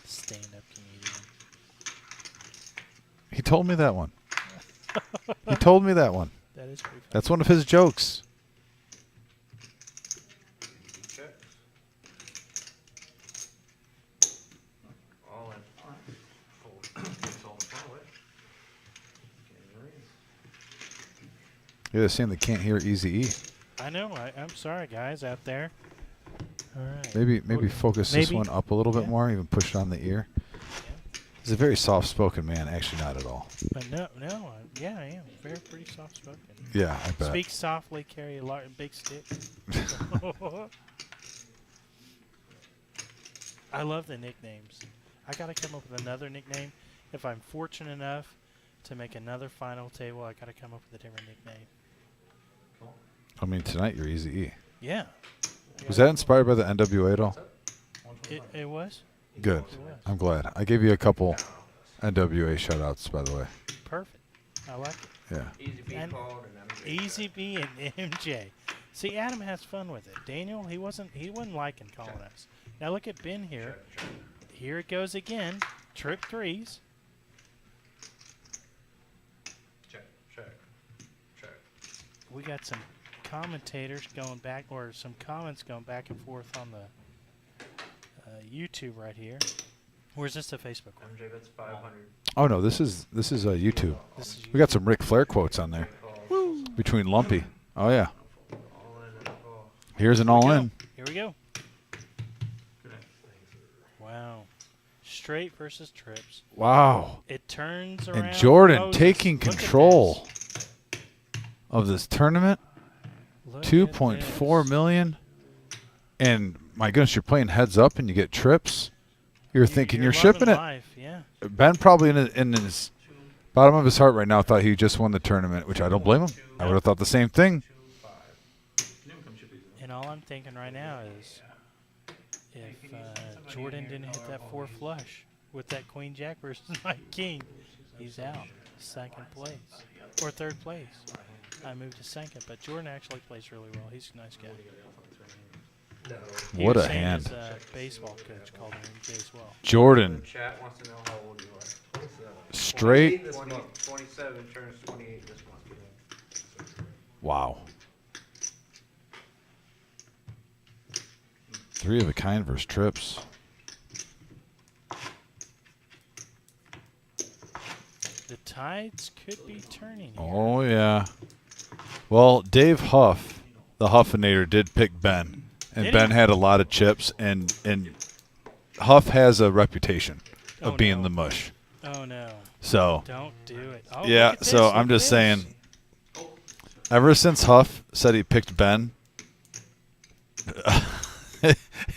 Stand-up comedian. He told me that one. He told me that one. That is pretty funny. That's one of his jokes. All in. Yeah, they're saying they can't hear Easy E. I know. I'm sorry, guys out there. All right. Maybe focus this one up a little bit more, even push it on the ear. He's a very soft-spoken man. Actually, not at all. But no, yeah, I am very pretty soft-spoken. Yeah, I bet. Speak softly, carry a big stick. I love the nicknames. I gotta come up with another nickname. If I'm fortunate enough to make another final table, I gotta come up with a different nickname. I mean, tonight you're Easy E. Yeah. Was that inspired by the NWA at all? It was. Good. It was. I'm glad. I gave you a couple NWA shout-outs, by the way. Perfect. I like it. Yeah. Easy B And called and MJ. Easy B and MJ. See, Adam has fun with it. Daniel, he wasn't liking calling us. Now look at Ben here. Here it goes again. Trip threes. Check, check, check. We got some commentators going back, or some comments going back and forth on the YouTube right here. Or is this the Facebook one? MJ, that's 500. Oh no, this is YouTube. This is We got some Ric Flair quotes on there. Between Lumpy. Oh yeah. All in and a call. Here's an all-in. Here we go. Wow. Straight versus trips. Wow. It turns around. And Jordan Moses. taking Look at control of this tournament. this. Look at 2.4 this. million. And my goodness, you're playing heads up and you get trips. You're thinking you're shipping loving it. life, yeah. Ben probably in his bottom of his heart right now thought he just won the tournament, which I don't blame him. I would have thought the same thing. And all I'm thinking right now is if Jordan didn't hit that 4 flush with that Queen Jack versus Knight King, he's out. Second place. Or third place. I moved to second, but Jordan actually plays really well. He's a nice guy. He What was a saying hand. His baseball coach called him as well. Jordan, Chat wants to know how old you are. straight. This month. 27 turns 28 this month. Wow. 3 of a kind versus trips. The tides could be turning here. Oh, yeah. Well, Dave Huff, the Huffinator, did pick Ben. And Did Ben he? had a lot of chips. And Huff has a reputation of Oh, being no. the mush. Oh, no. So, Don't do it. Oh, yeah, look at so this, I'm look just at saying, this. ever since Huff said he picked Ben,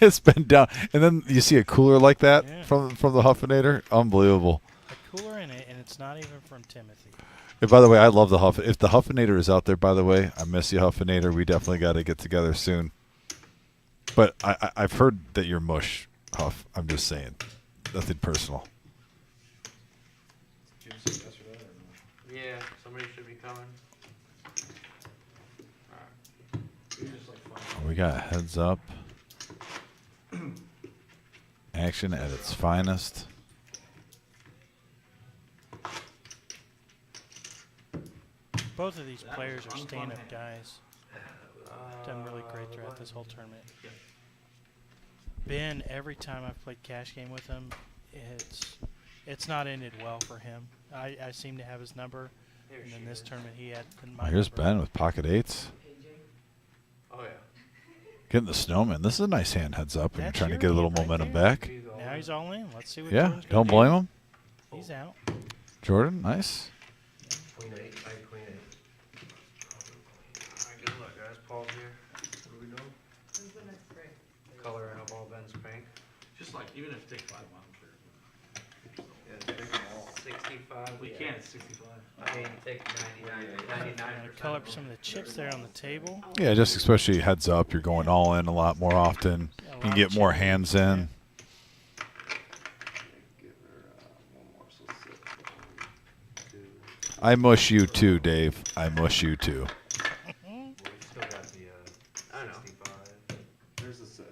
it's been down. And then you see a cooler like that Yeah. from the Huffinator. Unbelievable. A cooler in it, and it's not even from Timothy. And by the way, I love the Huff. If the Huffinator is out there, by the way, I miss you, Huffinator. We definitely got to get together soon. But I've heard that you're mush, Huff. I'm just saying. Nothing personal. Yeah, somebody should be coming. We got heads up. Action at its finest. Both of these players are stand-up guys. Done really great throughout this whole tournament. Ben, every time I've played cash game with him, it's not ended well for him. I seem to have his number, and then this tournament he had my Here's number. Ben with pocket eights. Oh, yeah. Getting the snowman. This is a nice hand heads up when That's you're trying to your get a little hand right momentum there. back. Now he's all in. Let's see what Yeah, Jordan's don't gonna blame him. do. He's out. Jordan, nice. Queen 8, I queen 8. Alright, good luck, guys. Paul's here. What are we doing? Color out all Ben's crank. Just like, even if take 5 on, Yeah, take them all. 65. we can't, it's 65. I mean, take 99%. Gonna color up some of the chips there on the table. Yeah, just especially heads up. You're going all in a lot more often. A You lot can of get more chips. hands in. Give her one more, so 6. 1, 2. I mush you too, Dave. I mush you too. Well, we still got the I know. 65. There's the 6.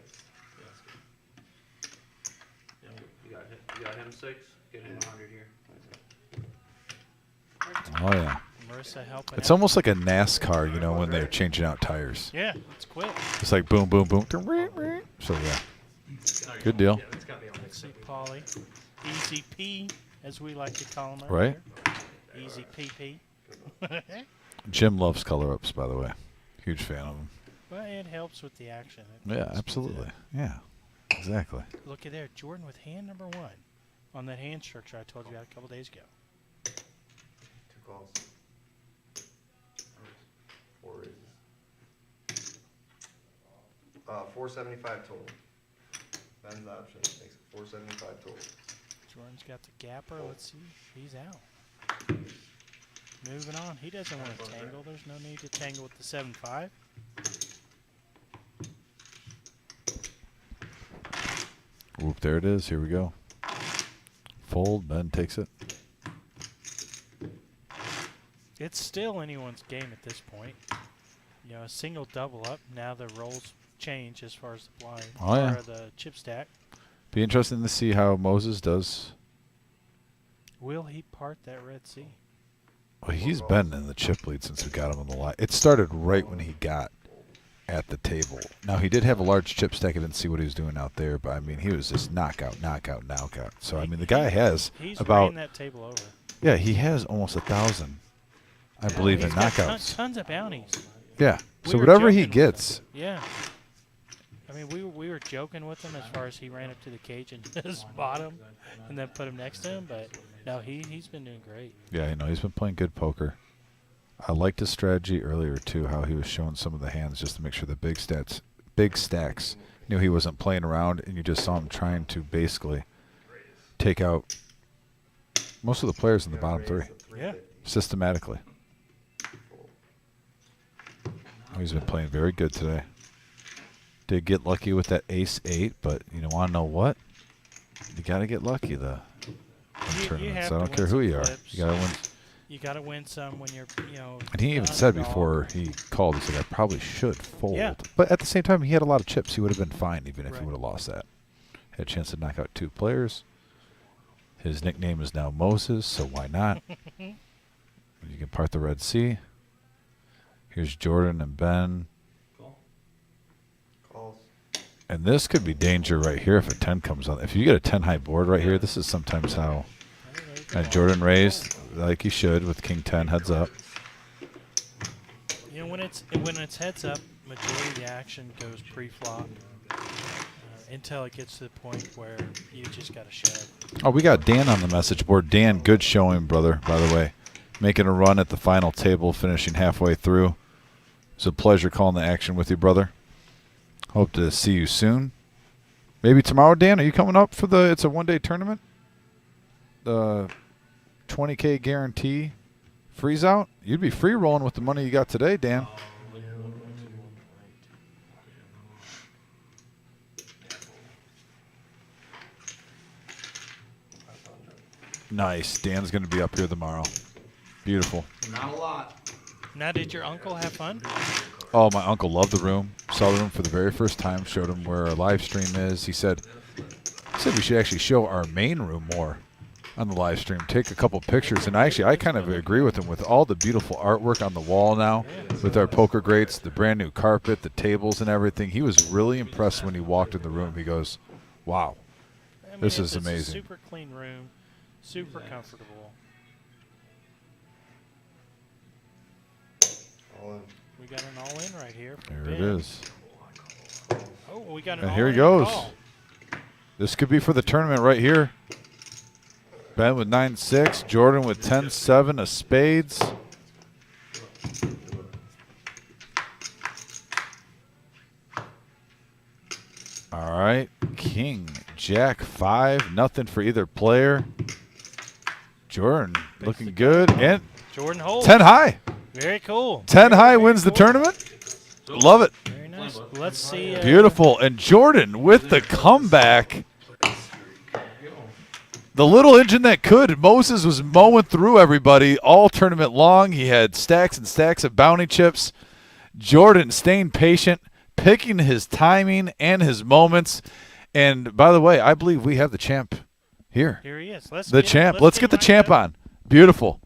You got him 6? Get him 100 here. Oh yeah. Marissa helping It's out. almost like a NASCAR, you know, when they're changing out tires. Yeah, it's quick. It's like boom, boom, boom. So yeah, good deal. Yeah, it's gotta be on Let's see, Polly. Easy P, as we like to call him. out Right. here. Easy PP. Jim loves color ups, by the way. Huge fan of them. Well, it helps with the action. It Yeah, helps with absolutely. Yeah, exactly. the- Look at there, Jordan with hand number 1 on that hand structure I told you about a couple days ago. 2 calls. 4 raises. 475 total. Ben's option makes it 475 total. Jordan's got the gapper. Let's see. He's out. Moving on. He doesn't want to tangle. There's no need to tangle with the 7-5. Whoop, there it is. Here we go. Fold. Ben takes it. It's still anyone's game at this point. You know, a single double up. Now the rolls change as far as the blind Oh, yeah. or the chip stack. Be interesting to see how Moses does. Will he part that Red Sea? Well, he's been in the chip lead since we got him on the line. It started right when he got at the table. Now, he did have a large chip stack. I didn't see what he was doing out there, but, I mean, he was just knockout, knockout, knockout. So, I mean, the guy has He's about, ran that table over. yeah, he has almost 1,000, I believe, in He's got knockouts. tons of bounties. Yeah. We So were whatever he joking with gets, him. Yeah. I mean, we were joking with him as far as he ran up to the cage and just bought him and then put him next to him, but no, he's been doing great. yeah, you know, he's been playing good poker. I liked his strategy earlier, too, how he was showing some of the hands just to make sure the big stacks knew he wasn't playing around, and you just saw him trying to basically take out most of the players in the bottom 3 Yeah. systematically. He's been playing very good today. Did get lucky with that ace-8, but you want to know what? You got to get lucky in tournaments. have I to don't win care who some you are. flips. You got to win. You got to win some when you're, And he even the said underdog. before he called, he said, I probably should fold. Yeah. But at the same time, he had a lot of chips. He would have been fine even if he Right. would have lost that. Had a chance to knock out 2 players. His nickname is now Moses, so why not? You can part the Red Sea. Here's Jordan and Ben. Calls. And this could be danger right here if a 10 comes on. If you get a 10 high board right here, this is sometimes how Jordan raised like he should with King 10 heads up. when it's heads up, majority of the action goes pre-flop until it gets to the point where you just got to shove. Oh, we got Dan on the message board. Dan, good showing, brother, by the way. Making a run at the final table, finishing halfway through. It's a pleasure calling the action with you, brother. Hope to see you soon. Maybe tomorrow, Dan. Are you coming up for it's a one-day tournament? The 20K guarantee freeze out? You'd be free rolling with the money you got today, Dan. Nice. Dan's going to be up here tomorrow. Beautiful. Not a lot. Now, did your uncle have fun? Oh, my uncle loved the room. Saw the room for the very first time. Showed him where our live stream is. He said we should actually show our main room more. on the live stream, take a couple pictures. And I kind of agree with him with all the beautiful artwork on the wall now with our poker grates, the brand new carpet, the tables and everything. He was really impressed when he walked in the room. He goes, wow, this is it's amazing. A super clean room, super comfortable. We got an all-in right here. There it is. Oh, we got an And all-in here he goes. call. This could be for the tournament right here. Ben with 9-6, Jordan with 10-7 of spades. All right, King, Jack 5, nothing for either player. Jordan looking good, and Jordan holds. 10 high. Very cool. 10 high Very wins the cool. tournament. Love it. Very nice. Let's see. Beautiful. And Jordan with the comeback. The little engine that could. Moses was mowing through everybody all tournament long. He had stacks and stacks of bounty chips. Jordan staying patient, picking his timing and his moments. And by the way, I believe we have the champ here. Here he is. The champ. Let's get the champ on. Beautiful.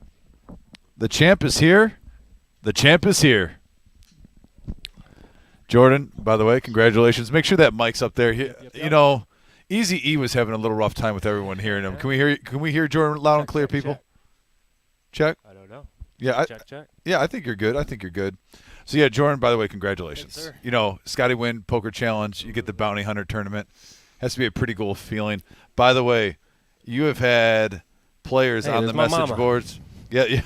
The champ is here. The champ is here. Jordan, by the way, congratulations. Make sure that mic's up there. You know, Easy E was having a little rough time with everyone hearing him. Can we hear Jordan loud and clear, people? Check. I don't know. Yeah, Check. Yeah, I think you're good. I think you're good. So yeah, Jordan, by the way, congratulations. Thanks, sir. You know, Scotty Wynn Poker Challenge. You get the Bounty Hunter tournament. Has to be a pretty cool feeling. By the way, you have had players on the message boards. Yeah.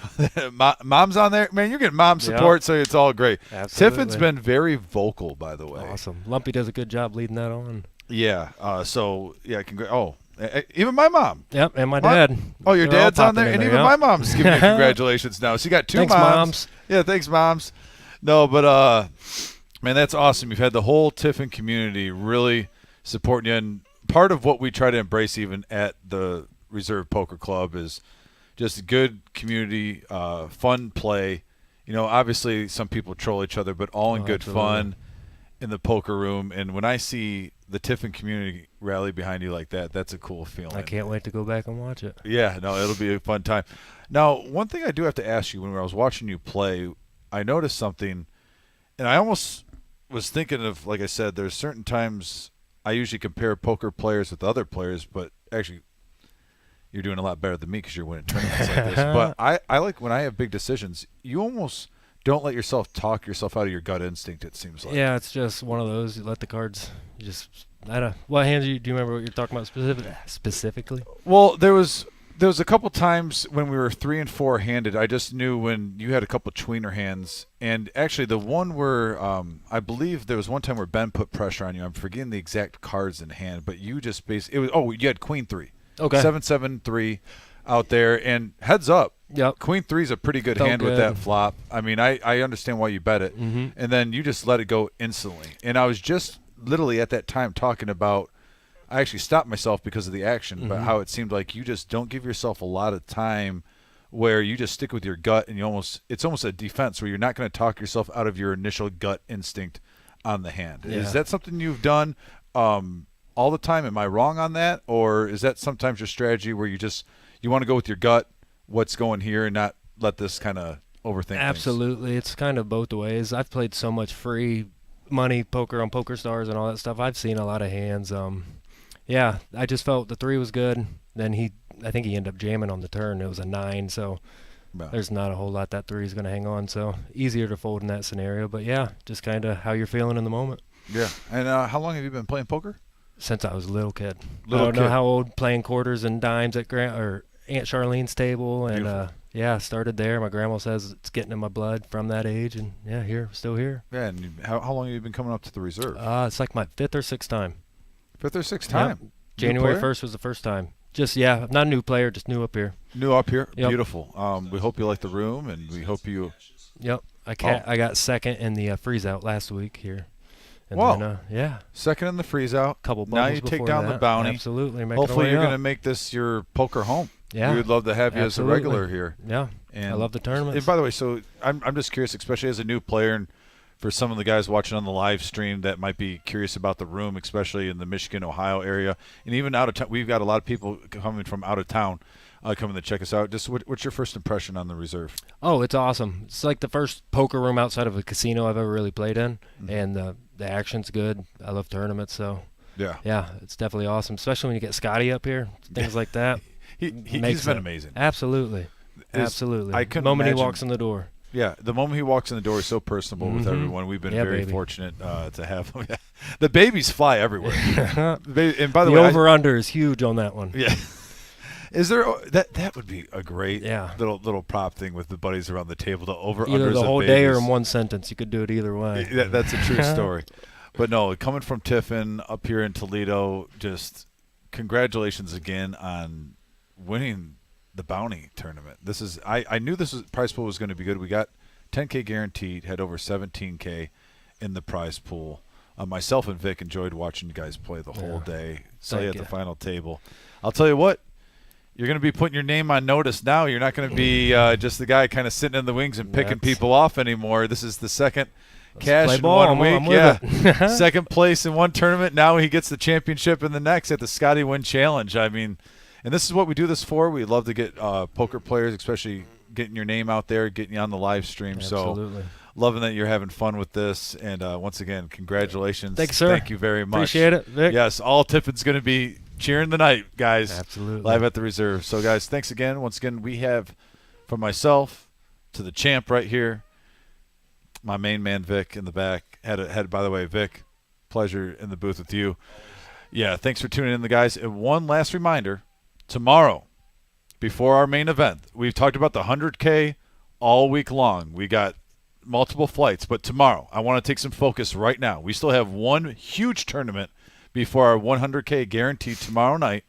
Mom's on there. Man, you're getting mom support, so it's all great. Absolutely. Tiffin's been very vocal, by the way. Awesome. Lumpy does a good job leading that on. Yeah. Even my mom. Yep, and my dad. Oh, your They're all dad's on popping there? in And there, even yep. my mom's giving you congratulations now. So you got two Thanks, moms. Yeah, thanks, moms. No, but, man, that's awesome. You've had the whole Tiffin community really supporting you. And part of what we try to embrace even at the Reserve Poker Club is just good community, fun play. You know, obviously some people troll each other, but all in good absolutely. fun in the poker room. And when I see the Tiffin community rally behind you like that, that's a cool feeling. I can't wait to go back and watch it. Yeah, no, it'll be a fun time. Now, one thing I do have to ask you, when I was watching you play, I noticed something, and I almost was thinking of, like I said, there's certain times I usually compare poker players with other players, but actually you're doing a lot better than me because you're winning tournaments like this. But I like when I have big decisions, you almost don't let yourself talk yourself out of your gut instinct, it seems like. Yeah, it's just one of those. You let the cards just. I don't. What hands do you remember what you're talking about specifically? Well, there was a couple times when we were 3 and 4 handed. I just knew when you had a couple tweener hands, and actually the one where I believe there was one time where Ben put pressure on you. I'm forgetting the exact cards in hand, but you just basically you had Queen 3. Okay. 7-7-3 out there, and heads up. Yep. Queen 3 is a pretty good Felt hand with that flop. I mean, I understand why you bet it, and then you just let it go instantly. And I was just literally at that time talking about. I actually stopped myself because of the action, but how it seemed like you just don't give yourself a lot of time, where you just stick with your gut, and it's almost a defense where you're not going to talk yourself out of your initial gut instinct on the hand. Yeah. Is that something you've done all the time? Am I wrong on that, or is that sometimes your strategy where you want to go with your gut, what's going here, and not let this kind of overthink Absolutely. things? It's kind of both ways. I've played so much free money poker on PokerStars and all that stuff. I've seen a lot of hands. Yeah, I just felt the 3 was good. Then I think he ended up jamming on the turn. It was a 9, so there's not a whole lot that 3 is going to hang on. So easier to fold in that scenario. But yeah, just kind of how you're feeling in the moment. Yeah. And how long have you been playing poker? Since I was a little kid. Little I don't kid. know how old, playing quarters and dimes at Aunt Charlene's table, and yeah, started there. My grandma says it's getting in my blood from that age, and yeah, still here. Yeah, and how long have you been coming up to the reserve? It's like my 5th or 6th time. 5th or 6th time? Yep. January 1st was the first time. Just, not a new player, just new up here. New up here? Yep. Beautiful. We hope you like the room, and we hope you... Yep. I got second in the freeze out last week here. And wow. Then, yeah. Second in the freeze out. Couple now bubbles you take before down that. the bounty. Absolutely. Hopefully you're going to make this your poker home. Yeah. We would love to have you Absolutely. as a regular here. Yeah. And I love the tournaments. And by the way, so I'm just curious, especially as a new player, and for some of the guys watching on the live stream that might be curious about the room, especially in the Michigan, Ohio area, and even out of town. We've got a lot of people coming from out of town. coming to check us out. Just what's your first impression on the reserve? Oh, it's awesome. It's like the first poker room outside of a casino I've ever really played in, and the action's good. I love tournaments, so yeah, it's definitely awesome, especially when you get Scotty up here, things like that. He's been amazing. Absolutely. Absolutely. I couldn't the moment he imagine- walks in the door. Yeah, the moment he walks in the door is so personable with everyone. We've been very baby. fortunate to have him. The babies fly everywhere. And by the The way, over-under is huge on that one. Yeah. Is there that would be a great Yeah. little prop thing with the buddies around the table, the over Either unders the of whole day or babies. in one sentence. You could do it either way. That's a true story. But no, coming from Tiffin up here in Toledo, just congratulations again on winning the bounty tournament. This is I knew this prize pool was going to be good. We got 10K guaranteed, had over 17K in the prize pool. Myself and Vic enjoyed watching you guys play the whole day. Saw you at the final table. I'll tell you what, you're going to be putting your name on notice now. You're not going to be just the guy kind of sitting in the wings and picking people off anymore. This is the second cash in 1 week. I'm Second place in one tournament. Now he gets the championship in the next at the Scotty Win Challenge. I mean, and this is what we do this for. We love to get poker players, especially getting your name out there, getting you on the live stream. Absolutely. So loving that you're having fun with this. And once again, congratulations. Thanks, sir. Thank you very much. Appreciate it, Vic. Yes, all Tiffin's going to be cheering tonight, guys. Absolutely. Live at the reserve. So, guys, thanks again. Once again, we have from myself to the champ right here, my main man, Vic, in the back. Had by the way, Vic, pleasure in the booth with you. Yeah, thanks for tuning in, the guys. And one last reminder, tomorrow, before our main event, we've talked about the 100K all week long. We got multiple flights, but tomorrow, I want to take some focus right now. We still have one huge tournament before our 100K guaranteed tomorrow night.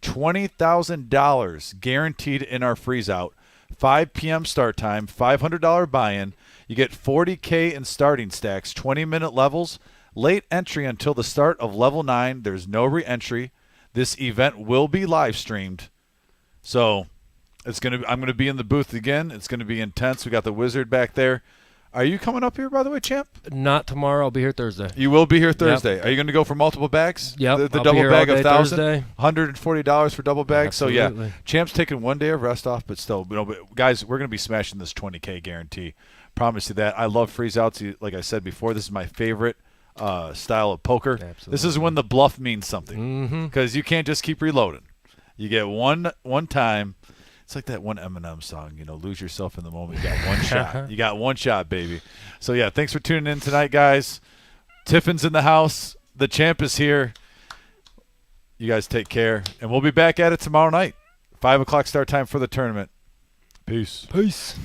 $20,000 guaranteed in our freeze out. 5 p.m. start time, $500 buy-in. You get 40K in starting stacks, 20-minute levels, late entry until the start of level 9. There's no re-entry. This event will be live streamed. So I'm gonna be in the booth again. It's gonna be intense. We got the wizard back there. Are you coming up here, by the way, champ? Not tomorrow. I'll be here Thursday. You will be here Thursday. Are you going to go for multiple bags? Yep. The I'll be double here bag all of day 1,000, Thursday. $140 for double bags. So yeah, Absolutely. champ's taking 1 day of rest off, but still, but guys, we're going to be smashing this 20K guarantee. Promise you that. I love freeze outs. Like I said before, this is my favorite style of poker. Absolutely. This is when the bluff means something because you can't just keep reloading. You get one time. It's like that one Eminem song, lose yourself in the moment. You got one shot. You got one shot, baby. So, yeah, thanks for tuning in tonight, guys. Tiffin's in the house. The champ is here. You guys take care. And we'll be back at it tomorrow night. 5 o'clock start time for the tournament. Peace. Peace.